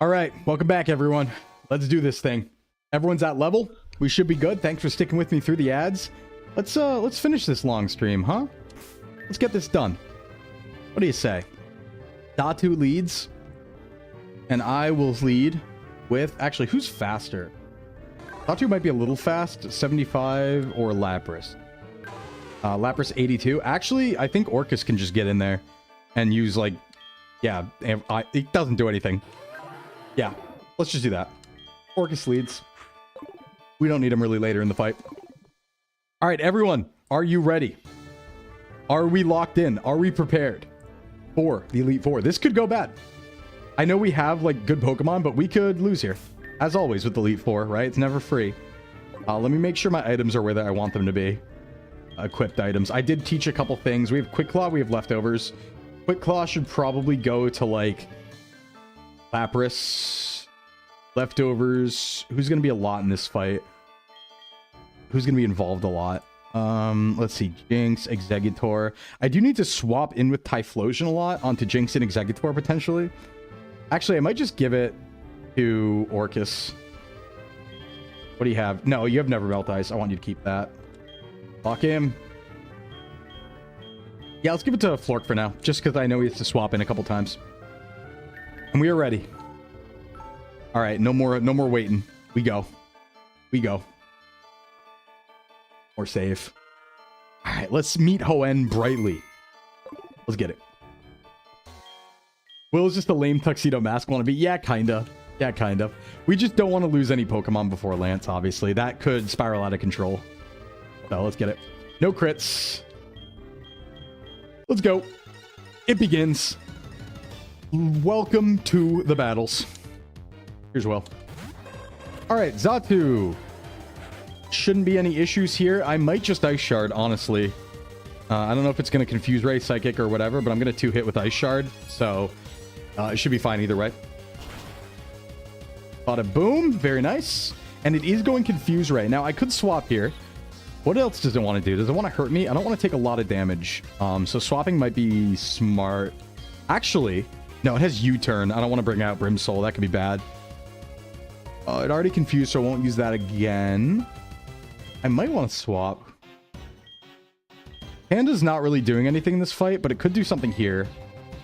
All right, welcome back, everyone. Let's do this thing. Everyone's at level. We should be good. Thanks for sticking with me through the ads. Let's finish this long stream, huh? Let's get this done. What do you say? JOHTO leads, and I will lead with... Actually, who's faster? JOHTO might be a little fast. 75 or Lapras. Lapras 82. Actually, I think Orcus can just get in there and use, like... Yeah, it doesn't do anything. Yeah, let's just do that. Orcus leads. We don't need him really later in the fight. All right, everyone. Are you ready? Are we locked in? Are we prepared for the Elite Four? This could go bad. I know we have, like, good Pokemon, but we could lose here. As always with the Elite Four, right? It's never free. Let me make sure my items are where I want them to be. Equipped items. I did teach a couple things. We have Quick Claw. We have leftovers. Quick Claw should probably go to, like... Lapras, leftovers. Who's going to be a lot in this fight? Who's going to be involved a lot? Let's see. Jinx, Exeggutor. I do need to swap in with Typhlosion a lot onto Jinx and Exeggutor potentially. Actually, I might just give it to Orcus. What do you have? No, you have Never Melt Ice. I want you to keep that. Lock him. Yeah, let's give it to Flork for now, just because I know he has to swap in a couple times. And we are ready. All right, no more waiting. We go. We go. Or save. All right, let's meet HOENN brightly. Let's get it. Will is just a lame tuxedo mask wannabe. Yeah, kinda. Yeah, kind of. We just don't want to lose any Pokemon before Lance, obviously. That could spiral out of control. So let's get it. No crits. Let's go. It begins. Welcome to the battles. Here's Will. All right, JOHTO. Shouldn't be any issues here. I might just Ice Shard, honestly. I don't know if it's going to confuse Ray, Psychic, or whatever, but I'm going to two-hit with Ice Shard, so it should be fine either way. Bada boom. Very nice. And it is going Confuse Ray. Now, I could swap here. What else does it want to do? Does it want to hurt me? I don't want to take a lot of damage. So swapping might be smart. Actually... No, it has U-turn. I don't want to bring out Brimsoul. That could be bad. It already confused, so I won't use that again. I might want to swap. Panda's not really doing anything in this fight, but it could do something here.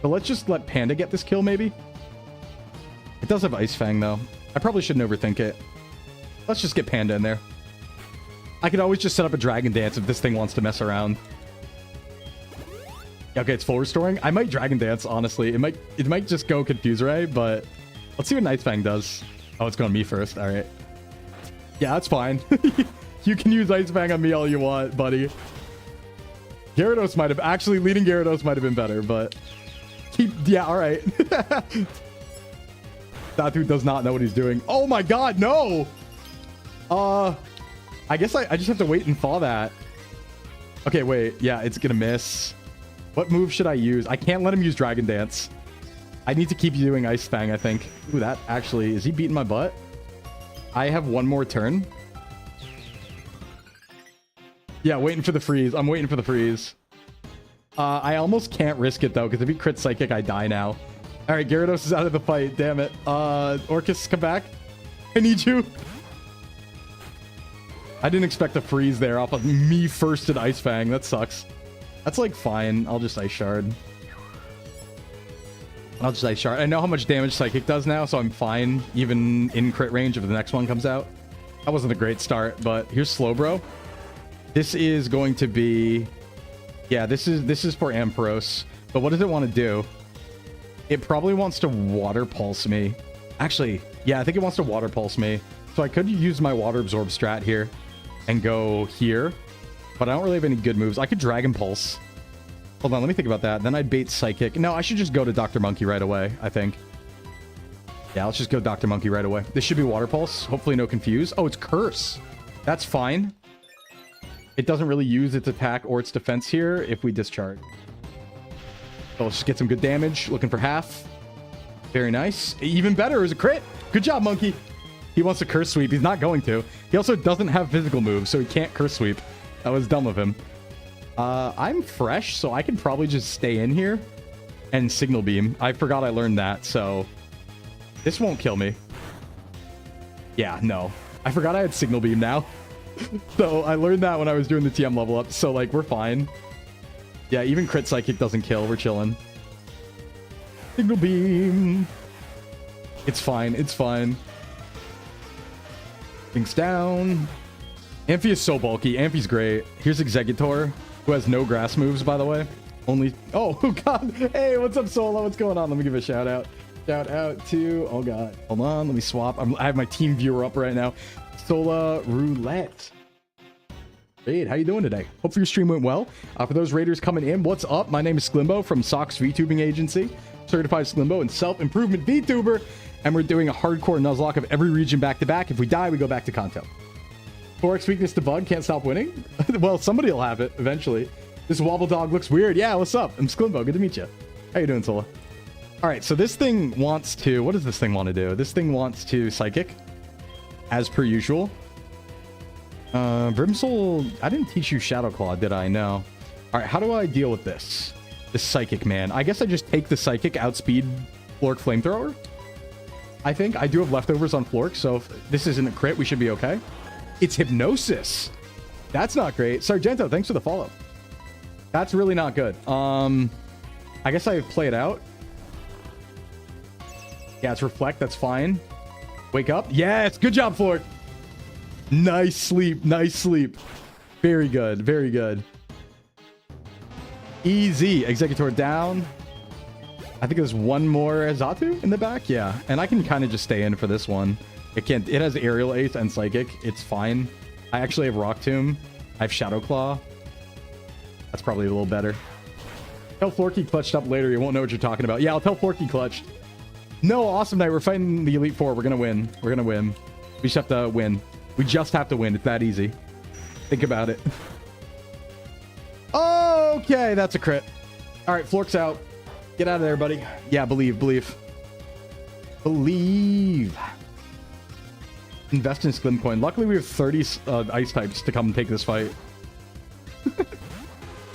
So let's just let Panda get this kill, maybe. It does have Ice Fang, though. I probably shouldn't overthink it. Let's just get Panda in there. I could always just set up a Dragon Dance if this thing wants to mess around. Okay, it's full restoring. I might Dragon Dance, honestly. It might just go Confuse Ray, but let's see what Night Fang does. Oh, it's going me first. All right. Yeah, that's fine. You can use Ice Fang on me all you want, buddy. Gyarados might have... Actually, leading Gyarados might have been better, but... Yeah, all right. That dude does not know what he's doing. Oh my god, no! I guess I just have to wait and thaw that. Okay, wait. Yeah, it's gonna miss. What move should I use? I can't let him use Dragon Dance. I need to keep doing Ice Fang, I think. Ooh, that actually... Is he beating my butt? I have one more turn. Yeah, waiting for the freeze. I'm waiting for the freeze. I almost can't risk it, though, because if he crits Psychic, I die now. All right, Gyarados is out of the fight. Damn it. Orcus, come back. I need you. I didn't expect a freeze there off of me first at Ice Fang. That sucks. That's, like, fine. I'll just Ice Shard. I'll just Ice Shard. I know how much damage Psychic does now, so I'm fine, even in crit range if the next one comes out. That wasn't a great start, but here's Slowbro. This is going to be... Yeah, this is for Ampharos. But what does it want to do? It probably wants to Water Pulse me. Actually, yeah, I think it wants to Water Pulse me. So I could use my Water Absorb strat here and go here. But I don't really have any good moves. I could Dragon Pulse. Hold on, let me think about that. Then I'd bait Psychic. No, I should just go to Dr. Monkey right away, I think. Yeah, let's just go Dr. Monkey right away. This should be Water Pulse. Hopefully no Confuse. Oh, it's Curse. That's fine. It doesn't really use its attack or its defense here if we discharge. So let's just get some good damage. Looking for half. Very nice. Even better is a crit. Good job, Monkey. He wants to Curse Sweep. He's not going to. He also doesn't have physical moves, so he can't Curse Sweep. That was dumb of him. I'm fresh, so I can probably just stay in here and Signal Beam. I forgot I learned that, so This won't kill me. Yeah, no. I forgot I had signal beam now. So I learned that when I was doing the TM level up. So like, we're fine. Yeah, even crit psychic doesn't kill. We're chilling. Signal beam. It's fine. It's fine. Things down. Amphi is so bulky. Amphi's great. Here's Executor, who has no grass moves, by the way. Only... Oh, God. Hey, what's up, Solo? What's going on? Let me give a shout out. Shout out to... Oh, God. Hold on. Let me swap. I have my team viewer up right now. Sola Roulette. Hey, how you doing today? Hopefully your stream went well. For those raiders coming in, what's up? My name is Sclimbo from Sox VTubing Agency. Certified Sclimbo and self-improvement VTuber. And we're doing a hardcore Nuzlocke of every region back-to-back. If we die, we go back to KANTO. Forex weakness to bug, can't stop winning. Well, somebody will have it eventually. This wobble dog looks weird. Yeah, what's up? I'm Sclimbo. Good to meet you. How you doing, Sola? All right, so this thing wants to... What does this thing want to do? This thing wants to Psychic, as per usual. Brimsoul... I didn't teach you Shadow Claw, did I? No. All right, how do I deal with this? This Psychic, man. I guess I just take the Psychic, outspeed Flork Flamethrower. I think. I do have leftovers on Flork, so if this isn't a crit, we should be okay. It's Hypnosis. That's not great. Sargento, thanks for the follow. That's really not good. I guess I play it out. Yeah, it's Reflect. That's fine. Wake up. Yes. Good job, Flork. Nice sleep. Nice sleep. Very good. Very good. Easy. Executor down. I think there's one more Zatu in the back. Yeah. And I can kind of just stay in for this one. It has Aerial Ace and Psychic. It's fine. I actually have Rock Tomb. I have Shadow Claw. That's probably a little better. Tell Florky clutched up later. You won't know what you're talking about. Yeah, I'll tell Florky clutched. No, Awesome Knight. We're fighting the Elite Four. We're going to win. We're going to win. We just have to win. We just have to win. It's that easy. Think about it. Okay, that's a crit. All right, Flork's out. Get out of there, buddy. Yeah, believe. Invest in Sclim Coin. Luckily, we have 30 ice types to come and take this fight.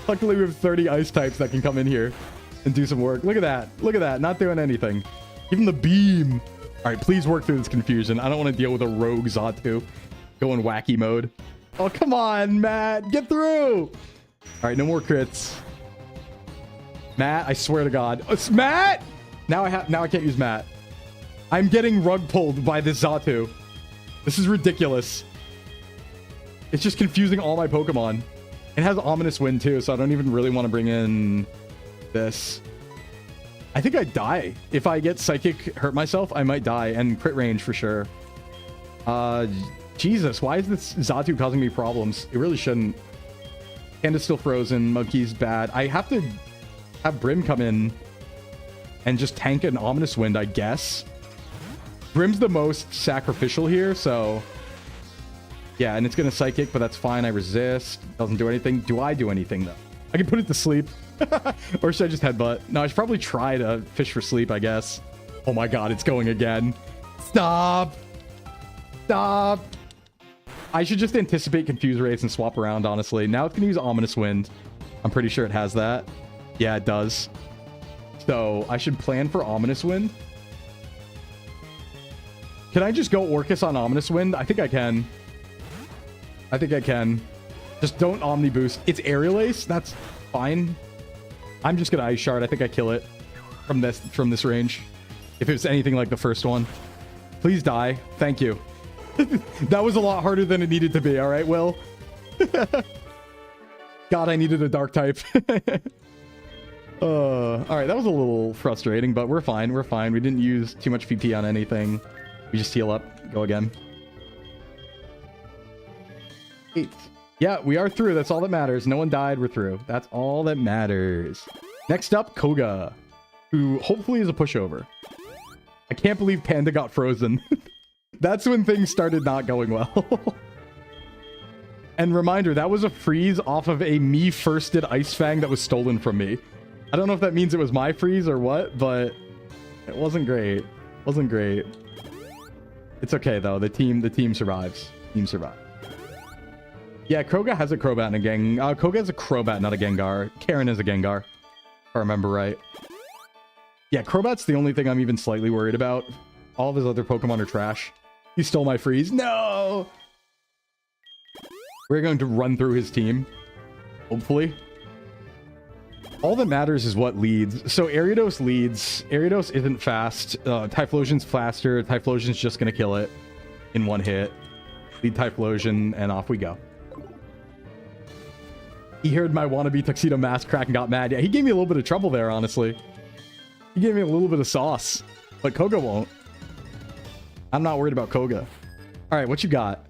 Luckily, we have 30 ice types that can come in here and do some work. Look at that. Look at that. Not doing anything. Give him the beam. All right, please work through this confusion. I don't want to deal with a rogue Zatu going wacky mode. Oh, come on, Matt. Get through. All right, no more crits. Matt, I swear to God. It's Matt! Now I can't use Matt. I'm getting rug pulled by this Zatu. This is ridiculous. It's just confusing all my Pokemon. It has Ominous Wind too, so I don't even really want to bring in this. I think I'd die. If I get Psychic, hurt myself, I might die. And crit range for sure. Jesus, why is this Zatu causing me problems? It really shouldn't. Panda's still frozen. Monkey's bad. I have to have Brim come in and just tank an Ominous Wind, I guess. Brim's the most sacrificial here, so... Yeah, and it's going to Psychic, but that's fine. I resist. Doesn't do anything. Do I do anything, though? I can put it to sleep. Or should I just headbutt? No, I should probably try to fish for sleep, I guess. Oh my god, it's going again. Stop! Stop! I should just anticipate Confuse Race and swap around, honestly. Now it's going to use Ominous Wind. I'm pretty sure it has that. Yeah, it does. So, I should plan for Ominous Wind. Can I just go Orcus on Ominous Wind? I think I can. I think I can. Just don't Omni Boost. It's Aerial Ace. That's fine. I'm just going to Ice Shard. I think I kill it from this range. If it was anything like the first one. Please die. Thank you. That was a lot harder than it needed to be. All right, Will. God, I needed a Dark type. All right, that was a little frustrating, but we're fine. We're fine. We didn't use too much VP on anything. We just heal up. Go again. 8. Yeah, we are through. That's all that matters. No one died. We're through. That's all that matters. Next up, Koga, who hopefully is a pushover. I can't believe Panda got frozen. That's when things started not going well. And reminder, that was a freeze off of a me-firsted Ice Fang that was stolen from me. I don't know if that means it was my freeze or what, but it wasn't great. Wasn't great. It's okay though. The team survives. Team survives. Yeah, Koga has a Crobat and a Gengar. Koga has a Crobat, not a Gengar. Karen is a Gengar, if I remember right. Yeah, Crobat's the only thing I'm even slightly worried about. All of his other Pokemon are trash. He stole my freeze. No! We're going to run through his team. Hopefully. All that matters is what leads. So Ariados leads. Ariados isn't fast. Typhlosion's faster. Typhlosion's just going to kill it in one hit. Lead Typhlosion, and off we go. He heard my wannabe tuxedo mask crack and got mad. Yeah, he gave me a little bit of trouble there, honestly. He gave me a little bit of sauce. But Koga won't. I'm not worried about Koga. Alright, what you got?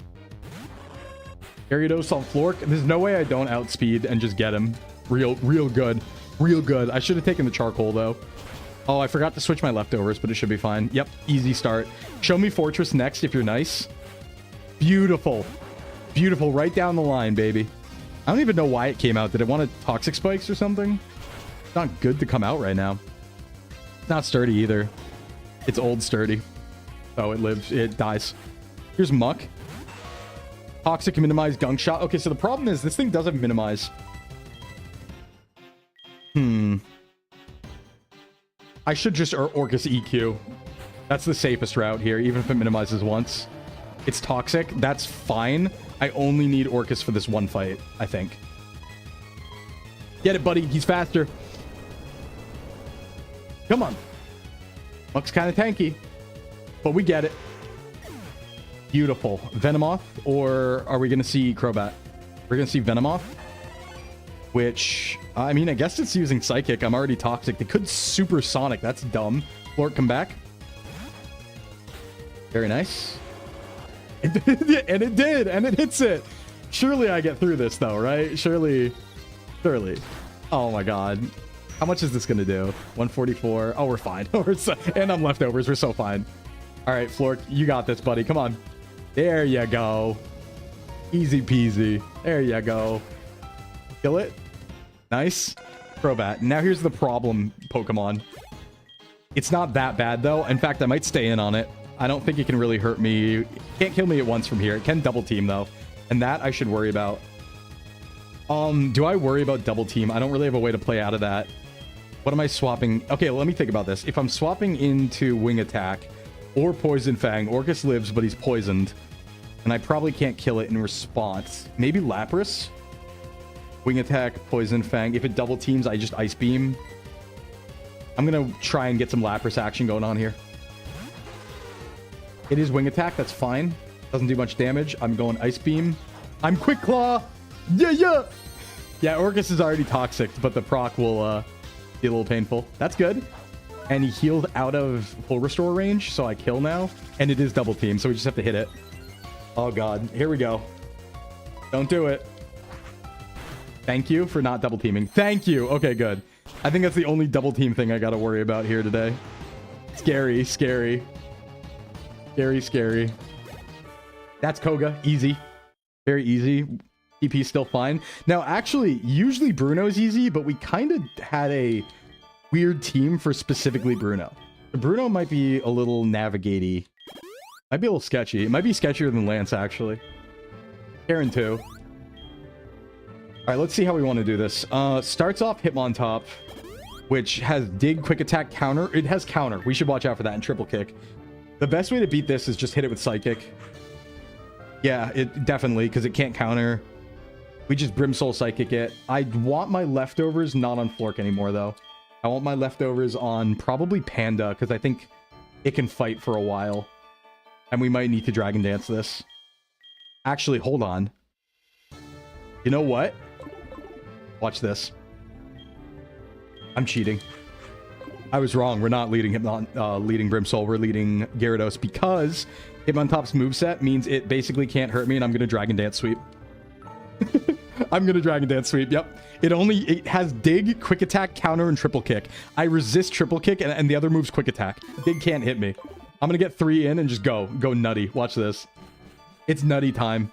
Ariados on Flork. There's no way I don't outspeed and just get him. Real good. Real good. I should have taken the charcoal, though. Oh, I forgot to switch my leftovers, but it should be fine. Yep, easy start. Show me Fortress next if you're nice. Beautiful. Beautiful. Right down the line, baby. I don't even know why it came out. Did it want a Toxic Spikes or something? It's not good to come out right now. It's not sturdy either. It's old sturdy. Oh, it lives. It dies. Here's Muck. Toxic minimize gunk shot. Okay, so the problem is this thing doesn't minimize. I should just Orcus EQ. That's the safest route here, even if it minimizes once. It's toxic. That's fine. I only need Orcus for this one fight, I think. Get it, buddy. He's faster. Come on. Looks kind of tanky, but we get it. Beautiful. Venomoth, or are we going to see Crobat? We're going to see Venomoth, which, I mean, I guess it's using Psychic. I'm already toxic. They could Supersonic. That's dumb. Flork, come back. Very nice. And it did, and it hits it. Surely I get through this, though, right? Surely. Oh, my God. How much is this going to do? 144. Oh, we're fine. And I'm leftovers. We're so fine. All right, Flork, you got this, buddy. Come on. There you go. Easy peasy. There you go. Kill it. Nice. Crobat. Now here's the problem, Pokemon. It's not that bad, though. In fact, I might stay in on it. I don't think it can really hurt me. It can't kill me at once from here. It can double team, though. And that I should worry about. Do I worry about double team? I don't really have a way to play out of that. What am I swapping? Okay, let me think about this. If I'm swapping into Wing Attack or Poison Fang, Orcus lives, but he's poisoned. And I probably can't kill it in response. Maybe Lapras? Wing Attack, Poison Fang. If it double teams, I just Ice Beam. I'm going to try and get some Lapras action going on here. It is Wing Attack. That's fine. Doesn't do much damage. I'm going Ice Beam. I'm Quick Claw. Yeah. Yeah, Orcus is already toxic, but the proc will be a little painful. That's good. And he healed out of full restore range, so I kill now. And it is double team, so we just have to hit it. Oh, God. Here we go. Don't do it. Thank you for not double teaming. Thank you. Okay, good. I think that's the only double team thing I got to worry about here today. Scary. That's Koga. Easy. Very easy. TP's still fine. Now, actually, usually Bruno's easy, but we kind of had a weird team for specifically Bruno. Bruno might be a little navigate-y. Might be a little sketchy. It might be sketchier than Lance, actually. Karen, too. All right, let's see how we want to do this. Starts off Hitmontop, which has Dig, Quick Attack, Counter. It has Counter. We should watch out for that and Triple Kick. The best way to beat this is just hit it with Psychic. Yeah, it definitely, because it can't counter. We just Brimsoul Psychic it. I want my leftovers not on Flork anymore, though. I want my leftovers on probably Panda, because I think it can fight for a while. And we might need to Dragon Dance this. Actually, hold on. You know what? Watch this. I'm cheating. I was wrong. We're not leading leading Brimsoul. We're leading Gyarados because Hitmontop's moveset means it basically can't hurt me, and I'm going to Dragon Dance Sweep. I'm going to Dragon Dance Sweep. Yep. It has Dig, Quick Attack, Counter, and Triple Kick. I resist Triple Kick, and the other move's Quick Attack. Dig can't hit me. I'm going to get 3 in and just go nutty. Watch this. It's nutty time.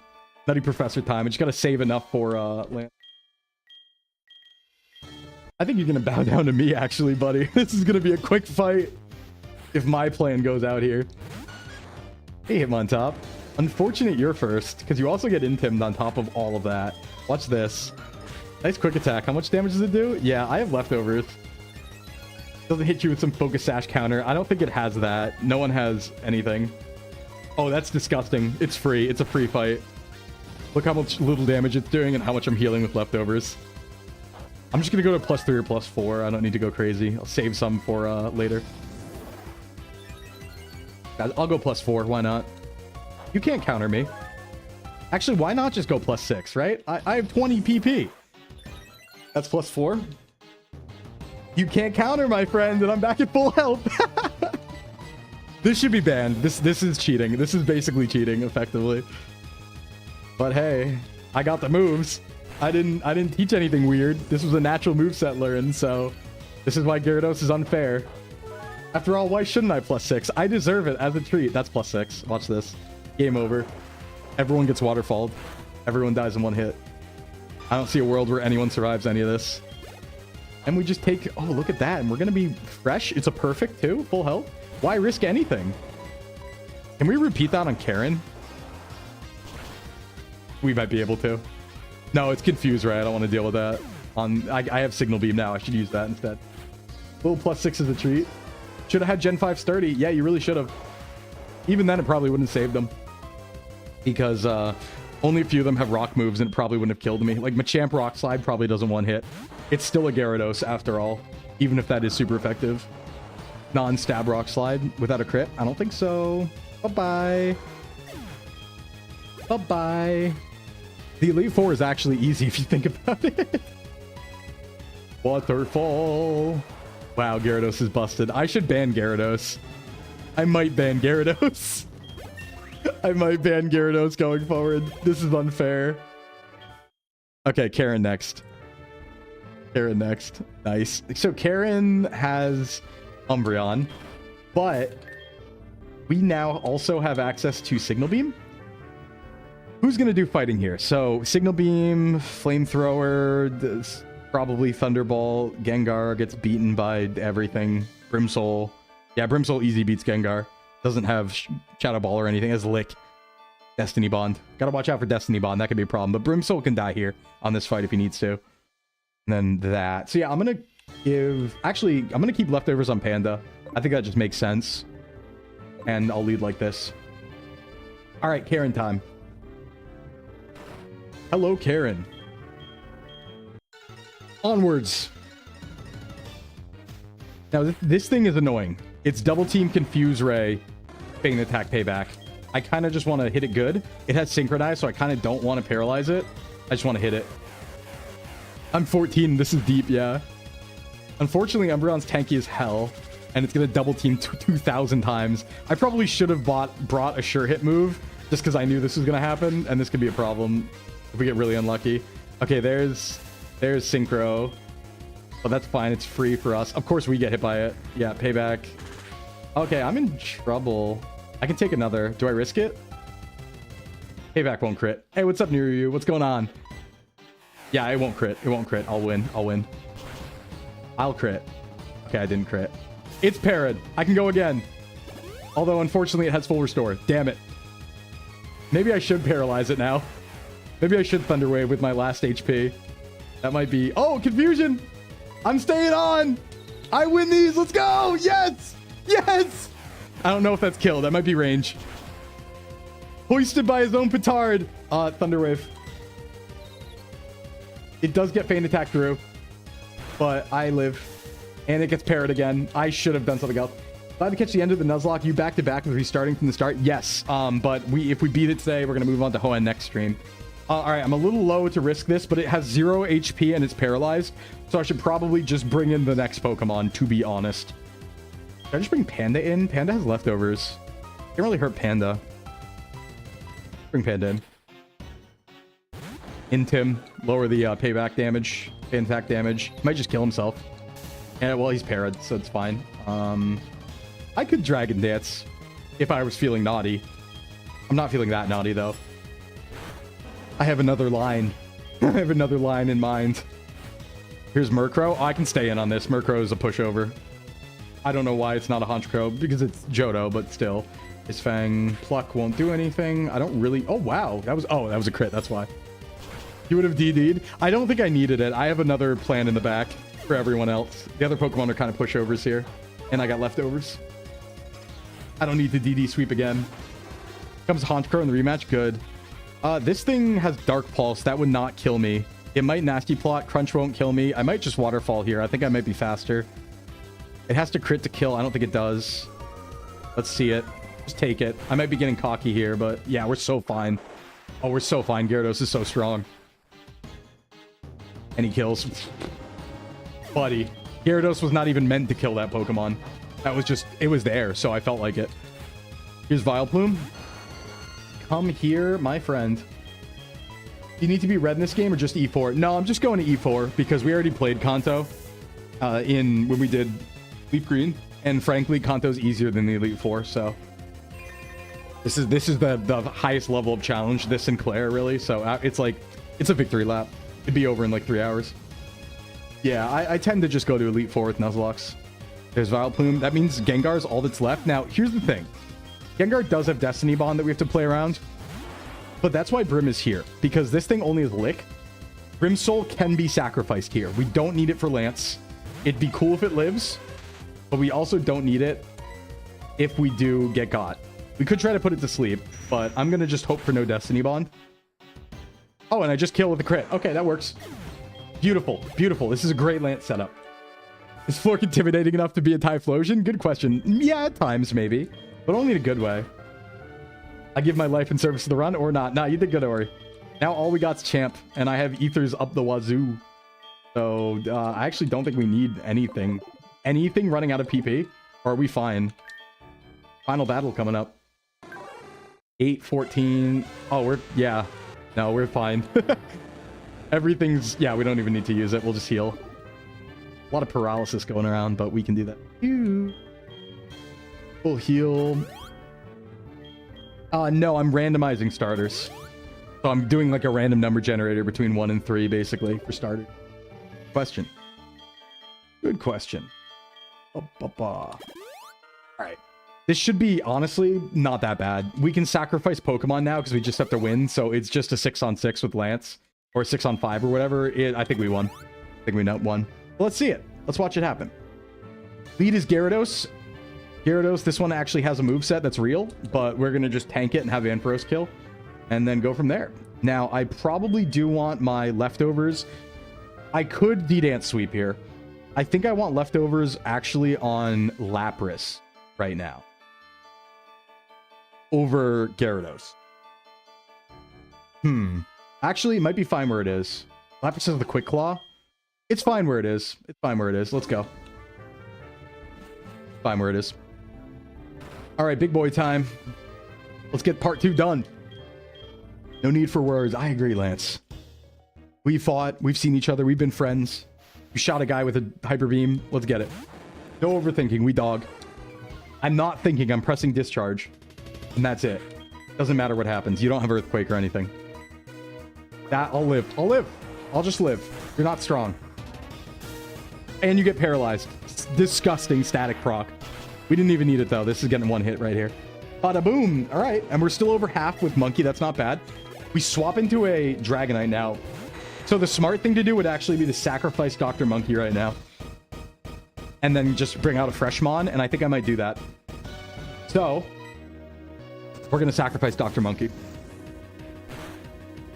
Nutty Professor time. I just got to save enough for Lance. I think you're going to bow down to me, actually, buddy. This is going to be a quick fight if my plan goes out here. Hey, Hitmontop. Unfortunate you're first, because you also get intimed on top of all of that. Watch this. Nice Quick Attack. How much damage does it do? Yeah, I have leftovers. Doesn't hit you with some focus sash counter. I don't think it has that. No one has anything. Oh, that's disgusting. It's free. It's a free fight. Look how much little damage it's doing and how much I'm healing with leftovers. I'm just going to go to +3 or +4. I don't need to go crazy. I'll save some for later. I'll go +4. Why not? You can't counter me. Actually, why not just go +6, right? I have 20 PP. That's +4. You can't counter, my friend, and I'm back at full health. This should be banned. This is cheating. This is basically cheating, effectively. But hey, I got the moves. I didn't teach anything weird. This was a natural moveset learned, so this is why Gyarados is unfair. After all, why shouldn't I +6? I deserve it as a treat. That's +6. Watch this. Game over. Everyone gets waterfalled. Everyone dies in one hit. I don't see a world where anyone survives any of this. And we just take... Oh, look at that. And we're going to be fresh. It's a perfect, too. Full health. Why risk anything? Can we repeat that on Karen? We might be able to. No, it's Confuse Ray. I don't want to deal with that. I have Signal Beam now. I should use that instead. Little +6 is a treat. Should have had Gen 5 sturdy. Yeah, you really should have. Even then, it probably wouldn't have saved them. Because only a few of them have rock moves, and it probably wouldn't have killed me. Like, Machamp Rock Slide probably doesn't one-hit. It's still a Gyarados, after all. Even if that is super effective. Non-stab Rock Slide without a crit? I don't think so. Bye-bye. Bye-bye. The Elite Four is actually easy if you think about it. Waterfall. Wow, Gyarados is busted. I should ban Gyarados. I might ban Gyarados. I might ban Gyarados going forward. This is unfair. Okay, Karen next. Karen next. Nice. So Karen has Umbreon, but we now also have access to Signal Beam. Who's going to do fighting here? So Signal Beam, Flamethrower, probably Thunderbolt. Gengar gets beaten by everything. Brimsoul. Yeah, Brimsoul easy beats Gengar. Doesn't have Shadow Ball or anything. Has Lick. Destiny Bond. Gotta watch out for Destiny Bond. That could be a problem. But Brimsoul can die here on this fight if he needs to. And then that. So yeah, I'm going to give... Actually, I'm going to keep leftovers on Panda. I think that just makes sense. And I'll lead like this. Alright, Karen time. Hello, Karen. Onwards. Now, this thing is annoying. It's Double Team, Confuse Ray, Feint Attack, Payback. I kind of just want to hit it good. It has Synchronize, so I kind of don't want to paralyze it. I just want to hit it. I'm 14. This is deep, yeah. Unfortunately, Umbreon's tanky as hell, and it's going to Double Team 2,000 times. I probably should have brought a Sure Hit move, just because I knew this was going to happen, and this could be a problem if we get really unlucky. Okay, there's Synchro. But that's fine. It's free for us. Of course, we get hit by it. Yeah, Payback. Okay, I'm in trouble. I can take another. Do I risk it? Payback won't crit. Hey, what's up, Niryu? What's going on? Yeah, it won't crit. It won't crit. I'll win. I'll win. I'll crit. Okay, I didn't crit. It's parried. I can go again. Although, unfortunately, it has full restore. Damn it. Maybe I should paralyze it now. Maybe I should Thunder Wave with my last HP. That might be... Oh, confusion! I'm staying on! I win these! Let's go! Yes! Yes! I don't know if that's kill. That might be range. Hoisted by his own petard. Thunder Wave. It does get Feint Attack through. But I live. And it gets parried again. I should have done something else. Glad to catch the end of the Nuzlocke. You back-to-back with restarting from the start? Yes. But if we beat it today, we're going to move on to HOENN next stream. All right, I'm a little low to risk this, but it has 0 HP and it's paralyzed. So I should probably just bring in the next Pokemon, to be honest. Should I just bring Panda in? Panda has leftovers. Can't really hurt Panda. Bring Panda in. Intim. Lower the payback damage. Feint Attack damage. Might just kill himself. And, well, he's parried, so it's fine. I could Dragon Dance if I was feeling naughty. I'm not feeling that naughty, though. I have another line. I have another line in mind. Here's Murkrow. Oh, I can stay in on this. Murkrow is a pushover. I don't know why it's not a Honchkrow, because it's Johto, but still. His Fang Pluck won't do anything. I don't really... Oh, wow. That was a crit. That's why. He would have DD'd. I don't think I needed it. I have another plan in the back. for everyone else. The other Pokemon are kind of pushovers here. And I got leftovers. I don't need to DD sweep again. Comes Honchkrow in the rematch. Good. This thing has Dark Pulse. That would not kill me. It might Nasty Plot. Crunch won't kill me. I might just Waterfall here. I think I might be faster. It has to crit to kill. I don't think it does. Let's see it. Just take it. I might be getting cocky here, but yeah, we're so fine. Oh, we're so fine. Gyarados is so strong. And he kills. Buddy. Gyarados was not even meant to kill that Pokemon. That was just... It was there, so I felt like it. Here's Vileplume. Come here, my friend. You need to be red in this game or just E4? No, I'm just going to E4 because we already played Kanto when we did Leaf Green. And frankly, Kanto's easier than the Elite Four, so... This is the highest level of challenge, this and Claire, really. So it's like... It's a victory lap. It'd be over in like 3 hours. Yeah, I tend to just go to Elite Four with Nuzlocke. There's Vileplume. That means Gengar's all that's left. Now, here's the thing. Gengar does have Destiny Bond that we have to play around. But that's why Brim is here. Because this thing only has Lick. Brimsoul can be sacrificed here. We don't need it for Lance. It'd be cool if it lives. But we also don't need it if we do get got. We could try to put it to sleep. But I'm going to just hope for no Destiny Bond. Oh, and I just kill with a crit. Okay, that works. Beautiful. Beautiful. This is a great Lance setup. Is Flork intimidating enough to be a Typhlosion? Good question. Yeah, at times, maybe. But only in a good way. I give my life in service to the run or not? Nah, you did good, Ori. Now all we got's Champ. And I have Ethers up the wazoo. So, I actually don't think we need anything. Anything running out of PP? Or are we fine? Final battle coming up. 8-14. Oh, we're... Yeah. No, we're fine. Everything's... Yeah, we don't even need to use it. We'll just heal. A lot of paralysis going around, but we can do that. We'll heal. No, I'm randomizing starters. So I'm doing like a random number generator between 1 and 3, basically, for starters. Question. Good question. All right. This should be, honestly, not that bad. We can sacrifice Pokemon now because we just have to win. So it's just a 6-on-6 with Lance. Or 6-on-5 or whatever. I think we won. I think we won. Well, let's see it. Let's watch it happen. Lead is Gyarados. Gyarados, this one actually has a moveset that's real. But we're going to just tank it and have Ampharos kill. And then go from there. Now, I probably do want my leftovers. I could D-Dance sweep here. I think I want leftovers actually on Lapras right now. Over Gyarados. Actually, it might be fine where it is. Lapras has the Quick Claw. It's fine where it is. It's fine where it is. Let's go. Fine where it is. All right, big boy time. Let's get part 2 done. No need for words. I agree, Lance. We fought. We've seen each other. We've been friends. You shot a guy with a Hyper Beam. Let's get it. No overthinking. We dog. I'm not thinking. I'm pressing discharge. And that's it. Doesn't matter what happens. You don't have Earthquake or anything. I'll live. I'll live. I'll just live. You're not strong. And you get paralyzed. It's disgusting static proc. We didn't even need it, though. This is getting one hit right here. Bada boom. All right. And we're still over half with Monkey. That's not bad. We swap into a Dragonite now. So the smart thing to do would actually be to sacrifice Dr. Monkey right now. And then just bring out a Freshmon. And I think I might do that. So we're going to sacrifice Dr. Monkey.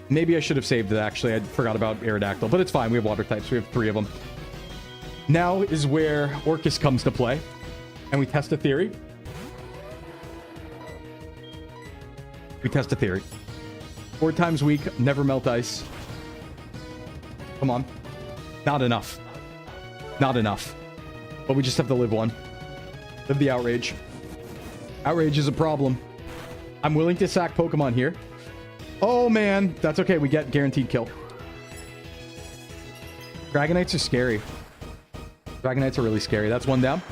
Maybe I should have saved it, actually. I forgot about Aerodactyl, but it's fine. We have water types. We have 3 of them. Now is where Orcus comes to play. And we test a theory. We test a theory. 4 times weak, never melt ice. Come on. Not enough. Not enough. But we just have to live one. Live the Outrage. Outrage is a problem. I'm willing to sack Pokemon here. Oh, man. That's okay. We get guaranteed kill. Dragonites are scary. Dragonites are really scary. That's one down.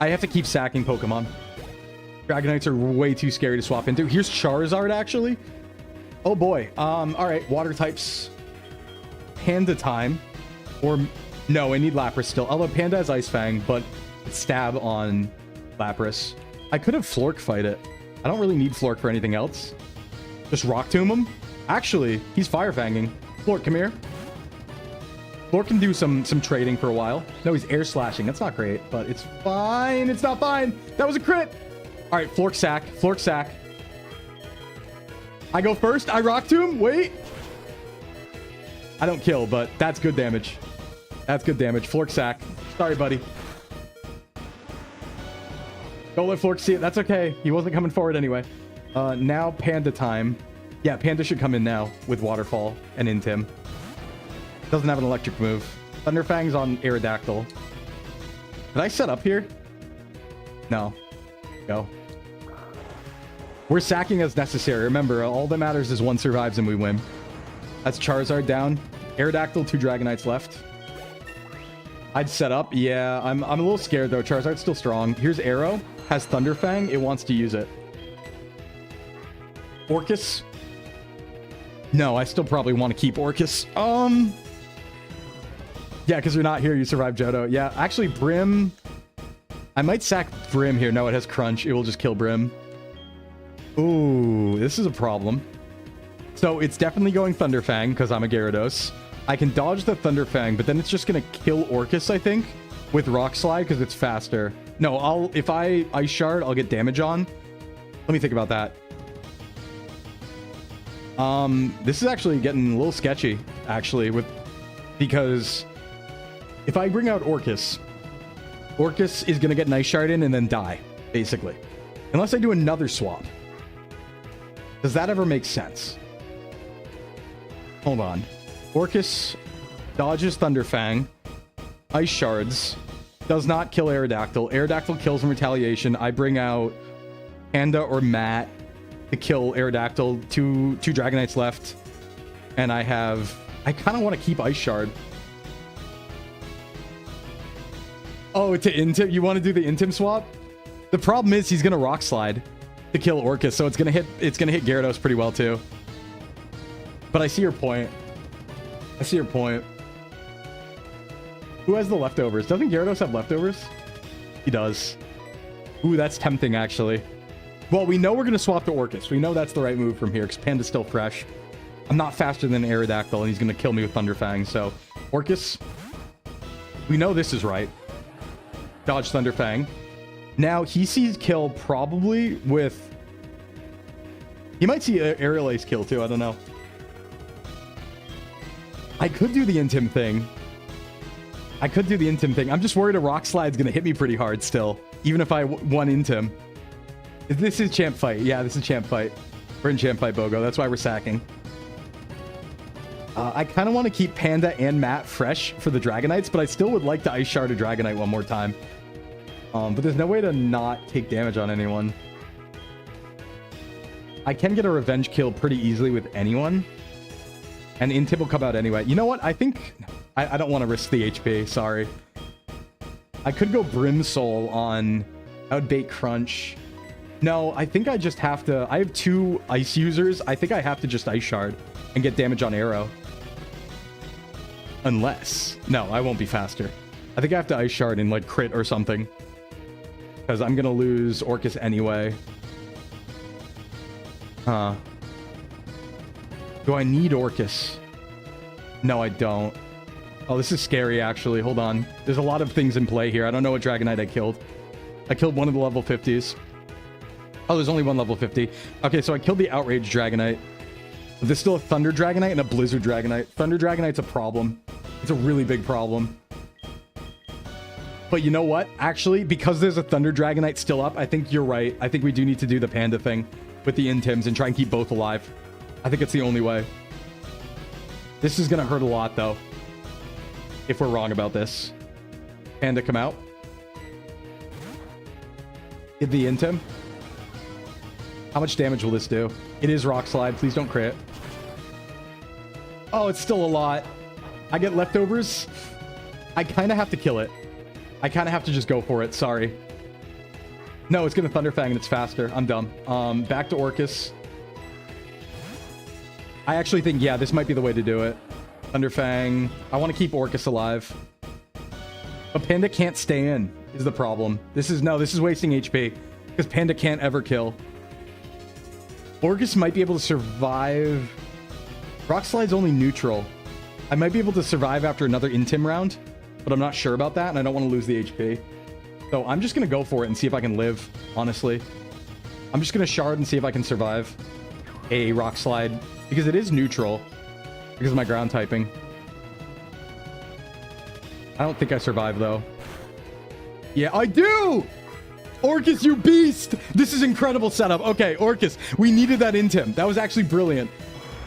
I have to keep sacking Pokemon. Dragonites are way too scary to swap into. Here's Charizard, actually. Oh, boy. All right. Water types. Panda time. Or... No, I need Lapras still. Although Panda has Ice Fang, but it's stab on Lapras. I could have Flork fight it. I don't really need Flork for anything else. Just Rock Tomb him? Actually, he's Fire Fanging. Flork, come here. Floor can do some trading for a while. No, he's air slashing. That's not great, but it's fine. It's not fine. That was a crit. All right, Flork sack. Flork sack. I go first. I rock to him. Wait. I don't kill, but that's good damage. That's good damage. Flork sack. Sorry, buddy. Don't let Flork see it. That's okay. He wasn't coming forward anyway. Now Panda time. Yeah, Panda should come in now with Waterfall and Intim. Doesn't have an electric move. Thunderfang's on Aerodactyl. Did I set up here? No. Go. We're sacking as necessary. Remember, all that matters is one survives and we win. That's Charizard down. Aerodactyl, 2 Dragonites left. I'd set up. Yeah, I'm a little scared though. Charizard's still strong. Here's Arrow. Has Thunderfang. It wants to use it. Orcus. No, I still probably want to keep Orcus. Yeah, because you're not here. You survived Johto. Yeah, actually, Brim. I might sack Brim here. No, it has Crunch. It will just kill Brim. Ooh, this is a problem. So it's definitely going Thunderfang because I'm a Gyarados. I can dodge the Thunderfang, but then it's just going to kill Orcus, I think, with Rock Slide because it's faster. No, if I Ice Shard, I'll get damage on. Let me think about that. This is actually getting a little sketchy, actually, because if I bring out Orcus, Orcus is going to get an Ice Shard in and then die, basically. Unless I do another swap. Does that ever make sense? Hold on. Orcus dodges Thunderfang. Ice Shards. Does not kill Aerodactyl. Aerodactyl kills in retaliation. I bring out Panda or Matt to kill Aerodactyl. Two Dragonites left. And I kind of want to keep Ice Shard. Oh, to Intim? You want to do the Intim swap? The problem is he's going to Rock Slide to kill Orcus, so it's going to hit Gyarados pretty well too. But I see your point. I see your point. Who has the leftovers? Doesn't Gyarados have leftovers? He does. Ooh, that's tempting, actually. Well, we know we're going to swap to Orcus. We know that's the right move from here, because Panda's still fresh. I'm not faster than Aerodactyl, and he's going to kill me with Thunderfang, so... Orcus. We know this is right. Dodge Thunderfang. Now, he sees kill probably with... He might see Aerial Ace kill, too. I don't know. I could do the Intim thing. I'm just worried a Rock Slide's going to hit me pretty hard still. Even if I won Intim. This is champ fight. Yeah, this is champ fight. We're in champ fight, Bogo. That's why we're sacking. I kind of want to keep Panda and Matt fresh for the Dragonites, but I still would like to Ice Shard a Dragonite one more time. But there's no way to not take damage on anyone. I can get a revenge kill pretty easily with anyone. And Intim will come out anyway. You know what? I think... I don't want to risk the HP. Sorry. I could go Brimsoul on... I would bait Crunch. No, I think I just have to... I have 2 Ice users. I think I have to just Ice Shard and get damage on Arrow. Unless... No, I won't be faster. I think I have to Ice Shard and, like, crit or something. Because I'm going to lose Orcus anyway. Huh. Do I need Orcus? No, I don't. Oh, this is scary, actually. Hold on. There's a lot of things in play here. I don't know what Dragonite I killed. I killed one of the level 50s. Oh, there's only one level 50. Okay, so I killed the Outrage Dragonite. There's still a Thunder Dragonite and a Blizzard Dragonite. Thunder Dragonite's a problem. It's a really big problem. But you know what? Actually, because there's a Thunder Dragonite still up, I think you're right. I think we do need to do the Panda thing with the Intims and try and keep both alive. I think it's the only way. This is going to hurt a lot, though. If we're wrong about this. Panda, come out. Hit the Intim. How much damage will this do? It is Rock Slide. Please don't crit. Oh, it's still a lot. I get leftovers. I kind of have to kill it. I kind of have to just go for it. Sorry. No, it's going to Thunderfang and it's faster. I'm dumb. Back to Orcus. I actually think, yeah, this might be the way to do it. Thunderfang. I want to keep Orcus alive. But Panda can't stay in, is the problem. This is wasting HP. Because Panda can't ever kill. Orcus might be able to survive. Rock Slide's only neutral. I might be able to survive after another Intim round, but I'm not sure about that, and I don't want to lose the HP. So I'm just going to go for it and see if I can live, honestly. I'm just going to shard and see if I can survive a rock slide, because it is neutral because of my ground typing. I don't think I survive, though. Yeah, I do! Orcus, you beast! This is incredible setup. Okay, Orcus, we needed that Intim. That was actually brilliant.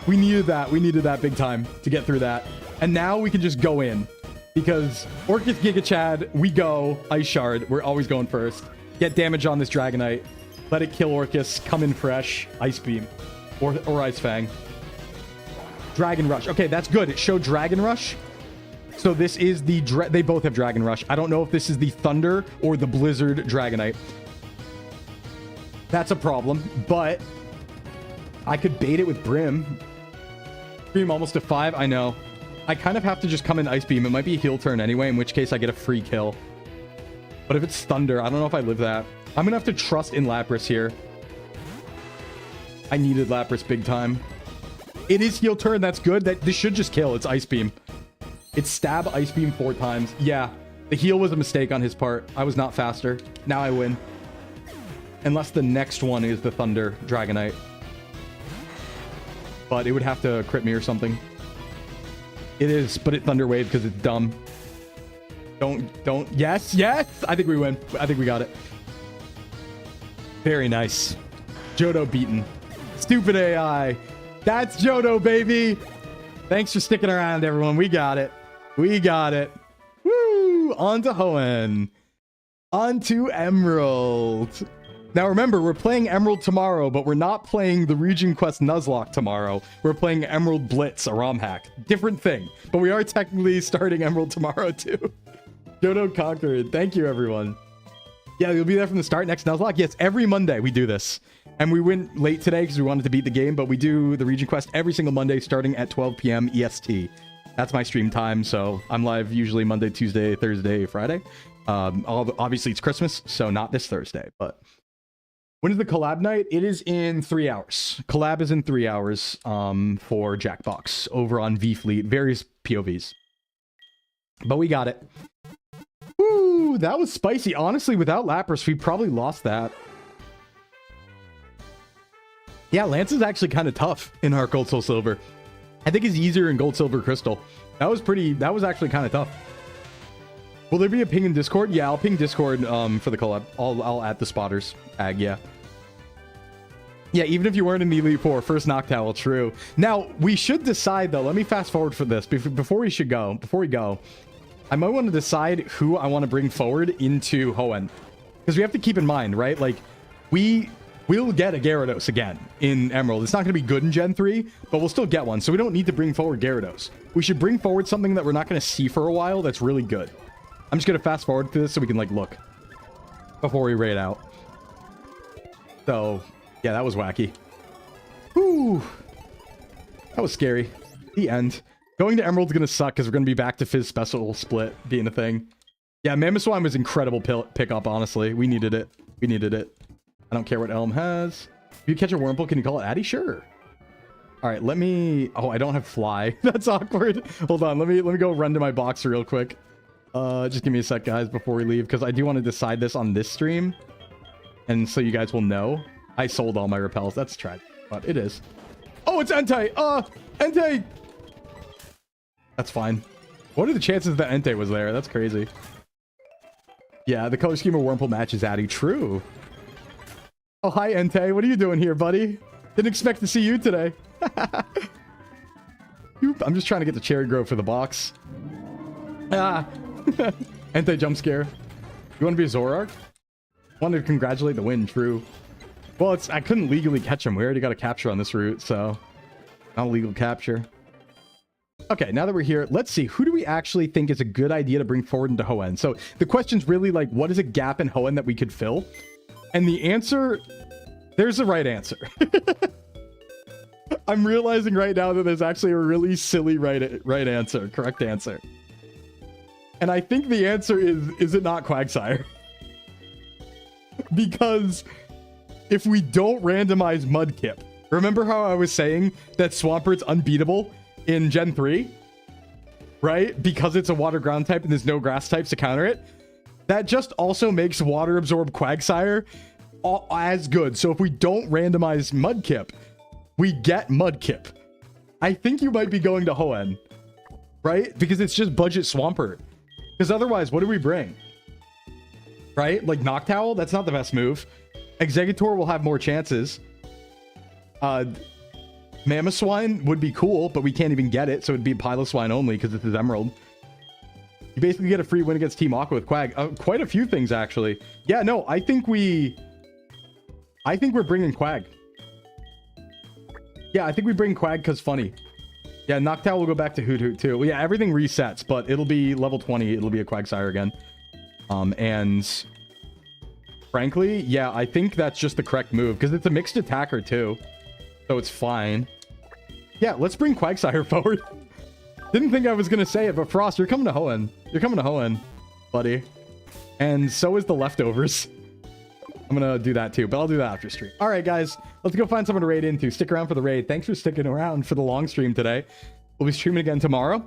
We needed that. We needed that big time to get through that. And now we can just go in. Because Orcus, Giga Chad, we go. Ice Shard. We're always going first. Get damage on this Dragonite. Let it kill Orcus. Come in fresh. Ice Beam. Or Ice Fang. Dragon Rush. Okay, that's good. It showed Dragon Rush. So this is the... They both have Dragon Rush. I don't know if this is the Thunder or the Blizzard Dragonite. That's a problem. But I could bait it with Brim. Brim almost to 5. I know. I kind of have to just come in Ice Beam. It might be a heal turn anyway, in which case I get a free kill. But if it's Thunder, I don't know if I live that. I'm going to have to trust in Lapras here. I needed Lapras big time. It is heal turn. That's good. This should just kill. It's Ice Beam. It's stab Ice Beam 4 times. Yeah, the heal was a mistake on his part. I was not faster. Now I win. Unless the next one is the Thunder Dragonite. But it would have to crit me or something. It is, but it Thunder Wave because it's dumb. Don't. Yes, yes! I think we win. I think we got it. Very nice. JOHTO beaten. Stupid AI. That's JOHTO, baby! Thanks for sticking around, everyone. We got it. We got it. Woo! On to HOENN. On to Emerald. Now remember, we're playing Emerald tomorrow, but we're not playing the Region Quest Nuzlocke tomorrow. We're playing Emerald Blitz, a ROM hack. Different thing. But we are technically starting Emerald tomorrow, too. JOHTO conquered. Thank you, everyone. Yeah, you'll be there from the start next Nuzlocke. Yes, every Monday we do this. And we went late today because we wanted to beat the game, but we do the Region Quest every single Monday starting at 12 p.m. EST. That's my stream time, so I'm live usually Monday, Tuesday, Thursday, Friday. Obviously, it's Christmas, so not this Thursday, but... When is the collab night? It is in 3 hours. Collab is in 3 hours for Jackbox over on V-Fleet. Various POVs. But we got it. Woo! That was spicy. Honestly, without Lapras, we probably lost that. Yeah, Lance is actually kind of tough in Heart Gold Soul Silver. I think he's easier in Gold Silver Crystal. That was actually kind of tough. Will there be a ping in Discord? Yeah, I'll ping Discord for the collab. I'll add the spotters tag, yeah. Yeah, even if you weren't in the Elite Four, first Noctowl, true. Now, we should decide, though. Let me fast forward for this. Before we go, I might want to decide who I want to bring forward into HOENN. Because we have to keep in mind, right? Like, we'll get a Gyarados again in Emerald. It's not going to be good in Gen 3, but we'll still get one. So we don't need to bring forward Gyarados. We should bring forward something that we're not going to see for a while that's really good. I'm just going to fast forward to this so we can, like, look before we raid out. So, yeah, that was wacky. Whew. That was scary. The end. Going to Emerald's going to suck because we're going to be back to Fizz Special Split being a thing. Yeah, Mamoswine was incredible pickup, honestly. We needed it. We needed it. I don't care what Elm has. If you catch a Wurmple, can you call it Addy? Sure. All right, let me... Oh, I don't have Fly. That's awkward. Hold on. Let me go run to my box real quick. Just give me a sec, guys, before we leave, because I do want to decide this on this stream. And so you guys will know. I sold all my repels. That's tragic, but it is. Oh, it's Entei! Entei! That's fine. What are the chances that Entei was there? That's crazy. Yeah, the color scheme of Wurmple matches Addy. True. Oh, hi, Entei. What are you doing here, buddy? Didn't expect to see you today. I'm just trying to get the Cherry Grove for the box. Ah. Entei jump scare. You want to be a Zoroark? Wanted to congratulate the win. True. Well, I couldn't legally catch him. We already got a capture on this route, so not a legal capture. Okay, now that we're here, let's see. Who do we actually think is a good idea to bring forward into HOENN? So the question's really like, what is a gap in HOENN that we could fill? And the answer, there's a right answer. I'm realizing right now that there's actually a really silly right answer, correct answer. And I think the answer is it not Quagsire? Because if we don't randomize Mudkip, remember how I was saying that Swampert's unbeatable in Gen 3? right? Because it's a water ground type and there's no grass types to counter it. That just also makes water absorb Quagsire as good. So if we don't randomize Mudkip, we get Mudkip. I think you might be going to HOENN, right? Because it's just budget Swampert. Because otherwise, what do we bring? Right? Like Noctowl? That's not the best move. Exeggutor will have more chances. Mamoswine would be cool, but we can't even get it, so it'd be Piloswine only because it's his Emerald. You basically get a free win against Team Aqua with Quag. Quite a few things, actually. Yeah, no, I think we're bringing Quag. Yeah, I think we bring Quag because funny. Yeah, Noctowl will go back to Hoot Hoot too. Well, yeah, everything resets, but it'll be level 20. It'll be a Quagsire again. And frankly, yeah, I think that's just the correct move because it's a mixed attacker too. So it's fine. Yeah, let's bring Quagsire forward. Didn't think I was going to say it, but Frost, you're coming to HOENN. You're coming to HOENN, buddy. And so is the leftovers. I'm going to do that too, but I'll do that after stream. All right, guys, let's go find someone to raid into. Stick around for the raid. Thanks for sticking around for the long stream today. We'll be streaming again tomorrow.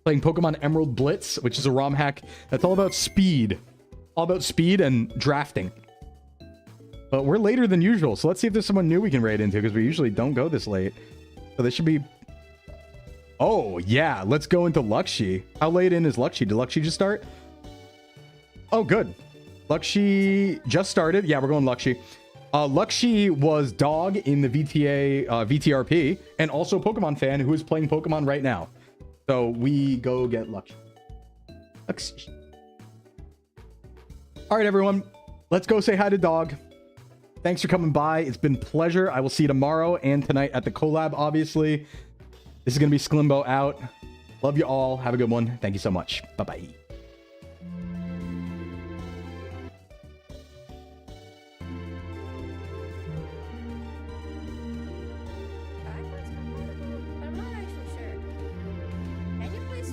Playing Pokemon Emerald Blitz, which is a ROM hack that's all about speed. All about speed and drafting. But we're later than usual, so let's see if there's someone new we can raid into, because we usually don't go this late. So this should be... Oh, yeah, let's go into Luxie. How late in is Luxie? Did Luxie just start? Oh, good. Luxie just started. Yeah, we're going Luxie. Luxie was Dog in the VTRP, and also Pokemon fan who is playing Pokemon right now. So we go get Luxie. All right, everyone. Let's go say hi to Dog. Thanks for coming by. It's been a pleasure. I will see you tomorrow and tonight at the collab, obviously. This is going to be Sclimbo out. Love you all. Have a good one. Thank you so much. Bye-bye.